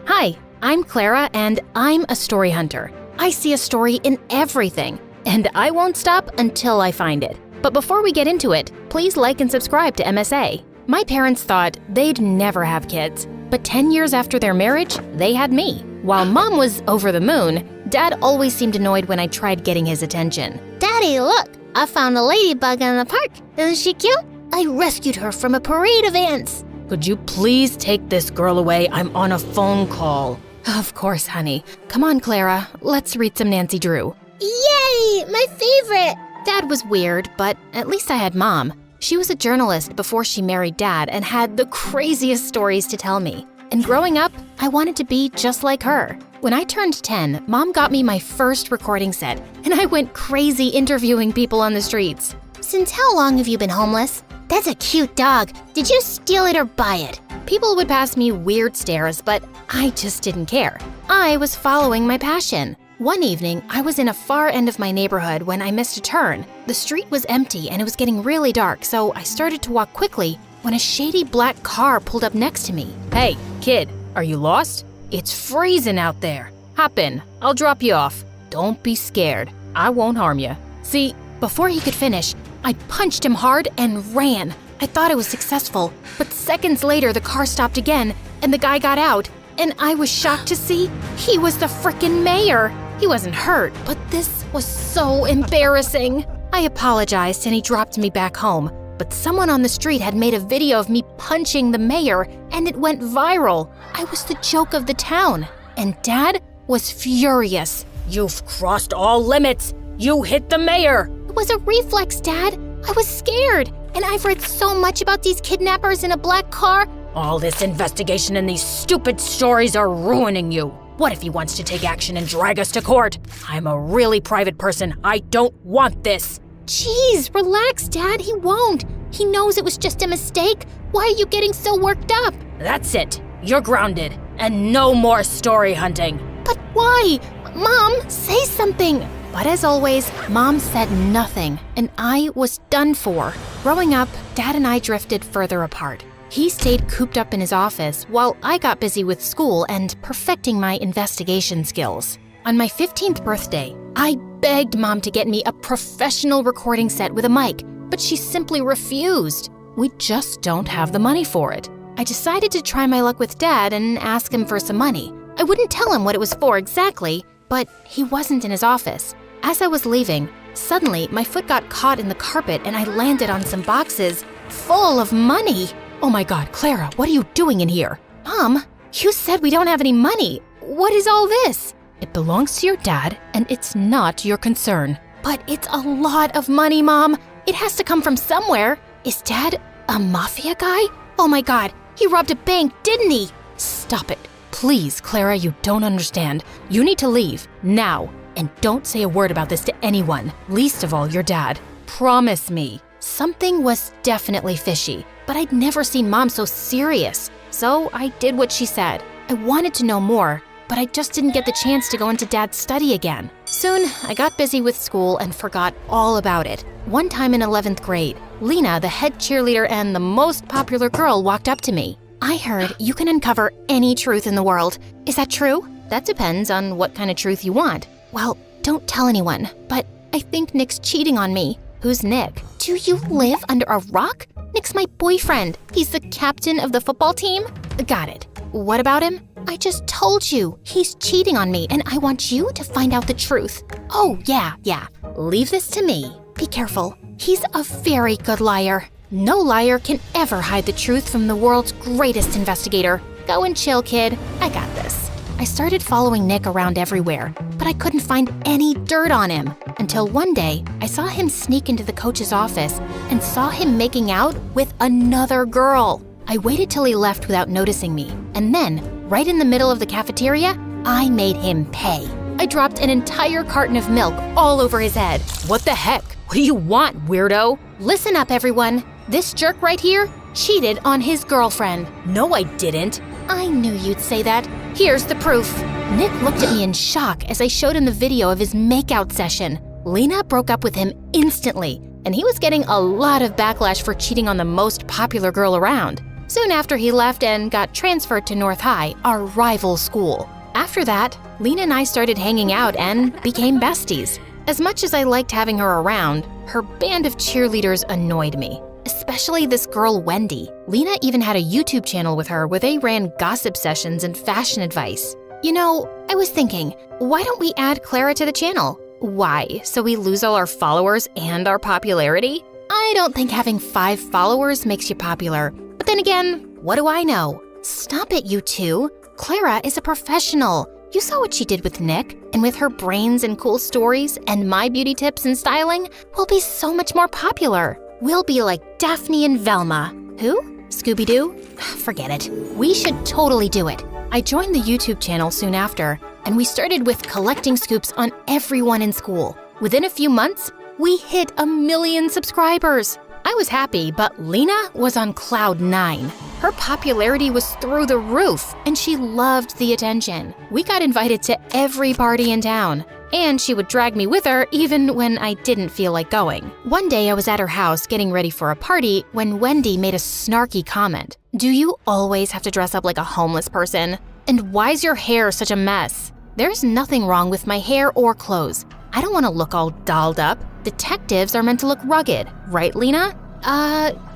Hi, I'm Clara, and I'm a story hunter. I see a story in everything, and I won't stop until I find it. But before we get into it, please like and subscribe to MSA. My parents thought they'd never have kids, but 10 years after their marriage, they had me. While Mom was over the moon, Dad always seemed annoyed when I tried getting his attention. Daddy, look! I found a ladybug in the park. Isn't she cute? I rescued her from a parade of ants. Could you please take this girl away? I'm on a phone call. Of course, honey. Come on, Clara. Let's read some Nancy Drew. Yay! My favorite! Dad was weird, but at least I had Mom. She was a journalist before she married Dad and had the craziest stories to tell me. And growing up, I wanted to be just like her. When I turned 10, Mom got me my first recording set, and I went crazy interviewing people on the streets. Since how long have you been homeless? That's a cute dog. Did you steal it or buy it? People would pass me weird stares, but I just didn't care. I was following my passion. One evening, I was in a far end of my neighborhood when I missed a turn. The street was empty and it was getting really dark, so I started to walk quickly when a shady black car pulled up next to me. Hey, kid, are you lost? It's freezing out there. Hop in. I'll drop you off. Don't be scared. I won't harm you. See, before he could finish, I punched him hard and ran. I thought I was successful, but seconds later the car stopped again and the guy got out, and I was shocked to see he was the frickin' mayor. He wasn't hurt, but this was so embarrassing. I apologized and he dropped me back home, but someone on the street had made a video of me punching the mayor and it went viral. I was the joke of the town, and Dad was furious. You've crossed all limits. You hit the mayor. It was a reflex, Dad. I was scared, and I've read so much about these kidnappers in a black car. All this investigation and these stupid stories are ruining you. What if he wants to take action and drag us to court? I'm a really private person. I don't want this. Jeez, relax, Dad. He won't. He knows it was just a mistake. Why are you getting so worked up? That's it. You're grounded. And no more story hunting. But why? Mom, say something. But as always, Mom said nothing, and I was done for. Growing up, Dad and I drifted further apart. He stayed cooped up in his office while I got busy with school and perfecting my investigation skills. On my 15th birthday, I begged Mom to get me a professional recording set with a mic, but she simply refused. We just don't have the money for it. I decided to try my luck with Dad and ask him for some money. I wouldn't tell him what it was for exactly, but he wasn't in his office. As I was leaving, suddenly my foot got caught in the carpet and I landed on some boxes full of money. Oh my God, Clara, what are you doing in here? Mom, you said we don't have any money. What is all this? It belongs to your dad, and it's not your concern. But it's a lot of money, Mom. It has to come from somewhere. Is Dad a mafia guy? Oh my God, he robbed a bank, didn't he? Stop it. Please, Clara, you don't understand. You need to leave, now. And don't say a word about this to anyone, least of all your dad. Promise me. Something was definitely fishy, but I'd never seen Mom so serious. So I did what she said. I wanted to know more, but I just didn't get the chance to go into Dad's study again. Soon, I got busy with school and forgot all about it. One time in 11th grade, Lena, the head cheerleader and the most popular girl, walked up to me. I heard you can uncover any truth in the world. Is that true? That depends on what kind of truth you want. Well, don't tell anyone, but I think Nick's cheating on me. Who's Nick? Do you live under a rock? Nick's my boyfriend. He's the captain of the football team. Got it. What about him? I just told you. He's cheating on me, and I want you to find out the truth. Oh, yeah. Leave this to me. Be careful. He's a very good liar. No liar can ever hide the truth from the world's greatest investigator. Go and chill, kid. I got this. I started following Nick around everywhere, but I couldn't find any dirt on him. Until one day, I saw him sneak into the coach's office and saw him making out with another girl. I waited till he left without noticing me, and then, right in the middle of the cafeteria, I made him pay. I dropped an entire carton of milk all over his head. What the heck? What do you want, weirdo? Listen up, everyone. This jerk right here cheated on his girlfriend. No, I didn't. I knew you'd say that. Here's the proof. Nick looked at me in shock as I showed him the video of his makeout session. Lena broke up with him instantly, and he was getting a lot of backlash for cheating on the most popular girl around. Soon after, he left and got transferred to North High, our rival school. After that, Lena and I started hanging out and became besties. As much as I liked having her around, her band of cheerleaders annoyed me. Especially this girl, Wendy. Lena even had a YouTube channel with her where they ran gossip sessions and fashion advice. You know, I was thinking, why don't we add Clara to the channel? Why? So we lose all our followers and our popularity? I don't think having 5 followers makes you popular. But then again, what do I know? Stop it, you two. Clara is a professional. You saw what she did with Nick, and with her brains and cool stories and my beauty tips and styling, we'll be so much more popular. We'll be like Daphne and Velma. Who? Scooby-Doo? Forget it. We should totally do it. I joined the YouTube channel soon after, and we started with collecting scoops on everyone in school. Within a few months, we hit 1 million subscribers. I was happy, but Lena was on cloud 9. Her popularity was through the roof, and she loved the attention. We got invited to every party in town, and she would drag me with her even when I didn't feel like going. One day I was at her house getting ready for a party when Wendy made a snarky comment. Do you always have to dress up like a homeless person? And why's your hair such a mess? There's nothing wrong with my hair or clothes. I don't want to look all dolled up. Detectives are meant to look rugged, right, Lena?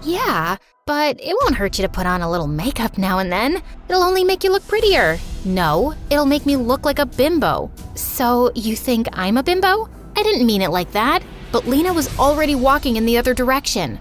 Yeah, but it won't hurt you to put on a little makeup now and then. It'll only make you look prettier. No, it'll make me look like a bimbo. So you think I'm a bimbo? I didn't mean it like that, but Lena was already walking in the other direction.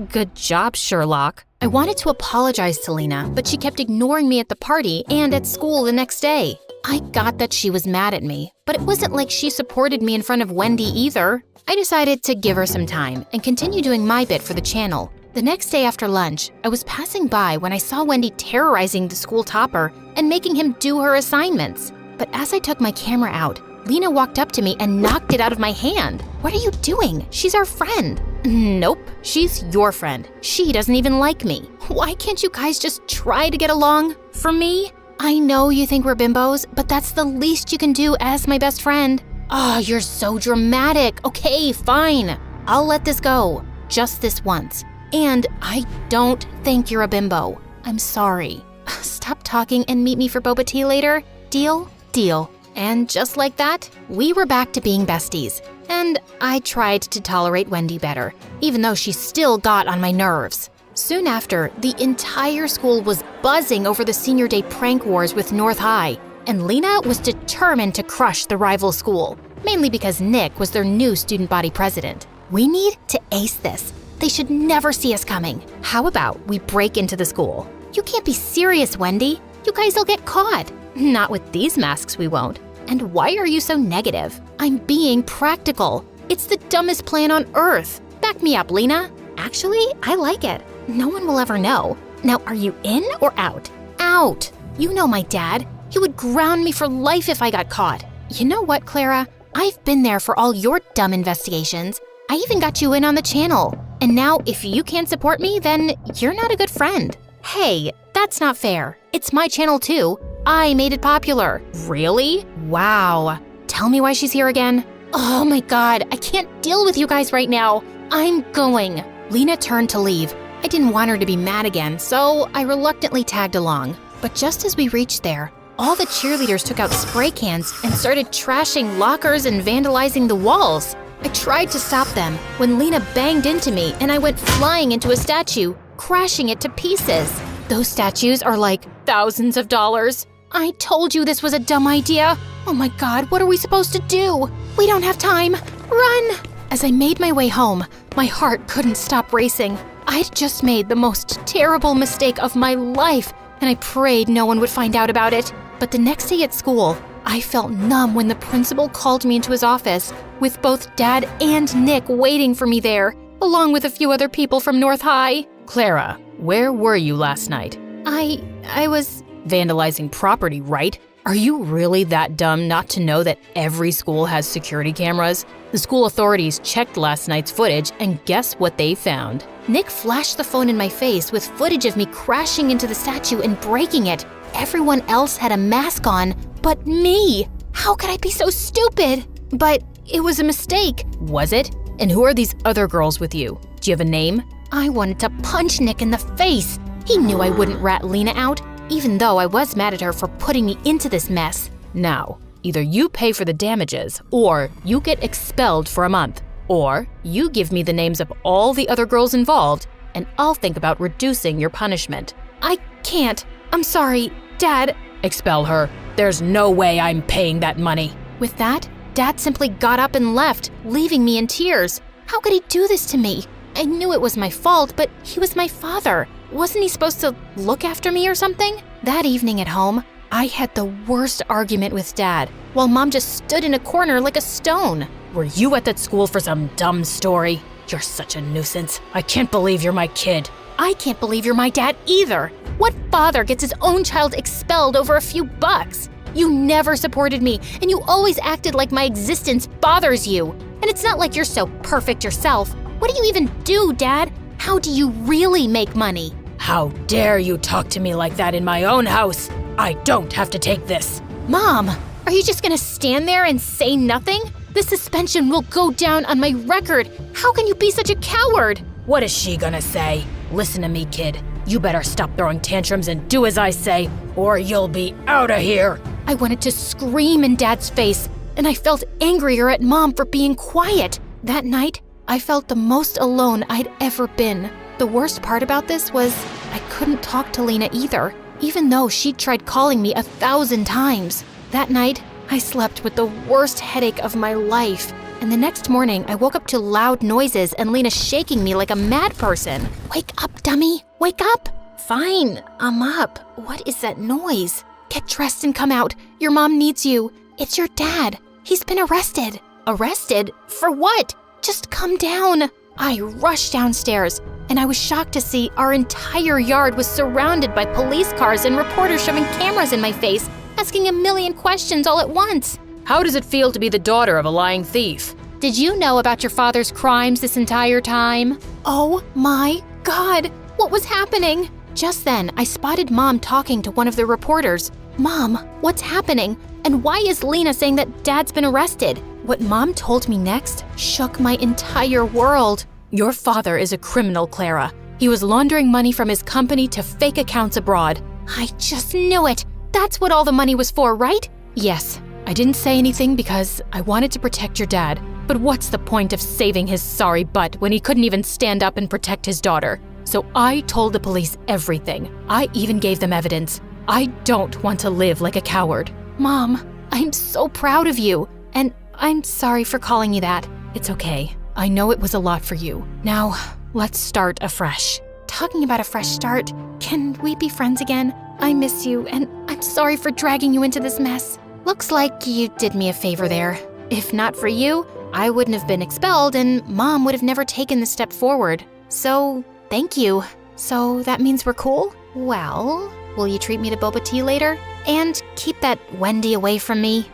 Good job, Sherlock. I wanted to apologize to Lena, but she kept ignoring me at the party and at school the next day. I got that she was mad at me, but it wasn't like she supported me in front of Wendy either. I decided to give her some time and continue doing my bit for the channel. The next day after lunch, I was passing by when I saw Wendy terrorizing the school topper and making him do her assignments. But as I took my camera out, Lena walked up to me and knocked it out of my hand. What are you doing? She's our friend. Nope, she's your friend. She doesn't even like me. Why can't you guys just try to get along? For me? I know you think we're bimbos, but that's the least you can do as my best friend. Oh, you're so dramatic. Okay, fine. I'll let this go. Just this once. And I don't think you're a bimbo. I'm sorry. Stop talking and meet me for boba tea later. Deal? Deal. And just like that, we were back to being besties. And I tried to tolerate Wendy better, even though she still got on my nerves. Soon after, the entire school was buzzing over the senior day prank wars with North High, and Lena was determined to crush the rival school, mainly because Nick was their new student body president. We need to ace this. They should never see us coming. How about we break into the school? You can't be serious, Wendy. You guys will get caught. Not with these masks, we won't. And why are you so negative? I'm being practical. It's the dumbest plan on earth. Back me up, Lena. Actually, I like it. No one will ever know. Now, are you in or out? Out. You know my dad. He would ground me for life if I got caught. You know what, Clara? I've been there for all your dumb investigations. I even got you in on the channel. And now, if you can't support me, then you're not a good friend. Hey, that's not fair. It's my channel too. I made it popular. Really? Wow. Tell me why she's here again. Oh my god, I can't deal with you guys right now. I'm going. Lena turned to leave. I didn't want her to be mad again, so I reluctantly tagged along. But just as we reached there, all the cheerleaders took out spray cans and started trashing lockers and vandalizing the walls. I tried to stop them when Lena banged into me and I went flying into a statue, crashing it to pieces. Those statues are like thousands of dollars. I told you this was a dumb idea. Oh my god, what are we supposed to do? We don't have time. Run! As I made my way home, my heart couldn't stop racing. I'd just made the most terrible mistake of my life, and I prayed no one would find out about it. But the next day at school, I felt numb when the principal called me into his office, with both Dad and Nick waiting for me there, along with a few other people from North High. Clara, where were you last night? I was vandalizing property, right? Are you really that dumb not to know that every school has security cameras? The school authorities checked last night's footage, and guess what they found? Nick flashed the phone in my face with footage of me crashing into the statue and breaking it. Everyone else had a mask on, but me. How could I be so stupid? But it was a mistake. Was it? And who are these other girls with you? Do you have a name? I wanted to punch Nick in the face. He knew I wouldn't rat Lena out, even though I was mad at her for putting me into this mess. Now, either you pay for the damages, or you get expelled for a month, or you give me the names of all the other girls involved, and I'll think about reducing your punishment. I can't. I'm sorry, Dad. Expel her. There's no way I'm paying that money. With that, Dad simply got up and left, leaving me in tears. How could he do this to me? I knew it was my fault, but he was my father. Wasn't he supposed to look after me or something? That evening at home, I had the worst argument with Dad, while Mom just stood in a corner like a stone. Were you at that school for some dumb story? You're such a nuisance. I can't believe you're my kid. I can't believe you're my dad either. What father gets his own child expelled over a few bucks? You never supported me, and you always acted like my existence bothers you. And it's not like you're so perfect yourself. What do you even do, Dad? How do you really make money? How dare you talk to me like that in my own house? I don't have to take this. Mom, are you just gonna stand there and say nothing? The suspension will go down on my record. How can you be such a coward? What is she gonna say? Listen to me, kid. You better stop throwing tantrums and do as I say, or you'll be out of here. I wanted to scream in Dad's face, and I felt angrier at Mom for being quiet. That night, I felt the most alone I'd ever been. The worst part about this was I couldn't talk to Lena either, even though she'd tried calling me 1,000 times. That night, I slept with the worst headache of my life. And the next morning, I woke up to loud noises and Lena shaking me like a mad person. Wake up, dummy! Wake up! Fine, I'm up. What is that noise? Get dressed and come out. Your mom needs you. It's your dad. He's been arrested. Arrested? For what? Just come down. I rushed downstairs, and I was shocked to see our entire yard was surrounded by police cars and reporters shoving cameras in my face, asking a million questions all at once. How does it feel to be the daughter of a lying thief? Did you know about your father's crimes this entire time? Oh my God, what was happening? Just then, I spotted Mom talking to one of the reporters. Mom, what's happening? And why is Lena saying that Dad's been arrested? What Mom told me next shook my entire world. Your father is a criminal, Clara. He was laundering money from his company to fake accounts abroad. I just knew it. That's what all the money was for, right? Yes. I didn't say anything because I wanted to protect your dad. But what's the point of saving his sorry butt when he couldn't even stand up and protect his daughter? So I told the police everything. I even gave them evidence. I don't want to live like a coward. Mom, I'm so proud of you. And I'm sorry for calling you that. It's okay. I know it was a lot for you. Now, let's start afresh. Talking about a fresh start, can we be friends again? I miss you, and I'm sorry for dragging you into this mess. Looks like you did me a favor there. If not for you, I wouldn't have been expelled and Mom would have never taken the step forward. So, thank you. So that means we're cool? Well, will you treat me to boba tea later? And keep that Wendy away from me?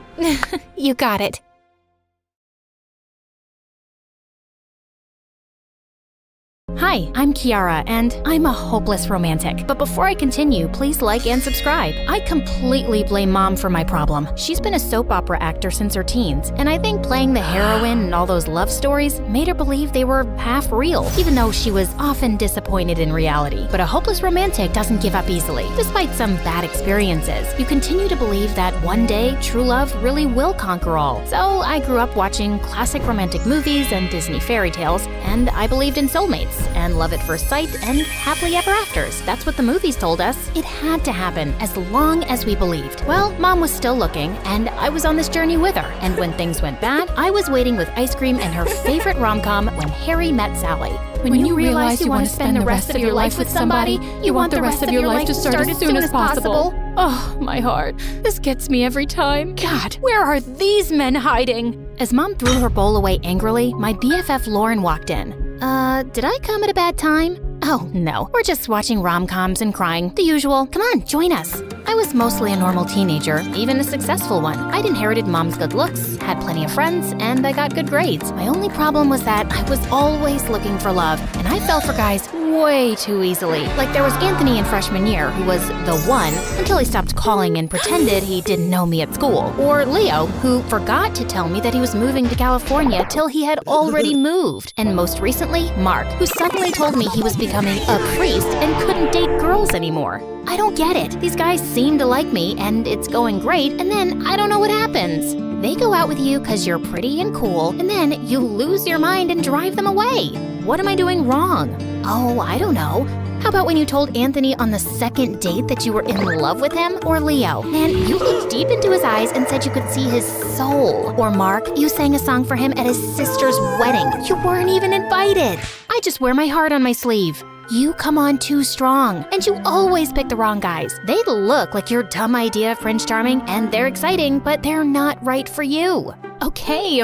You got it. Hi, I'm Kiara, and I'm a hopeless romantic. But before I continue, please like and subscribe. I completely blame Mom for my problem. She's been a soap opera actor since her teens, and I think playing the heroine and all those love stories made her believe they were half real, even though she was often disappointed in reality. But a hopeless romantic doesn't give up easily. Despite some bad experiences, you continue to believe that one day true love really will conquer all. So I grew up watching classic romantic movies and Disney fairy tales, and I believed in soulmates and love at first sight and happily ever afters. That's what the movies told us. It had to happen as long as we believed. Well, Mom was still looking, and I was on this journey with her. And when things went bad, I was waiting with ice cream and her favorite rom-com, When Harry Met Sally. When you realize you want to spend the rest of your life with somebody, you want the rest of your life to start as soon as possible. Oh, my heart. This gets me every time. God, where are these men hiding? As Mom threw her bowl away angrily, my BFF Lauren walked in. Did I come at a bad time? Oh, no. We're just watching rom-coms and crying. The usual. Come on, join us. I was mostly a normal teenager, even a successful one. I'd inherited Mom's good looks, had plenty of friends, and I got good grades. My only problem was that I was always looking for love, and I fell for guys way too easily. Like there was Anthony in freshman year, who was the one, until he stopped calling and pretended he didn't know me at school. Or Leo, who forgot to tell me that he was moving to California till he had already moved. And most recently, Mark, who suddenly told me he was becoming a priest and couldn't date girls anymore. I don't get it. These guys seem to like me and it's going great, and then I don't know what happens. They go out with you because you're pretty and cool, and then you lose your mind and drive them away. What am I doing wrong? Oh, I don't know. How about when you told Anthony on the second date that you were in love with him? Or Leo, man, you looked deep into his eyes and said you could see his soul. Or Mark, you sang a song for him at his sister's wedding. You weren't even invited. I just wear my heart on my sleeve. You come on too strong, and you always pick the wrong guys. They look like your dumb idea of Prince Charming, and they're exciting, but they're not right for you. Okay,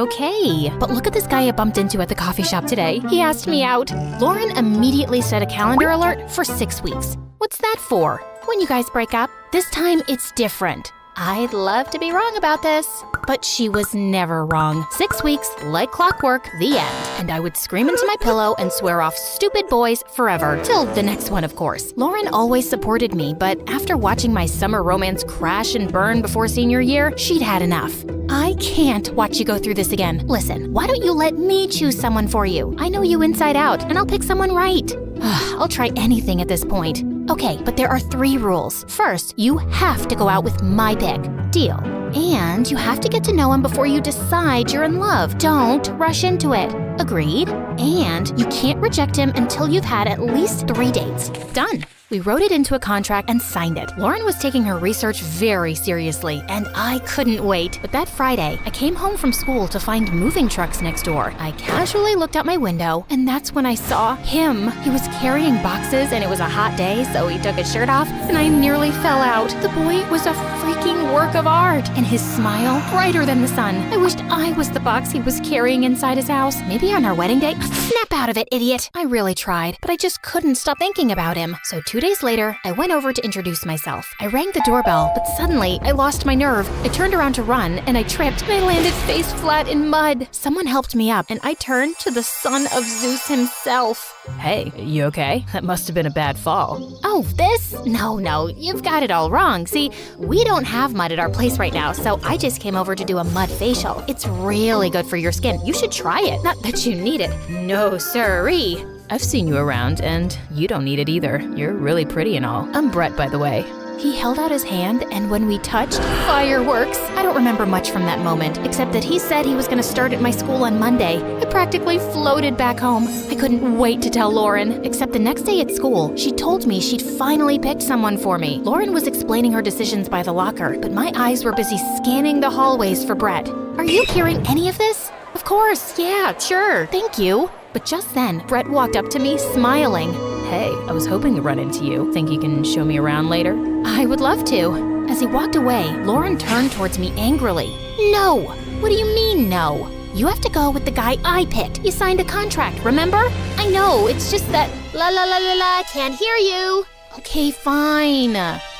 but look at this guy I bumped into at the coffee shop today. He asked me out. Lauren immediately set a calendar alert for 6 weeks. What's that for? When you guys break up? This time it's different. I'd love to be wrong about this, but she was never wrong. 6 weeks, like clockwork, the end. And I would scream into my pillow and swear off stupid boys forever. Till the next one, of course. Lauren always supported me, but after watching my summer romance crash and burn before senior year, she'd had enough. I can't watch you go through this again. Listen, why don't you let me choose someone for you? I know you inside out, and I'll pick someone right. I'll try anything at this point. Okay, but there are 3 rules. First, you have to go out with my pick. Deal. And you have to get to know him before you decide you're in love. Don't rush into it. Agreed? And you can't reject him until you've had at least 3 dates. Done. We wrote it into a contract and signed it. Lauren was taking her research very seriously, and I couldn't wait. But that Friday, I came home from school to find moving trucks next door. I casually looked out my window, and that's when I saw him. He was carrying boxes, and it was a hot day, so he took his shirt off, and I nearly fell out. The boy was a freaking work of art, and his smile, brighter than the sun. I wished I was the box he was carrying inside his house. Maybe on our wedding day? Snap out of it, idiot. I really tried, but I just couldn't stop thinking about him. So 2 days later, I went over to introduce myself. I rang the doorbell, but suddenly I lost my nerve. I turned around to run, and I tripped, and I landed face flat in mud. Someone helped me up, and I turned to the son of Zeus himself. Hey, you okay? That must have been a bad fall. Oh, this? No, you've got it all wrong. See, we don't have mud at our place right now, so I just came over to do a mud facial. It's really good for your skin. You should try it. Not that you need it. No, sirree. I've seen you around, and you don't need it either. You're really pretty and all. I'm Brett, by the way. He held out his hand, and when we touched, fireworks. I don't remember much from that moment, except that he said he was going to start at my school on Monday. I practically floated back home. I couldn't wait to tell Lauren, except the next day at school, she told me she'd finally picked someone for me. Lauren was explaining her decisions by the locker, but my eyes were busy scanning the hallways for Brett. Are you hearing any of this? Of course, yeah, sure, thank you. But just then, Brett walked up to me, smiling. Hey, I was hoping to run into you. Think you can show me around later? I would love to. As he walked away, Lauren turned towards me angrily. No! What do you mean, no? You have to go with the guy I picked. You signed a contract, remember? I know, it's just that... La, can't hear you. Okay, fine.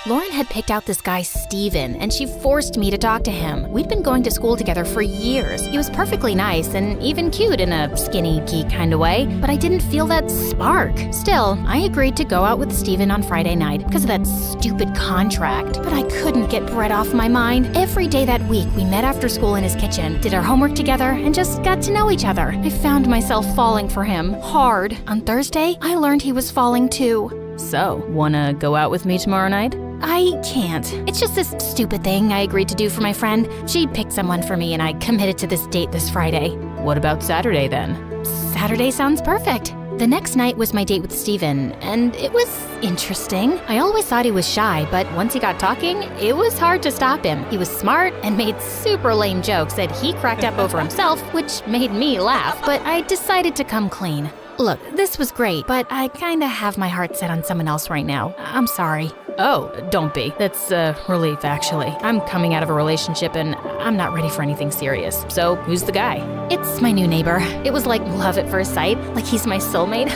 Lauren had picked out this guy, Steven, and she forced me to talk to him. We'd been going to school together for years. He was perfectly nice and even cute in a skinny, geek kind of way, but I didn't feel that spark. Still, I agreed to go out with Steven on Friday night because of that stupid contract, but I couldn't get Brett off my mind. Every day that week, we met after school in his kitchen, did our homework together, and just got to know each other. I found myself falling for him, hard. On Thursday, I learned he was falling too. So, wanna go out with me tomorrow night? I can't. It's just this stupid thing I agreed to do for my friend. She picked someone for me and I committed to this date this Friday. What about Saturday then? Saturday sounds perfect. The next night was my date with Steven, and it was interesting. I always thought he was shy, but once he got talking, it was hard to stop him. He was smart and made super lame jokes that he cracked up over himself, which made me laugh, but I decided to come clean. Look, this was great, but I kinda have my heart set on someone else right now. I'm sorry. Oh, don't be. That's a relief, actually. I'm coming out of a relationship and I'm not ready for anything serious. So, who's the guy? It's my new neighbor. It was like love at first sight, like he's my soulmate,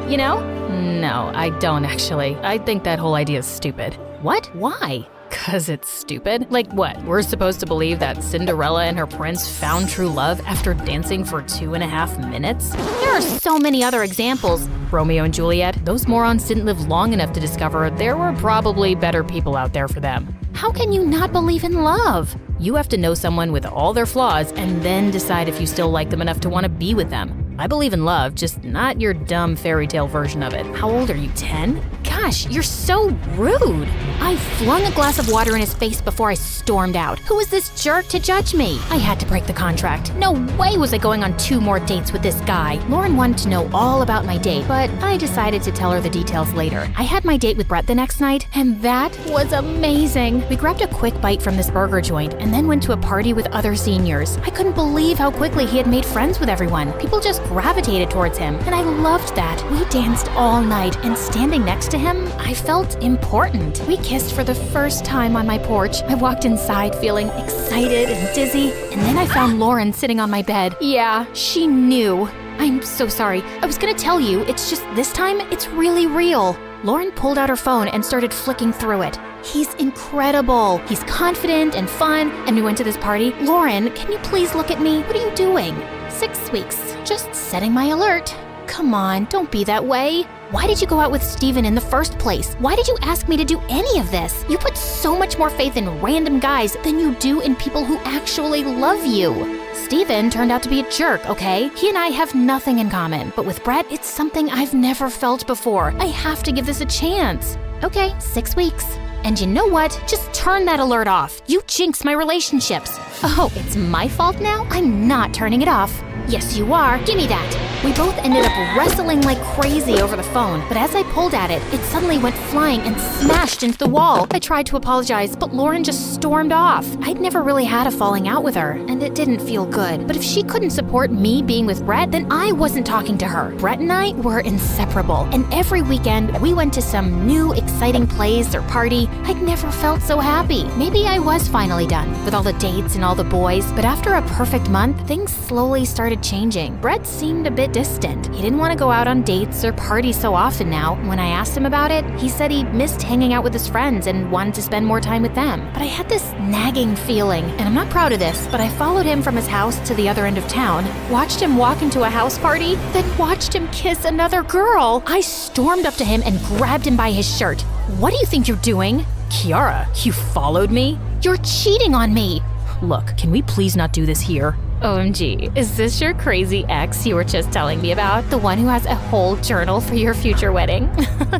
you know? No, I don't actually. I think that whole idea is stupid. What? Why? 'Cause it's stupid? Like what? We're supposed to believe that Cinderella and her prince found true love after dancing for 2.5 minutes? There are so many other examples. Romeo and Juliet? Those morons didn't live long enough to discover there were probably better people out there for them. How can you not believe in love? You have to know someone with all their flaws and then decide if you still like them enough to want to be with them. I believe in love, just not your dumb fairy tale version of it. How old are you, 10? God, gosh, you're so rude. I flung a glass of water in his face before I stormed out. Who was this jerk to judge me? I had to break the contract. No way was I going on 2 more dates with this guy. Lauren wanted to know all about my date, but I decided to tell her the details later. I had my date with Brett the next night, and that was amazing. We grabbed a quick bite from this burger joint and then went to a party with other seniors. I couldn't believe how quickly he had made friends with everyone. People just gravitated towards him, and I loved that. We danced all night, and standing next to him, I felt important. We kissed for the first time on my porch. I walked inside feeling excited and dizzy, and then I found Lauren sitting on my bed. Yeah, she knew. I'm so sorry. I was gonna tell you, it's just this time, it's really real. Lauren pulled out her phone and started flicking through it. He's incredible. He's confident and fun, and we went to this party. Lauren, can you please look at me? What are you doing? 6 weeks. Just setting my alert. Come on, don't be that way. Why did you go out with Steven in the first place? Why did you ask me to do any of this? You put so much more faith in random guys than you do in people who actually love you. Steven turned out to be a jerk, okay? He and I have nothing in common, but with Brett, it's something I've never felt before. I have to give this a chance. Okay, 6 weeks. And you know what? Just turn that alert off. You jinx my relationships. Oh, it's my fault now? I'm not turning it off. Yes, you are. Give me that. We both ended up wrestling like crazy over the phone, but as I pulled at it, it suddenly went flying and smashed into the wall. I tried to apologize, but Lauren just stormed off. I'd never really had a falling out with her, and it didn't feel good. But if she couldn't support me being with Brett, then I wasn't talking to her. Brett and I were inseparable, and every weekend we went to some new exciting place or party. I'd never felt so happy. Maybe I was finally done with all the dates and all the boys, but after a perfect month, things slowly started changing. Brett seemed a bit distant. He didn't want to go out on dates or parties so often now. When I asked him about it, he said he missed hanging out with his friends and wanted to spend more time with them. But I had this nagging feeling, and I'm not proud of this, but I followed him from his house to the other end of town, watched him walk into a house party, then watched him kiss another girl. I stormed up to him and grabbed him by his shirt. What do you think you're doing? Kiara, you followed me? You're cheating on me. Look, can we please not do this here? OMG, is this your crazy ex you were just telling me about? The one who has a whole journal for your future wedding?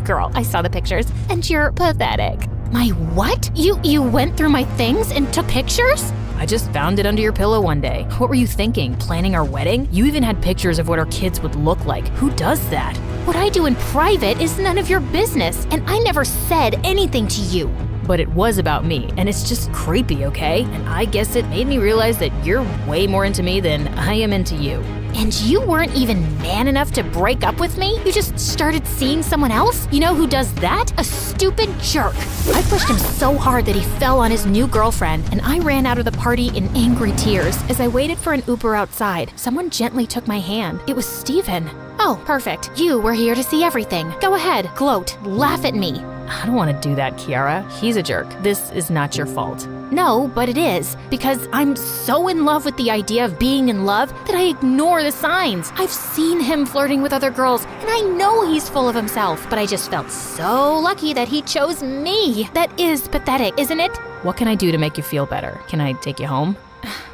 Girl, I saw the pictures, and you're pathetic. My what? You went through my things and took pictures? I just found it under your pillow one day. What were you thinking, planning our wedding? You even had pictures of what our kids would look like. Who does that? What I do in private is none of your business, and I never said anything to you. But it was about me, and it's just creepy, okay? And I guess it made me realize that you're way more into me than I am into you. And you weren't even man enough to break up with me? You just started seeing someone else? You know who does that? A stupid jerk. I pushed him so hard that he fell on his new girlfriend, and I ran out of the party in angry tears. As I waited for an Uber outside, someone gently took my hand. It was Steven. Oh, perfect. You were here to see everything. Go ahead, gloat, laugh at me. I don't want to do that, Kiara. He's a jerk. This is not your fault. No, but it is, because I'm so in love with the idea of being in love that I ignore the signs. I've seen him flirting with other girls, and I know he's full of himself, but I just felt so lucky that he chose me. That is pathetic, isn't it? What can I do to make you feel better? Can I take you home?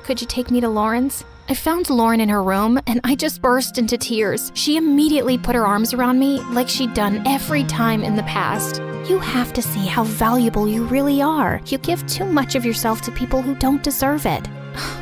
Could you take me to Lauren's? I found Lauren in her room, and I just burst into tears. She immediately put her arms around me like she'd done every time in the past. You have to see how valuable you really are. You give too much of yourself to people who don't deserve it.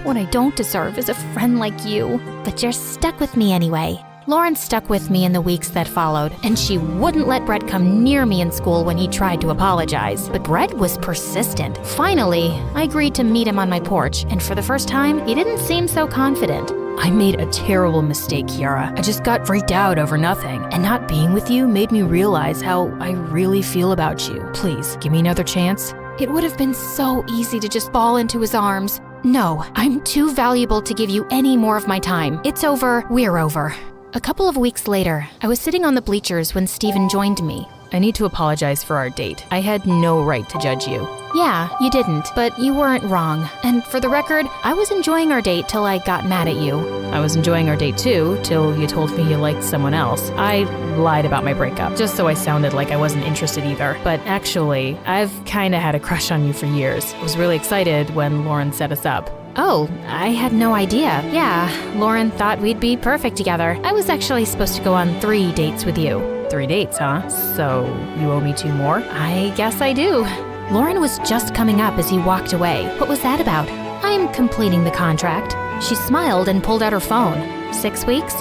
What I don't deserve is a friend like you. But you're stuck with me anyway. Lauren stuck with me in the weeks that followed, and she wouldn't let Brett come near me in school when he tried to apologize. But Brett was persistent. Finally, I agreed to meet him on my porch, and for the first time, he didn't seem so confident. I made a terrible mistake, Kiara. I just got freaked out over nothing, and not being with you made me realize how I really feel about you. Please, give me another chance. It would have been so easy to just fall into his arms. No, I'm too valuable to give you any more of my time. It's over, we're over. A couple of weeks later, I was sitting on the bleachers when Steven joined me. I need to apologize for our date. I had no right to judge you. Yeah, you didn't, but you weren't wrong. And for the record, I was enjoying our date till I got mad at you. I was enjoying our date too, till you told me you liked someone else. I lied about my breakup, just so I sounded like I wasn't interested either. But actually, I've kinda had a crush on you for years. I was really excited when Lauren set us up. Oh, I had no idea. Yeah, Lauren thought we'd be perfect together. I was actually supposed to go on 3 dates with you. 3 dates, huh? So you owe me 2 more? I guess I do. Lauren was just coming up as he walked away. What was that about? I'm completing the contract. She smiled and pulled out her phone. 6 weeks?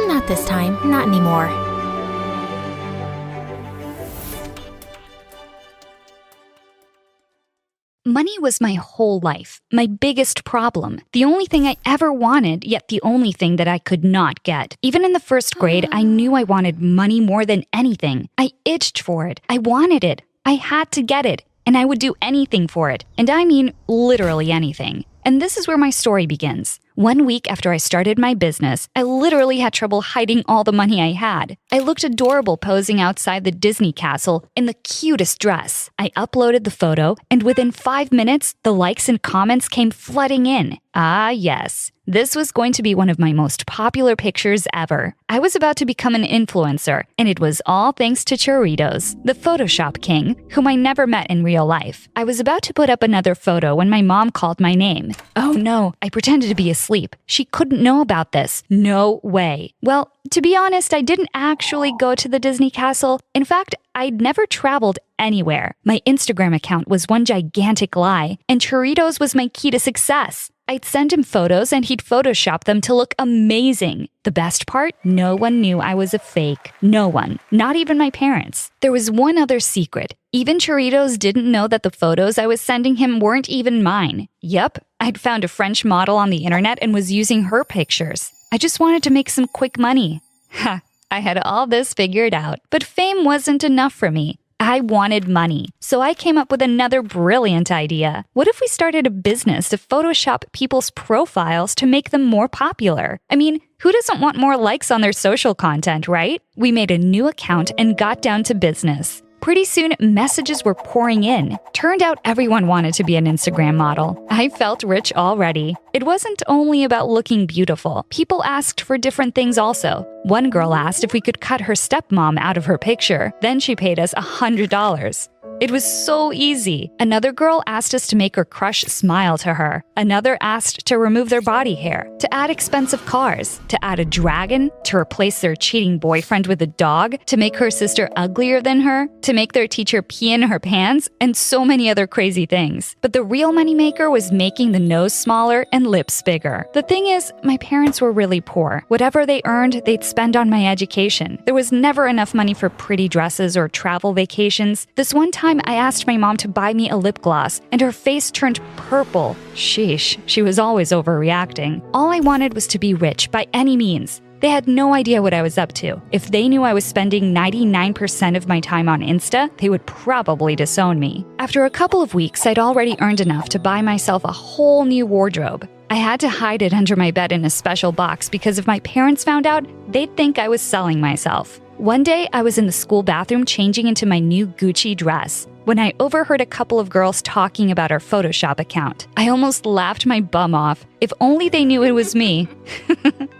Not this time. Not anymore. Money was my whole life, my biggest problem. The only thing I ever wanted, yet the only thing that I could not get. Even in the first grade, I knew I wanted money more than anything. I itched for it. I wanted it. I had to get it. And I would do anything for it. And I mean literally anything. And this is where my story begins. 1 week after I started my business, I literally had trouble hiding all the money I had. I looked adorable posing outside the Disney castle in the cutest dress. I uploaded the photo, and within 5 minutes, the likes and comments came flooding in. Ah, yes. This was going to be one of my most popular pictures ever. I was about to become an influencer, and it was all thanks to Choritos, the Photoshop king, whom I never met in real life. I was about to put up another photo when my mom called my name. Oh no, I pretended to be asleep. She couldn't know about this. No way. Well, to be honest, I didn't actually go to the Disney castle. In fact, I'd never traveled anywhere. My Instagram account was one gigantic lie, and Choritos was my key to success. I'd send him photos and he'd Photoshop them to look amazing. The best part? No one knew I was a fake. No one. Not even my parents. There was one other secret. Even Choritos didn't know that the photos I was sending him weren't even mine. Yep, I'd found a French model on the internet and was using her pictures. I just wanted to make some quick money. Ha, I had all this figured out. But fame wasn't enough for me. I wanted money. So I came up with another brilliant idea. What if we started a business to Photoshop people's profiles to make them more popular? I mean, who doesn't want more likes on their social content, right? We made a new account and got down to business. Pretty soon, messages were pouring in. Turned out everyone wanted to be an Instagram model. I felt rich already. It wasn't only about looking beautiful. People asked for different things also. One girl asked if we could cut her stepmom out of her picture. Then she paid us $100. It was so easy. Another girl asked us to make her crush smile to her. Another asked to remove their body hair, to add expensive cars, to add a dragon, to replace their cheating boyfriend with a dog, to make her sister uglier than her, to make their teacher pee in her pants, and so many other crazy things. But the real moneymaker was making the nose smaller and lips bigger. The thing is, my parents were really poor. Whatever they earned, they'd spend on my education. There was never enough money for pretty dresses or travel vacations. This one time, I asked my mom to buy me a lip gloss, and her face turned purple. Sheesh, she was always overreacting. All I wanted was to be rich by any means. They had no idea what I was up to. If they knew I was spending 99% of my time on Insta, they would probably disown me. After a couple of weeks, I'd already earned enough to buy myself a whole new wardrobe. I had to hide it under my bed in a special box because if my parents found out, they'd think I was selling myself. One day, I was in the school bathroom changing into my new Gucci dress when I overheard a couple of girls talking about our Photoshop account. I almost laughed my bum off. If only they knew it was me.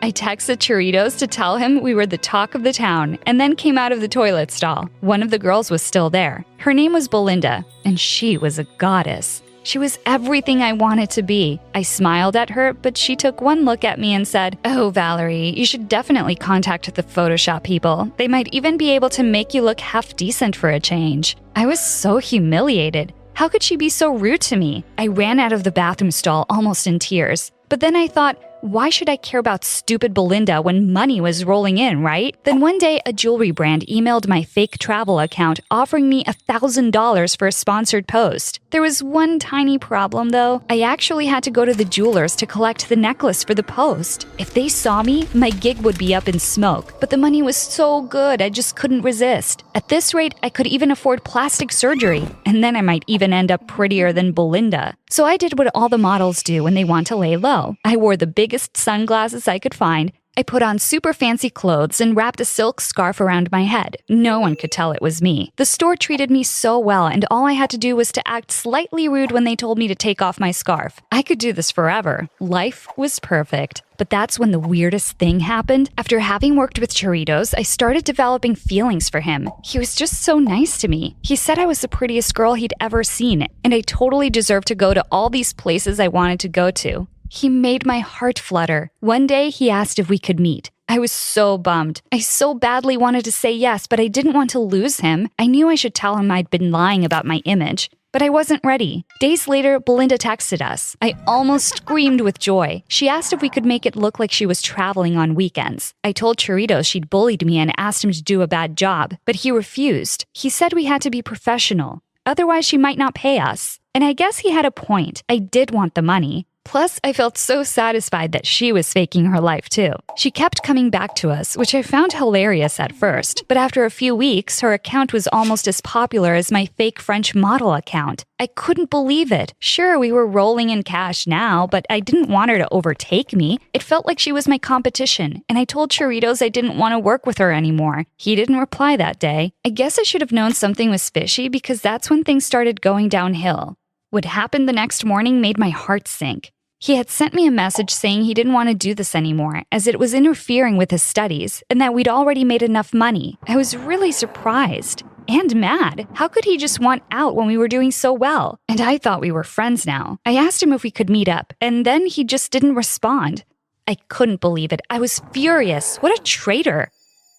I texted Choritos to tell him we were the talk of the town and then came out of the toilet stall. One of the girls was still there. Her name was Belinda, and she was a goddess. She was everything I wanted to be. I smiled at her, but she took one look at me and said, "Oh, Valerie, you should definitely contact the Photoshop people. They might even be able to make you look half decent for a change." I was so humiliated. How could she be so rude to me? I ran out of the bathroom stall almost in tears. But then I thought, why should I care about stupid Belinda when money was rolling in, right? Then one day, a jewelry brand emailed my fake travel account offering me $1,000 for a sponsored post. There was one tiny problem though. I actually had to go to the jewelers to collect the necklace for the post. If they saw me, my gig would be up in smoke. But the money was so good, I just couldn't resist. At this rate, I could even afford plastic surgery. And then I might even end up prettier than Belinda. So I did what all the models do when they want to lay low. I wore the biggest sunglasses I could find. I put on super fancy clothes and wrapped a silk scarf around my head. No one could tell it was me. The store treated me so well, and all I had to do was to act slightly rude when they told me to take off my scarf. I could do this forever. Life was perfect. But that's when the weirdest thing happened. After having worked with Choritos, I started developing feelings for him. He was just so nice to me. He said I was the prettiest girl he'd ever seen, and I totally deserved to go to all these places I wanted to go to. He made my heart flutter. One day, he asked if we could meet. I was so bummed. I so badly wanted to say yes, but I didn't want to lose him. I knew I should tell him I'd been lying about my image. But I wasn't ready. Days later, Belinda texted us. I almost screamed with joy. She asked if we could make it look like she was traveling on weekends. I told Choritos she'd bullied me and asked him to do a bad job, but he refused. He said we had to be professional. Otherwise, she might not pay us. And I guess he had a point. I did want the money. Plus, I felt so satisfied that she was faking her life too. She kept coming back to us, which I found hilarious at first, but after a few weeks, her account was almost as popular as my fake French model account. I couldn't believe it. Sure, we were rolling in cash now, but I didn't want her to overtake me. It felt like she was my competition, and I told Choritos I didn't want to work with her anymore. He didn't reply that day. I guess I should have known something was fishy because that's when things started going downhill. What happened the next morning made my heart sink. He had sent me a message saying he didn't want to do this anymore, as it was interfering with his studies, and that we'd already made enough money. I was really surprised and mad. How could he just want out when we were doing so well? And I thought we were friends now. I asked him if we could meet up, and then he just didn't respond. I couldn't believe it. I was furious. What a traitor.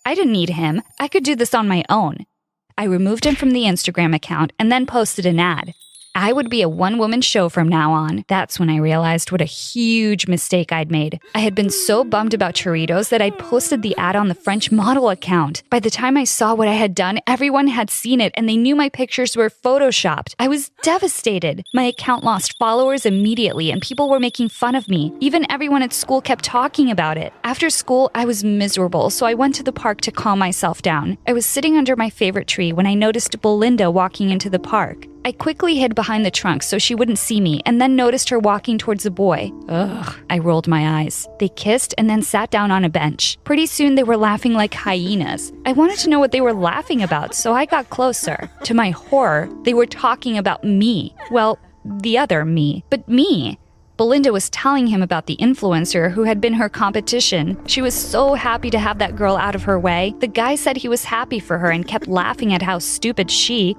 I didn't need him. I could do this on my own. I removed him from the Instagram account and then posted an ad. I would be a one-woman show from now on. That's when I realized what a huge mistake I'd made. I had been so bummed about Choritos that I'd posted the ad on the French model account. By the time I saw what I had done, everyone had seen it and they knew my pictures were photoshopped. I was devastated. My account lost followers immediately and people were making fun of me. Even everyone at school kept talking about it. After school, I was miserable, so I went to the park to calm myself down. I was sitting under my favorite tree when I noticed Belinda walking into the park. I quickly hid behind the trunk so she wouldn't see me and then noticed her walking towards a boy. Ugh, I rolled my eyes. They kissed and then sat down on a bench. Pretty soon they were laughing like hyenas. I wanted to know what they were laughing about, so I got closer. To my horror, they were talking about me. Well, the other me. But me. Belinda was telling him about the influencer who had been her competition. She was so happy to have that girl out of her way. The guy said he was happy for her and kept laughing at how stupid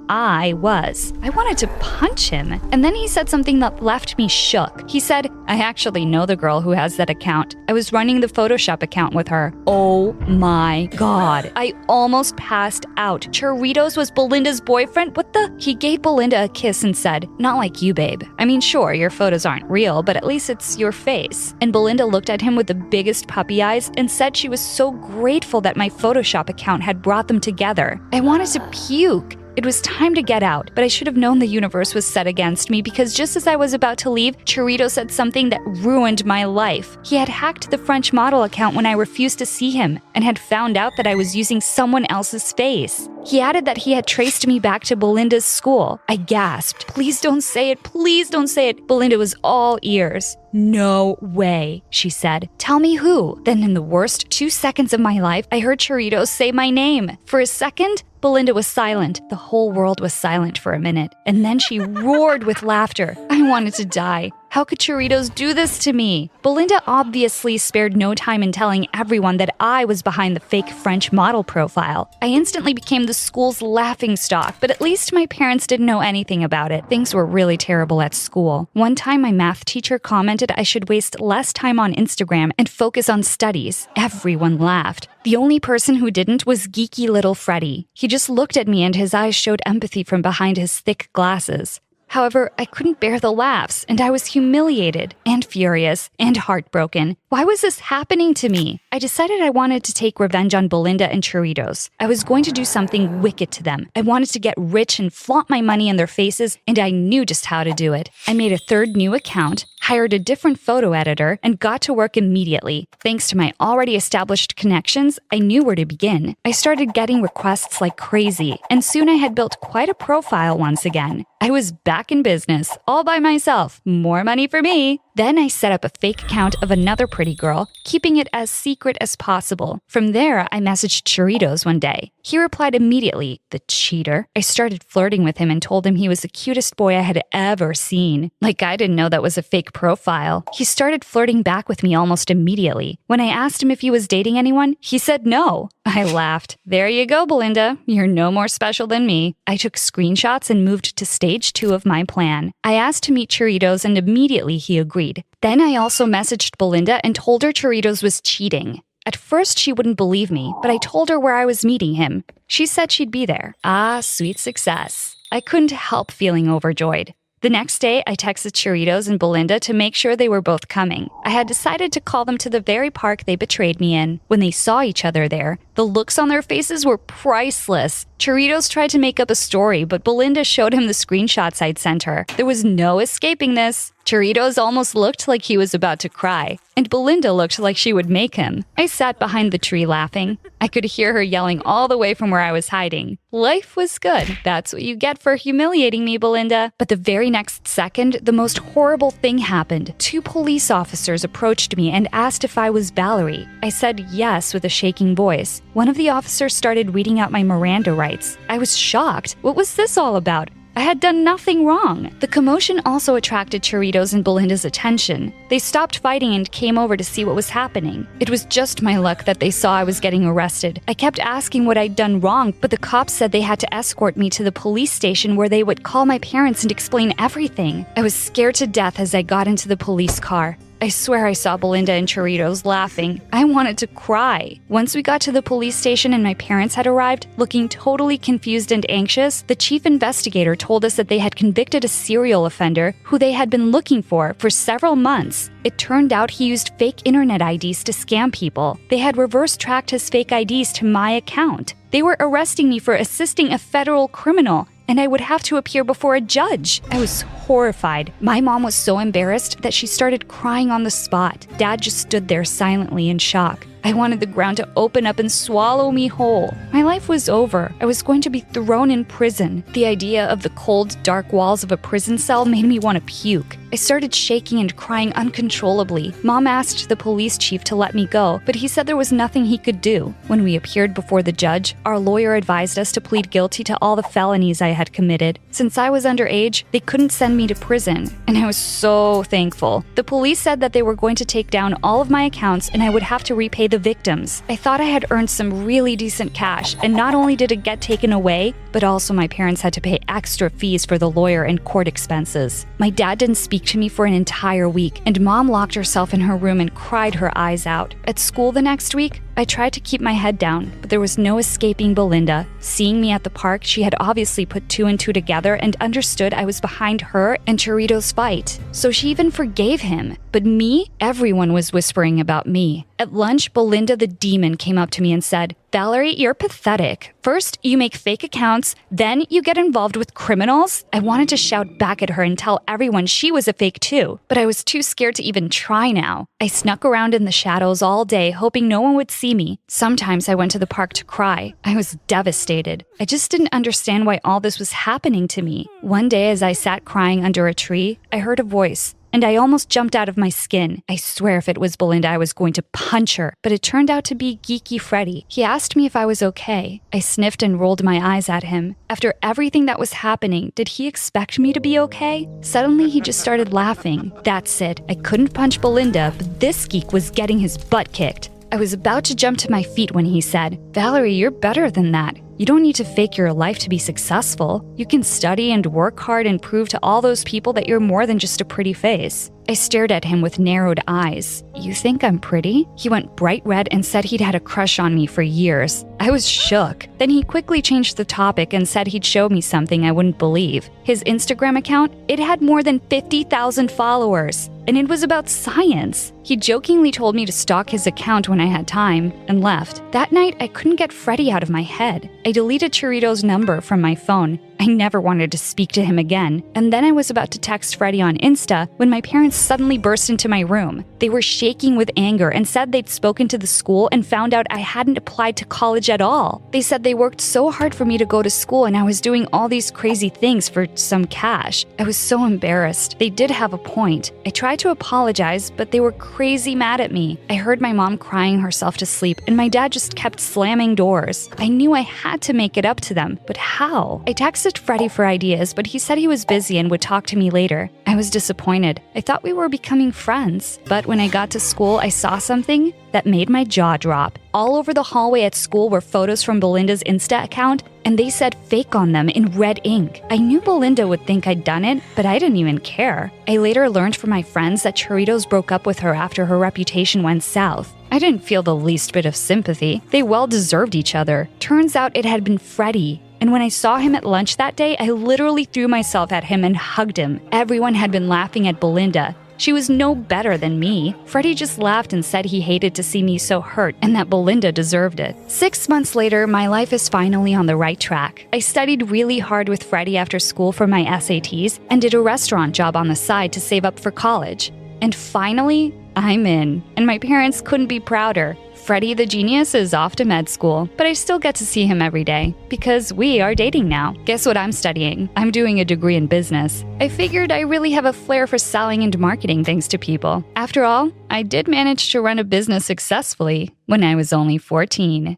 I was. I wanted to punch him. And then he said something that left me shook. He said, I actually know the girl who has that account. I was running the Photoshop account with her. Oh my God. I almost passed out. Choritos was Belinda's boyfriend? What the? He gave Belinda a kiss and said, not like you, babe. I mean, sure, your photos aren't real, but at least it's your face. And Belinda looked at him with the biggest puppy eyes and said she was so grateful that my Photoshop account had brought them together. I wanted to puke. It was time to get out, but I should have known the universe was set against me because just as I was about to leave, Chorito said something that ruined my life. He had hacked the French model account when I refused to see him and had found out that I was using someone else's face. He added that he had traced me back to Belinda's school. I gasped. Please don't say it. Please don't say it. Belinda was all ears. No way, she said. Tell me who. Then in the worst 2 seconds of my life, I heard Choritos say my name. For a second, Belinda was silent. The whole world was silent for a minute. And then she roared with laughter. I wanted to die. How could Choritos do this to me? Belinda obviously spared no time in telling everyone that I was behind the fake French model profile. I instantly became the school's laughingstock, but at least my parents didn't know anything about it. Things were really terrible at school. One time my math teacher commented I should waste less time on Instagram and focus on studies. Everyone laughed. The only person who didn't was geeky little Freddy. He just looked at me and his eyes showed empathy from behind his thick glasses. However, I couldn't bear the laughs, and I was humiliated and furious and heartbroken. Why was this happening to me? I decided I wanted to take revenge on Belinda and Choritos. I was going to do something wicked to them. I wanted to get rich and flaunt my money in their faces, and I knew just how to do it. I made a third new account, hired a different photo editor, and got to work immediately. Thanks to my already established connections, I knew where to begin. I started getting requests like crazy, and soon I had built quite a profile once again. I was back in business, all by myself. More money for me. Then I set up a fake account of another pretty girl, keeping it as secret as possible. From there, I messaged Choritos one day. He replied immediately, the cheater. I started flirting with him and told him he was the cutest boy I had ever seen. Like I didn't know that was a fake profile. He started flirting back with me almost immediately. When I asked him if he was dating anyone, he said no. I laughed. There you go, Belinda. You're no more special than me. I took screenshots and moved to stage 2 of my plan. I asked to meet Choritos and immediately he agreed. Then I also messaged Belinda and told her Choritos was cheating. At first, she wouldn't believe me, but I told her where I was meeting him. She said she'd be there. Ah, sweet success. I couldn't help feeling overjoyed. The next day, I texted Chiritos and Belinda to make sure they were both coming. I had decided to call them to the very park they betrayed me in. When they saw each other there, the looks on their faces were priceless. Chiritos tried to make up a story, but Belinda showed him the screenshots I'd sent her. There was no escaping this. Chiritos almost looked like he was about to cry, and Belinda looked like she would make him. I sat behind the tree laughing. I could hear her yelling all the way from where I was hiding. Life was good. That's what you get for humiliating me, Belinda. But the very next second, the most horrible thing happened. 2 police officers approached me and asked if I was Valerie. I said yes with a shaking voice. One of the officers started reading out my Miranda rights. I was shocked. What was this all about? I had done nothing wrong. The commotion also attracted Chiritos and Belinda's attention. They stopped fighting and came over to see what was happening. It was just my luck that they saw I was getting arrested. I kept asking what I'd done wrong, but the cops said they had to escort me to the police station where they would call my parents and explain everything. I was scared to death as I got into the police car. I swear I saw Belinda and Chiritos laughing. I wanted to cry. Once we got to the police station and my parents had arrived, looking totally confused and anxious, the chief investigator told us that they had convicted a serial offender who they had been looking for several months. It turned out he used fake internet IDs to scam people. They had reverse-tracked his fake IDs to my account. They were arresting me for assisting a federal criminal, and I would have to appear before a judge. I was horrified. My mom was so embarrassed that she started crying on the spot. Dad just stood there silently in shock. I wanted the ground to open up and swallow me whole. My life was over. I was going to be thrown in prison. The idea of the cold, dark walls of a prison cell made me want to puke. I started shaking and crying uncontrollably. Mom asked the police chief to let me go, but he said there was nothing he could do. When we appeared before the judge, our lawyer advised us to plead guilty to all the felonies I had committed. Since I was underage, they couldn't send me to prison, and I was so thankful. The police said that they were going to take down all of my accounts and I would have to repay the victims. I thought I had earned some really decent cash, and not only did it get taken away, but also my parents had to pay extra fees for the lawyer and court expenses. My dad didn't speak to me for an entire week, and Mom locked herself in her room and cried her eyes out. At school the next week, I tried to keep my head down, but there was no escaping Belinda. Seeing me at the park, she had obviously put 2 and 2 together and understood I was behind her and Chiritos' fight. So she even forgave him. But me? Everyone was whispering about me. At lunch, Belinda the demon came up to me and said, "Valerie, you're pathetic. First, you make fake accounts, then you get involved with criminals." I wanted to shout back at her and tell everyone she was a fake too, but I was too scared to even try now. I snuck around in the shadows all day, hoping no one would see me. Sometimes I went to the park to cry. I was devastated. I just didn't understand why all this was happening to me. One day, as I sat crying under a tree, I heard a voice, and I almost jumped out of my skin. I swear if it was Belinda, I was going to punch her, but it turned out to be Geeky Freddy. He asked me if I was okay. I sniffed and rolled my eyes at him. After everything that was happening, did he expect me to be okay? Suddenly, he just started laughing. That's it. I couldn't punch Belinda, but this geek was getting his butt kicked. I was about to jump to my feet when he said, "Valerie, you're better than that. You don't need to fake your life to be successful. You can study and work hard and prove to all those people that you're more than just a pretty face." I stared at him with narrowed eyes. "You think I'm pretty?" He went bright red and said he'd had a crush on me for years. I was shook. Then he quickly changed the topic and said he'd show me something I wouldn't believe. His Instagram account, it had more than 50,000 followers, and it was about science. He jokingly told me to stalk his account when I had time and left. That night, I couldn't get Freddy out of my head. I deleted Chiritos' number from my phone. I never wanted to speak to him again. And then I was about to text Freddy on Insta when my parents suddenly burst into my room. They were shaking with anger and said they'd spoken to the school and found out I hadn't applied to college at all. They said they worked so hard for me to go to school and I was doing all these crazy things for some cash. I was so embarrassed. They did have a point. I tried to apologize, but they were crazy mad at me. I heard my mom crying herself to sleep and my dad just kept slamming doors. I knew I had to make it up to them, but how? I texted messaged Freddie for ideas, but he said he was busy and would talk to me later. I was disappointed. I thought we were becoming friends. But when I got to school, I saw something that made my jaw drop. All over the hallway at school were photos from Belinda's Insta account, and they said fake on them in red ink. I knew Belinda would think I'd done it, but I didn't even care. I later learned from my friends that Churritos broke up with her after her reputation went south. I didn't feel the least bit of sympathy. They well deserved each other. Turns out it had been Freddie. And when I saw him at lunch that day, I literally threw myself at him and hugged him. Everyone had been laughing at Belinda. She was no better than me. Freddie just laughed and said he hated to see me so hurt and that Belinda deserved it. 6 months later, my life is finally on the right track. I studied really hard with Freddie after school for my SATs and did a restaurant job on the side to save up for college. And finally, I'm in. And my parents couldn't be prouder. Freddie the genius is off to med school, but I still get to see him every day because we are dating now. Guess what I'm studying? I'm doing a degree in business. I figured I really have a flair for selling and marketing things to people. After all, I did manage to run a business successfully when I was only 14.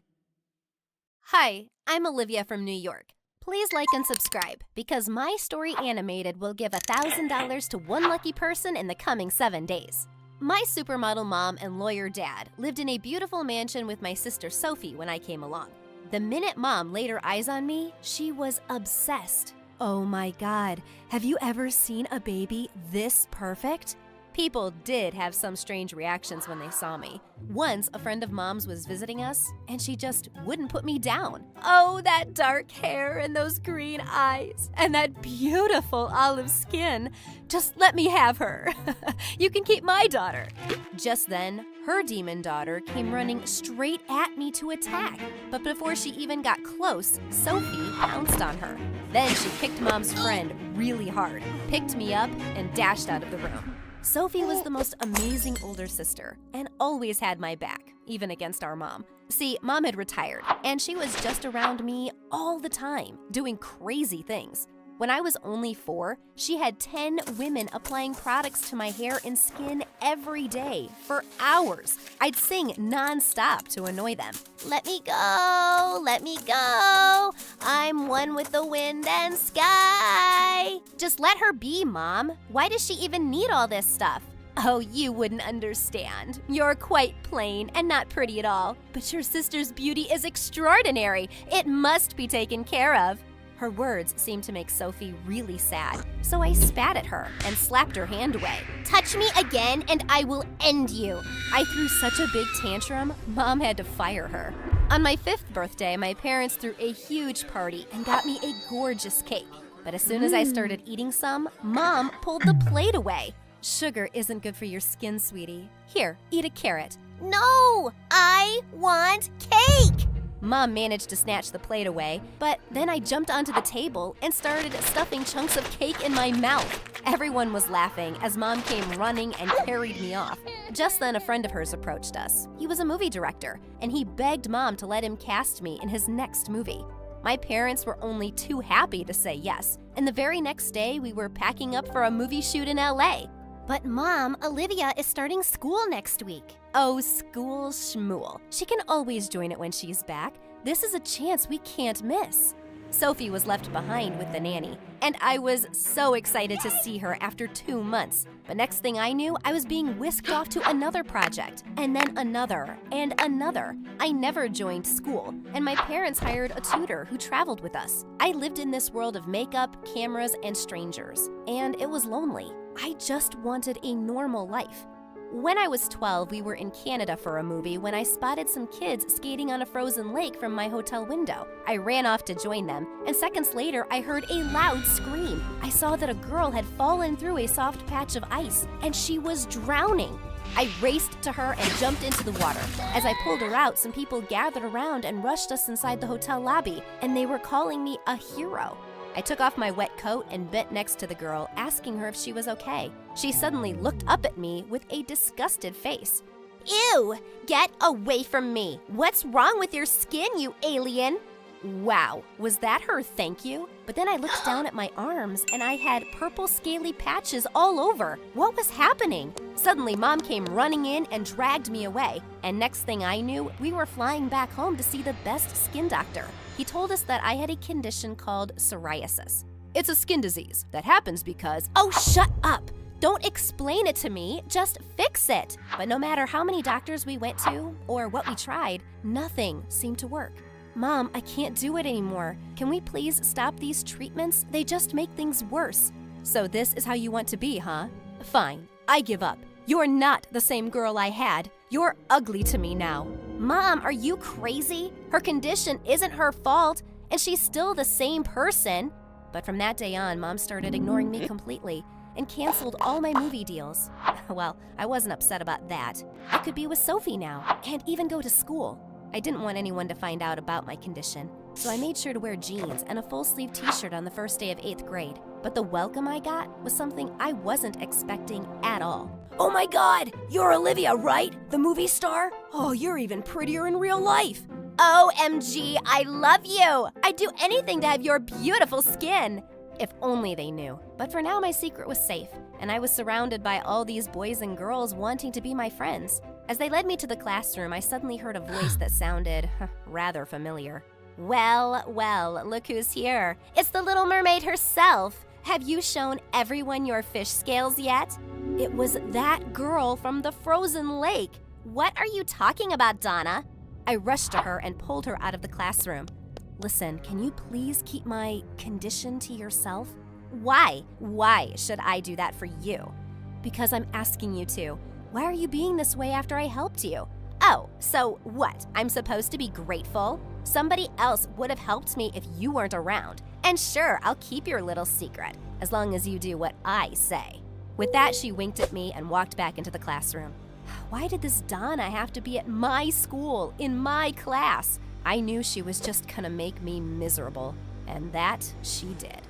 Hi, I'm Olivia from New York. Please like and subscribe because my story animated will give $1,000 to one lucky person in the coming 7 days. My supermodel mom and lawyer dad lived in a beautiful mansion with my sister Sophie when I came along. The minute mom laid her eyes on me, she was obsessed. Oh my God, have you ever seen a baby this perfect? People did have some strange reactions when they saw me. Once, a friend of mom's was visiting us, and she just wouldn't put me down. Oh, that dark hair and those green eyes, and that beautiful olive skin. Just let me have her. You can keep my daughter. Just then, her demon daughter came running straight at me to attack. But before she even got close, Sophie pounced on her. Then she kicked mom's friend really hard, picked me up, and dashed out of the room. Sophie was the most amazing older sister and always had my back, even against our mom. See, mom had retired, and she was just around me all the time, doing crazy things. When I was only 4, she had 10 women applying products to my hair and skin every day for hours. I'd sing non-stop to annoy them. Let me go, let me go. I'm one with the wind and sky. Just let her be, Mom. Why does she even need all this stuff? Oh, you wouldn't understand. You're quite plain and not pretty at all. But your sister's beauty is extraordinary. It must be taken care of. Her words seemed to make Sophie really sad, so I spat at her and slapped her hand away. Touch me again and I will end you. I threw such a big tantrum, Mom had to fire her. On my 5th birthday, my parents threw a huge party and got me a gorgeous cake. But as soon as I started eating some, Mom pulled the plate away. Sugar isn't good for your skin, sweetie. Here, eat a carrot. No, I want cake! Mom managed to snatch the plate away, but then I jumped onto the table and started stuffing chunks of cake in my mouth. Everyone was laughing as Mom came running and carried me off. Just then, a friend of hers approached us. He was a movie director, and he begged Mom to let him cast me in his next movie. My parents were only too happy to say yes, and the very next day, we were packing up for a movie shoot in LA. But Mom, Olivia is starting school next week. Oh, school schmool. She can always join it when she's back. This is a chance we can't miss. Sophie was left behind with the nanny, and I was so excited to see her after 2 months. But next thing I knew, I was being whisked off to another project, and then another, and another. I never joined school, and my parents hired a tutor who traveled with us. I lived in this world of makeup, cameras, and strangers, and it was lonely. I just wanted a normal life. When I was 12, we were in Canada for a movie when I spotted some kids skating on a frozen lake from my hotel window. I ran off to join them, and seconds later, I heard a loud scream. I saw that a girl had fallen through a soft patch of ice, and she was drowning. I raced to her and jumped into the water. As I pulled her out, some people gathered around and rushed us inside the hotel lobby, and they were calling me a hero. I took off my wet coat and bent next to the girl, asking her if she was okay. She suddenly looked up at me with a disgusted face. Ew! Get away from me! What's wrong with your skin, you alien? Wow, was that her thank you? But then I looked down at my arms and I had purple scaly patches all over. What was happening? Suddenly, Mom came running in and dragged me away. And next thing I knew, we were flying back home to see the best skin doctor. He told us that I had a condition called psoriasis. It's a skin disease that happens because... Oh, shut up! Don't explain it to me, just fix it. But no matter how many doctors we went to or what we tried, nothing seemed to work. Mom, I can't do it anymore. Can we please stop these treatments? They just make things worse. So this is how you want to be, huh? Fine, I give up. You're not the same girl I had. You're ugly to me now. Mom, are you crazy? Her condition isn't her fault, and she's still the same person. But from that day on, Mom started ignoring me completely and canceled all my movie deals. Well, I wasn't upset about that. I could be with Sophie now and even go to school. I didn't want anyone to find out about my condition, so I made sure to wear jeans and a full-sleeve t-shirt on the first day of 8th grade. But the welcome I got was something I wasn't expecting at all. Oh my God! You're Olivia, right? The movie star? Oh, you're even prettier in real life. OMG, I love you! I'd do anything to have your beautiful skin. If only they knew. But for now, my secret was safe, and I was surrounded by all these boys and girls wanting to be my friends. As they led me to the classroom, I suddenly heard a voice that sounded rather familiar. Well, well, look who's here. It's the Little Mermaid herself. Have you shown everyone your fish scales yet? It was that girl from the frozen lake. What are you talking about, Donna? I rushed to her and pulled her out of the classroom. Listen, can you please keep my condition to yourself? Why? Why should I do that for you? Because I'm asking you to. Why are you being this way after I helped you? Oh, so what? I'm supposed to be grateful? Somebody else would have helped me if you weren't around. And sure, I'll keep your little secret, as long as you do what I say. With that, she winked at me and walked back into the classroom. Why did this Donna have to be at my school, in my class? I knew she was just gonna make me miserable, and that she did.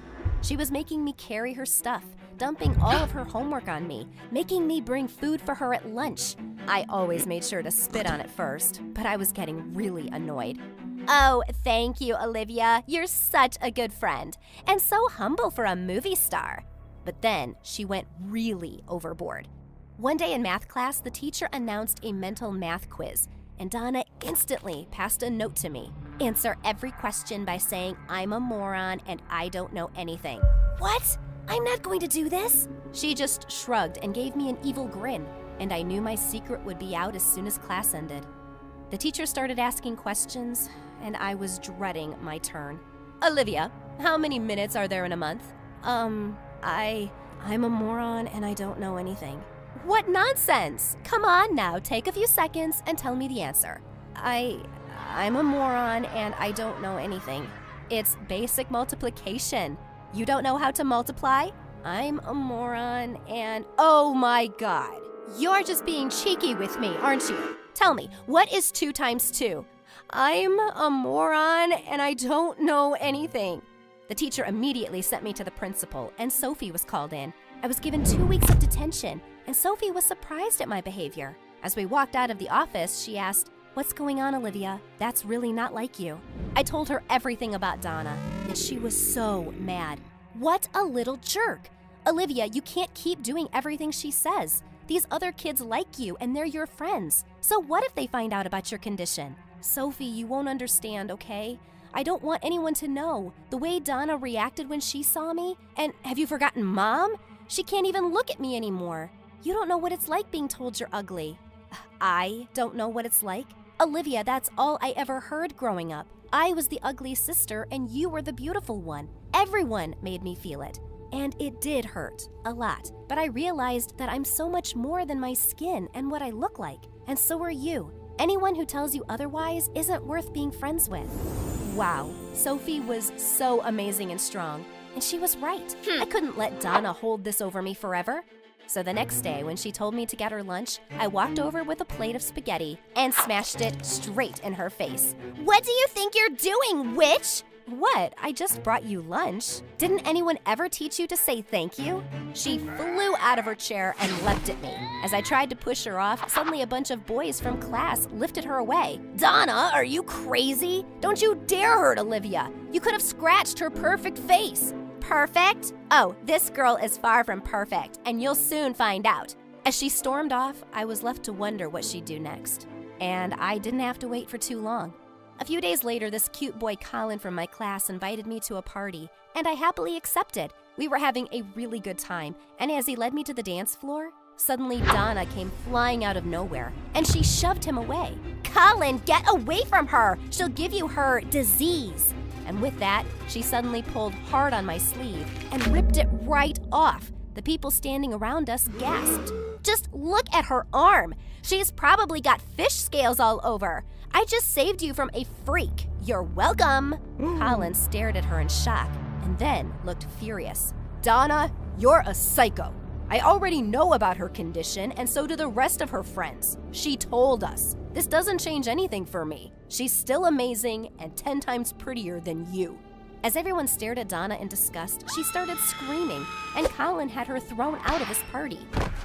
She was making me carry her stuff, dumping all of her homework on me, making me bring food for her at lunch. I always made sure to spit on it first, but I was getting really annoyed. Oh, thank you, Olivia. You're such a good friend, and so humble for a movie star. But then she went really overboard. One day in math class, the teacher announced a mental math quiz, and Donna instantly passed a note to me. Answer every question by saying, I'm a moron and I don't know anything. What? I'm not going to do this. She just shrugged and gave me an evil grin, and I knew my secret would be out as soon as class ended. The teacher started asking questions, and I was dreading my turn. Olivia, how many minutes are there in a month? I'm a moron and I don't know anything. What nonsense! Come on now, take a few seconds and tell me the answer. I'm a moron and I don't know anything. It's basic multiplication. You don't know how to multiply? I'm a moron and... Oh my God! You're just being cheeky with me, aren't you? Tell me, what is 2 times 2? I'm a moron and I don't know anything. The teacher immediately sent me to the principal, and Sophie was called in. I was given 2 weeks of detention, and Sophie was surprised at my behavior. As we walked out of the office, she asked, "What's going on, Olivia? That's really not like you." I told her everything about Donna, and she was so mad. What a little jerk. Olivia, you can't keep doing everything she says. These other kids like you, and they're your friends. So what if they find out about your condition? Sophie, you won't understand, okay? I don't want anyone to know. The way Donna reacted when she saw me, and have you forgotten Mom? She can't even look at me anymore. You don't know what it's like being told you're ugly. I don't know what it's like? Olivia, that's all I ever heard growing up. I was the ugly sister and you were the beautiful one. Everyone made me feel it. And it did hurt, a lot. But I realized that I'm so much more than my skin and what I look like. And so are you. Anyone who tells you otherwise isn't worth being friends with. Wow, Sophie was so amazing and strong. And she was right. I couldn't let Donna hold this over me forever. So the next day, when she told me to get her lunch, I walked over with a plate of spaghetti and smashed it straight in her face. What do you think you're doing, witch? What? I just brought you lunch. Didn't anyone ever teach you to say thank you? She flew out of her chair and leapt at me. As I tried to push her off, suddenly a bunch of boys from class lifted her away. Donna, are you crazy? Don't you dare hurt Olivia. You could have scratched her perfect face. Perfect? Oh, this girl is far from perfect, and you'll soon find out. As she stormed off, I was left to wonder what she'd do next. And I didn't have to wait for too long. A few days later, this cute boy Colin from my class invited me to a party, and I happily accepted. We were having a really good time, and as he led me to the dance floor, suddenly Donna came flying out of nowhere, and she shoved him away. Colin, get away from her! She'll give you her disease! And with that, she suddenly pulled hard on my sleeve and ripped it right off. The people standing around us gasped. Just look at her arm! She's probably got fish scales all over. I just saved you from a freak. You're welcome. Colin stared at her in shock and then looked furious. Donna, you're a psycho. I already know about her condition, and so do the rest of her friends. She told us. This doesn't change anything for me. She's still amazing and 10 times prettier than you. As everyone stared at Donna in disgust, she started screaming, and Colin had her thrown out of his party.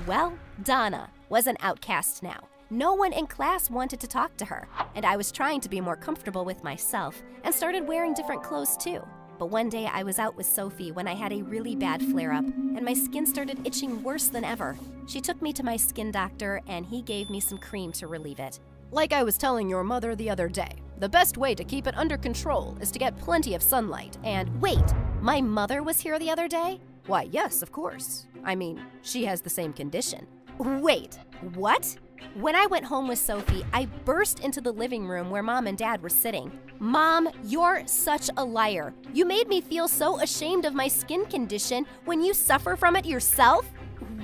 Well, Donna was an outcast now. No one in class wanted to talk to her, and I was trying to be more comfortable with myself and started wearing different clothes too. But one day I was out with Sophie when I had a really bad flare-up, and my skin started itching worse than ever. She took me to my skin doctor, and he gave me some cream to relieve it. Like I was telling your mother the other day, the best way to keep it under control is to get plenty of sunlight. And wait, my mother was here the other day? Why, yes, of course. I mean, she has the same condition. Wait, what? When I went home with Sophie, I burst into the living room where Mom and Dad were sitting. Mom, you're such a liar. You made me feel so ashamed of my skin condition when you suffer from it yourself?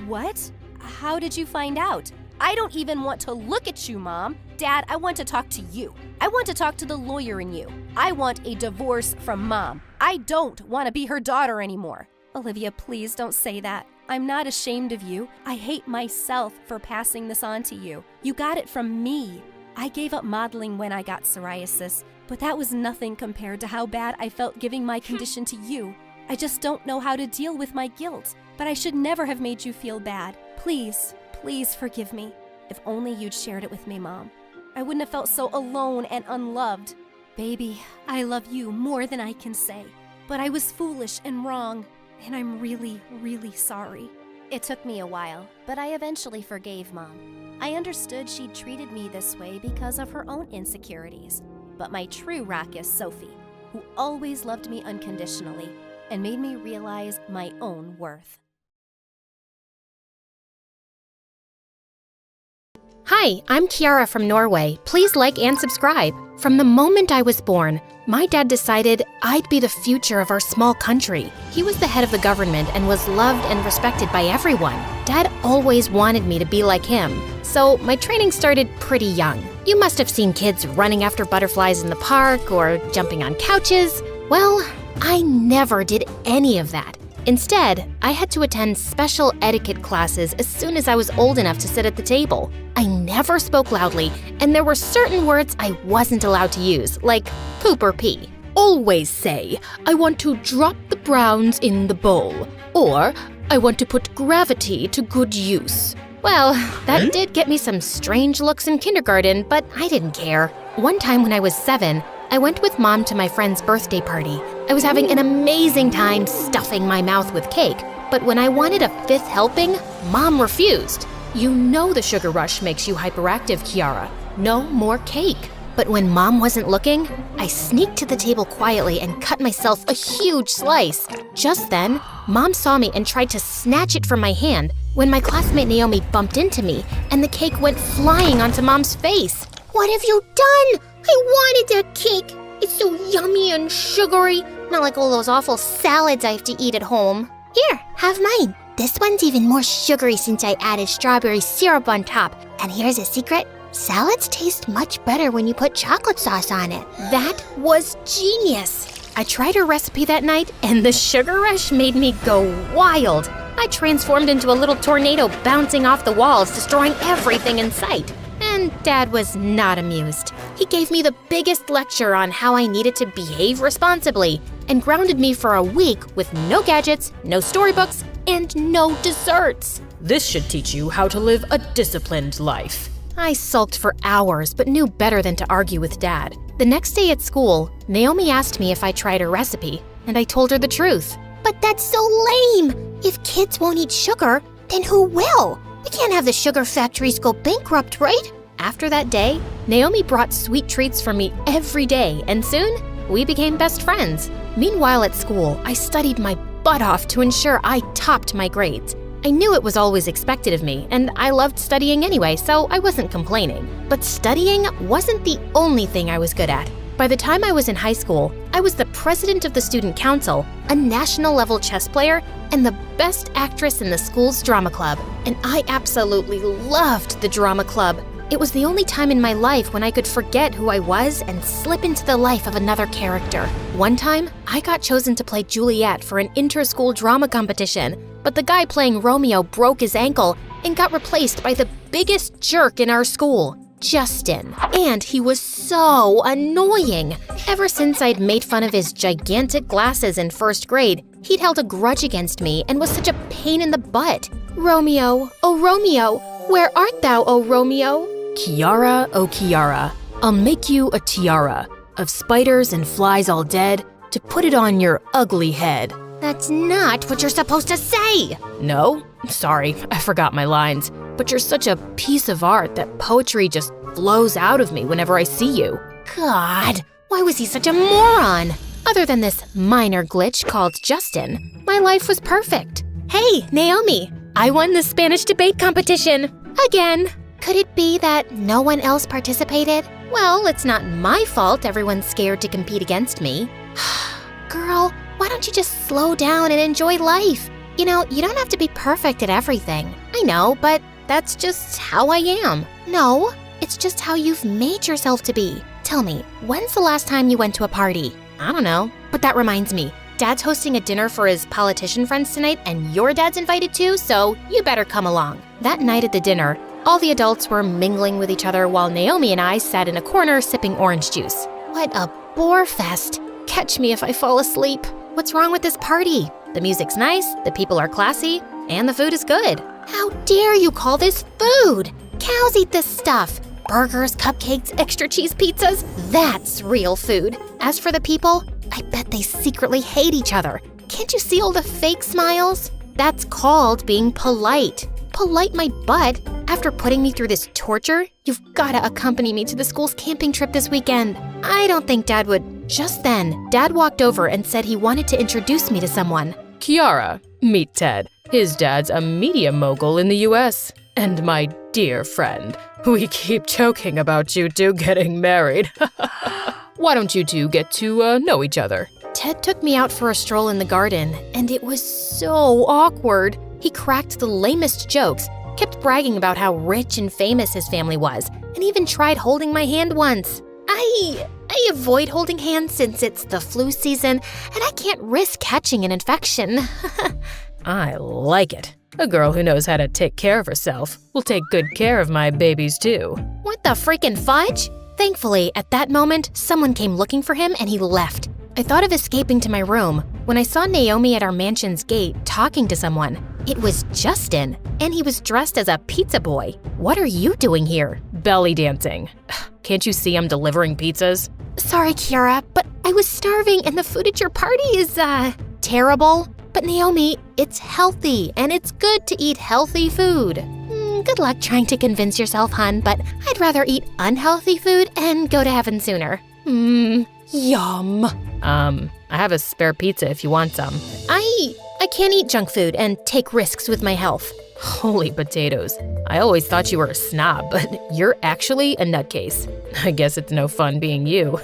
What? How did you find out? I don't even want to look at you, Mom. Dad, I want to talk to you. I want to talk to the lawyer in you. I want a divorce from Mom. I don't want to be her daughter anymore. Olivia, please don't say that. I'm not ashamed of you. I hate myself for passing this on to you. You got it from me. I gave up modeling when I got psoriasis, but that was nothing compared to how bad I felt giving my condition to you. I just don't know how to deal with my guilt, but I should never have made you feel bad. Please, please forgive me. If only you'd shared it with me, Mom. I wouldn't have felt so alone and unloved. Baby, I love you more than I can say, but I was foolish and wrong. And I'm really, really sorry. It took me a while, but I eventually forgave Mom. I understood she'd treated me this way because of her own insecurities. But my true rock is Sophie, who always loved me unconditionally and made me realize my own worth. Hi, I'm Kiara from Norway. Please like and subscribe. From the moment I was born, my dad decided I'd be the future of our small country. He was the head of the government and was loved and respected by everyone. Dad always wanted me to be like him, so my training started pretty young. You must have seen kids running after butterflies in the park or jumping on couches. Well, I never did any of that. Instead, I had to attend special etiquette classes as soon as I was old enough to sit at the table. I never spoke loudly, and there were certain words I wasn't allowed to use, like poop or pee. Always say, I want to drop the browns in the bowl, or I want to put gravity to good use. Well, that did get me some strange looks in kindergarten, but I didn't care. One time when I was 7, I went with Mom to my friend's birthday party. I was having an amazing time stuffing my mouth with cake, but when I wanted a 5th helping, Mom refused. You know the sugar rush makes you hyperactive, Kiara. No more cake. But when Mom wasn't looking, I sneaked to the table quietly and cut myself a huge slice. Just then, Mom saw me and tried to snatch it from my hand when my classmate Naomi bumped into me and the cake went flying onto Mom's face. What have you done? I wanted that cake. It's so yummy and sugary. Not like all those awful salads I have to eat at home. Here, have mine. This one's even more sugary since I added strawberry syrup on top. And here's a secret. Salads taste much better when you put chocolate sauce on it. That was genius. I tried her recipe that night, and the sugar rush made me go wild. I transformed into a little tornado bouncing off the walls, destroying everything in sight. And Dad was not amused. He gave me the biggest lecture on how I needed to behave responsibly and grounded me for a week with no gadgets, no storybooks, and no desserts. This should teach you how to live a disciplined life. I sulked for hours but knew better than to argue with Dad. The next day at school, Naomi asked me if I tried her recipe, and I told her the truth. But that's so lame! If kids won't eat sugar, then who will? We can't have the sugar factories go bankrupt, right? After that day, Naomi brought sweet treats for me every day, and soon, we became best friends. Meanwhile at school, I studied my butt off to ensure I topped my grades. I knew it was always expected of me, and I loved studying anyway, so I wasn't complaining. But studying wasn't the only thing I was good at. By the time I was in high school, I was the president of the student council, a national-level chess player, and the best actress in the school's drama club. And I absolutely loved the drama club. It was the only time in my life when I could forget who I was and slip into the life of another character. One time, I got chosen to play Juliet for an inter-school drama competition, but the guy playing Romeo broke his ankle and got replaced by the biggest jerk in our school, Justin. And he was so annoying. Ever since I'd made fun of his gigantic glasses in first grade, he'd held a grudge against me and was such a pain in the butt. Romeo, oh Romeo, where art thou, oh Romeo? Kiara, oh Kiara, I'll make you a tiara of spiders and flies all dead to put it on your ugly head. That's not what you're supposed to say! No? Sorry, I forgot my lines. But you're such a piece of art that poetry just flows out of me whenever I see you. God, why was he such a moron? Other than this minor glitch called Justin, my life was perfect. Hey, Naomi, I won the Spanish debate competition. Again. Could it be that no one else participated? Well, it's not my fault everyone's scared to compete against me. Girl, why don't you just slow down and enjoy life? You know, you don't have to be perfect at everything. I know, but that's just how I am. No, it's just how you've made yourself to be. Tell me, when's the last time you went to a party? I don't know, but that reminds me. Dad's hosting a dinner for his politician friends tonight, and your dad's invited too, so you better come along. That night at the dinner, all the adults were mingling with each other while Naomi and I sat in a corner sipping orange juice. What a bore fest. Catch me if I fall asleep. What's wrong with this party? The music's nice, the people are classy, and the food is good. How dare you call this food? Cows eat this stuff. Burgers, cupcakes, extra cheese pizzas, that's real food. As for the people, I bet they secretly hate each other. Can't you see all the fake smiles? That's called being polite. Polite my butt. After putting me through this torture, you've gotta accompany me to the school's camping trip this weekend. I don't think Dad would. Just then, Dad walked over and said he wanted to introduce me to someone. Kiara, meet Ted. His dad's a media mogul in the US. And my dear friend, we keep joking about you two getting married. Why don't you two get to know each other? Ted took me out for a stroll in the garden, and it was so awkward. He cracked the lamest jokes, kept bragging about how rich and famous his family was, and even tried holding my hand once. I avoid holding hands since it's the flu season, and I can't risk catching an infection. I like it. A girl who knows how to take care of herself will take good care of my babies too. What the freaking fudge? Thankfully, at that moment, someone came looking for him and he left. I thought of escaping to my room when I saw Naomi at our mansion's gate talking to someone. It was Justin, and he was dressed as a pizza boy. What are you doing here? Belly dancing. Can't you see I'm delivering pizzas? Sorry, Kiara, but I was starving and the food at your party is, terrible. But Naomi, it's healthy, and it's good to eat healthy food. Good luck trying to convince yourself, hun, but I'd rather eat unhealthy food and go to heaven sooner. Yum. I have a spare pizza if you want some. I can't eat junk food and take risks with my health. Holy potatoes. I always thought you were a snob, but you're actually a nutcase. I guess it's no fun being you.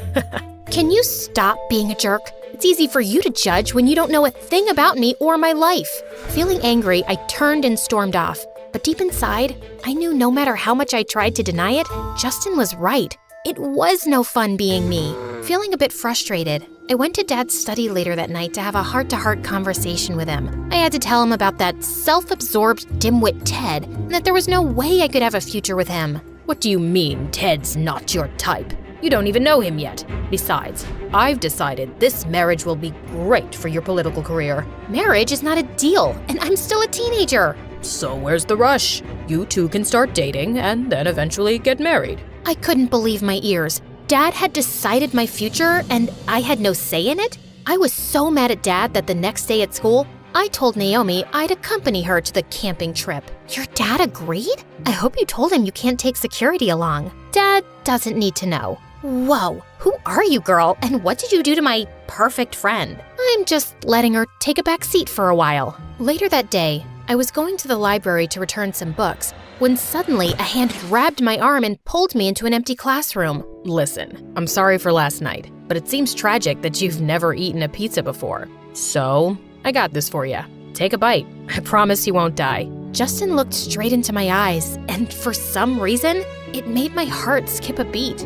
Can you stop being a jerk? It's easy for you to judge when you don't know a thing about me or my life. Feeling angry, I turned and stormed off. But deep inside, I knew no matter how much I tried to deny it, Justin was right. It was no fun being me. Feeling a bit frustrated, I went to Dad's study later that night to have a heart-to-heart conversation with him. I had to tell him about that self-absorbed dimwit Ted, and that there was no way I could have a future with him. What do you mean, Ted's not your type? You don't even know him yet. Besides, I've decided this marriage will be great for your political career. Marriage is not a deal, and I'm still a teenager. So where's the rush? You two can start dating and then eventually get married. I couldn't believe my ears. Dad had decided my future, and I had no say in it? I was so mad at Dad that the next day at school, I told Naomi I'd accompany her to the camping trip. Your dad agreed? I hope you told him you can't take security along. Dad doesn't need to know. Whoa, who are you, girl? And what did you do to my perfect friend? I'm just letting her take a back seat for a while. Later that day, I was going to the library to return some books when suddenly a hand grabbed my arm and pulled me into an empty classroom. Listen, I'm sorry for last night, but it seems tragic that you've never eaten a pizza before. So, I got this for you. Take a bite. I promise you won't die. Justin looked straight into my eyes, and for some reason, it made my heart skip a beat.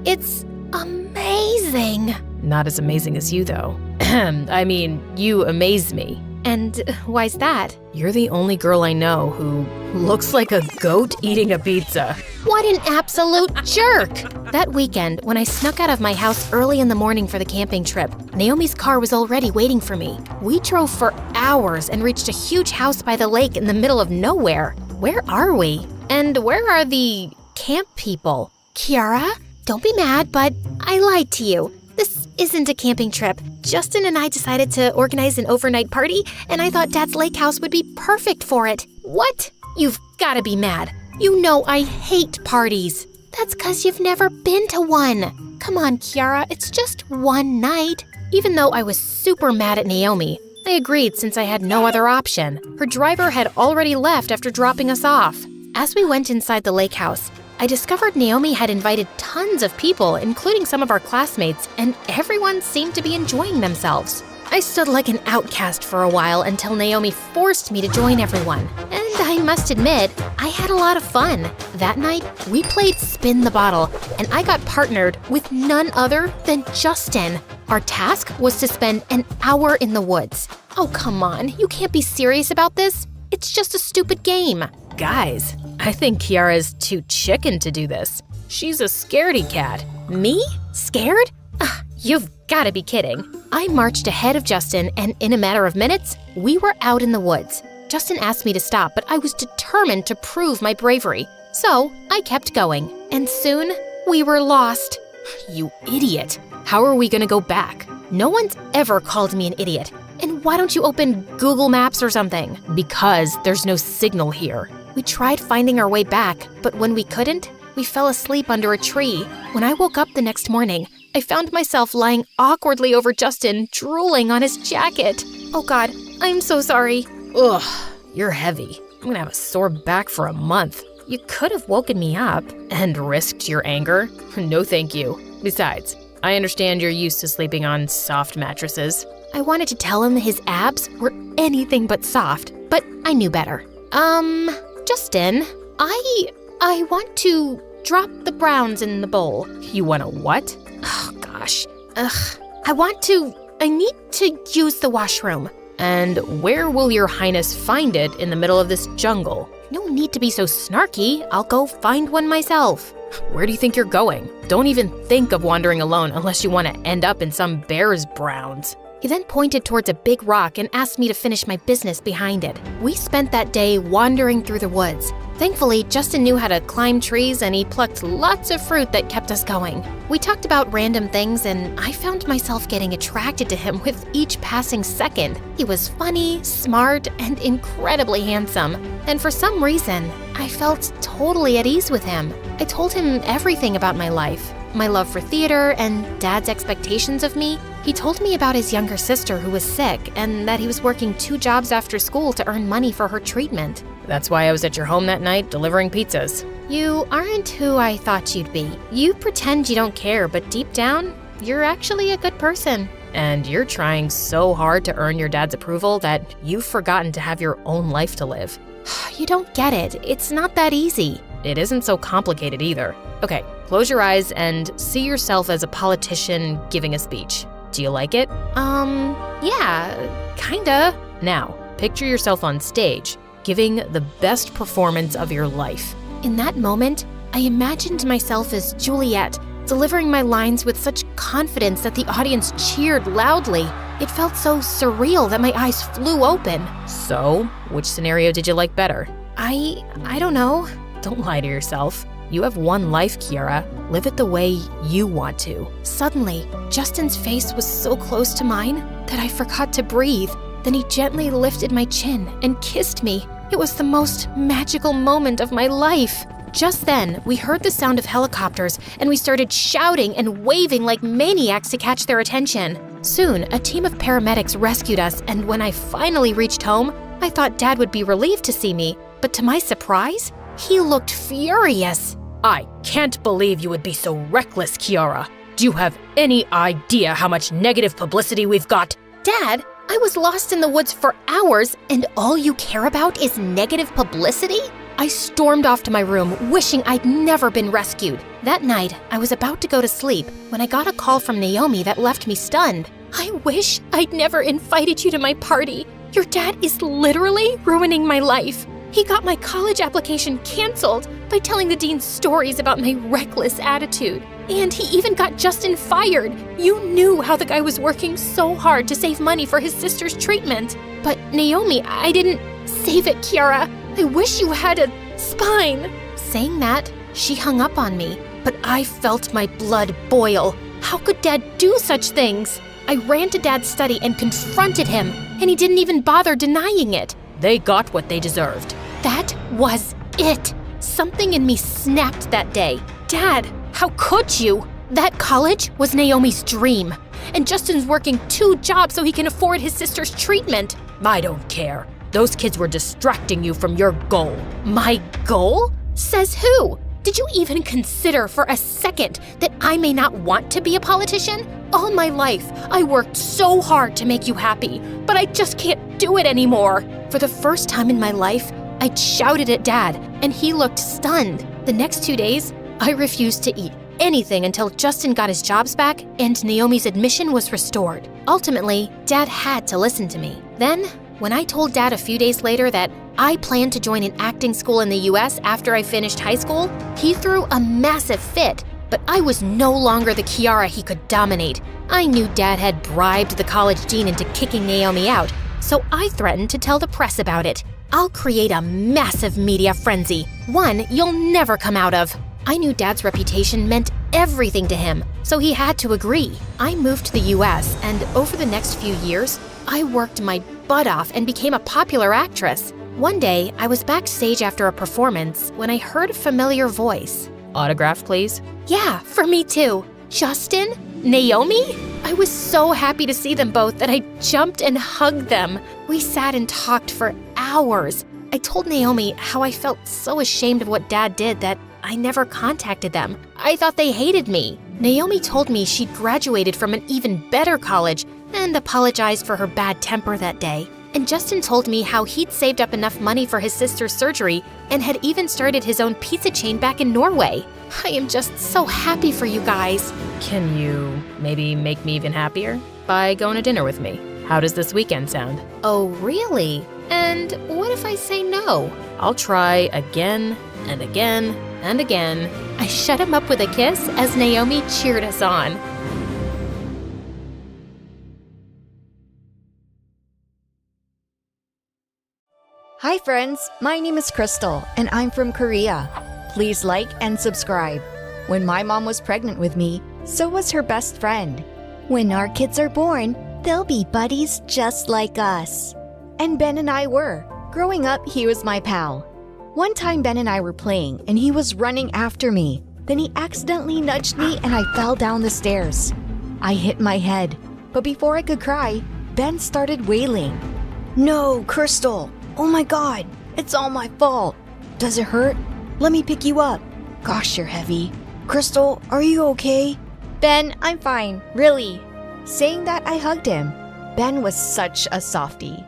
It's amazing. Not as amazing as you, though. I mean, you amaze me. And why's that? You're the only girl I know who looks like a goat eating a pizza. What an absolute jerk! That weekend, when I snuck out of my house early in the morning for the camping trip, Naomi's car was already waiting for me. We drove for hours and reached a huge house by the lake in the middle of nowhere. Where are we? And where are the camp people? Kiara, don't be mad, but I lied to you. This isn't a camping trip. Justin and I decided to organize an overnight party, and I thought Dad's lake house would be perfect for it. What? You've gotta be mad. You know I hate parties. That's 'cause you've never been to one. Come on, Kiara, it's just one night. Even though I was super mad at Naomi, I agreed since I had no other option. Her driver had already left after dropping us off. As we went inside the lake house, I discovered Naomi had invited tons of people, including some of our classmates, and everyone seemed to be enjoying themselves. I stood like an outcast for a while until Naomi forced me to join everyone. And I must admit, I had a lot of fun. That night, we played Spin the Bottle, and I got partnered with none other than Justin. Our task was to spend an hour in the woods. Oh, come on, you can't be serious about this. It's just a stupid game. Guys, I think Kiara's too chicken to do this. She's a scaredy cat. Me? Scared? You've gotta be kidding. I marched ahead of Justin, and in a matter of minutes, we were out in the woods. Justin asked me to stop, but I was determined to prove my bravery. So I kept going, and soon we were lost. You idiot. How are we gonna go back? No one's ever called me an idiot. And why don't you open Google Maps or something? Because there's no signal here. We tried finding our way back, but when we couldn't, we fell asleep under a tree. When I woke up the next morning, I found myself lying awkwardly over Justin, drooling on his jacket. Oh God, I'm so sorry. Ugh, you're heavy. I'm gonna have a sore back for a month. You could have woken me up. And risked your anger? No thank you. Besides, I understand you're used to sleeping on soft mattresses. I wanted to tell him his abs were anything but soft, but I knew better. Justin, I want to drop the browns in the bowl. You want to what? Oh, gosh. I need to use the washroom. And where will your highness find it in the middle of this jungle? No need to be so snarky. I'll go find one myself. Where do you think you're going? Don't even think of wandering alone unless you want to end up in some bear's browns. He then pointed towards a big rock and asked me to finish my business behind it. We spent that day wandering through the woods. Thankfully, Justin knew how to climb trees and he plucked lots of fruit that kept us going. We talked about random things and I found myself getting attracted to him with each passing second. He was funny, smart, and incredibly handsome. And for some reason, I felt totally at ease with him. I told him everything about my life. My love for theater and Dad's expectations of me. He told me about his younger sister who was sick and that he was working 2 jobs after school to earn money for her treatment. That's why I was at your home that night delivering pizzas. You aren't who I thought you'd be. You pretend you don't care, but deep down, you're actually a good person. And you're trying so hard to earn your dad's approval that you've forgotten to have your own life to live. You don't get it. It's not that easy. It isn't so complicated either. Okay, close your eyes and see yourself as a politician giving a speech. Do you like it? Yeah, kinda. Now, picture yourself on stage, giving the best performance of your life. In that moment, I imagined myself as Juliet, delivering my lines with such confidence that the audience cheered loudly. It felt so surreal that my eyes flew open. So, which scenario did you like better? I don't know. Don't lie to yourself. You have one life, Kiara. Live it the way you want to. Suddenly, Justin's face was so close to mine that I forgot to breathe. Then he gently lifted my chin and kissed me. It was the most magical moment of my life. Just then, we heard the sound of helicopters and we started shouting and waving like maniacs to catch their attention. Soon, a team of paramedics rescued us, and when I finally reached home, I thought Dad would be relieved to see me. But to my surprise, he looked furious. I can't believe you would be so reckless, Kiara. Do you have any idea how much negative publicity we've got? Dad, I was lost in the woods for hours, and all you care about is negative publicity? I stormed off to my room, wishing I'd never been rescued. That night, I was about to go to sleep when I got a call from Naomi that left me stunned. I wish I'd never invited you to my party. Your dad is literally ruining my life. He got my college application canceled by telling the dean stories about my reckless attitude. And he even got Justin fired. You knew how the guy was working so hard to save money for his sister's treatment. But Naomi, I didn't save it, Kiara. I wish you had a spine. Saying that, she hung up on me, but I felt my blood boil. How could Dad do such things? I ran to Dad's study and confronted him, and he didn't even bother denying it. They got what they deserved. That was it. Something in me snapped that day. Dad, how could you? That college was Naomi's dream, and Justin's working 2 jobs so he can afford his sister's treatment. I don't care. Those kids were distracting you from your goal. My goal? Says who? Did you even consider for a second that I may not want to be a politician? All my life, I worked so hard to make you happy, but I just can't do it anymore. For the first time in my life, I shouted at Dad, and he looked stunned. The next 2 days, I refused to eat anything until Justin got his jobs back and Naomi's admission was restored. Ultimately, Dad had to listen to me. Then, when I told Dad a few days later that I planned to join an acting school in the US after I finished high school, he threw a massive fit. But I was no longer the Kiara he could dominate. I knew Dad had bribed the college dean into kicking Naomi out, so I threatened to tell the press about it. I'll create a massive media frenzy, one you'll never come out of. I knew Dad's reputation meant everything to him, so he had to agree. I moved to the US, and over the next few years, I worked my butt off and became a popular actress. One day, I was backstage after a performance when I heard a familiar voice. Autograph, please? Yeah, for me too. Justin? Naomi? I was so happy to see them both that I jumped and hugged them. We sat and talked for hours. I told Naomi how I felt so ashamed of what Dad did that I never contacted them. I thought they hated me. Naomi told me she'd graduated from an even better college and apologized for her bad temper that day. And Justin told me how he'd saved up enough money for his sister's surgery and had even started his own pizza chain back in Norway. I am just so happy for you guys. Can you maybe make me even happier? By going to dinner with me. How does this weekend sound? Oh, really? And what if I say no? I'll try again and again and again. I shut him up with a kiss as Naomi cheered us on. Hi friends, my name is Crystal and I'm from Korea. Please like and subscribe. When my mom was pregnant with me, so was her best friend. When our kids are born, they'll be buddies just like us. And Ben and I were. Growing up, he was my pal. One time Ben and I were playing and he was running after me. Then he accidentally nudged me and I fell down the stairs. I hit my head, but before I could cry, Ben started wailing. No, Crystal! Oh my god, it's all my fault. Does it hurt? Let me pick you up. Gosh, you're heavy. Crystal, are you okay? Ben, I'm fine, really. Saying that, I hugged him. Ben was such a softie.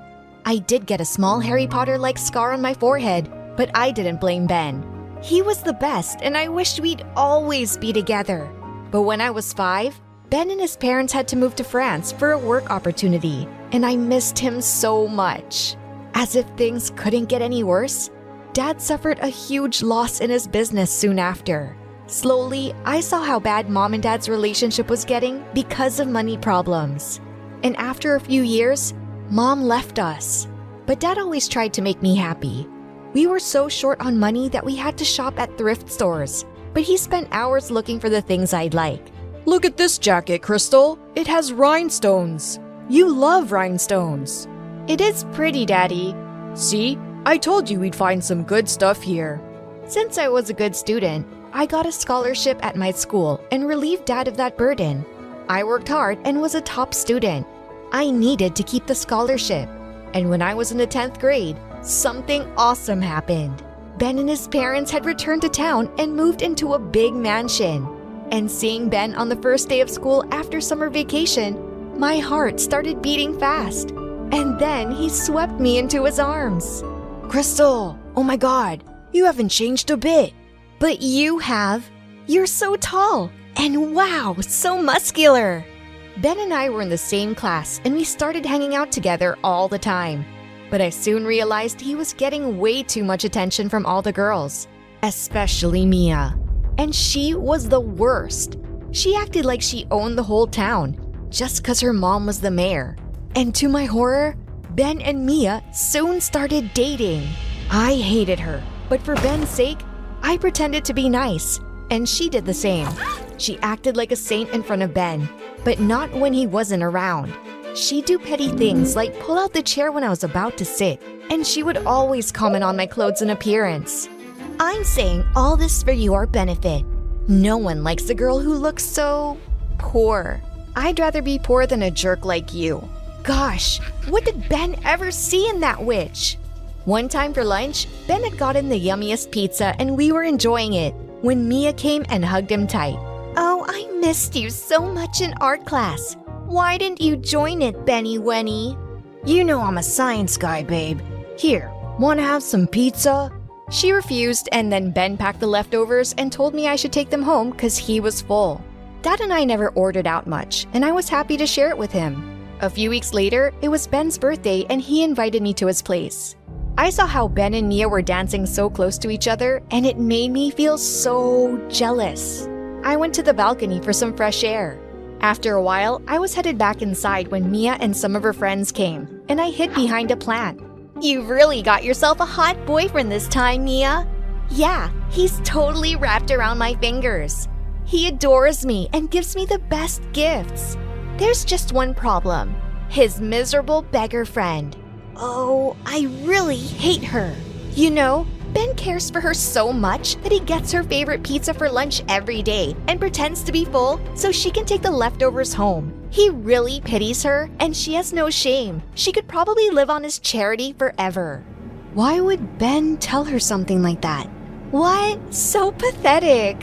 I did get a small Harry Potter-like scar on my forehead, but I didn't blame Ben. He was the best, and I wished we'd always be together. But when I was 5, Ben and his parents had to move to France for a work opportunity, and I missed him so much. As if things couldn't get any worse, Dad suffered a huge loss in his business soon after. Slowly, I saw how bad Mom and Dad's relationship was getting because of money problems. And after a few years, Mom left us. But Dad always tried to make me happy. We were so short on money that we had to shop at thrift stores, but he spent hours looking for the things I'd like. Look at this jacket, Crystal. It has rhinestones. You love rhinestones. It is pretty, Daddy. See? I told you we'd find some good stuff here. Since I was a good student, I got a scholarship at my school and relieved Dad of that burden. I worked hard and was a top student. I needed to keep the scholarship. And when I was in the 10th grade, something awesome happened. Ben and his parents had returned to town and moved into a big mansion. And seeing Ben on the first day of school after summer vacation, my heart started beating fast. And then he swept me into his arms. Crystal, oh my god, you haven't changed a bit. But you have. You're so tall. And wow, so muscular. Ben and I were in the same class and we started hanging out together all the time. But I soon realized he was getting way too much attention from all the girls, especially Mia. And she was the worst. She acted like she owned the whole town, just because her mom was the mayor. And to my horror, Ben and Mia soon started dating. I hated her, but for Ben's sake, I pretended to be nice, and she did the same. She acted like a saint in front of Ben, but not when he wasn't around. She'd do petty things like pull out the chair when I was about to sit, and she would always comment on my clothes and appearance. I'm saying all this for your benefit. No one likes a girl who looks so poor. I'd rather be poor than a jerk like you. Gosh, what did Ben ever see in that witch? One time for lunch, Ben had gotten the yummiest pizza and we were enjoying it when Mia came and hugged him tight. Oh, I missed you so much in art class. Why didn't you join it, Benny Wenny? You know I'm a science guy, babe. Here, wanna have some pizza? She refused, and then Ben packed the leftovers and told me I should take them home because he was full. Dad and I never ordered out much, and I was happy to share it with him. A few weeks later, it was Ben's birthday and he invited me to his place. I saw how Ben and Mia were dancing so close to each other, and it made me feel so jealous. I went to the balcony for some fresh air. After a while, I was headed back inside when Mia and some of her friends came, and I hid behind a plant. You've really got yourself a hot boyfriend this time, Mia. Yeah, he's totally wrapped around my fingers. He adores me and gives me the best gifts. There's just one problem. His miserable beggar friend. Oh, I really hate her. You know, Ben cares for her so much that he gets her favorite pizza for lunch every day and pretends to be full so she can take the leftovers home. He really pities her, and she has no shame. She could probably live on his charity forever. Why would Ben tell her something like that? What? So pathetic.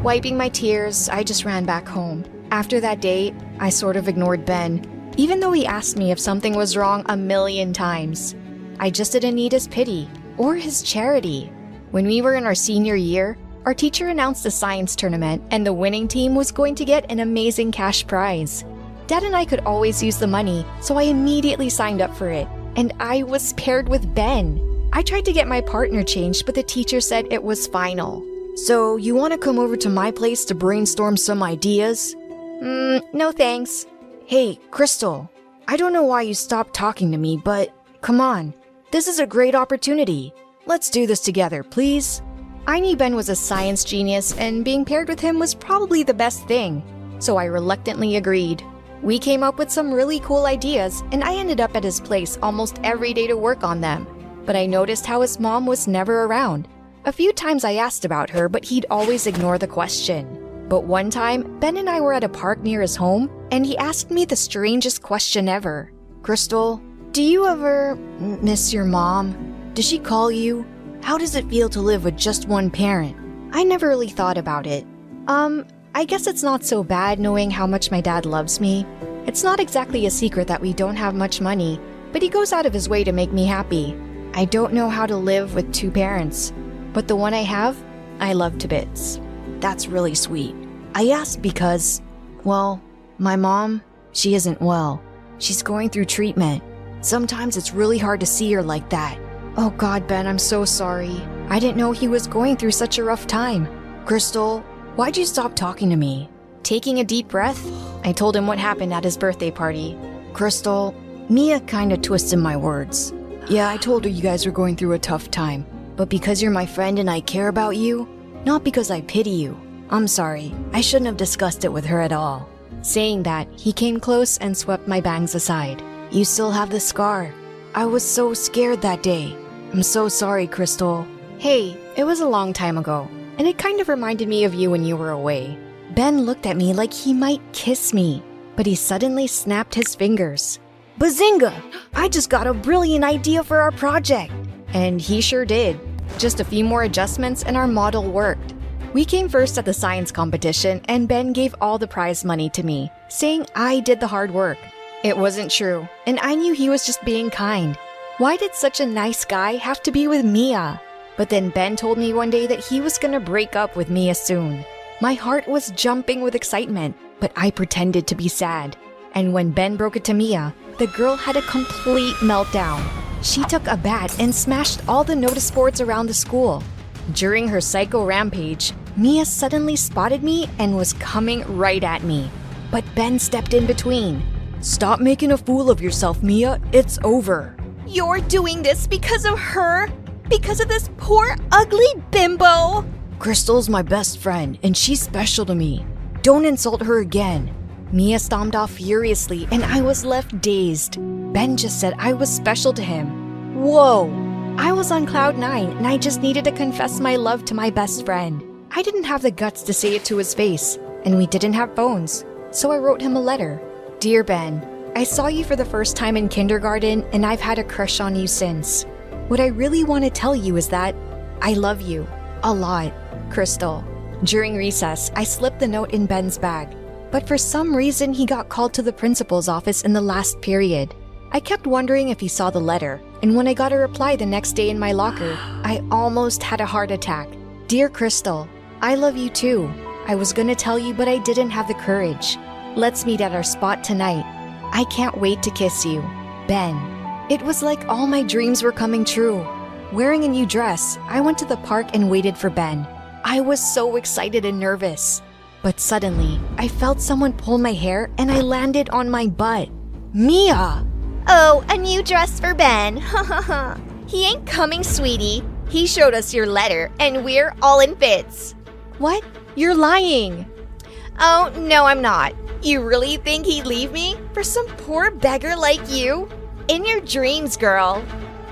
Wiping my tears, I just ran back home. After that date, I sort of ignored Ben, even though he asked me if something was wrong 1,000,000 times. I just didn't need his pity or his charity. When we were in our senior year, our teacher announced a science tournament and the winning team was going to get an amazing cash prize. Dad and I could always use the money, so I immediately signed up for it, and I was paired with Ben. I tried to get my partner changed, but the teacher said it was final. So, you want to come over to my place to brainstorm some ideas? No thanks. Hey, Crystal, I don't know why you stopped talking to me, but come on. This is a great opportunity. Let's do this together, please. I knew Ben was a science genius, and being paired with him was probably the best thing, so I reluctantly agreed. We came up with some really cool ideas, and I ended up at his place almost every day to work on them. But I noticed how his mom was never around. A few times I asked about her, but he'd always ignore the question. But one time, Ben and I were at a park near his home, and he asked me the strangest question ever. Crystal, do you ever miss your mom? Does she call you? How does it feel to live with just one parent? I never really thought about it. I guess it's not so bad knowing how much my dad loves me. It's not exactly a secret that we don't have much money, but he goes out of his way to make me happy. I don't know how to live with two parents, but the one I have, I love to bits. That's really sweet. I asked because, well, my mom, she isn't well. She's going through treatment. Sometimes it's really hard to see her like that. Oh God, Ben, I'm so sorry. I didn't know he was going through such a rough time. Crystal, why'd you stop talking to me? Taking a deep breath, I told him what happened at his birthday party. Crystal, Mia kinda twisted my words. Yeah, I told her you guys were going through a tough time. But because you're my friend and I care about you, not because I pity you. I'm sorry, I shouldn't have discussed it with her at all. Saying that, he came close and swept my bangs aside. You still have the scar. I was so scared that day. I'm so sorry, Crystal. Hey, it was a long time ago, and it kind of reminded me of you when you were away. Ben looked at me like he might kiss me, but he suddenly snapped his fingers. Bazinga! I just got a brilliant idea for our project! And he sure did. Just a few more adjustments and our model worked. We came first at the science competition, and Ben gave all the prize money to me, saying I did the hard work. It wasn't true, and I knew he was just being kind. Why did such a nice guy have to be with Mia? But then Ben told me one day that he was gonna break up with Mia soon. My heart was jumping with excitement, but I pretended to be sad. And when Ben broke it to Mia, the girl had a complete meltdown. She took a bat and smashed all the notice boards around the school. During her psycho rampage, Mia suddenly spotted me and was coming right at me. But Ben stepped in between. Stop making a fool of yourself, Mia. It's over. You're doing this because of her? Because of this poor, ugly bimbo? Crystal's my best friend, and she's special to me. Don't insult her again. Mia stomped off furiously, and I was left dazed. Ben just said I was special to him. Whoa! I was on cloud 9, and I just needed to confess my love to my best friend. I didn't have the guts to say it to his face, and we didn't have phones, so I wrote him a letter. Dear Ben, I saw you for the first time in kindergarten, and I've had a crush on you since. What I really want to tell you is that I love you. A lot. Crystal. During recess, I slipped the note in Ben's bag, but for some reason he got called to the principal's office in the last period. I kept wondering if he saw the letter, and when I got a reply the next day in my locker, I almost had a heart attack. Dear Crystal, I love you too. I was gonna tell you, but I didn't have the courage. Let's meet at our spot tonight. I can't wait to kiss you. Ben. It was like all my dreams were coming true. Wearing a new dress, I went to the park and waited for Ben. I was so excited and nervous. But suddenly, I felt someone pull my hair and I landed on my butt. Mia! Oh, a new dress for Ben. He ain't coming, sweetie. He showed us your letter, and we're all in fits. What? You're lying. Oh, no, I'm not. You really think he'd leave me for some poor beggar like you? In your dreams, girl.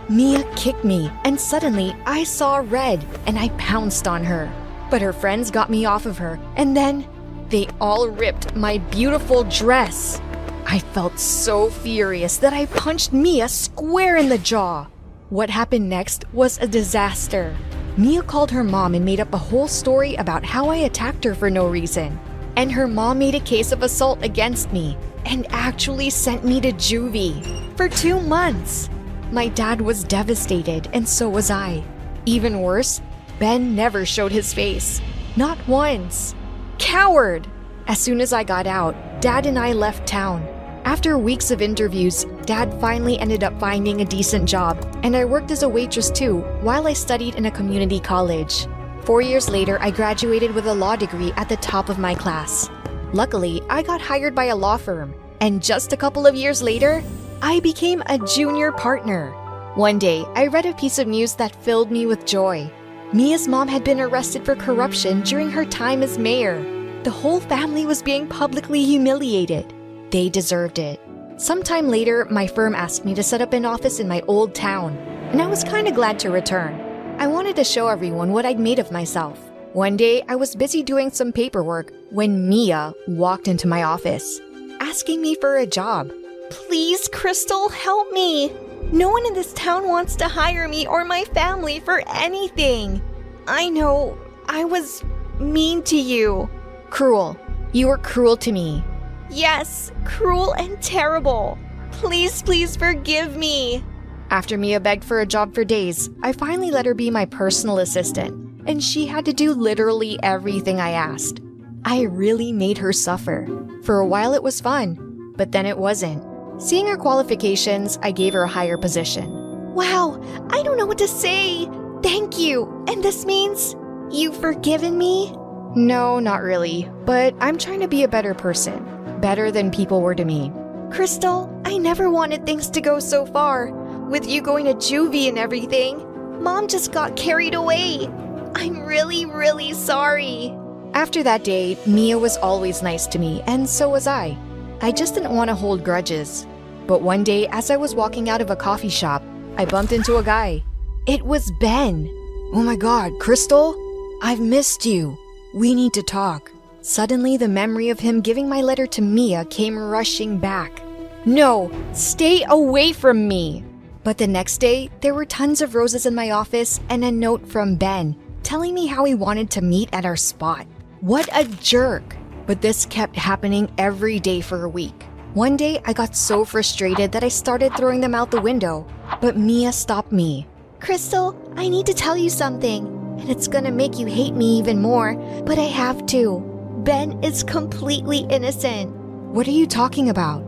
Mia kicked me, and suddenly I saw red, and I pounced on her. But her friends got me off of her, and then they all ripped my beautiful dress. I felt so furious that I punched Mia square in the jaw. What happened next was a disaster. Mia called her mom and made up a whole story about how I attacked her for no reason. And her mom made a case of assault against me and actually sent me to juvie for 2 months. My dad was devastated, and so was I. Even worse, Ben never showed his face. Not once. Coward! As soon as I got out, Dad and I left town. After weeks of interviews, Dad finally ended up finding a decent job, and I worked as a waitress too while I studied in a community college. 4 years later, I graduated with a law degree at the top of my class. Luckily, I got hired by a law firm, and just a couple of years later, I became a junior partner. One day, I read a piece of news that filled me with joy. Mia's mom had been arrested for corruption during her time as mayor. The whole family was being publicly humiliated. They deserved it. Sometime later, my firm asked me to set up an office in my old town, and I was kind of glad to return. I wanted to show everyone what I'd made of myself. One day, I was busy doing some paperwork when Mia walked into my office, asking me for a job. Please, Crystal, help me. No one in this town wants to hire me or my family for anything. I know I was mean to you. Cruel. You were cruel to me. Yes, cruel and terrible. Please, please forgive me. After Mia begged for a job for days, I finally let her be my personal assistant, and she had to do literally everything I asked. I really made her suffer. For a while it was fun, but then it wasn't. Seeing her qualifications, I gave her a higher position. Wow, I don't know what to say. Thank you. And this means you've forgiven me? No, not really. But I'm trying to be a better person. Better than people were to me. Crystal, I never wanted things to go so far. With you going to juvie and everything, Mom just got carried away. I'm really, really sorry. After that day, Mia was always nice to me, and so was I. I just didn't want to hold grudges. But one day, as I was walking out of a coffee shop, I bumped into a guy. It was Ben. Oh my god, Crystal? I've missed you. We need to talk. Suddenly, the memory of him giving my letter to Mia came rushing back. No, stay away from me. But the next day, there were tons of roses in my office and a note from Ben telling me how he wanted to meet at our spot. What a jerk. But this kept happening every day for a week. One day, I got so frustrated that I started throwing them out the window. But Mia stopped me. Crystal, I need to tell you something. And it's gonna make you hate me even more, but I have to. Ben is completely innocent. What are you talking about?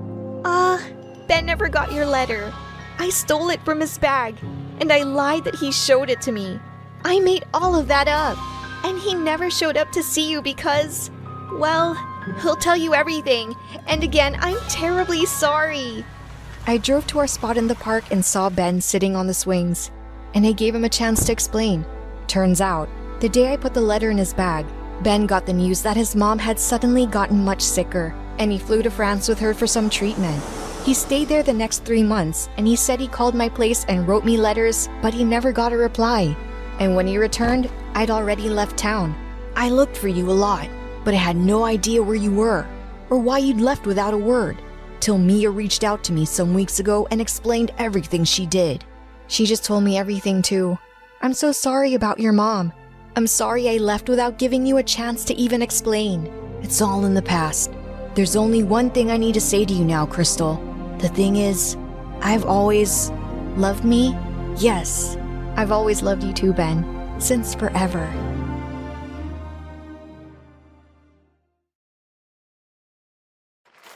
Ben never got your letter. I stole it from his bag, and I lied that he showed it to me. I made all of that up, and he never showed up to see you because, well, he'll tell you everything, and again, I'm terribly sorry. I drove to our spot in the park and saw Ben sitting on the swings, and I gave him a chance to explain. Turns out, the day I put the letter in his bag, Ben got the news that his mom had suddenly gotten much sicker, and he flew to France with her for some treatment. He stayed there the next 3 months, and he said he called my place and wrote me letters, but he never got a reply. And when he returned, I'd already left town. I looked for you a lot, but I had no idea where you were, or why you'd left without a word, till Mia reached out to me some weeks ago and explained everything she did. She just told me everything too. I'm so sorry about your mom. I'm sorry I left without giving you a chance to even explain. It's all in the past. There's only one thing I need to say to you now, Crystal. The thing is, I've always loved me. Yes, I've always loved you too, Ben. Since forever.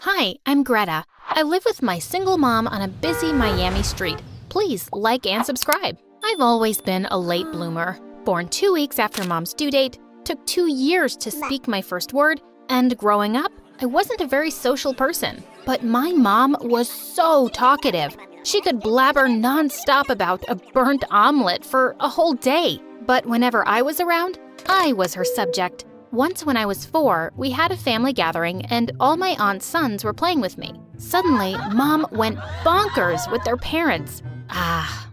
Hi, I'm Greta. I live with my single mom on a busy Miami street. Please like and subscribe. I've always been a late bloomer. Born 2 weeks after mom's due date, took 2 years to speak my first word, and growing up, I wasn't a very social person. But my mom was so talkative. She could blabber nonstop about a burnt omelet for a whole day. But whenever I was around, I was her subject. Once when I was 4, we had a family gathering and all my aunt's sons were playing with me. Suddenly, Mom went bonkers with their parents.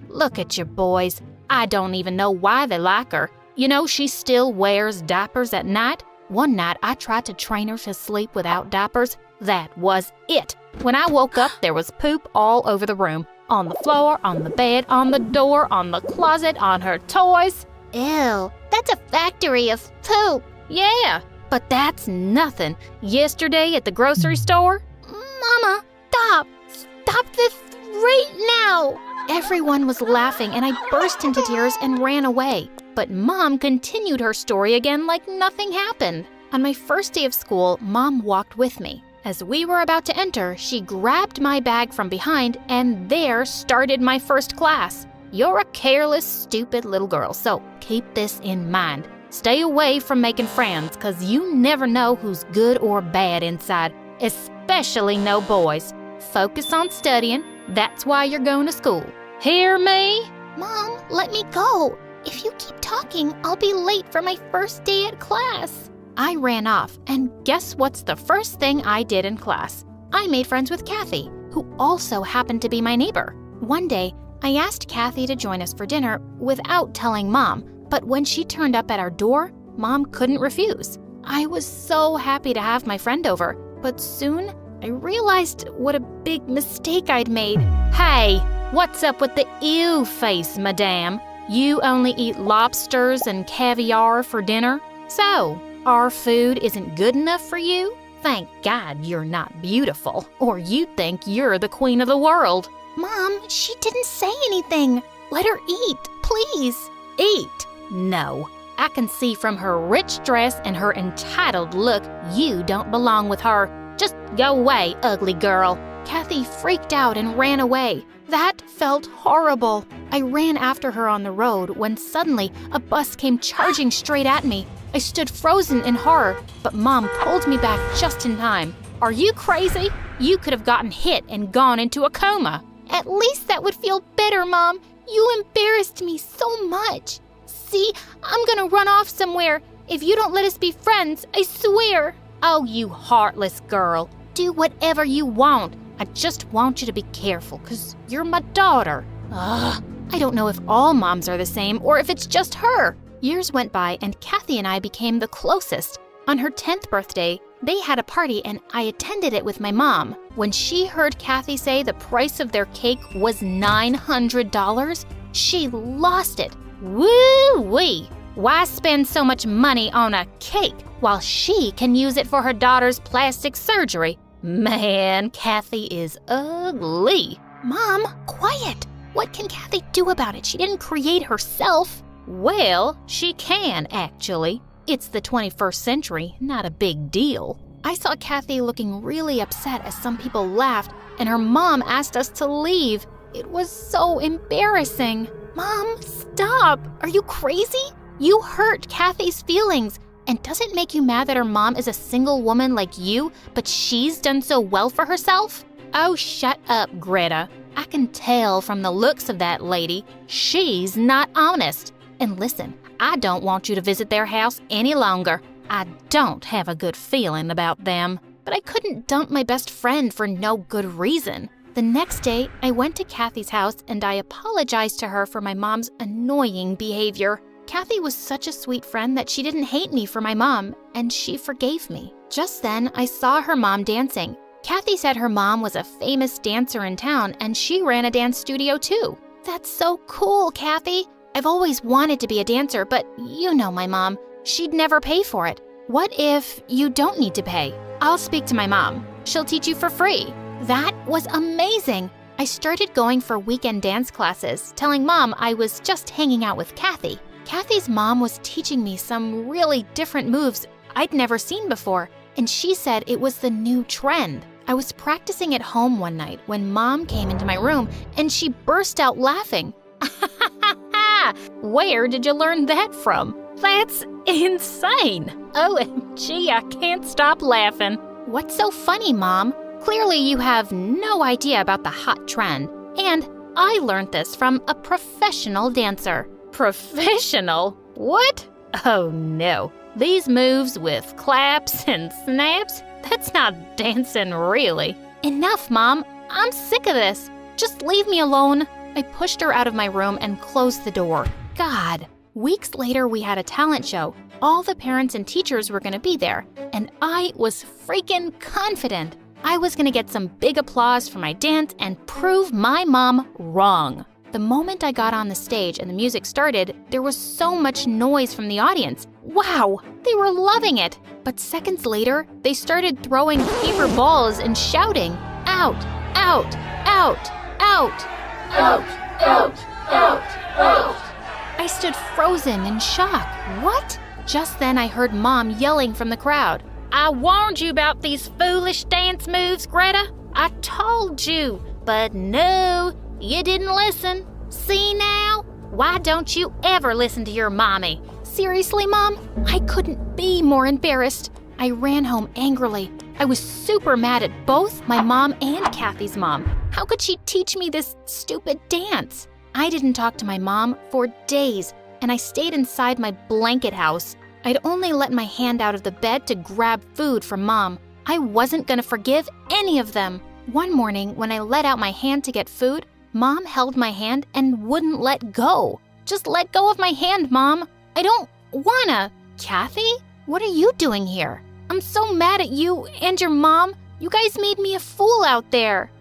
Look at your boys. I don't even know why they like her. You know, she still wears diapers at night. One night, I tried to train her to sleep without diapers. That was it. When I woke up, there was poop all over the room. On the floor, on the bed, on the door, on the closet, on her toys. Ew, that's a factory of poop. Yeah, but that's nothing. Yesterday at the grocery store, Mama, stop. Stop this right now. Everyone was laughing and I burst into tears and ran away. But Mom continued her story again like nothing happened. On my first day of school, Mom walked with me. As we were about to enter, she grabbed my bag from behind and there started my first class. You're a careless, stupid little girl, so keep this in mind. Stay away from making friends, cause you never know who's good or bad inside, especially no boys. Focus on studying, that's why you're going to school. Hear me? Mom, let me go. If you keep talking, I'll be late for my first day at class. I ran off, and guess what's the first thing I did in class? I made friends with Kathy, who also happened to be my neighbor. One day, I asked Kathy to join us for dinner without telling Mom, but when she turned up at our door, Mom couldn't refuse. I was so happy to have my friend over, but soon I realized what a big mistake I'd made. Hey, what's up with the ew face, madame? You only eat lobsters and caviar for dinner? So, our food isn't good enough for you? Thank God you're not beautiful, or you'd think you're the queen of the world. Mom, she didn't say anything. Let her eat, please. Eat? No. I can see from her rich dress and her entitled look you don't belong with her. Just go away, ugly girl. Kathy freaked out and ran away. That felt horrible. I ran after her on the road when suddenly a bus came charging straight at me. I stood frozen in horror, but Mom pulled me back just in time. Are you crazy? You could have gotten hit and gone into a coma. At least that would feel better, Mom. You embarrassed me so much. See, I'm gonna run off somewhere. If you don't let us be friends, I swear. Oh, you heartless girl. Do whatever you want. I just want you to be careful, 'cause you're my daughter. Ugh, I don't know if all moms are the same or if it's just her. Years went by and Kathy and I became the closest. On her 10th birthday, they had a party and I attended it with my mom. When she heard Kathy say the price of their cake was $900, she lost it. Woo-wee! Why spend so much money on a cake while she can use it for her daughter's plastic surgery? Man, Kathy is ugly. Mom, quiet! What can Kathy do about it? She didn't create herself. Well, she can, actually. It's the 21st century, not a big deal. I saw Kathy looking really upset as some people laughed, and her mom asked us to leave. It was so embarrassing. Mom, stop! Are you crazy? You hurt Kathy's feelings. And does it make you mad that her mom is a single woman like you, but she's done so well for herself? Oh, shut up, Greta. I can tell from the looks of that lady, she's not honest. And listen, I don't want you to visit their house any longer. I don't have a good feeling about them. But I couldn't dump my best friend for no good reason. The next day, I went to Kathy's house and I apologized to her for my mom's annoying behavior. Kathy was such a sweet friend that she didn't hate me for my mom, and she forgave me. Just then, I saw her mom dancing. Kathy said her mom was a famous dancer in town, and she ran a dance studio too. That's so cool, Kathy. I've always wanted to be a dancer, but you know my mom. She'd never pay for it. What if you don't need to pay? I'll speak to my mom. She'll teach you for free. That was amazing. I started going for weekend dance classes, telling Mom I was just hanging out with Kathy. Kathy's mom was teaching me some really different moves I'd never seen before, and she said it was the new trend. I was practicing at home one night when Mom came into my room and she burst out laughing. Where did you learn that from? That's insane. OMG, I can't stop laughing. What's so funny, Mom? Clearly you have no idea about the hot trend. And I learned this from a professional dancer. Professional? What? Oh no. These moves with claps and snaps? That's not dancing, really. Enough, Mom. I'm sick of this. Just leave me alone. I pushed her out of my room and closed the door. God. Weeks later, we had a talent show. All the parents and teachers were going to be there, and I was freaking confident. I was going to get some big applause for my dance and prove my mom wrong. The moment I got on the stage and the music started, there was so much noise from the audience. Wow, they were loving it. But seconds later, they started throwing paper balls and shouting, "Out, out, out, out, out, out, out, out." I stood frozen in shock. What? Just then I heard Mom yelling from the crowd. "I warned you about these foolish dance moves, Greta. I told you, but no. You didn't listen. See now? Why don't you ever listen to your mommy?" Seriously, Mom? I couldn't be more embarrassed. I ran home angrily. I was super mad at both my mom and Kathy's mom. How could she teach me this stupid dance? I didn't talk to my mom for days, and I stayed inside my blanket house. I'd only let my hand out of the bed to grab food from Mom. I wasn't gonna forgive any of them. One morning, when I let out my hand to get food, Mom held my hand and wouldn't let go. Just let go of my hand, Mom. I don't wanna. Kathy? What are you doing here? I'm so mad at you and your mom. You guys made me a fool out there.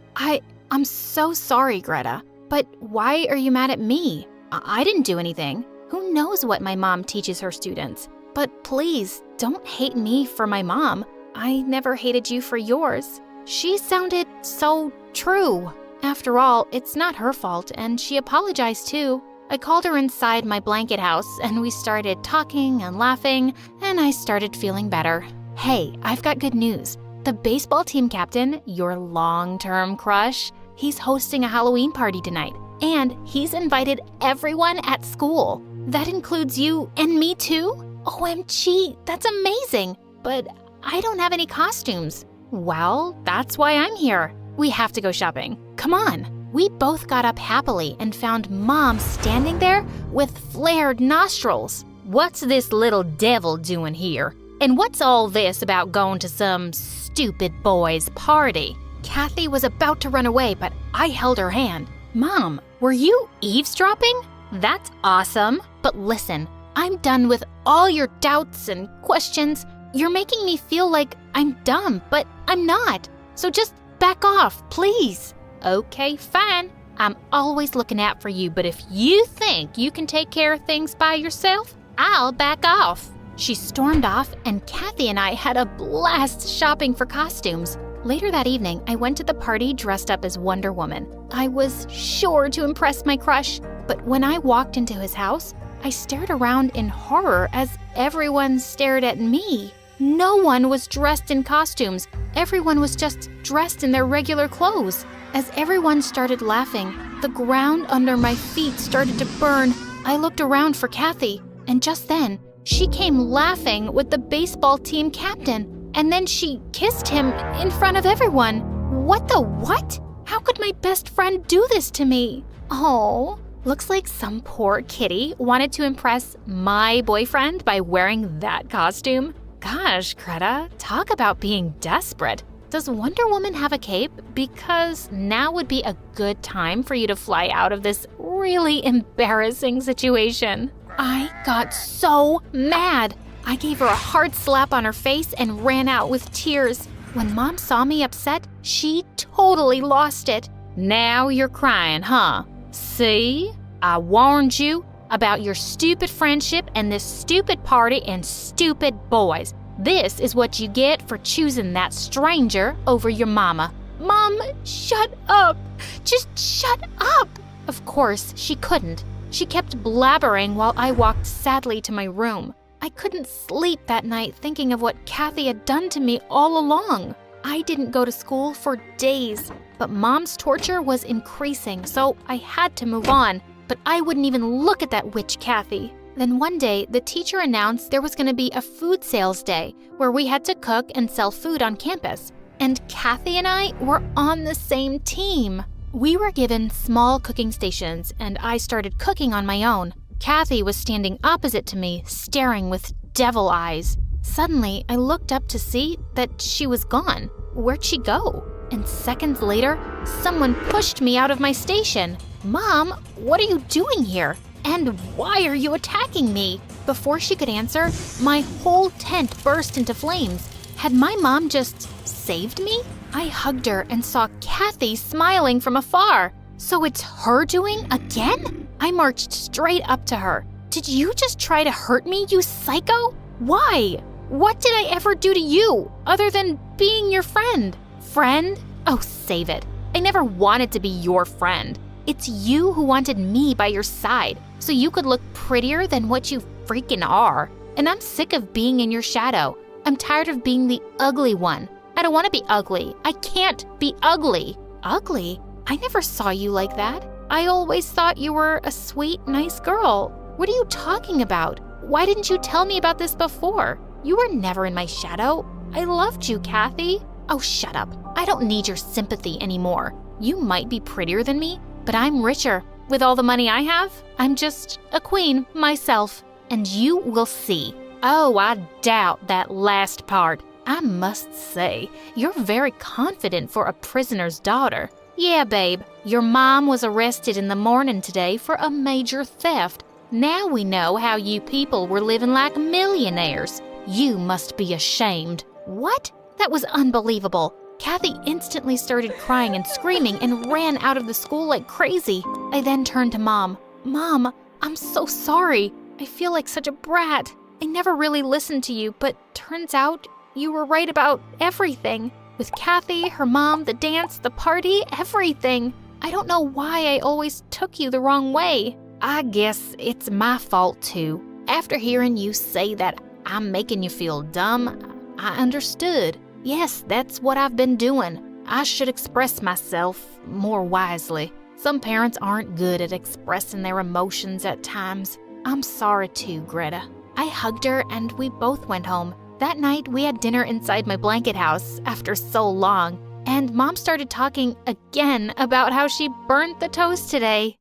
I'm so sorry, Greta. But why are you mad at me? I didn't do anything. Who knows what my mom teaches her students? But please, don't hate me for my mom. I never hated you for yours. She sounded so true. After all, it's not her fault, and she apologized too. I called her inside my blanket house, and we started talking and laughing, and I started feeling better. Hey, I've got good news. The baseball team captain, your long-term crush, He's hosting a Halloween party tonight, and he's invited everyone at school. That includes you and me too? OMG, that's amazing. But I don't have any costumes. Well, that's why I'm here. We have to go shopping. Come on. We both got up happily and found Mom standing there with flared nostrils. What's this little devil doing here? And what's all this about going to some stupid boy's party? Kathy was about to run away, but I held her hand. Mom, were you eavesdropping? That's awesome. But listen, I'm done with all your doubts and questions. You're making me feel like I'm dumb, but I'm not. So just back off, please. Okay, fine. I'm always looking out for you, but if you think you can take care of things by yourself, I'll back off. She stormed off, and Kathy and I had a blast shopping for costumes. Later that evening, I went to the party dressed up as Wonder Woman. I was sure to impress my crush, but when I walked into his house, I stared around in horror as everyone stared at me. No one was dressed in costumes. Everyone was just dressed in their regular clothes. As everyone started laughing, the ground under my feet started to burn. I looked around for Kathy, and just then, she came laughing with the baseball team captain, and then she kissed him in front of everyone. What the what? How could my best friend do this to me? Oh, looks like some poor kitty wanted to impress my boyfriend by wearing that costume. Gosh, Greta, talk about being desperate. Does Wonder Woman have a cape? Because now would be a good time for you to fly out of this really embarrassing situation. I got so mad. I gave her a hard slap on her face and ran out with tears. When Mom saw me upset, she totally lost it. Now you're crying, huh? See? I warned you about your stupid friendship and this stupid party and stupid boys. This is what you get for choosing that stranger over your mama. Mom, shut up. Just shut up. Of course, she couldn't. She kept blabbering while I walked sadly to my room. I couldn't sleep that night thinking of what Kathy had done to me all along. I didn't go to school for days, but Mom's torture was increasing, so I had to move on. But I wouldn't even look at that witch Kathy. Then one day, the teacher announced there was going to be a food sales day where we had to cook and sell food on campus. And Kathy and I were on the same team. We were given small cooking stations, and I started cooking on my own. Kathy was standing opposite to me, staring with devil eyes. Suddenly, I looked up to see that she was gone. Where'd she go? And seconds later, someone pushed me out of my station. Mom, what are you doing here? And why are you attacking me? Before she could answer, my whole tent burst into flames. Had my mom just saved me? I hugged her and saw Kathy smiling from afar. So it's her doing again? I marched straight up to her. Did you just try to hurt me, you psycho? Why? What did I ever do to you, other than being your friend? Friend? Oh, save it. I never wanted to be your friend. It's you who wanted me by your side, so you could look prettier than what you freaking are. And I'm sick of being in your shadow. I'm tired of being the ugly one. I don't want to be ugly. I can't be ugly. Ugly? I never saw you like that. I always thought you were a sweet, nice girl. What are you talking about? Why didn't you tell me about this before? You were never in my shadow. I loved you, Kathy. Oh, shut up. I don't need your sympathy anymore. You might be prettier than me, but I'm richer. With all the money I have, I'm just a queen myself. And you will see. Oh, I doubt that last part. I must say, you're very confident for a prisoner's daughter. Yeah, babe, your mom was arrested in the morning today for a major theft. Now we know how you people were living like millionaires. You must be ashamed. What? That was unbelievable. Kathy instantly started crying and screaming and ran out of the school like crazy. I then turned to Mom. Mom, I'm so sorry. I feel like such a brat. I never really listened to you, but turns out you were right about everything. With Kathy, her mom, the dance, the party, everything. I don't know why I always took you the wrong way. I guess it's my fault too. After hearing you say that I'm making you feel dumb, I understood. Yes, that's what I've been doing. I should express myself more wisely. Some parents aren't good at expressing their emotions at times. I'm sorry too, Greta. I hugged her and we both went home. That night, we had dinner inside my blanket house after so long, and Mom started talking again about how she burnt the toast today.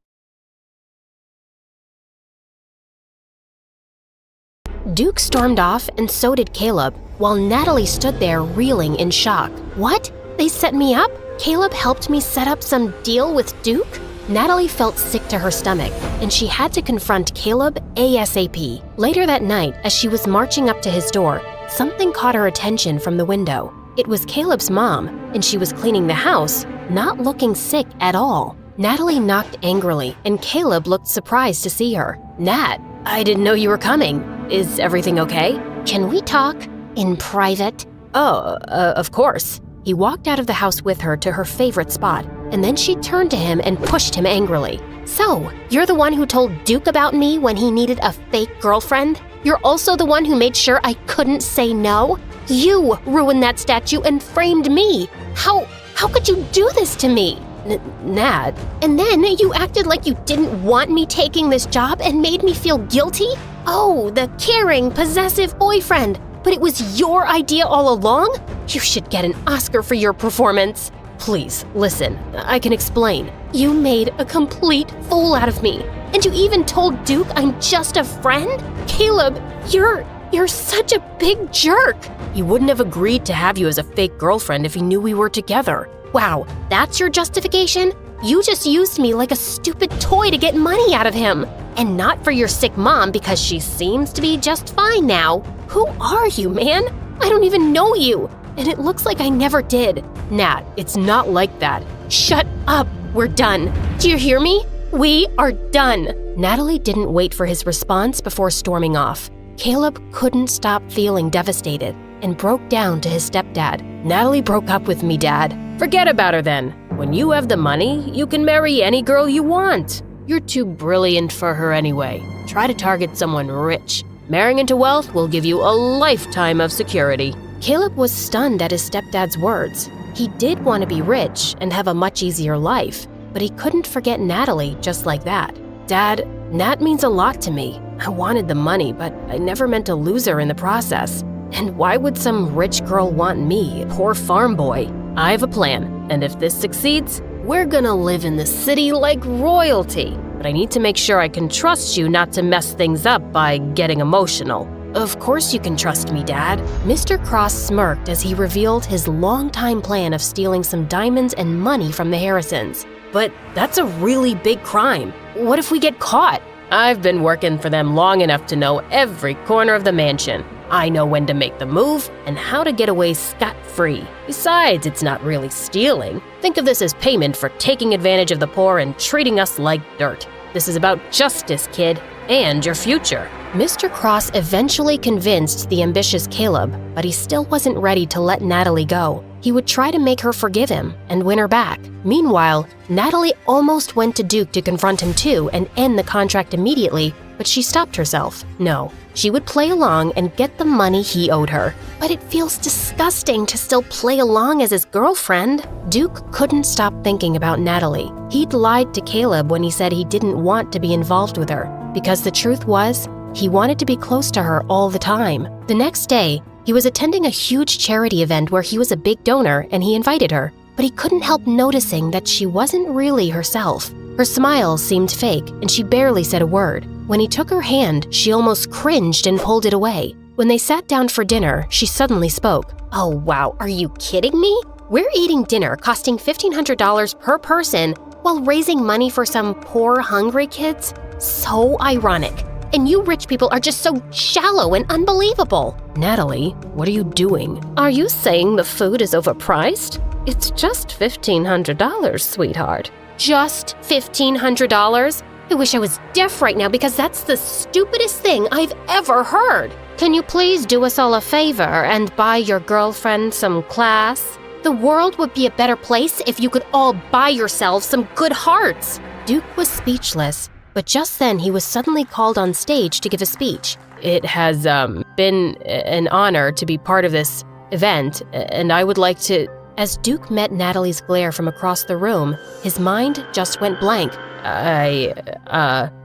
Duke stormed off, and so did Caleb, while Natalie stood there reeling in shock. What? They set me up? Caleb helped me set up some deal with Duke? Natalie felt sick to her stomach, and she had to confront Caleb ASAP. Later that night, as she was marching up to his door, something caught her attention from the window. It was Caleb's mom, and she was cleaning the house, not looking sick at all. Natalie knocked angrily, and Caleb looked surprised to see her. Nat, I didn't know you were coming. Is everything okay? Can we talk in private? Oh, of course. He walked out of the house with her to her favorite spot, and then she turned to him and pushed him angrily. So, you're the one who told Duke about me when he needed a fake girlfriend? You're also the one who made sure I couldn't say no? You ruined that statue and framed me. How could you do this to me? Nat. And then you acted like you didn't want me taking this job and made me feel guilty? Oh, the caring, possessive boyfriend. But it was your idea all along? You should get an Oscar for your performance. Please, listen, I can explain. You made a complete fool out of me. And you even told Duke I'm just a friend? Caleb, you're such a big jerk. He wouldn't have agreed to have you as a fake girlfriend if he knew we were together. Wow, that's your justification? You just used me like a stupid toy to get money out of him. And not for your sick mom because she seems to be just fine now. Who are you, man? I don't even know you. And it looks like I never did. Nat, it's not like that. Shut up. We're done. Do you hear me? We are done. Natalie didn't wait for his response before storming off. Caleb couldn't stop feeling devastated and broke down to his stepdad. Natalie broke up with me, Dad. Forget about her then. When you have the money, you can marry any girl you want. You're too brilliant for her anyway. Try to target someone rich. Marrying into wealth will give you a lifetime of security. Caleb was stunned at his stepdad's words. He did want to be rich and have a much easier life, but he couldn't forget Natalie just like that. Dad, Nat means a lot to me. I wanted the money, but I never meant to lose her in the process. And why would some rich girl want me, a poor farm boy? I have a plan, and if this succeeds, we're gonna live in the city like royalty. But I need to make sure I can trust you not to mess things up by getting emotional. Of course you can trust me, Dad. Mr. Cross smirked as he revealed his long-time plan of stealing some diamonds and money from the Harrisons. But that's a really big crime. What if we get caught? I've been working for them long enough to know every corner of the mansion. I know when to make the move and how to get away scot-free. Besides, it's not really stealing. Think of this as payment for taking advantage of the poor and treating us like dirt. This is about justice, kid, and your future. Mr. Cross eventually convinced the ambitious Caleb, but he still wasn't ready to let Natalie go. He would try to make her forgive him and win her back. Meanwhile, Natalie almost went to Duke to confront him too and end the contract immediately, but she stopped herself. No, she would play along and get the money he owed her. But it feels disgusting to still play along as his girlfriend. Duke couldn't stop thinking about Natalie. He'd lied to Caleb when he said he didn't want to be involved with her, because the truth was, he wanted to be close to her all the time. The next day, he was attending a huge charity event where he was a big donor and he invited her, but he couldn't help noticing that she wasn't really herself. Her smile seemed fake and she barely said a word. When he took her hand, she almost cringed and pulled it away. When they sat down for dinner, she suddenly spoke. Oh wow, are you kidding me? We're eating dinner costing $1,500 per person while raising money for some poor, hungry kids? So ironic. And you rich people are just so shallow and unbelievable. Natalie, what are you doing? Are you saying the food is overpriced? It's just $1,500, sweetheart. Just $1,500? I wish I was deaf right now because that's the stupidest thing I've ever heard. Can you please do us all a favor and buy your girlfriend some class? The world would be a better place if you could all buy yourselves some good hearts. Duke was speechless. But just then, he was suddenly called on stage to give a speech. It has been an honor to be part of this event, and I would like to As Duke met Natalie's glare from across the room, his mind just went blank.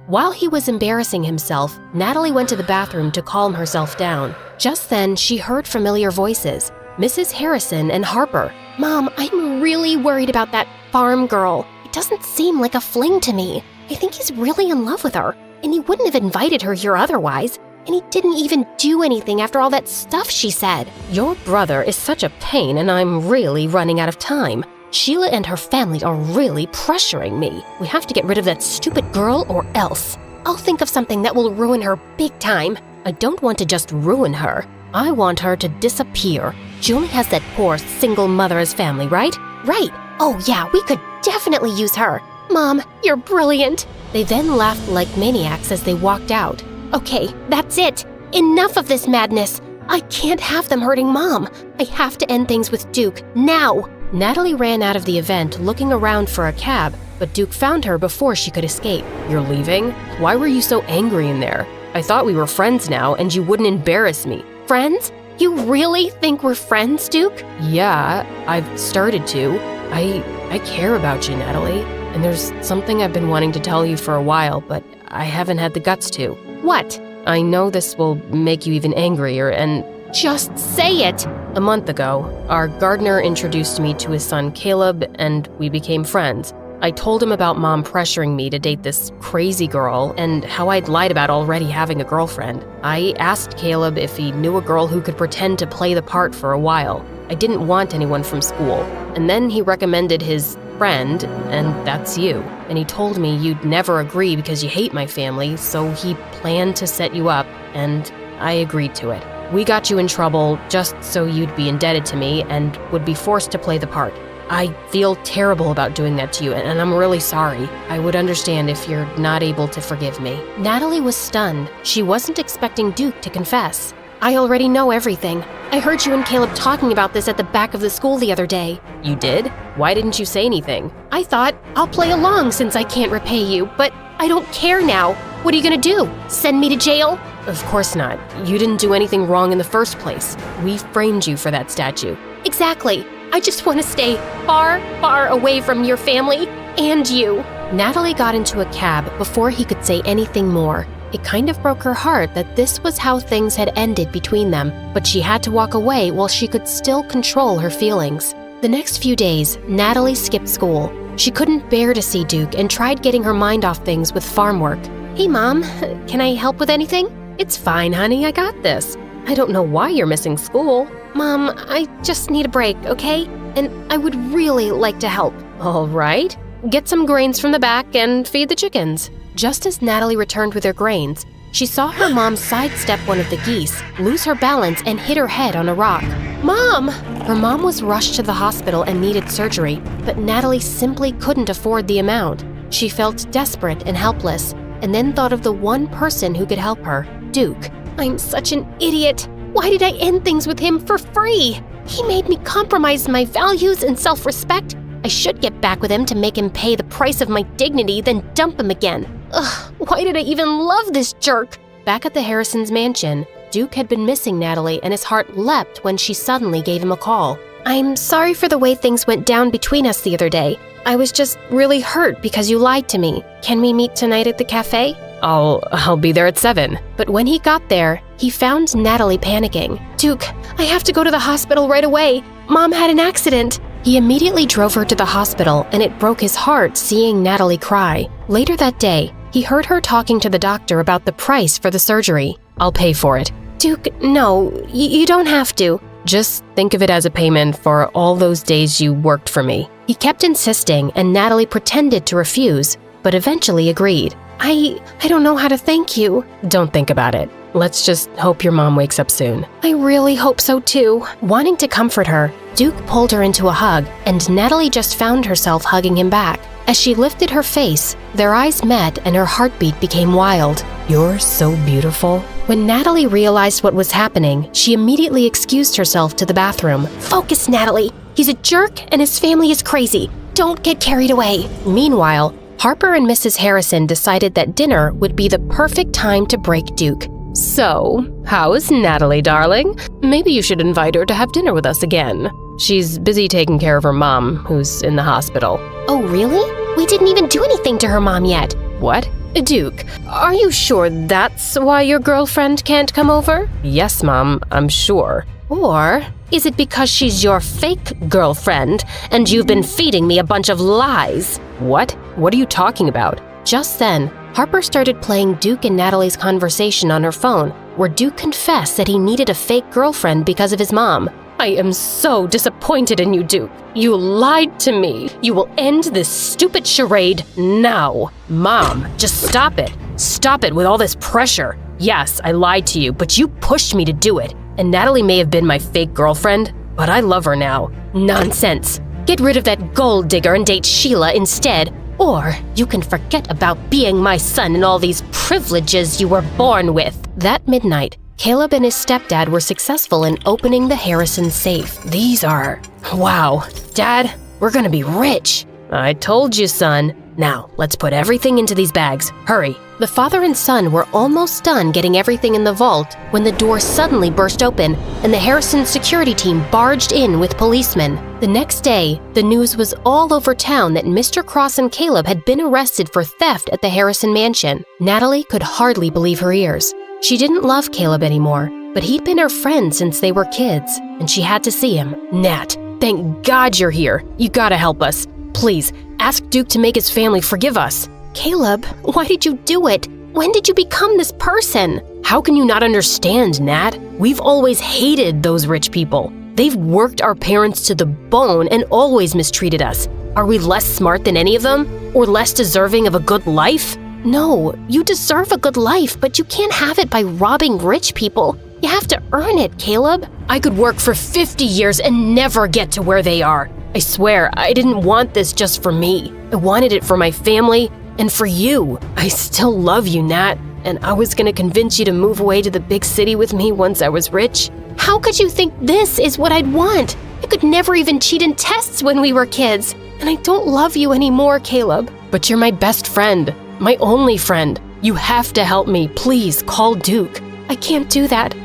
While he was embarrassing himself, Natalie went to the bathroom to calm herself down. Just then, she heard familiar voices, Mrs. Harrison and Harper. Mom, I'm really worried about that farm girl. It doesn't seem like a fling to me. I think he's really in love with her, and he wouldn't have invited her here otherwise. And he didn't even do anything after all that stuff she said. Your brother is such a pain, and I'm really running out of time. Sheila and her family are really pressuring me. We have to get rid of that stupid girl or else. I'll think of something that will ruin her big time. I don't want to just ruin her. I want her to disappear. She only has that poor single mother as family, right? Right. Oh yeah, we could definitely use her. Mom, you're brilliant. They then laughed like maniacs as they walked out. Okay, that's it. Enough of this madness. I can't have them hurting Mom. I have to end things with Duke, now. Natalie ran out of the event looking around for a cab, but Duke found her before she could escape. You're leaving? Why were you so angry in there? I thought we were friends now and you wouldn't embarrass me. Friends? You really think we're friends, Duke? Yeah, I've started to. I care about you, Natalie. And there's something I've been wanting to tell you for a while, but I haven't had the guts to. What? I know this will make you even angrier, and just say it! A month ago, our gardener introduced me to his son Caleb, and we became friends. I told him about Mom pressuring me to date this crazy girl and how I'd lied about already having a girlfriend. I asked Caleb if he knew a girl who could pretend to play the part for a while. I didn't want anyone from school. And then he recommended his friend, and that's you. And he told me you'd never agree because you hate my family, so he planned to set you up, and I agreed to it. We got you in trouble just so you'd be indebted to me and would be forced to play the part. I feel terrible about doing that to you, and I'm really sorry. I would understand if you're not able to forgive me. Natalie was stunned. She wasn't expecting Duke to confess. I already know everything. I heard you and Caleb talking about this at the back of the school the other day. You did? Why didn't you say anything? I thought, I'll play along since I can't repay you, but I don't care now. What are you gonna do? Send me to jail? Of course not. You didn't do anything wrong in the first place. We framed you for that statue. Exactly. I just want to stay far, far away from your family and you. Natalie got into a cab before he could say anything more. It kind of broke her heart that this was how things had ended between them, but she had to walk away while she could still control her feelings. The next few days, Natalie skipped school. She couldn't bear to see Duke and tried getting her mind off things with farm work. Hey, Mom, can I help with anything? It's fine, honey, I got this. I don't know why you're missing school. Mom, I just need a break, okay? And I would really like to help. All right. Get some grains from the back and feed the chickens. Just as Natalie returned with her grains, she saw her mom sidestep one of the geese, lose her balance, and hit her head on a rock. Mom! Her mom was rushed to the hospital and needed surgery, but Natalie simply couldn't afford the amount. She felt desperate and helpless, and then thought of the one person who could help her, Duke. I'm such an idiot. Why did I end things with him for free? He made me compromise my values and self-respect. I should get back with him to make him pay the price of my dignity, then dump him again. Ugh, why did I even love this jerk? Back at the Harrisons' mansion, Duke had been missing Natalie, and his heart leapt when she suddenly gave him a call. I'm sorry for the way things went down between us the other day. I was just really hurt because you lied to me. Can we meet tonight at the cafe? I'll be there at 7. But when he got there, he found Natalie panicking. Duke, I have to go to the hospital right away. Mom had an accident. He immediately drove her to the hospital, and it broke his heart seeing Natalie cry. Later that day, he heard her talking to the doctor about the price for the surgery. I'll pay for it. Duke, no, you don't have to. Just think of it as a payment for all those days you worked for me. He kept insisting, and Natalie pretended to refuse, but eventually agreed. I don't know how to thank you. Don't think about it. Let's just hope your mom wakes up soon. I really hope so too. Wanting to comfort her, Duke pulled her into a hug, and Natalie just found herself hugging him back. As she lifted her face, their eyes met and her heartbeat became wild. You're so beautiful. When Natalie realized what was happening, she immediately excused herself to the bathroom. Focus, Natalie. He's a jerk and his family is crazy. Don't get carried away. Meanwhile, Harper and Mrs. Harrison decided that dinner would be the perfect time to break Duke. So, how's Natalie, darling? Maybe you should invite her to have dinner with us again. She's busy taking care of her mom, who's in the hospital. Oh, really? We didn't even do anything to her mom yet. What? Duke, are you sure that's why your girlfriend can't come over? Yes, Mom, I'm sure. Or is it because she's your fake girlfriend and you've been feeding me a bunch of lies? What? What are you talking about? Just then, Harper started playing Duke and Natalie's conversation on her phone, where Duke confessed that he needed a fake girlfriend because of his mom. I am so disappointed in you, Duke. You lied to me. You will end this stupid charade now. Mom, just stop it. Stop it with all this pressure. Yes, I lied to you, but you pushed me to do it. And Natalie may have been my fake girlfriend, but I love her now. Nonsense. Get rid of that gold digger and date Sheila instead. Or you can forget about being my son and all these privileges you were born with. That midnight, Caleb and his stepdad were successful in opening the Harrison safe. These are... Wow. Dad, we're gonna be rich. I told you, son. Now, let's put everything into these bags. Hurry. The father and son were almost done getting everything in the vault when the door suddenly burst open and the Harrison security team barged in with policemen. The next day, the news was all over town that Mr. Cross and Caleb had been arrested for theft at the Harrison mansion. Natalie could hardly believe her ears. She didn't love Caleb anymore, but he'd been her friend since they were kids, and she had to see him. Nat, thank God you're here. You gotta help us. Please, ask Duke to make his family forgive us. Caleb, why did you do it? When did you become this person? How can you not understand, Nat? We've always hated those rich people. They've worked our parents to the bone and always mistreated us. Are we less smart than any of them? Or less deserving of a good life? No, you deserve a good life, but you can't have it by robbing rich people. You have to earn it, Caleb. I could work for 50 years and never get to where they are. I swear, I didn't want this just for me. I wanted it for my family and for you. I still love you, Nat, and I was gonna convince you to move away to the big city with me once I was rich. How could you think this is what I'd want? I could never even cheat in tests when we were kids. And I don't love you anymore, Caleb. But you're my best friend. My only friend. You have to help me. Please, call Duke. I can't do that.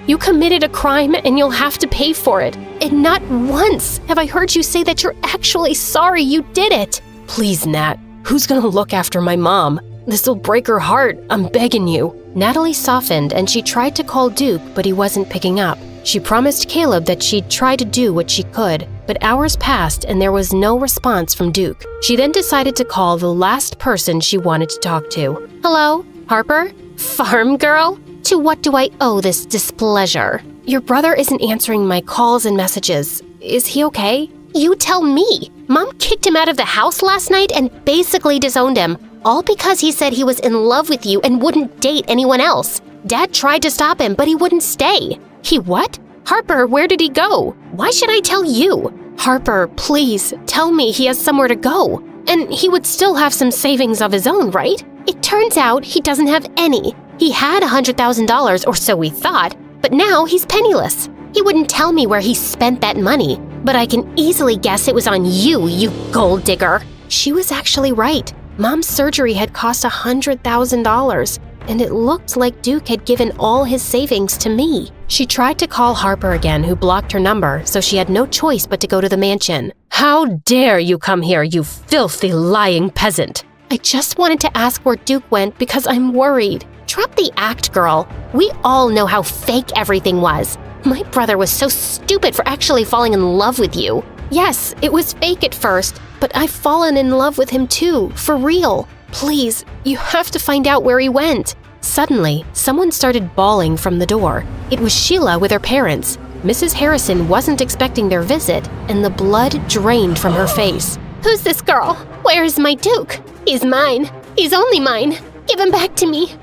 You committed a crime and you'll have to pay for it. And not once have I heard you say that you're actually sorry you did it. Please, Nat. Who's gonna look after my mom? This'll break her heart. I'm begging you. Natalie softened and she tried to call Duke, but he wasn't picking up. She promised Caleb that she'd try to do what she could, but hours passed and there was no response from Duke. She then decided to call the last person she wanted to talk to. Hello, Harper? Farm girl? To what do I owe this displeasure? Your brother isn't answering my calls and messages. Is he okay? You tell me. Mom kicked him out of the house last night and basically disowned him, all because he said he was in love with you and wouldn't date anyone else. Dad tried to stop him, but he wouldn't stay. He what? Harper, where did he go? Why should I tell you? Harper, please, tell me he has somewhere to go. And he would still have some savings of his own, right? It turns out he doesn't have any. He had $100,000, or so we thought, but now he's penniless. He wouldn't tell me where he spent that money, but I can easily guess it was on you, you gold digger. She was actually right. Mom's surgery had cost $100,000, and it looked like Duke had given all his savings to me. She tried to call Harper again, who blocked her number, so she had no choice but to go to the mansion. How dare you come here, you filthy, lying peasant! I just wanted to ask where Duke went because I'm worried. Drop the act, girl. We all know how fake everything was. My brother was so stupid for actually falling in love with you. Yes, it was fake at first, but I've fallen in love with him too, for real. Please, you have to find out where he went. Suddenly, someone started bawling from the door. It was Sheila with her parents. Mrs. Harrison wasn't expecting their visit, and the blood drained from her face. Who's this girl? Where's my Duke? He's mine. He's only mine. Give him back to me.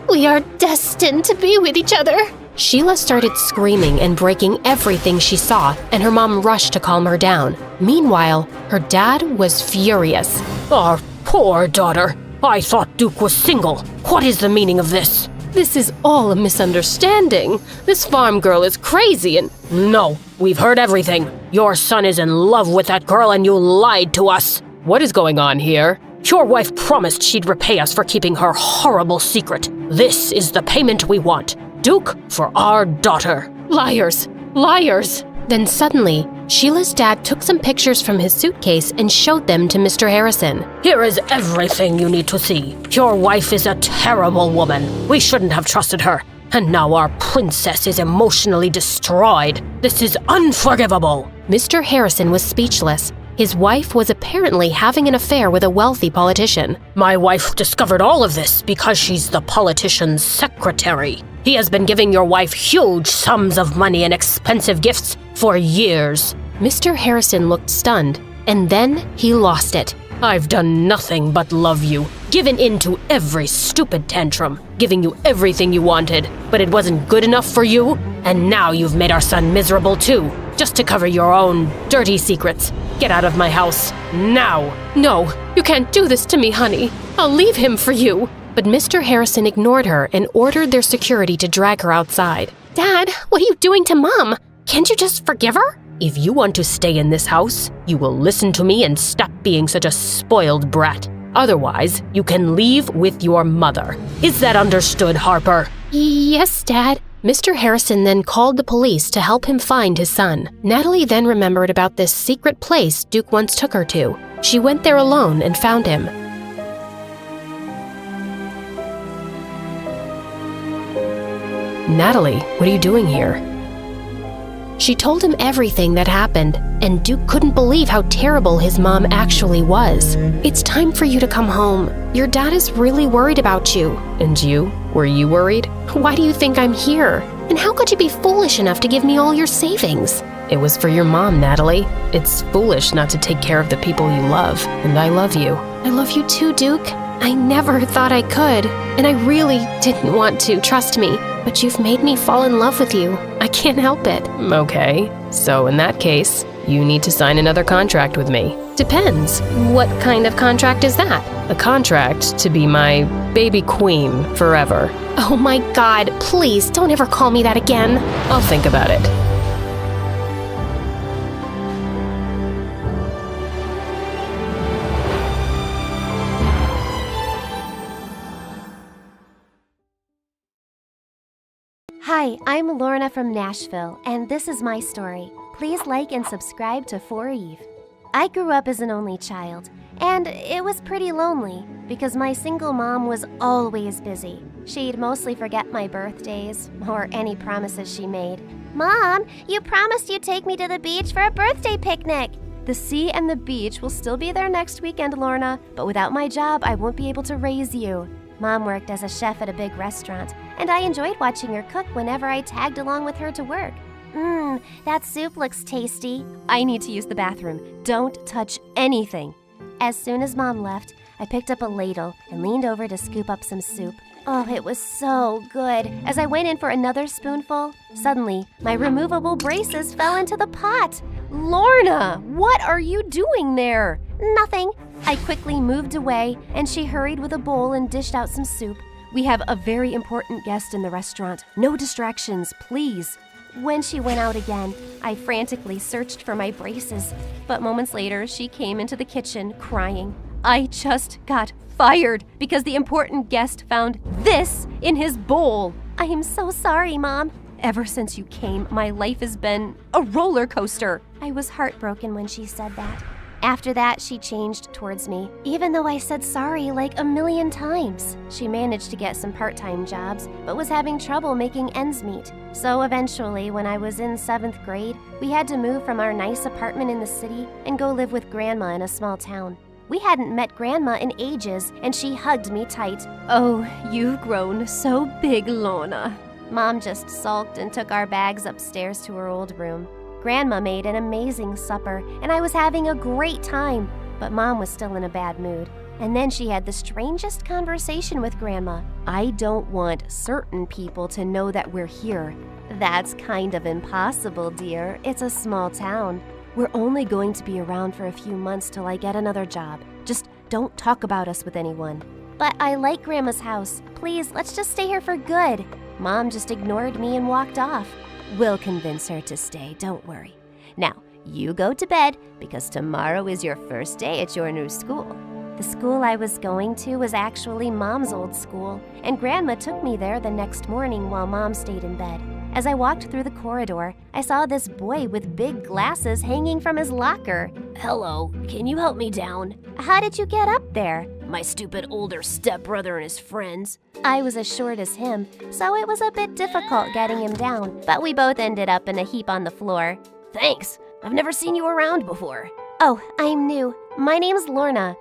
We are destined to be with each other. Sheila started screaming and breaking everything she saw, and her mom rushed to calm her down. Meanwhile, her dad was furious. Our poor daughter. I thought Duke was single. What is the meaning of this? This is all a misunderstanding. This farm girl is crazy and... No, we've heard everything. Your son is in love with that girl and you lied to us. What is going on here? Your wife promised she'd repay us for keeping her horrible secret. This is the payment we want. Duke for our daughter. Liars! Liars! Then suddenly, Sheila's dad took some pictures from his suitcase and showed them to Mr. Harrison. Here is everything you need to see. Your wife is a terrible woman. We shouldn't have trusted her. And now our princess is emotionally destroyed. This is unforgivable. Mr. Harrison was speechless. His wife was apparently having an affair with a wealthy politician. My wife discovered all of this because she's the politician's secretary. He has been giving your wife huge sums of money and expensive gifts for years. Mr. Harrison looked stunned, and then he lost it. I've done nothing but love you, given in to every stupid tantrum, giving you everything you wanted, but it wasn't good enough for you, and now you've made our son miserable too, just to cover your own dirty secrets. Get out of my house, now! No, you can't do this to me, honey. I'll leave him for you. But Mr. Harrison ignored her and ordered their security to drag her outside. Dad, what are you doing to Mom? Can't you just forgive her? If you want to stay in this house, you will listen to me and stop being such a spoiled brat. Otherwise, you can leave with your mother. Is that understood, Harper? Yes, Dad. Mr. Harrison then called the police to help him find his son. Natalie then remembered about this secret place Duke once took her to. She went there alone and found him. Natalie, what are you doing here? She told him everything that happened, and Duke couldn't believe how terrible his mom actually was. It's time for you to come home. Your dad is really worried about you. And you? Were you worried? Why do you think I'm here? And how could you be foolish enough to give me all your savings? It was for your mom, Natalie. It's foolish not to take care of the people you love, and I love you. I love you too, Duke. I never thought I could, and I really didn't want to, trust me. But you've made me fall in love with you. I can't help it. Okay, so in that case, you need to sign another contract with me. Depends. What kind of contract is that? A contract to be my baby queen forever. Oh my God, please don't ever call me that again. I'll think about it. Hi, I'm Lorna from Nashville, and this is my story. Please like and subscribe to For Eve. I grew up as an only child, and it was pretty lonely because my single mom was always busy. She'd mostly forget my birthdays or any promises she made. Mom, you promised you'd take me to the beach for a birthday picnic. The sea and the beach will still be there next weekend, Lorna, but without my job, I won't be able to raise you. Mom worked as a chef at a big restaurant, and I enjoyed watching her cook whenever I tagged along with her to work. That soup looks tasty. I need to use the bathroom. Don't touch anything. As soon as Mom left, I picked up a ladle and leaned over to scoop up some soup. Oh, it was so good. As I went in for another spoonful, suddenly, my removable braces fell into the pot. Lorna, what are you doing there? Nothing. I quickly moved away, and she hurried with a bowl and dished out some soup. We have a very important guest in the restaurant. No distractions, please. When she went out again, I frantically searched for my braces, but moments later, she came into the kitchen crying. I just got fired because the important guest found this in his bowl. I am so sorry, Mom. Ever since you came, my life has been a roller coaster. I was heartbroken when she said that. After that, she changed towards me, even though I said sorry like a million times. She managed to get some part-time jobs, but was having trouble making ends meet. So eventually, when I was in 7th grade, we had to move from our nice apartment in the city and go live with Grandma in a small town. We hadn't met Grandma in ages, and she hugged me tight. Oh, you've grown so big, Lorna. Mom just sulked and took our bags upstairs to her old room. Grandma made an amazing supper, and I was having a great time, but Mom was still in a bad mood. And then she had the strangest conversation with Grandma. I don't want certain people to know that we're here. That's kind of impossible, dear. It's a small town. We're only going to be around for a few months till I get another job. Just don't talk about us with anyone. But I like Grandma's house. Please, let's just stay here for good. Mom just ignored me and walked off. We'll convince her to stay, don't worry. Now, you go to bed because tomorrow is your first day at your new school. The school I was going to was actually Mom's old school, and Grandma took me there the next morning while Mom stayed in bed. As I walked through the corridor, I saw this boy with big glasses hanging from his locker. Hello, can you help me down? How did you get up there? My stupid older stepbrother and his friends. I was as short as him, so it was a bit difficult getting him down, but we both ended up in a heap on the floor. Thanks, I've never seen you around before. Oh, I'm new. My name's Lorna.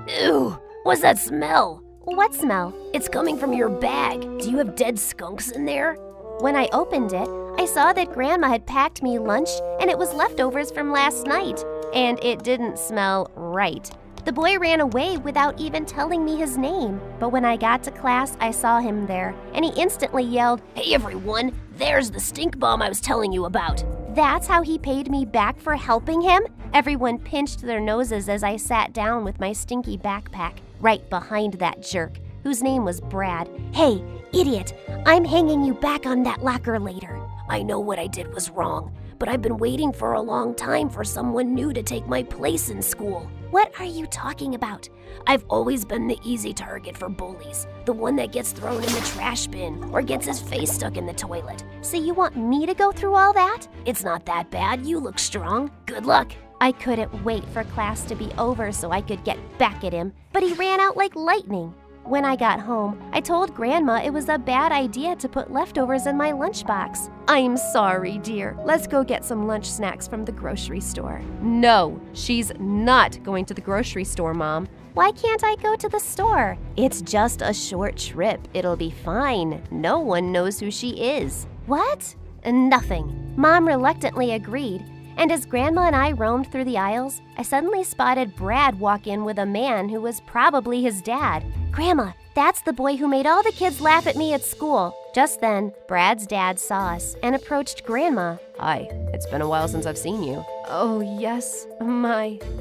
Ew, what's that smell? What smell? It's coming from your bag. Do you have dead skunks in there? When I opened it, I saw that Grandma had packed me lunch and it was leftovers from last night, and it didn't smell right. The boy ran away without even telling me his name, but when I got to class, I saw him there, and he instantly yelled, "Hey everyone, there's the stink bomb I was telling you about." That's how he paid me back for helping him? Everyone pinched their noses as I sat down with my stinky backpack, right behind that jerk, whose name was Brad. Hey, idiot, I'm hanging you back on that locker later. I know what I did was wrong, but I've been waiting for a long time for someone new to take my place in school. What are you talking about? I've always been the easy target for bullies, the one that gets thrown in the trash bin or gets his face stuck in the toilet. So you want me to go through all that? It's not that bad, you look strong. Good luck. I couldn't wait for class to be over so I could get back at him, but he ran out like lightning. When I got home, I told Grandma it was a bad idea to put leftovers in my lunchbox. I'm sorry, dear. Let's go get some lunch snacks from the grocery store. No, she's not going to the grocery store, Mom. Why can't I go to the store? It's just a short trip. It'll be fine. No one knows who she is. What? Nothing. Mom reluctantly agreed. And as Grandma and I roamed through the aisles, I suddenly spotted Brad walk in with a man who was probably his dad. Grandma, that's the boy who made all the kids laugh at me at school. Just then, Brad's dad saw us and approached Grandma. Hi, it's been a while since I've seen you. Oh, yes.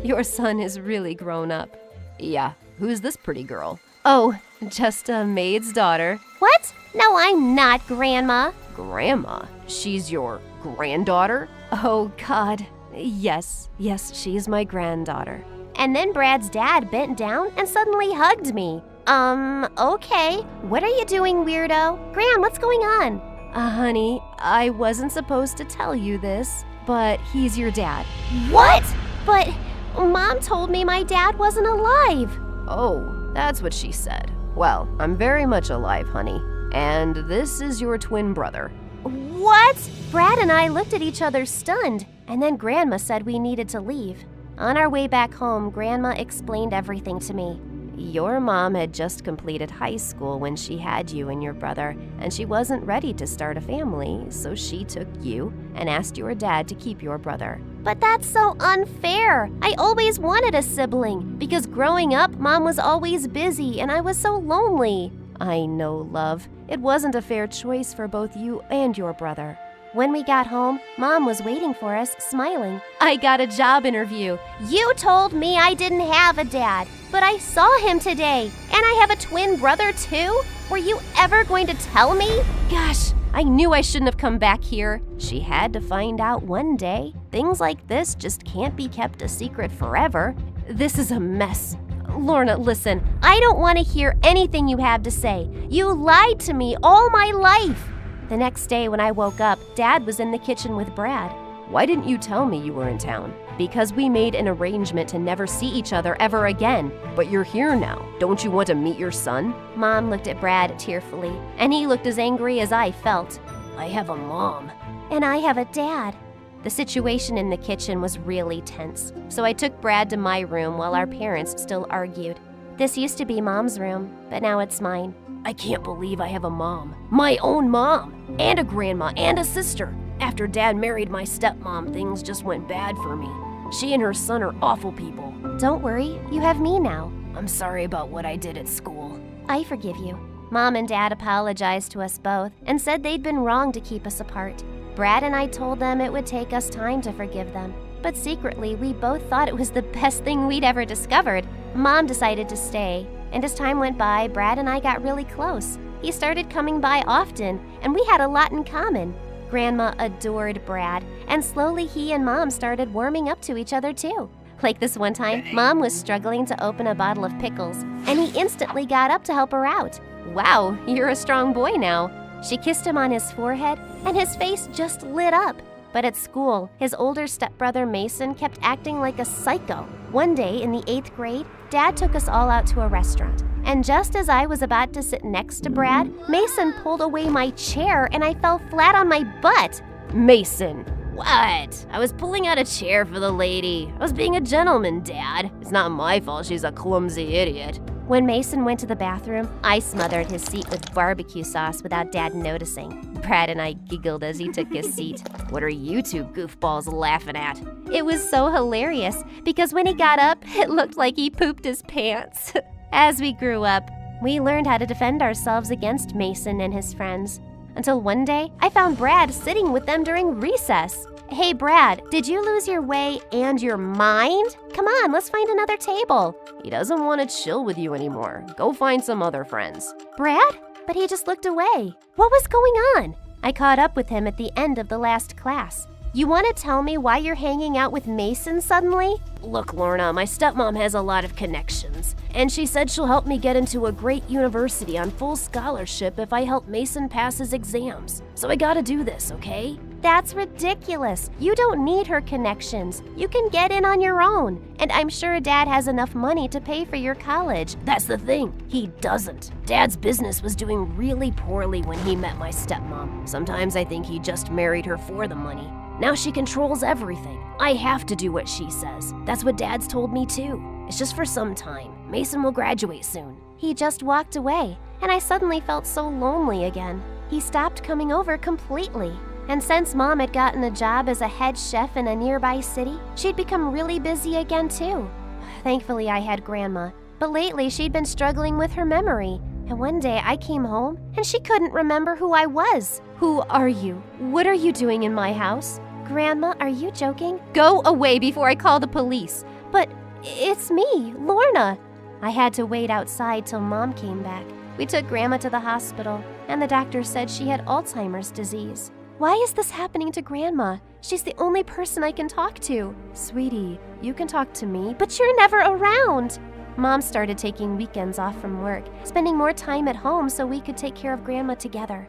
Your son is really grown up. Yeah, who's this pretty girl? Oh, just a maid's daughter. What? No, I'm not, Grandma. Grandma? She's your granddaughter? Oh, God. Yes, she's my granddaughter. And then Brad's dad bent down and suddenly hugged me. Okay. What are you doing, weirdo? Gran, what's going on? Honey, I wasn't supposed to tell you this, but he's your dad. What? But Mom told me my dad wasn't alive. Oh, that's what she said. Well, I'm very much alive, honey. And this is your twin brother. What? Brad and I looked at each other stunned, and then Grandma said we needed to leave. On our way back home, Grandma explained everything to me. Your mom had just completed high school when she had you and your brother, and she wasn't ready to start a family, so she took you and asked your dad to keep your brother. But that's so unfair. I always wanted a sibling, because growing up, Mom was always busy and I was so lonely. I know, love. It wasn't a fair choice for both you and your brother. When we got home, Mom was waiting for us, smiling. I got a job interview. You told me I didn't have a dad, but I saw him today. And I have a twin brother too? Were you ever going to tell me? Gosh, I knew I shouldn't have come back here. She had to find out one day. Things like this just can't be kept a secret forever. This is a mess. Lorna, listen, I don't want to hear anything you have to say. You lied to me all my life. The next day when I woke up, Dad was in the kitchen with Brad. Why didn't you tell me you were in town? Because we made an arrangement to never see each other ever again. But you're here now. Don't you want to meet your son? Mom looked at Brad tearfully, and he looked as angry as I felt. I have a mom. And I have a dad. The situation in the kitchen was really tense, so I took Brad to my room while our parents still argued. This used to be Mom's room, but now it's mine. I can't believe I have a mom. My own mom. And a grandma and a sister. After Dad married my stepmom, things just went bad for me. She and her son are awful people. Don't worry, you have me now. I'm sorry about what I did at school. I forgive you. Mom and Dad apologized to us both and said they'd been wrong to keep us apart. Brad and I told them it would take us time to forgive them. But secretly, we both thought it was the best thing we'd ever discovered. Mom decided to stay, and as time went by, Brad and I got really close. He started coming by often, and we had a lot in common. Grandma adored Brad, and slowly he and Mom started warming up to each other too. Like this one time, Mom was struggling to open a bottle of pickles, and he instantly got up to help her out. Wow, you're a strong boy now. She kissed him on his forehead, and his face just lit up. But at school, his older stepbrother Mason kept acting like a psycho. One day in the 8th grade, Dad took us all out to a restaurant. And just as I was about to sit next to Brad, Mason pulled away my chair and I fell flat on my butt. Mason, what? I was pulling out a chair for the lady. I was being a gentleman, Dad. It's not my fault she's a clumsy idiot. When Mason went to the bathroom, I smothered his seat with barbecue sauce without Dad noticing. Brad and I giggled as he took his seat. What are you two goofballs laughing at? It was so hilarious because when he got up, it looked like he pooped his pants. As we grew up, we learned how to defend ourselves against Mason and his friends. Until one day, I found Brad sitting with them during recess. Hey Brad, did you lose your way and your mind? Come on, let's find another table. He doesn't want to chill with you anymore. Go find some other friends. Brad? But he just looked away. What was going on? I caught up with him at the end of the last class. You want to tell me why you're hanging out with Mason suddenly? Look, Lorna, my stepmom has a lot of connections, and she said she'll help me get into a great university on full scholarship if I help Mason pass his exams. So I gotta do this, okay? That's ridiculous. You don't need her connections. You can get in on your own. And I'm sure Dad has enough money to pay for your college. That's the thing. He doesn't. Dad's business was doing really poorly when he met my stepmom. Sometimes I think he just married her for the money. Now she controls everything. I have to do what she says. That's what Dad's told me too. It's just for some time. Mason will graduate soon. He just walked away, and I suddenly felt so lonely again. He stopped coming over completely. And since Mom had gotten a job as a head chef in a nearby city, she'd become really busy again too. Thankfully, I had Grandma, but lately she'd been struggling with her memory. And one day I came home, and she couldn't remember who I was. Who are you? What are you doing in my house? Grandma, are you joking? Go away before I call the police. But it's me, Lorna. I had to wait outside till Mom came back. We took Grandma to the hospital, and the doctor said she had Alzheimer's disease. Why is this happening to Grandma? She's the only person I can talk to. Sweetie, you can talk to me, but you're never around. Mom started taking weekends off from work, spending more time at home so we could take care of Grandma together.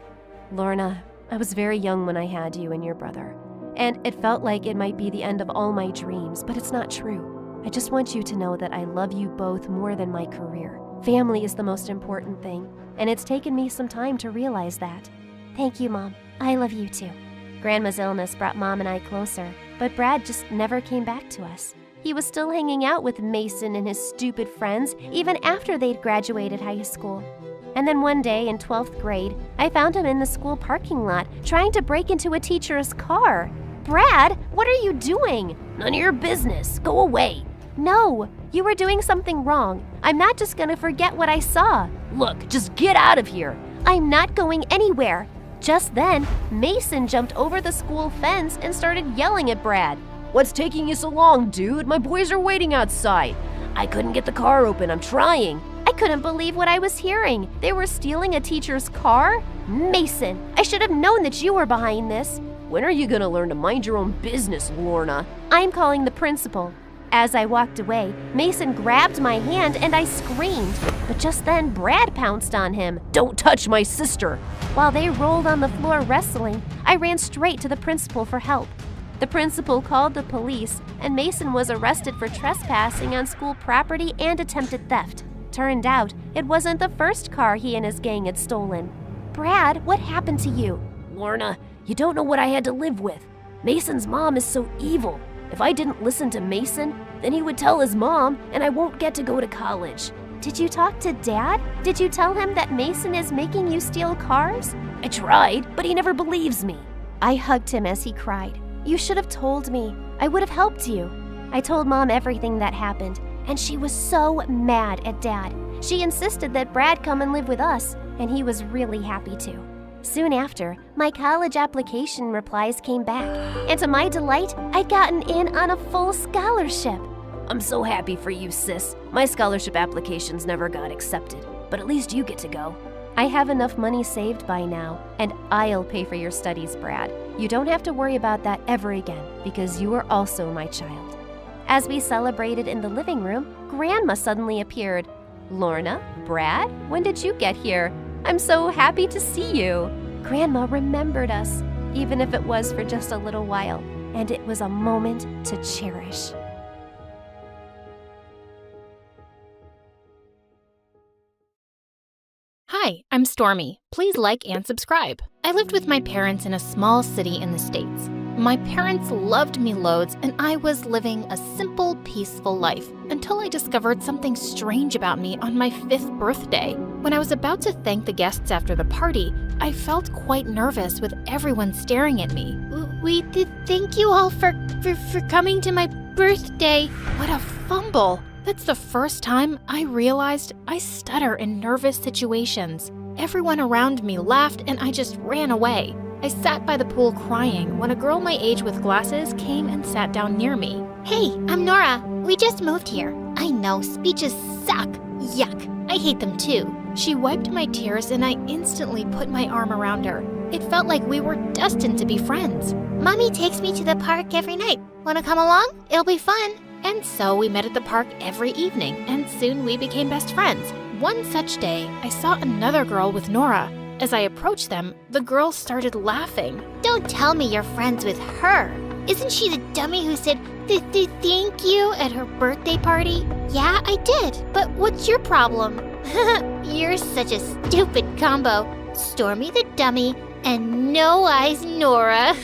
Lorna, I was very young when I had you and your brother. And it felt like it might be the end of all my dreams, but it's not true. I just want you to know that I love you both more than my career. Family is the most important thing, and it's taken me some time to realize that. Thank you, Mom. I love you too. Grandma's illness brought Mom and I closer, but Brad just never came back to us. He was still hanging out with Mason and his stupid friends even after they'd graduated high school. And then one day in 12th grade, I found him in the school parking lot trying to break into a teacher's car. Brad, what are you doing? None of your business. Go away. No, you were doing something wrong. I'm not just gonna forget what I saw. Look, just get out of here. I'm not going anywhere. Just then, Mason jumped over the school fence and started yelling at Brad. What's taking you so long, dude? My boys are waiting outside. I couldn't get the car open. I'm trying. I couldn't believe what I was hearing. They were stealing a teacher's car? Mason, I should have known that you were behind this. When are you gonna learn to mind your own business, Lorna? I'm calling the principal. As I walked away, Mason grabbed my hand and I screamed. But just then, Brad pounced on him. Don't touch my sister! While they rolled on the floor wrestling, I ran straight to the principal for help. The principal called the police, and Mason was arrested for trespassing on school property and attempted theft. Turned out, it wasn't the first car he and his gang had stolen. Brad, what happened to you? Lorna, you don't know what I had to live with. Mason's mom is so evil. If I didn't listen to Mason, then he would tell his mom, and I won't get to go to college. Did you talk to Dad? Did you tell him that Mason is making you steal cars? I tried, but he never believes me. I hugged him as he cried. You should have told me. I would have helped you. I told Mom everything that happened, and she was so mad at Dad. She insisted that Brad come and live with us, and he was really happy to. Soon after, my college application replies came back, and to my delight, I'd gotten in on a full scholarship. I'm so happy for you, sis. My scholarship applications never got accepted, but at least you get to go. I have enough money saved by now, and I'll pay for your studies, Brad. You don't have to worry about that ever again, because you are also my child. As we celebrated in the living room, Grandma suddenly appeared. Lorna, Brad, when did you get here? I'm so happy to see you. Grandma remembered us, even if it was for just a little while, and it was a moment to cherish. Hi, I'm Stormy. Please like and subscribe. I lived with my parents in a small city in the States. My parents loved me loads, and I was living a simple, peaceful life until I discovered something strange about me on my 5th birthday. When I was about to thank the guests after the party, I felt quite nervous with everyone staring at me. We did thank you all for coming to my birthday. What a fumble! That's the first time I realized I stutter in nervous situations. Everyone around me laughed and I just ran away. I sat by the pool crying when a girl my age with glasses came and sat down near me. Hey, I'm Nora. We just moved here. I know, speeches suck. Yuck, I hate them too. She wiped my tears and I instantly put my arm around her. It felt like we were destined to be friends. Mommy takes me to the park every night. Wanna come along? It'll be fun. And so we met at the park every evening, and soon we became best friends. One such day, I saw another girl with Nora. As I approached them, the girl started laughing. Don't tell me you're friends with her. Isn't she the dummy who said thank you at her birthday party? Yeah, I did. But what's your problem? You're such a stupid combo. Stormy the dummy and No Eyes Nora.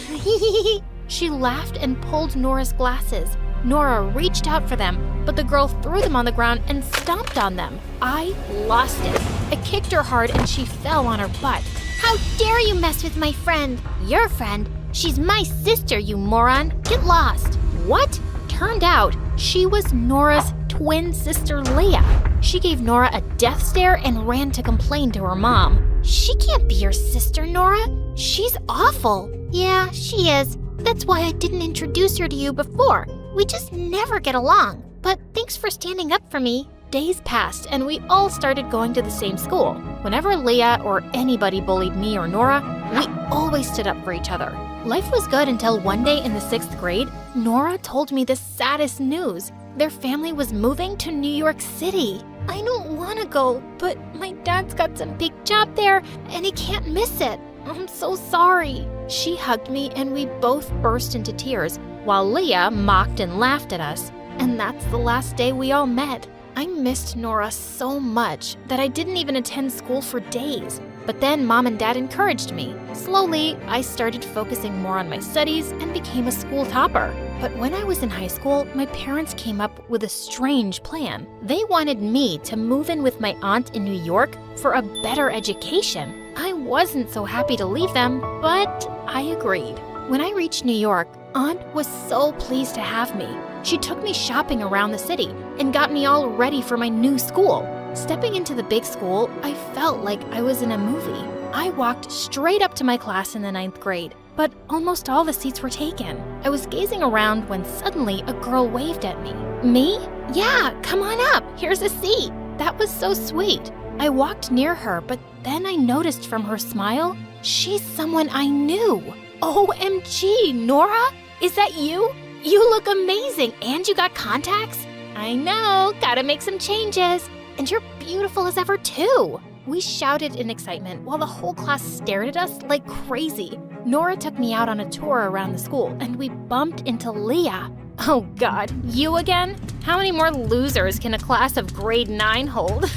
She laughed and pulled Nora's glasses. Nora reached out for them, but the girl threw them on the ground and stomped on them. I lost it. I kicked her hard and she fell on her butt. How dare you mess with my friend? Your friend? She's my sister, you moron. Get lost. What? Turned out, she was Nora's twin sister, Leah. She gave Nora a death stare and ran to complain to her mom. She can't be your sister, Nora. She's awful. Yeah, she is. That's why I didn't introduce her to you before. We just never get along. But thanks for standing up for me. Days passed and we all started going to the same school. Whenever Leah or anybody bullied me or Nora, we always stood up for each other. Life was good until one day in the 6th grade, Nora told me the saddest news. Their family was moving to New York City. I don't want to go, but my dad's got some big job there and he can't miss it. I'm so sorry. She hugged me and we both burst into tears, while Leah mocked and laughed at us. And that's the last day we all met. I missed Nora so much that I didn't even attend school for days. But then Mom and Dad encouraged me. Slowly, I started focusing more on my studies and became a school topper. But when I was in high school, my parents came up with a strange plan. They wanted me to move in with my aunt in New York for a better education. I wasn't so happy to leave them, but I agreed. When I reached New York, Aunt was so pleased to have me. She took me shopping around the city and got me all ready for my new school. Stepping into the big school, I felt like I was in a movie. I walked straight up to my class in the 9th grade, but almost all the seats were taken. I was gazing around when suddenly a girl waved at me. Me? Yeah, come on up. Here's a seat. That was so sweet. I walked near her, but then I noticed from her smile, she's someone I knew. OMG, Nora? Is that you? You look amazing, and you got contacts? I know, gotta make some changes. And you're beautiful as ever, too. We shouted in excitement while the whole class stared at us like crazy. Nora took me out on a tour around the school, and we bumped into Leah. Oh God, you again? How many more losers can a class of grade 9 hold?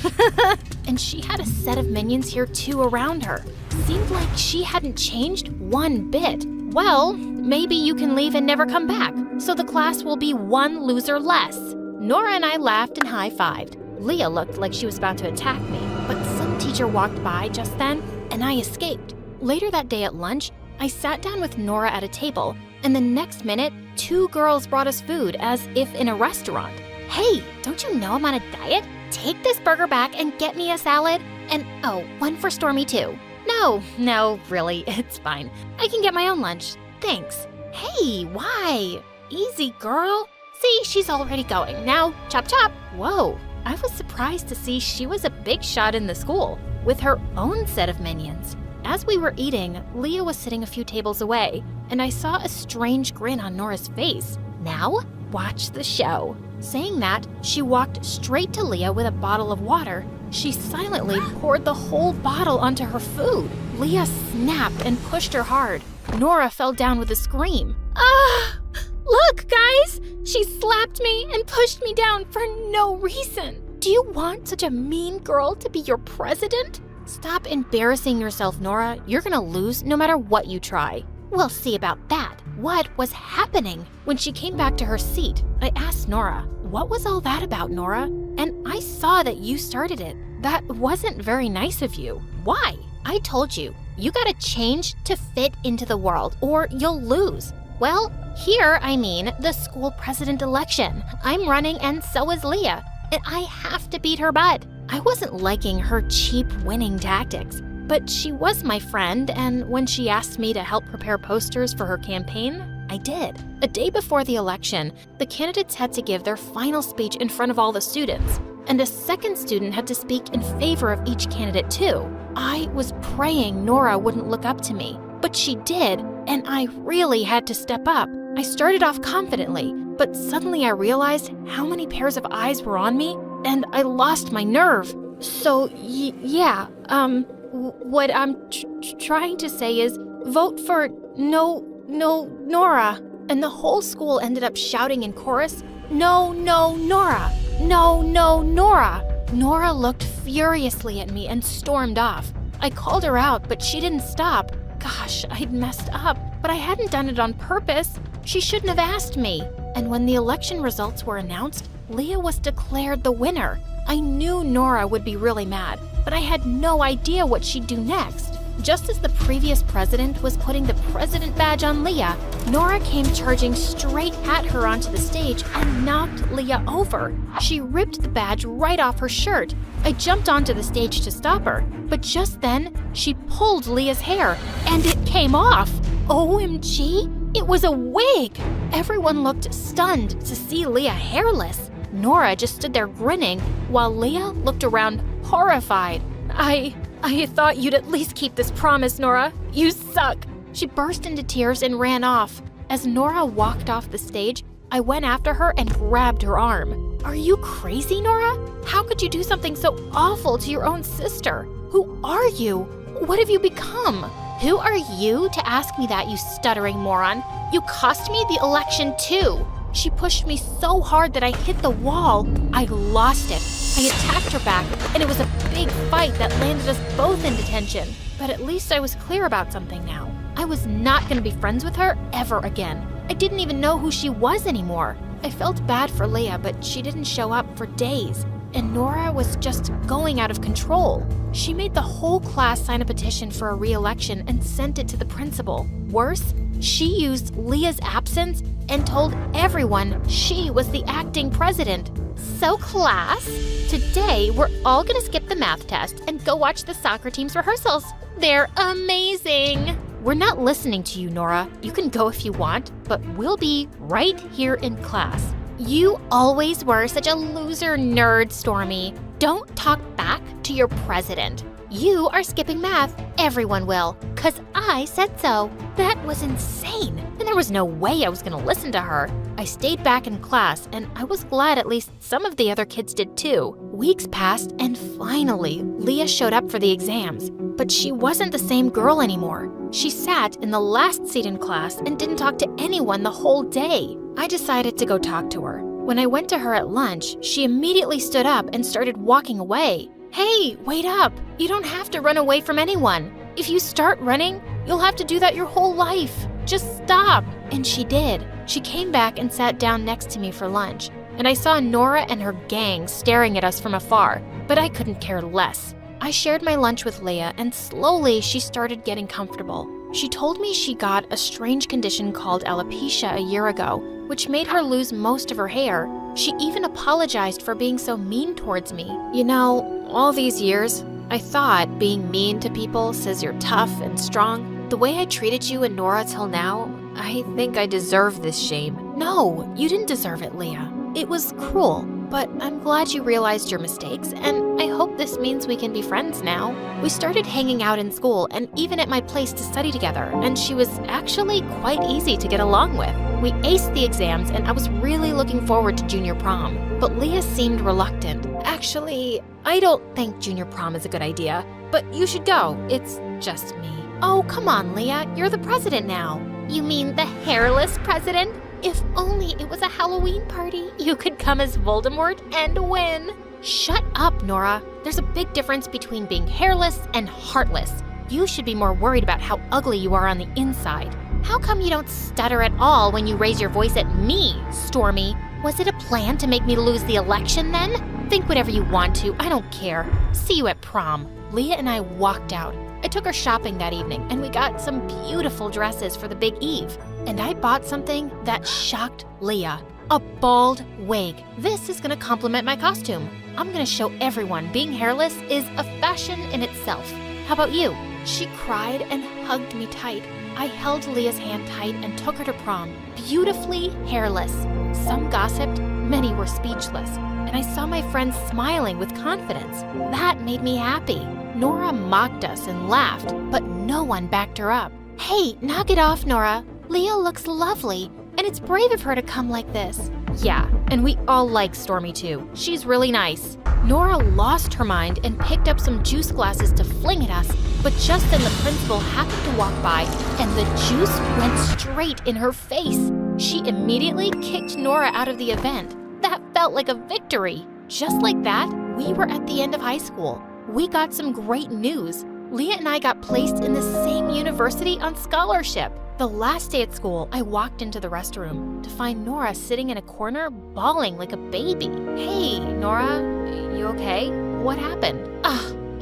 And she had a set of minions here too around her. Seemed like she hadn't changed one bit. Well, maybe you can leave and never come back, so the class will be one loser less. Nora and I laughed and high-fived. Leah looked like she was about to attack me, but some teacher walked by just then, and I escaped. Later that day at lunch, I sat down with Nora at a table, and the next minute, 2 girls brought us food as if in a restaurant. Hey, don't you know I'm on a diet? Take this burger back and get me a salad, and oh, one for Stormy too. No, really, it's fine. I can get my own lunch. Thanks. Hey, why? Easy, girl. See, she's already going. Now, chop chop. Whoa, I was surprised to see she was a big shot in the school, with her own set of minions. As we were eating, Leah was sitting a few tables away, and I saw a strange grin on Nora's face. Now, watch the show. Saying that, she walked straight to Leah with a bottle of water She silently poured the whole bottle onto her food. Leah snapped and pushed her hard. Nora fell down with a scream. Ah! Look, guys! She slapped me and pushed me down for no reason. Do you want such a mean girl to be your president? Stop embarrassing yourself, Nora. You're gonna lose no matter what you try. We'll see about that. What was happening? When she came back to her seat, I asked Nora, what was all that about, Nora? And I saw that you started it. That wasn't very nice of you. Why? I told you, you gotta change to fit into the world or you'll lose. Well, here I mean the school president election. I'm running and so is Leah, and I have to beat her butt. I wasn't liking her cheap winning tactics, but she was my friend, and when she asked me to help prepare posters for her campaign, I did. A day before the election, the candidates had to give their final speech in front of all the students, and a second student had to speak in favor of each candidate too. I was praying Nora wouldn't look up to me, but she did, and I really had to step up. I started off confidently, but suddenly I realized how many pairs of eyes were on me, and I lost my nerve. So, what I'm trying to say is, vote for Nora. And the whole school ended up shouting in chorus, No, Nora! No, Nora! Nora looked furiously at me and stormed off. I called her out, but she didn't stop. Gosh, I'd messed up, but I hadn't done it on purpose. She shouldn't have asked me. And when the election results were announced, Leah was declared the winner. I knew Nora would be really mad, but I had no idea what she'd do next. Just as the previous president was putting the president badge on Leah, Nora came charging straight at her onto the stage and knocked Leah over. She ripped the badge right off her shirt. I jumped onto the stage to stop her, but just then, she pulled Leah's hair, and it came off. OMG, it was a wig! Everyone looked stunned to see Leah hairless. Nora just stood there grinning, while Leah looked around horrified. I thought you'd at least keep this promise, Nora. You suck. She burst into tears and ran off. As Nora walked off the stage, I went after her and grabbed her arm. Are you crazy, Nora? How could you do something so awful to your own sister? Who are you? What have you become? Who are you to ask me that, you stuttering moron? You cost me the election too. She pushed me so hard that I hit the wall. I lost it. I attacked her back, and it was a big fight that landed us both in detention. But at least I was clear about something now. I was not going to be friends with her ever again. I didn't even know who she was anymore. I felt bad for Leah, but she didn't show up for days. And Nora was just going out of control. She made the whole class sign a petition for a re-election and sent it to the principal. Worse, she used Leah's absence and told everyone she was the acting president. So class, today we're all gonna skip the math test and go watch the soccer team's rehearsals. They're amazing. We're not listening to you, Nora. You can go if you want, but we'll be right here in class. You always were such a loser nerd, Stormy. Don't talk back to your president. You are skipping math. Everyone will, 'cause I said so. That was insane, and there was no way I was gonna listen to her. I stayed back in class, and I was glad at least some of the other kids did too. Weeks passed, and finally, Leah showed up for the exams. But she wasn't the same girl anymore. She sat in the last seat in class and didn't talk to anyone the whole day. I decided to go talk to her. When I went to her at lunch, she immediately stood up and started walking away. Hey, wait up! You don't have to run away from anyone. If you start running, you'll have to do that your whole life. Just stop. And she did. She came back and sat down next to me for lunch, and I saw Nora and her gang staring at us from afar, but I couldn't care less. I shared my lunch with Leah, and slowly she started getting comfortable. She told me she got a strange condition called alopecia a year ago, which made her lose most of her hair. She even apologized for being so mean towards me. You know, all these years, I thought being mean to people says you're tough and strong. The way I treated you and Nora till now, I think I deserve this shame. No, you didn't deserve it, Leah. It was cruel, but I'm glad you realized your mistakes, and I hope this means we can be friends now. We started hanging out in school and even at my place to study together, and she was actually quite easy to get along with. We aced the exams, and I was really looking forward to junior prom, but Leah seemed reluctant. Actually, I don't think junior prom is a good idea, but you should go. It's just me. Oh, come on, Leah. You're the president now. You mean the hairless president? If only it was a Halloween party. You could come as Voldemort and win. Shut up, Nora. There's a big difference between being hairless and heartless. You should be more worried about how ugly you are on the inside. How come you don't stutter at all when you raise your voice at me, Stormy? Was it a plan to make me lose the election then? Think whatever you want to, I don't care. See you at prom. Leah and I walked out. I took her shopping that evening and we got some beautiful dresses for the big eve. And I bought something that shocked Leah. A bald wig. This is gonna complement my costume. I'm gonna show everyone being hairless is a fashion in itself. How about you? She cried and hugged me tight. I held Leah's hand tight and took her to prom, beautifully hairless. Some gossiped, many were speechless, and I saw my friends smiling with confidence. That made me happy. Nora mocked us and laughed, but no one backed her up. Hey, knock it off, Nora. Leah looks lovely, and it's brave of her to come like this. Yeah, and we all like Stormy too. She's really nice. Nora lost her mind and picked up some juice glasses to fling at us, but just then the principal happened to walk by and the juice went straight in her face. She immediately kicked Nora out of the event. That felt like a victory. Just like that, we were at the end of high school. We got some great news. Leah and I got placed in the same university on scholarship. The last day at school, I walked into the restroom to find Nora sitting in a corner bawling like a baby. Hey, Nora, you okay? What happened?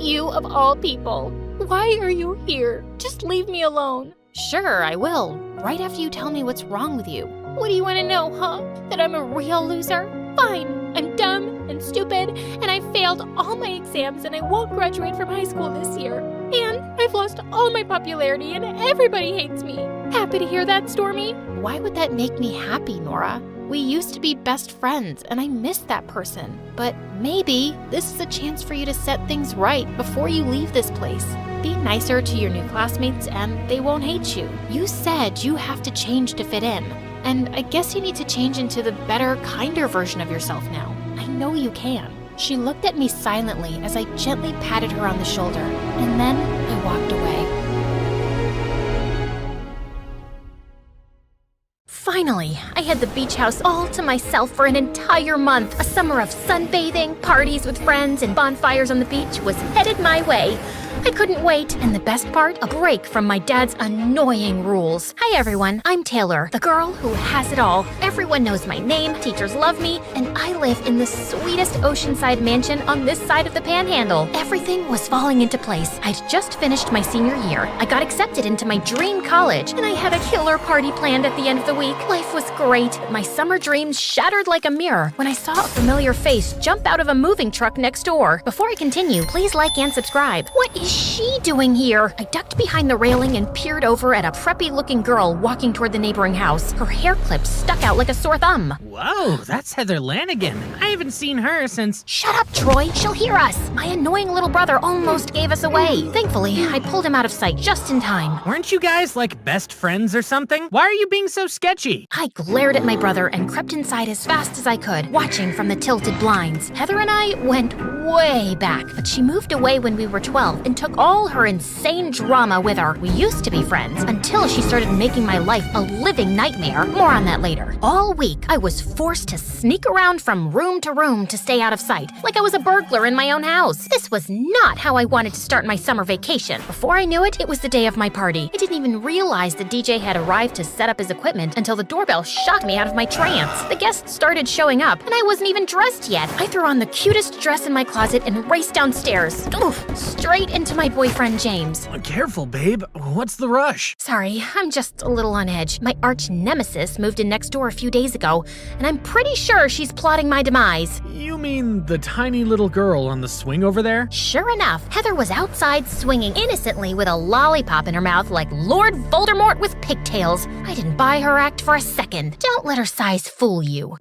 You of all people. Why are you here? Just leave me alone. Sure, I will. Right after you tell me what's wrong with you. What do you want to know, huh? That I'm a real loser? Fine. I'm dumb and stupid, and I failed all my exams, and I won't graduate from high school this year. And I've lost all my popularity, and everybody hates me. Happy to hear that, Stormy? Why would that make me happy, Nora? We used to be best friends, and I miss that person. But maybe this is a chance for you to set things right before you leave this place. Be nicer to your new classmates, and they won't hate you. You said you have to change to fit in. And I guess you need to change into the better, kinder version of yourself now. I know you can. She looked at me silently as I gently patted her on the shoulder, and then I walked away. Finally, I had the beach house all to myself for an entire month. A summer of sunbathing, parties with friends, and bonfires on the beach was headed my way. I couldn't wait, and the best part, a break from my dad's annoying rules. Hi everyone, I'm Taylor, the girl who has it all. Everyone knows my name, teachers love me, and I live in the sweetest oceanside mansion on this side of the panhandle. Everything was falling into place. I'd just finished my senior year. I got accepted into my dream college, and I had a killer party planned at the end of the week. Life was great. My summer dreams shattered like a mirror when I saw a familiar face jump out of a moving truck next door. Before I continue, please like and subscribe. What is she doing here? I ducked behind the railing and peered over at a preppy-looking girl walking toward the neighboring house. Her hair clips stuck out like a sore thumb. Whoa, that's Heather Lanigan. I haven't seen her since... Shut up, Troy. She'll hear us. My annoying little brother almost gave us away. Thankfully, I pulled him out of sight just in time. Weren't you guys like best friends or something? Why are you being so sketchy? I glared at my brother and crept inside as fast as I could, watching from the tilted blinds. Heather and I went way back, but she moved away when we were 12 and took all her insane drama with her. We used to be friends until she started making my life a living nightmare. More on that later. All week, I was forced to sneak around from room to room to stay out of sight, like I was a burglar in my own house. This was not how I wanted to start my summer vacation. Before I knew it, it was the day of my party. I didn't even realize the DJ had arrived to set up his equipment until the doorbell shocked me out of my trance. The guests started showing up, and I wasn't even dressed yet. I threw on the cutest dress in my closet and raced downstairs. Oof, straight into my boyfriend, James. Careful, babe. What's the rush? Sorry, I'm just a little on edge. My arch nemesis moved in next door a few days ago, and I'm pretty sure she's plotting my demise. You mean the tiny little girl on the swing over there? Sure enough, Heather was outside swinging innocently with a lollipop in her mouth like Lord Voldemort with pigtails. I didn't buy her act for a second. Don't let her size fool you.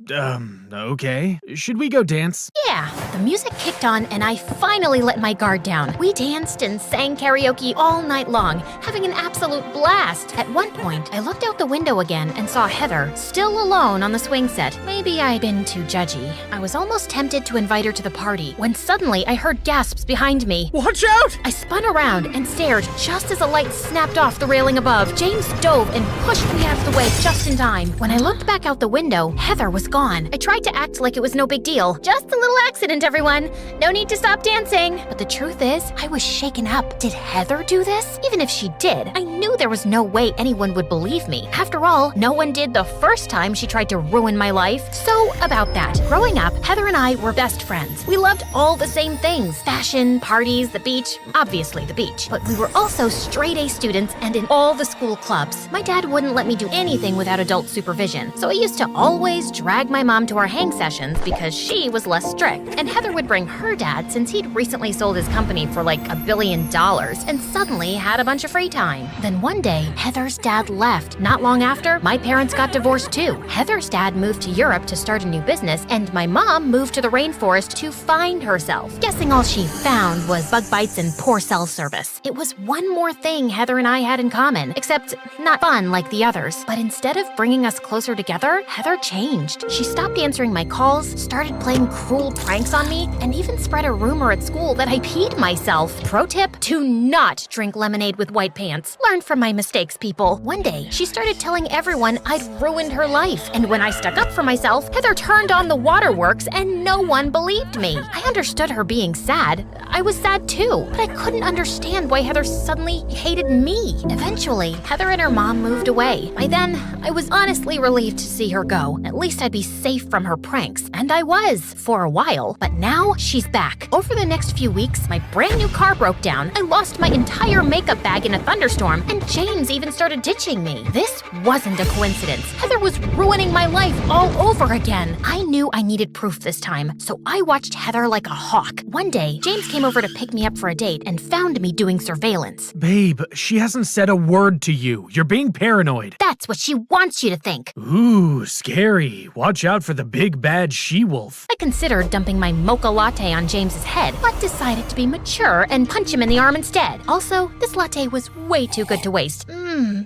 Okay. Should we go dance? Yeah. The music kicked on, and I finally let my guard down. We danced danced and sang karaoke all night long, having an absolute blast. At one point, I looked out the window again and saw Heather still alone on the swing set. Maybe I'd been too judgy. I was almost tempted to invite her to the party when suddenly I heard gasps behind me. Watch out! I spun around and stared just as a light snapped off the railing above. James dove and pushed me out of the way just in time. When I looked back out the window, Heather was gone. I tried to act like it was no big deal. Just a little accident, everyone. No need to stop dancing. But the truth is, I was shaken up. Did Heather do this? Even if she did, I knew there was no way anyone would believe me. After all, no one did the first time she tried to ruin my life. So about that. Growing up, Heather and I were best friends. We loved all the same things. Fashion, parties, the beach, obviously the beach. But we were also straight-A students and in all the school clubs. My dad wouldn't let me do anything without adult supervision, so I used to always drag my mom to our hang sessions because she was less strict. And Heather would bring her dad since he'd recently sold his company for like $1 billion and suddenly had a bunch of free time. Then one day, Heather's dad left. Not long after, my parents got divorced too. Heather's dad moved to Europe to start a new business, and my mom moved to the rainforest to find herself. Guessing all she found was bug bites and poor cell service. It was one more thing Heather and I had in common, except not fun like the others. But instead of bringing us closer together, Heather changed. She stopped answering my calls, started playing cruel pranks on me, and even spread a rumor at school that I peed myself. Pro tip, do not drink lemonade with white pants. Learn from my mistakes, people. One day, she started telling everyone I'd ruined her life. And when I stuck up for myself, Heather turned on the waterworks and no one believed me. I understood her being sad. I was sad too, but I couldn't understand why Heather suddenly hated me. Eventually, Heather and her mom moved away. By then, I was honestly relieved to see her go. At least I'd be safe from her pranks. And I was, for a while. But now, she's back. Over the next few weeks, my brand new car broke down. I lost my entire makeup bag in a thunderstorm, and James even started ditching me. This wasn't a coincidence. Heather was ruining my life all over again. I knew I needed proof this time, so I watched Heather like a hawk. One day, James came over to pick me up for a date and found me doing surveillance. Babe, she hasn't said a word to you. You're being paranoid. That's what she wants you to think. Ooh, scary. Watch out for the big bad she-wolf. I considered dumping my mocha latte on James's head, but decided to be mature and punch him in the arm instead. Also, this latte was way too good to waste.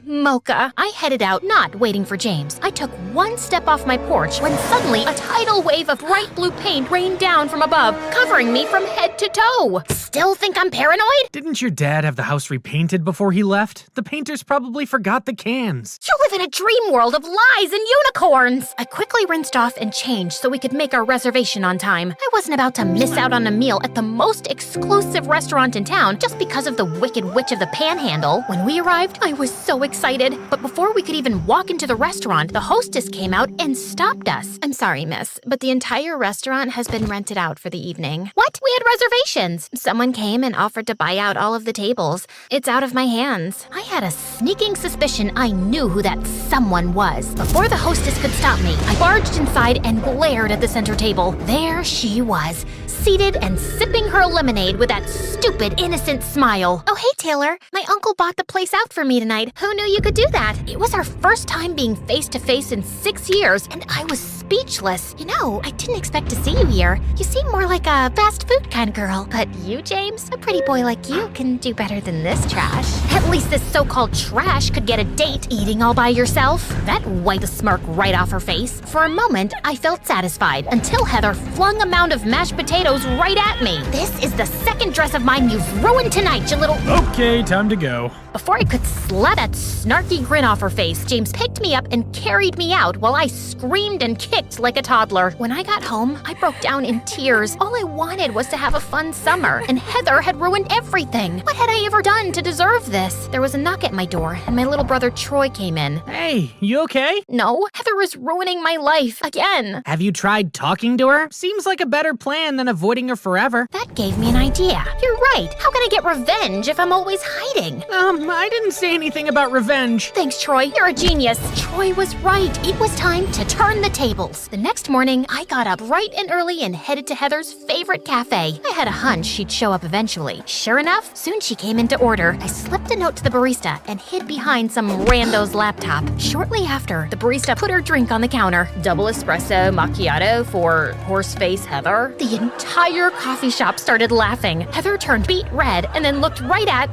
Mocha. I headed out, not waiting for James. I took one step off my porch when suddenly a tidal wave of bright blue paint rained down from above, covering me from head to toe. Still think I'm paranoid? Didn't your dad have the house repainted before he left? The painters probably forgot the cans. You live in a dream world of lies and unicorns. I quickly rinsed off and changed so we could make our reservation on time. I wasn't about to miss out on a meal at the most exclusive restaurant in town just because of the Wicked Witch of the Panhandle. When we arrived, I was so excited. But before we could even walk into the restaurant, the hostess came out and stopped us. I'm sorry, miss, but the entire restaurant has been rented out for the evening. What? We had reservations. Someone came and offered to buy out all of the tables. It's out of my hands. I had a sneaking suspicion I knew who that someone was. Before the hostess could stop me, I barged inside and glared at the center table. There she was, seated and sipping her lemonade with that stupid, innocent smile. Oh, hey, Taylor. My uncle bought the place out for me tonight. Who knew you could do that? It was our first time being face-to-face in 6 years, and I was speechless. You know, I didn't expect to see you here. You seem more like a fast food kind of girl. But you, James, a pretty boy like you can do better than this trash. At least this so-called trash could get a date eating all by yourself. That wiped the smirk right off her face. For a moment, I felt satisfied until Heather flung a mound of mashed potatoes right at me. This is the second dress of mine you've ruined tonight, you little... Okay, time to go. Before I could slap that snarky grin off her face, James picked me up and carried me out while I screamed and kicked like a toddler. When I got home, I broke down in tears. All I wanted was to have a fun summer, and Heather had ruined everything. What had I ever done to deserve this? There was a knock at my door, and my little brother Troy came in. Hey, you okay? No, Heather was ruining my life again. Have you tried talking to her? Seems like a better plan than avoiding her forever. That gave me an idea. You're right. How can I get revenge if I'm always hiding? I didn't say anything about revenge. Thanks, Troy. You're a genius. Troy was right. It was time to turn the tables. skills. The next morning, I got up bright and early and headed to Heather's favorite cafe. I had a hunch she'd show up eventually. Sure enough, soon she came in to order. I slipped a note to the barista and hid behind some rando's laptop. Shortly after, the barista put her drink on the counter. Double espresso macchiato for horseface Heather. The entire coffee shop started laughing. Heather turned beet red and then looked right at,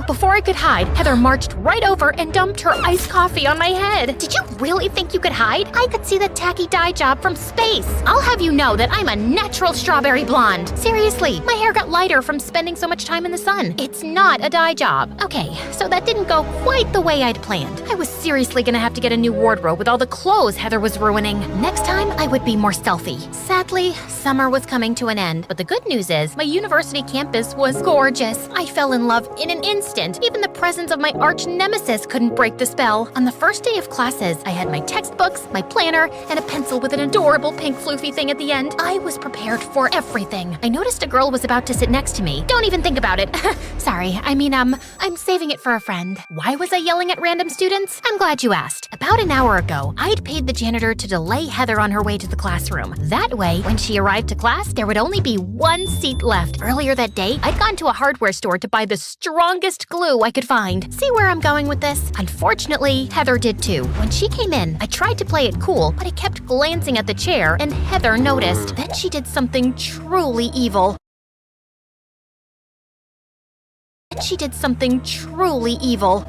Before I could hide, Heather marched right over and dumped her iced coffee on my head. Did you really think you could hide? I could see the tacky dye job from space. I'll have you know that I'm a natural strawberry blonde. Seriously, my hair got lighter from spending so much time in the sun. It's not a dye job. Okay, so that didn't go quite the way I'd planned. I was seriously gonna have to get a new wardrobe with all the clothes Heather was ruining. Next time, I would be more stealthy. Sadly, summer was coming to an end, but the good news is my university campus was gorgeous. I fell in love in an instant. Even the presence of my arch nemesis couldn't break the spell. On the first day of classes, I had my textbooks, my planner, and a pencil with an adorable pink floofy thing at the end. I was prepared for everything. I noticed a girl was about to sit next to me. Don't even think about it. Sorry, I'm saving it for a friend. Why was I yelling at random students? I'm glad you asked. About an hour ago, I'd paid the janitor to delay Heather on her way to the classroom. That way, when she arrived to class, there would only be one seat left. Earlier that day, I'd gone to a hardware store to buy the strongest glue I could find. See where I'm going with this? Unfortunately, Heather did too. When she came in, I tried to play it cool, but I kept glancing at the chair, and Heather noticed. Then she did something truly evil.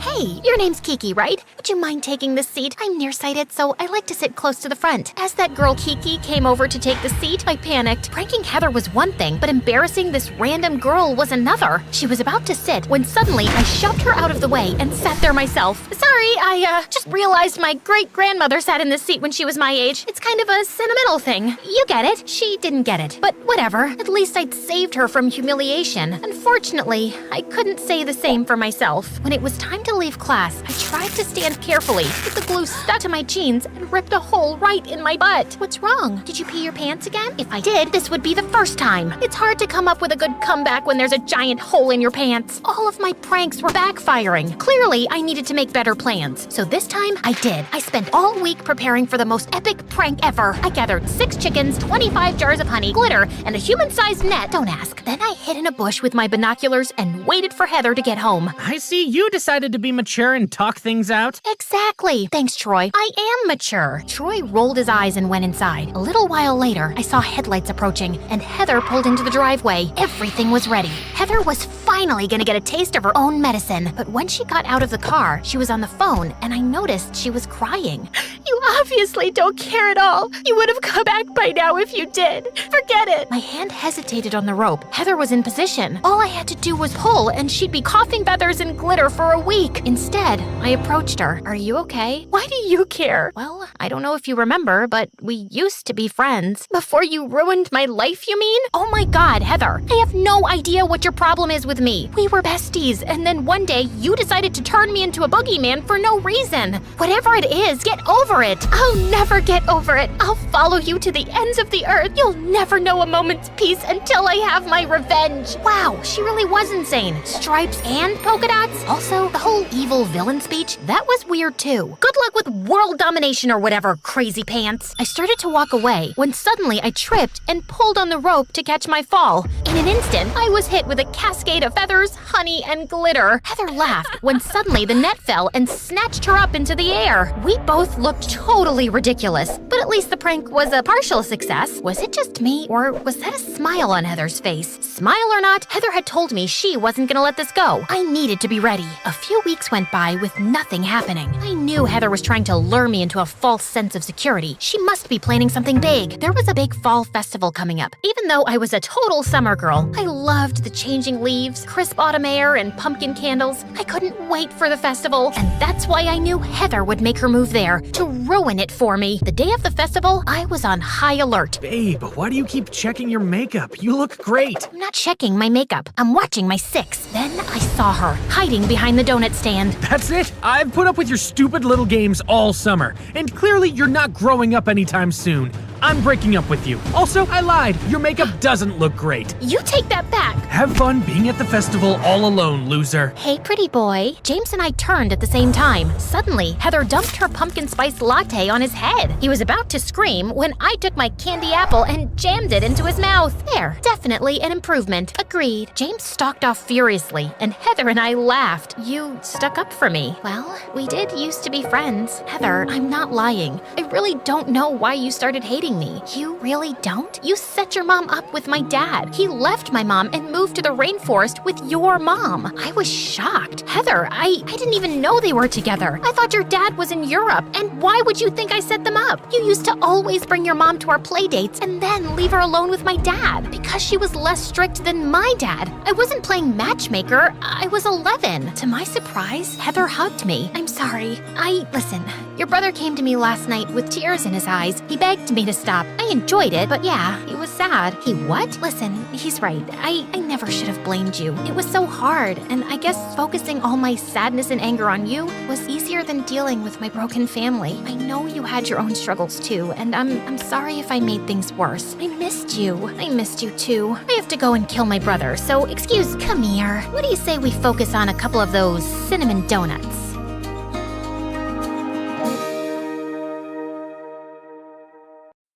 Hey, your name's Kiki, right? Would you mind taking this seat? I'm nearsighted, so I like to sit close to the front. As that girl Kiki came over to take the seat, I panicked. Pranking Heather was one thing, but embarrassing this random girl was another. She was about to sit when suddenly I shoved her out of the way and sat there myself. Sorry, I just realized my great-grandmother sat in this seat when she was my age. It's kind of a sentimental thing. You get it. She didn't get it. But whatever. At least I'd saved her from humiliation. Unfortunately, I couldn't say the same for myself. When it was time to leave class, I tried to stand carefully, but the glue stuck to my jeans and ripped a hole right in my butt. What's wrong? Did you pee your pants again? If I did, this would be the first time. It's hard to come up with a good comeback when there's a giant hole in your pants. All of my pranks were backfiring. Clearly, I needed to make better plans. So this time, I did. I spent all week preparing for the most epic prank ever. I gathered 6 chickens, 25 jars of honey, glitter, and a human-sized net. Don't ask. Then I hid in a bush with my binoculars and waited for Heather to get home. I see you decided to be mature and talk things out. Exactly. Thanks, Troy. I am mature. Troy rolled his eyes and went inside. A little while later, I saw headlights approaching, and Heather pulled into the driveway. Everything was ready. Heather was finally gonna get a taste of her own medicine. But when she got out of the car, she was on the phone, and I noticed she was crying. You obviously don't care at all. You would have come back by now if you did. Forget it. My hand hesitated on the rope. Heather was in position. All I had to do was pull, and she'd be coughing feathers and glitter for a week. Instead, I approached her. Are you okay? Why do you care? Well, I don't know if you remember, but we used to be friends. Before you ruined my life, you mean? Oh my God, Heather. I have no idea what your problem is with me. We were besties, and then one day you decided to turn me into a boogeyman for no reason. Whatever it is, get over it. I'll never get over it. I'll follow you to the ends of the earth. You'll never know a moment's peace until I have my revenge. Wow, she really was insane. Stripes and polka dots? Also, the whole evil villain speech, that was weird too. Good luck with world domination or whatever, crazy pants. I started to walk away when suddenly I tripped and pulled on the rope to catch my fall. In an instant, I was hit with a cascade of feathers, honey, and glitter. Heather laughed when suddenly the net fell and snatched her up into the air. We both looked totally ridiculous, but at least the prank was a partial success. Was it just me, or was that a smile on Heather's face? Smile or not, Heather had told me she wasn't gonna let this go. I needed to be ready. A few weeks went by with nothing happening. I knew Heather was trying to lure me into a false sense of security. She must be planning something big. There was a big fall festival coming up. Even though I was a total summer girl, I loved the changing leaves, crisp autumn air, and pumpkin candles. I couldn't wait for the festival, and that's why I knew Heather would make her move there to ruin it for me. The day of the festival, I was on high alert. Babe, why do you keep checking your makeup? You look great. I'm not checking my makeup. I'm watching my 6. Then I saw her, hiding behind the donut stand. That's it. I've put up with your stupid little games all summer, and clearly you're not growing up anytime soon. I'm breaking up with you. Also, I lied. Your makeup doesn't look great. You take that back. Have fun being at the festival all alone, loser. Hey, pretty boy. James and I turned at the same time. Suddenly, Heather dumped her pumpkin spice latte on his head. He was about to scream when I took my candy apple and jammed it into his mouth. There, definitely an improvement. Agreed. James stalked off furiously, and Heather and I laughed. You stuck up for me. Well, we did used to be friends. Heather, I'm not lying. I really don't know why you started hating me. You really don't? You set your mom up with my dad. He left my mom and moved to the rainforest with your mom. I was shocked. Heather, I didn't even know they were together. I thought your dad was in Europe. And why would you think I set them up? You used to always bring your mom to our play dates and then leave her alone with my dad because she was less strict than my dad. I wasn't playing matchmaker. I was 11. To my surprise, Heather hugged me. I'm sorry. Listen, your brother came to me last night with tears in his eyes. He begged me to stop. I enjoyed it, but yeah, he was sad. He what? Listen, he's right. I never should have blamed you. It was so hard, and I guess focusing all my sadness and anger on you was easier than dealing with my broken family. I know you had your own struggles too, and I'm sorry if I made things worse. I missed you. I missed you too. I have to go and kill my brother, so come here. What do you say we focus on a couple of those cinnamon donuts?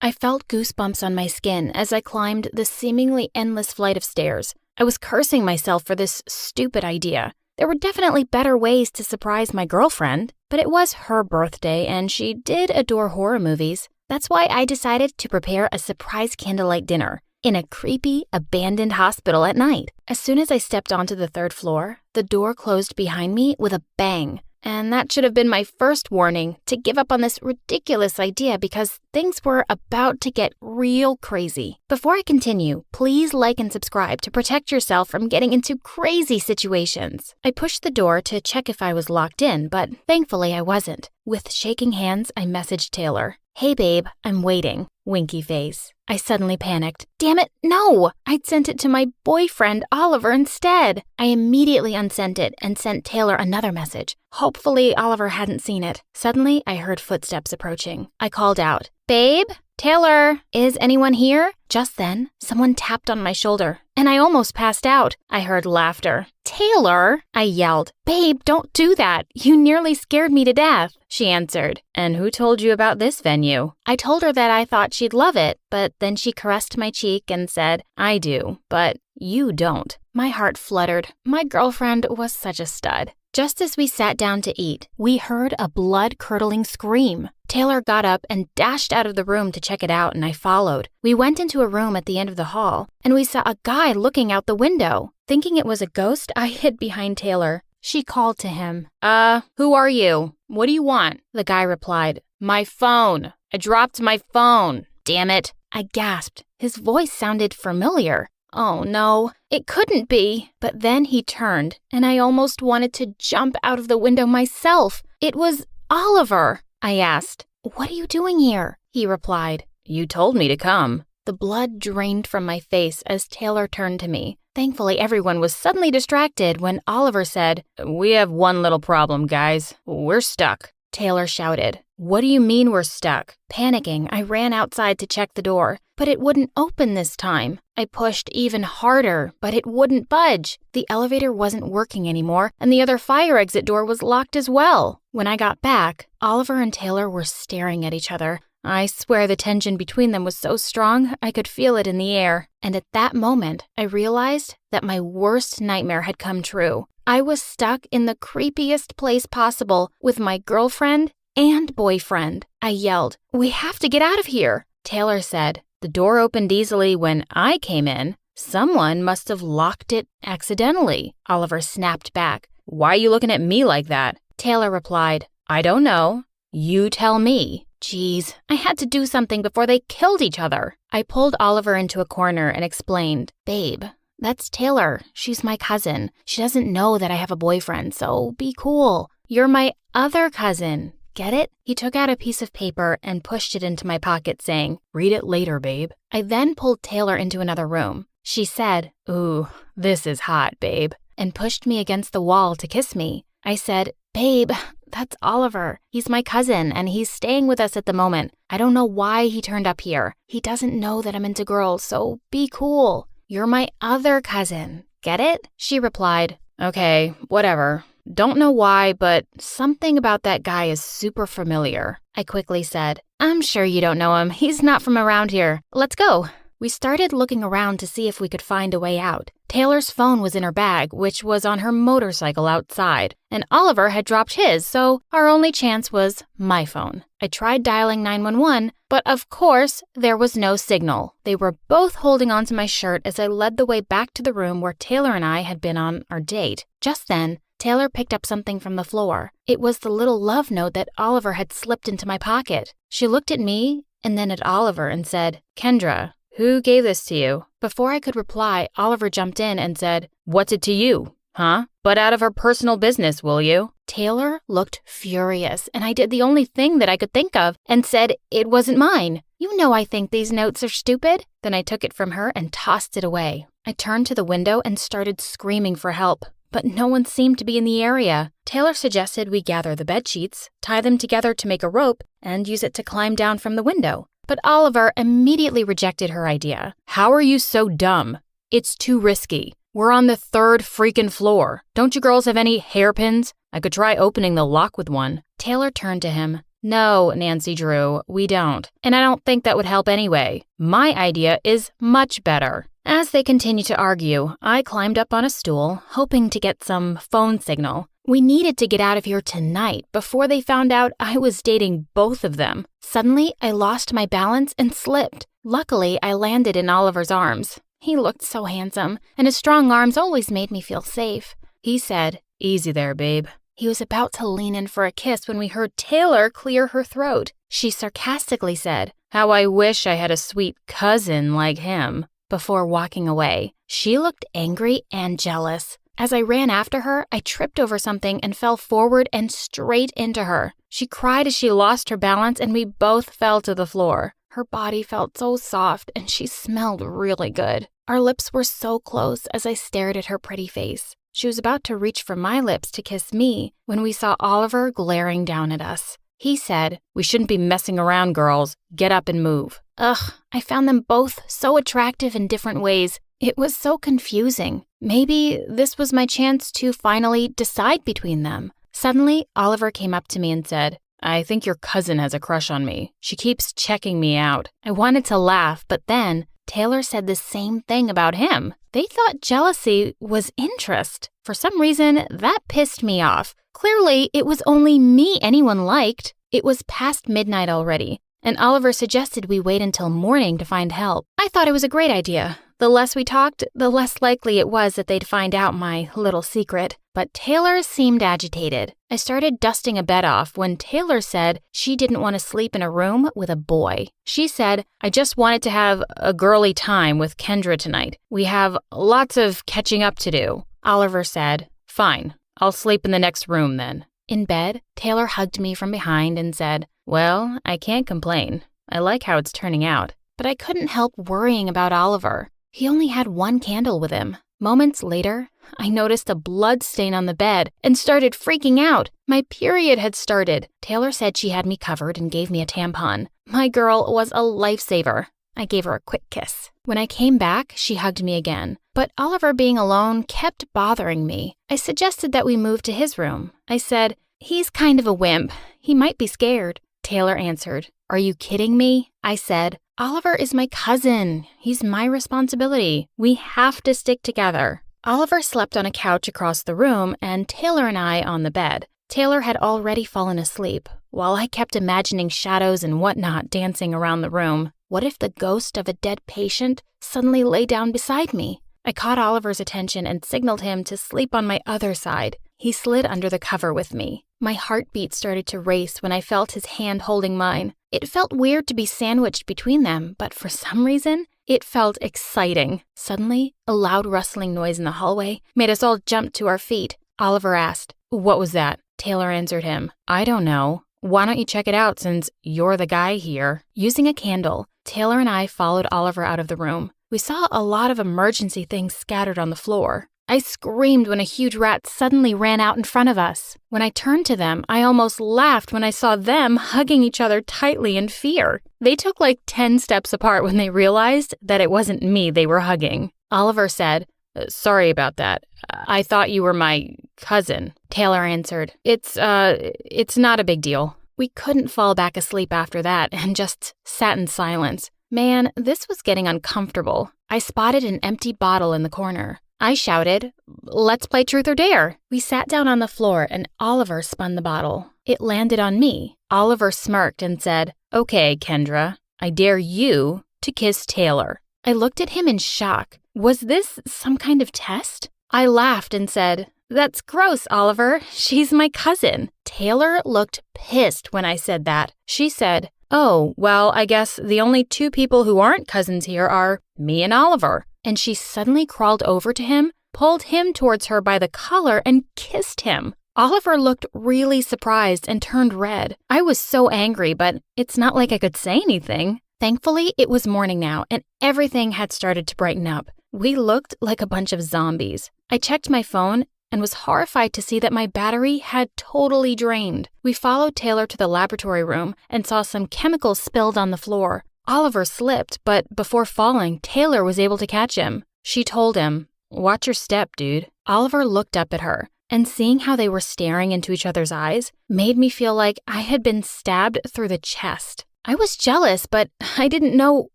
I felt goosebumps on my skin as I climbed the seemingly endless flight of stairs. I was cursing myself for this stupid idea. There were definitely better ways to surprise my girlfriend, but it was her birthday and she did adore horror movies. That's why I decided to prepare a surprise candlelight dinner in a creepy, abandoned hospital at night. As soon as I stepped onto the 3rd floor, the door closed behind me with a bang. And that should have been my first warning to give up on this ridiculous idea because things were about to get real crazy. Before I continue, please like and subscribe to protect yourself from getting into crazy situations. I pushed the door to check if I was locked in, but thankfully I wasn't. With shaking hands, I messaged Taylor. Hey babe, I'm waiting. Winky face. I suddenly panicked. Damn it, no! I'd sent it to my boyfriend, Oliver, instead. I immediately unsent it and sent Taylor another message. Hopefully Oliver hadn't seen it. Suddenly, I heard footsteps approaching. I called out, Babe? Taylor, is anyone here? Just then, someone tapped on my shoulder, and I almost passed out. I heard laughter. Taylor, I yelled. Babe, don't do that. You nearly scared me to death. She answered, and who told you about this venue? I told her that I thought she'd love it, but then she caressed my cheek and said, I do, but you don't. My heart fluttered. My girlfriend was such a stud. Just as we sat down to eat, we heard a blood-curdling scream. Taylor got up and dashed out of the room to check it out, and I followed. We went into a room at the end of the hall, and we saw a guy looking out the window. Thinking it was a ghost, I hid behind Taylor. She called to him. Who are you? What do you want? The guy replied, My phone. I dropped my phone. Damn it. I gasped. His voice sounded familiar. Oh no, it couldn't be. But then he turned, and I almost wanted to jump out of the window myself. It was Oliver. I asked, What are you doing here? He replied, You told me to come. The blood drained from my face as Taylor turned to me. Thankfully, everyone was suddenly distracted when Oliver said, We have one little problem, guys. We're stuck. Taylor shouted, What do you mean we're stuck? Panicking, I ran outside to check the door, but it wouldn't open this time. I pushed even harder, but it wouldn't budge. The elevator wasn't working anymore, and the other fire exit door was locked as well. When I got back, Oliver and Taylor were staring at each other. I swear the tension between them was so strong, I could feel it in the air. And at that moment, I realized that my worst nightmare had come true. I was stuck in the creepiest place possible with my girlfriend and boyfriend. I yelled, We have to get out of here. Taylor said, The door opened easily when I came in. Someone must have locked it accidentally. Oliver snapped back. Why are you looking at me like that? Taylor replied, I don't know. You tell me. Geez, I had to do something before they killed each other. I pulled Oliver into a corner and explained, Babe, that's Taylor. She's my cousin. She doesn't know that I have a boyfriend, so be cool. You're my other cousin. Get it? He took out a piece of paper and pushed it into my pocket, saying, Read it later, babe. I then pulled Taylor into another room. She said, Ooh, this is hot, babe, and pushed me against the wall to kiss me. I said, "Babe, that's Oliver. He's my cousin, and he's staying with us at the moment. I don't know why he turned up here. He doesn't know that I'm into girls, so be cool. You're my other cousin. Get it?" She replied, "Okay, whatever. Don't know why, but something about that guy is super familiar." I quickly said, "I'm sure you don't know him. He's not from around here. Let's go." We started looking around to see if we could find a way out. Taylor's phone was in her bag, which was on her motorcycle outside, and Oliver had dropped his, so our only chance was my phone. I tried dialing 911, but of course, there was no signal. They were both holding onto my shirt as I led the way back to the room where Taylor and I had been on our date. Just then, Taylor picked up something from the floor. It was the little love note that Oliver had slipped into my pocket. She looked at me and then at Oliver and said, "Kendra, who gave this to you?" Before I could reply, Oliver jumped in and said, "What's it to you? Huh? But out of our personal business, will you?" Taylor looked furious, and I did the only thing that I could think of and said it wasn't mine. "You know I think these notes are stupid." Then I took it from her and tossed it away. I turned to the window and started screaming for help, but no one seemed to be in the area. Taylor suggested we gather the bed sheets, tie them together to make a rope, and use it to climb down from the window. But Oliver immediately rejected her idea. "How are you so dumb? It's too risky. We're on the 3rd freaking floor. Don't you girls have any hairpins? I could try opening the lock with one." Taylor turned to him. "No, Nancy Drew, we don't. And I don't think that would help anyway. My idea is much better." As they continued to argue, I climbed up on a stool, hoping to get some phone signal. We needed to get out of here tonight before they found out I was dating both of them. Suddenly, I lost my balance and slipped. Luckily, I landed in Oliver's arms. He looked so handsome, and his strong arms always made me feel safe. He said, "Easy there, babe." He was about to lean in for a kiss when we heard Taylor clear her throat. She sarcastically said, "How I wish I had a sweet cousin like him," before walking away. She looked angry and jealous. As I ran after her, I tripped over something and fell forward and straight into her. She cried as she lost her balance and we both fell to the floor. Her body felt so soft and she smelled really good. Our lips were so close as I stared at her pretty face. She was about to reach for my lips to kiss me when we saw Oliver glaring down at us. He said, "We shouldn't be messing around, girls. Get up and move." Ugh, I found them both so attractive in different ways. It was so confusing. Maybe this was my chance to finally decide between them. Suddenly, Oliver came up to me and said, "I think your cousin has a crush on me. She keeps checking me out." I wanted to laugh, but then Taylor said the same thing about him. They thought jealousy was interest. For some reason, that pissed me off. Clearly, it was only me anyone liked. It was past midnight already, and Oliver suggested we wait until morning to find help. I thought it was a great idea. The less we talked, the less likely it was that they'd find out my little secret. But Taylor seemed agitated. I started dusting a bed off when Taylor said she didn't want to sleep in a room with a boy. She said, "I just wanted to have a girly time with Kendra tonight. We have lots of catching up to do." Oliver said, "Fine, I'll sleep in the next room then." In bed, Taylor hugged me from behind and said, "Well, I can't complain. I like how it's turning out." But I couldn't help worrying about Oliver. He only had one candle with him. Moments later, I noticed a blood stain on the bed and started freaking out. My period had started. Taylor said she had me covered and gave me a tampon. My girl was a lifesaver. I gave her a quick kiss. When I came back, she hugged me again. But Oliver being alone kept bothering me. I suggested that we move to his room. I said, "He's kind of a wimp. He might be scared." Taylor answered, "Are you kidding me?" I said, "Oliver is my cousin. He's my responsibility. We have to stick together." Oliver slept on a couch across the room and Taylor and I on the bed. Taylor had already fallen asleep, while I kept imagining shadows and whatnot dancing around the room. What if the ghost of a dead patient suddenly lay down beside me? I caught Oliver's attention and signaled him to sleep on my other side. He slid under the cover with me. My heartbeat started to race when I felt his hand holding mine. It felt weird to be sandwiched between them, but for some reason, it felt exciting. Suddenly, a loud rustling noise in the hallway made us all jump to our feet. Oliver asked, "What was that?" Taylor answered him, "I don't know. Why don't you check it out since you're the guy here?" Using a candle, Taylor and I followed Oliver out of the room. We saw a lot of emergency things scattered on the floor. I screamed when a huge rat suddenly ran out in front of us. When I turned to them, I almost laughed when I saw them hugging each other tightly in fear. They took like 10 steps apart when they realized that it wasn't me they were hugging. Oliver said, "Sorry about that. I thought you were my cousin." Taylor answered, It's not a big deal." We couldn't fall back asleep after that and just sat in silence. Man, this was getting uncomfortable. I spotted an empty bottle in the corner. I shouted, "Let's play truth or dare." We sat down on the floor and Oliver spun the bottle. It landed on me. Oliver smirked and said, "Okay, Kendra, I dare you to kiss Taylor." I looked at him in shock. Was this some kind of test? I laughed and said, "That's gross, Oliver. She's my cousin." Taylor looked pissed when I said that. She said, "Oh, well, I guess the only two people who aren't cousins here are me and Oliver." And she suddenly crawled over to him, pulled him towards her by the collar, and kissed him. Oliver looked really surprised and turned red. I was so angry, but it's not like I could say anything. Thankfully, it was morning now, and everything had started to brighten up. We looked like a bunch of zombies. I checked my phone and was horrified to see that my battery had totally drained. We followed Taylor to the laboratory room and saw some chemicals spilled on the floor. Oliver slipped, but before falling, Taylor was able to catch him. She told him, "Watch your step, dude." Oliver looked up at her, and seeing how they were staring into each other's eyes made me feel like I had been stabbed through the chest. I was jealous, but I didn't know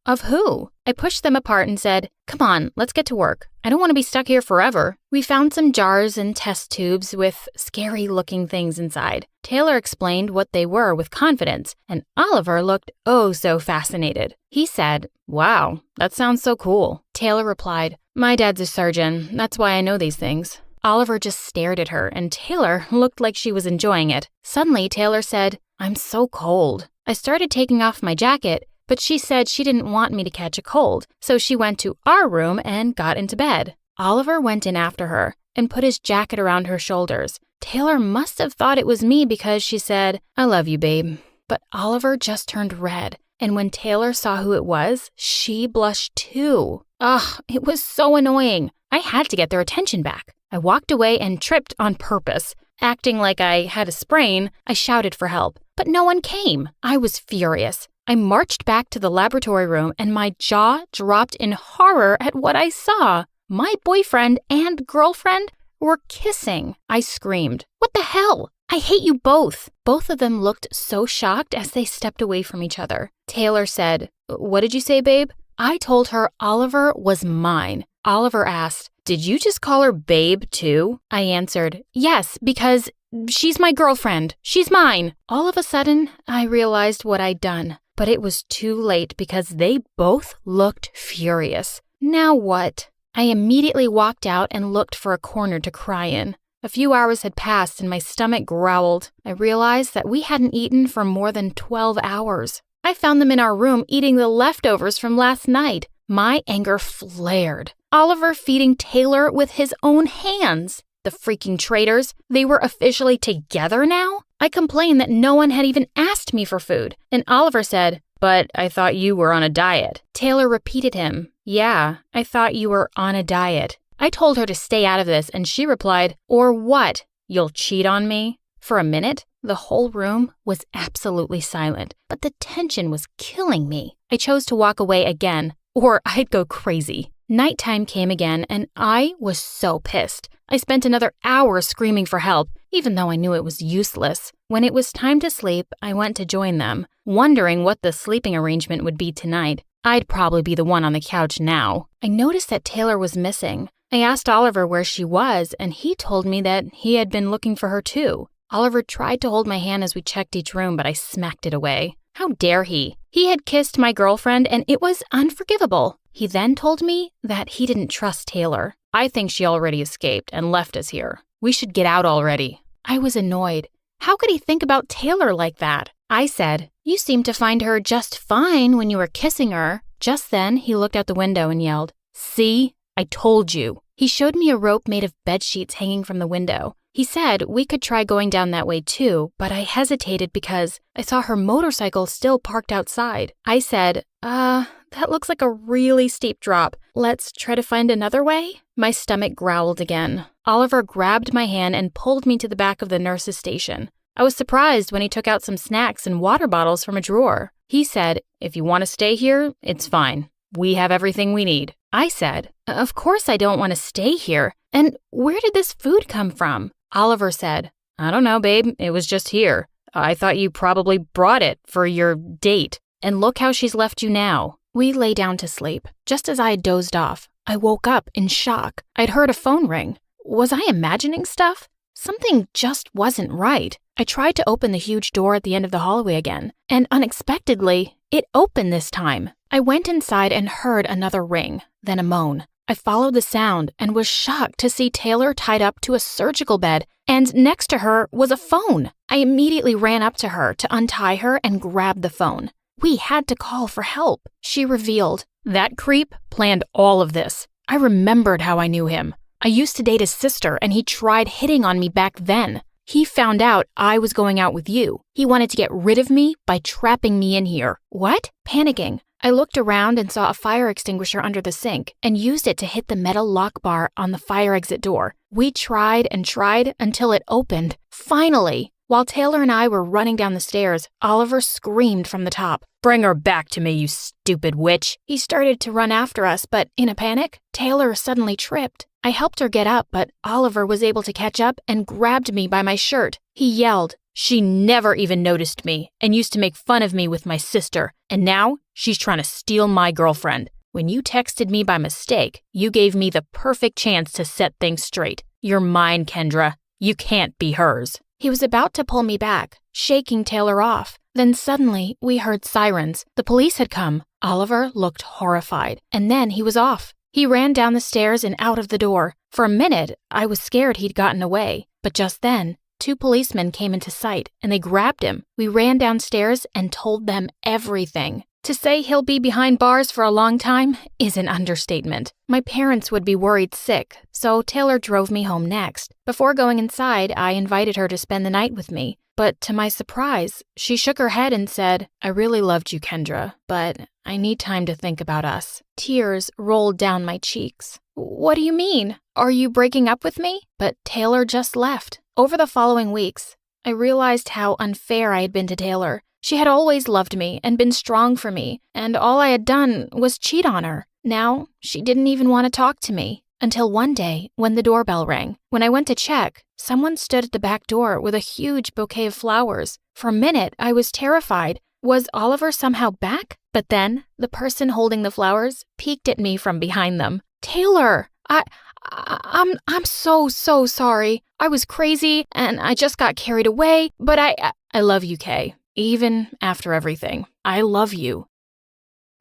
of who. I pushed them apart and said, "Come on, let's get to work. I don't want to be stuck here forever." We found some jars and test tubes with scary-looking things inside. Taylor explained what they were with confidence, and Oliver looked oh so fascinated. He said, "Wow, that sounds so cool." Taylor replied, "My dad's a surgeon. That's why I know these things." Oliver just stared at her, and Taylor looked like she was enjoying it. Suddenly, Taylor said, "I'm so cold." I started taking off my jacket, but she said she didn't want me to catch a cold, so she went to our room and got into bed. Oliver went in after her and put his jacket around her shoulders. Taylor must have thought it was me because she said, "I love you, babe." But Oliver just turned red, and when Taylor saw who it was, she blushed too. Ugh, it was so annoying. I had to get their attention back. I walked away and tripped on purpose. Acting like I had a sprain, I shouted for help, but no one came. I was furious. I marched back to the laboratory room and my jaw dropped in horror at what I saw. My boyfriend and girlfriend were kissing. I screamed, "What the hell? I hate you both." Both of them looked so shocked as they stepped away from each other. Taylor said, "What did you say, babe?" I told her Oliver was mine. Oliver asked, "Did you just call her babe too?" I answered, "Yes, because she's my girlfriend. She's mine." All of a sudden, I realized what I'd done, but it was too late because they both looked furious. Now what? I immediately walked out and looked for a corner to cry in. A few hours had passed and my stomach growled. I realized that we hadn't eaten for more than 12 hours. I found them in our room eating the leftovers from last night. My anger flared. Oliver feeding Taylor with his own hands. The freaking traitors. They were officially together now? I complained that no one had even asked me for food, and Oliver said, "But I thought you were on a diet." Taylor repeated him, "Yeah, I thought you were on a diet." I told her to stay out of this, and she replied, "Or what? You'll cheat on me?" For a minute, the whole room was absolutely silent, but the tension was killing me. I chose to walk away again, or I'd go crazy. Nighttime came again, and I was so pissed. I spent another hour screaming for help, even though I knew it was useless. When it was time to sleep, I went to join them, wondering what the sleeping arrangement would be tonight. I'd probably be the one on the couch now. I noticed that Taylor was missing. I asked Oliver where she was, and he told me that he had been looking for her too. Oliver tried to hold my hand as we checked each room, but I smacked it away. How dare he? He had kissed my girlfriend, and it was unforgivable. He then told me that he didn't trust Taylor. "I think she already escaped and left us here. We should get out already." I was annoyed. How could he think about Taylor like that? I said, "You seemed to find her just fine when you were kissing her." Just then, he looked out the window and yelled, "See? I told you." He showed me a rope made of bed sheets hanging from the window. He said we could try going down that way too, but I hesitated because I saw her motorcycle still parked outside. I said, that looks like a really steep drop. Let's try to find another way? My stomach growled again. Oliver grabbed my hand and pulled me to the back of the nurse's station. I was surprised when he took out some snacks and water bottles from a drawer. He said, if you want to stay here, it's fine. We have everything we need. I said, of course I don't want to stay here. And where did this food come from? Oliver said, I don't know, babe. It was just here. I thought you probably brought it for your date. And look how she's left you now. We lay down to sleep. Just as I had dozed off, I woke up in shock. I'd heard a phone ring. Was I imagining stuff? Something just wasn't right. I tried to open the huge door at the end of the hallway again, and unexpectedly, it opened this time. I went inside and heard another ring, then a moan. I followed the sound and was shocked to see Taylor tied up to a surgical bed, and next to her was a phone. I immediately ran up to her to untie her and grab the phone. We had to call for help, she revealed. That creep planned all of this. I remembered how I knew him. I used to date his sister, and he tried hitting on me back then. He found out I was going out with you. He wanted to get rid of me by trapping me in here. What? Panicking, I looked around and saw a fire extinguisher under the sink and used it to hit the metal lock bar on the fire exit door. We tried and tried until it opened. Finally! While Taylor and I were running down the stairs, Oliver screamed from the top, "Bring her back to me, you stupid witch!" He started to run after us, but in a panic, Taylor suddenly tripped. I helped her get up, but Oliver was able to catch up and grabbed me by my shirt. He yelled, "She never even noticed me and used to make fun of me with my sister, and now she's trying to steal my girlfriend. When you texted me by mistake, you gave me the perfect chance to set things straight. You're mine, Kendra. You can't be hers." He was about to pull me back, shaking Taylor off. Then suddenly, we heard sirens. The police had come. Oliver looked horrified, and then he was off. He ran down the stairs and out of the door. For a minute, I was scared he'd gotten away. But just then, 2 policemen came into sight, and they grabbed him. We ran downstairs and told them everything. To say he'll be behind bars for a long time is an understatement. My parents would be worried sick, so Taylor drove me home next. Before going inside, I invited her to spend the night with me. But to my surprise, she shook her head and said, "I really loved you, Kendra, but I need time to think about us." Tears rolled down my cheeks. "What do you mean? Are you breaking up with me?" But Taylor just left. Over the following weeks, I realized how unfair I had been to Taylor. She had always loved me and been strong for me, and all I had done was cheat on her. Now, she didn't even want to talk to me. Until one day, when the doorbell rang. When I went to check, someone stood at the back door with a huge bouquet of flowers. For a minute, I was terrified. Was Oliver somehow back? But then, the person holding the flowers peeked at me from behind them. "Taylor, I'm so sorry. I was crazy, and I just got carried away, but I love you, Kay. Even after everything, I love you."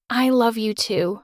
"I love you too."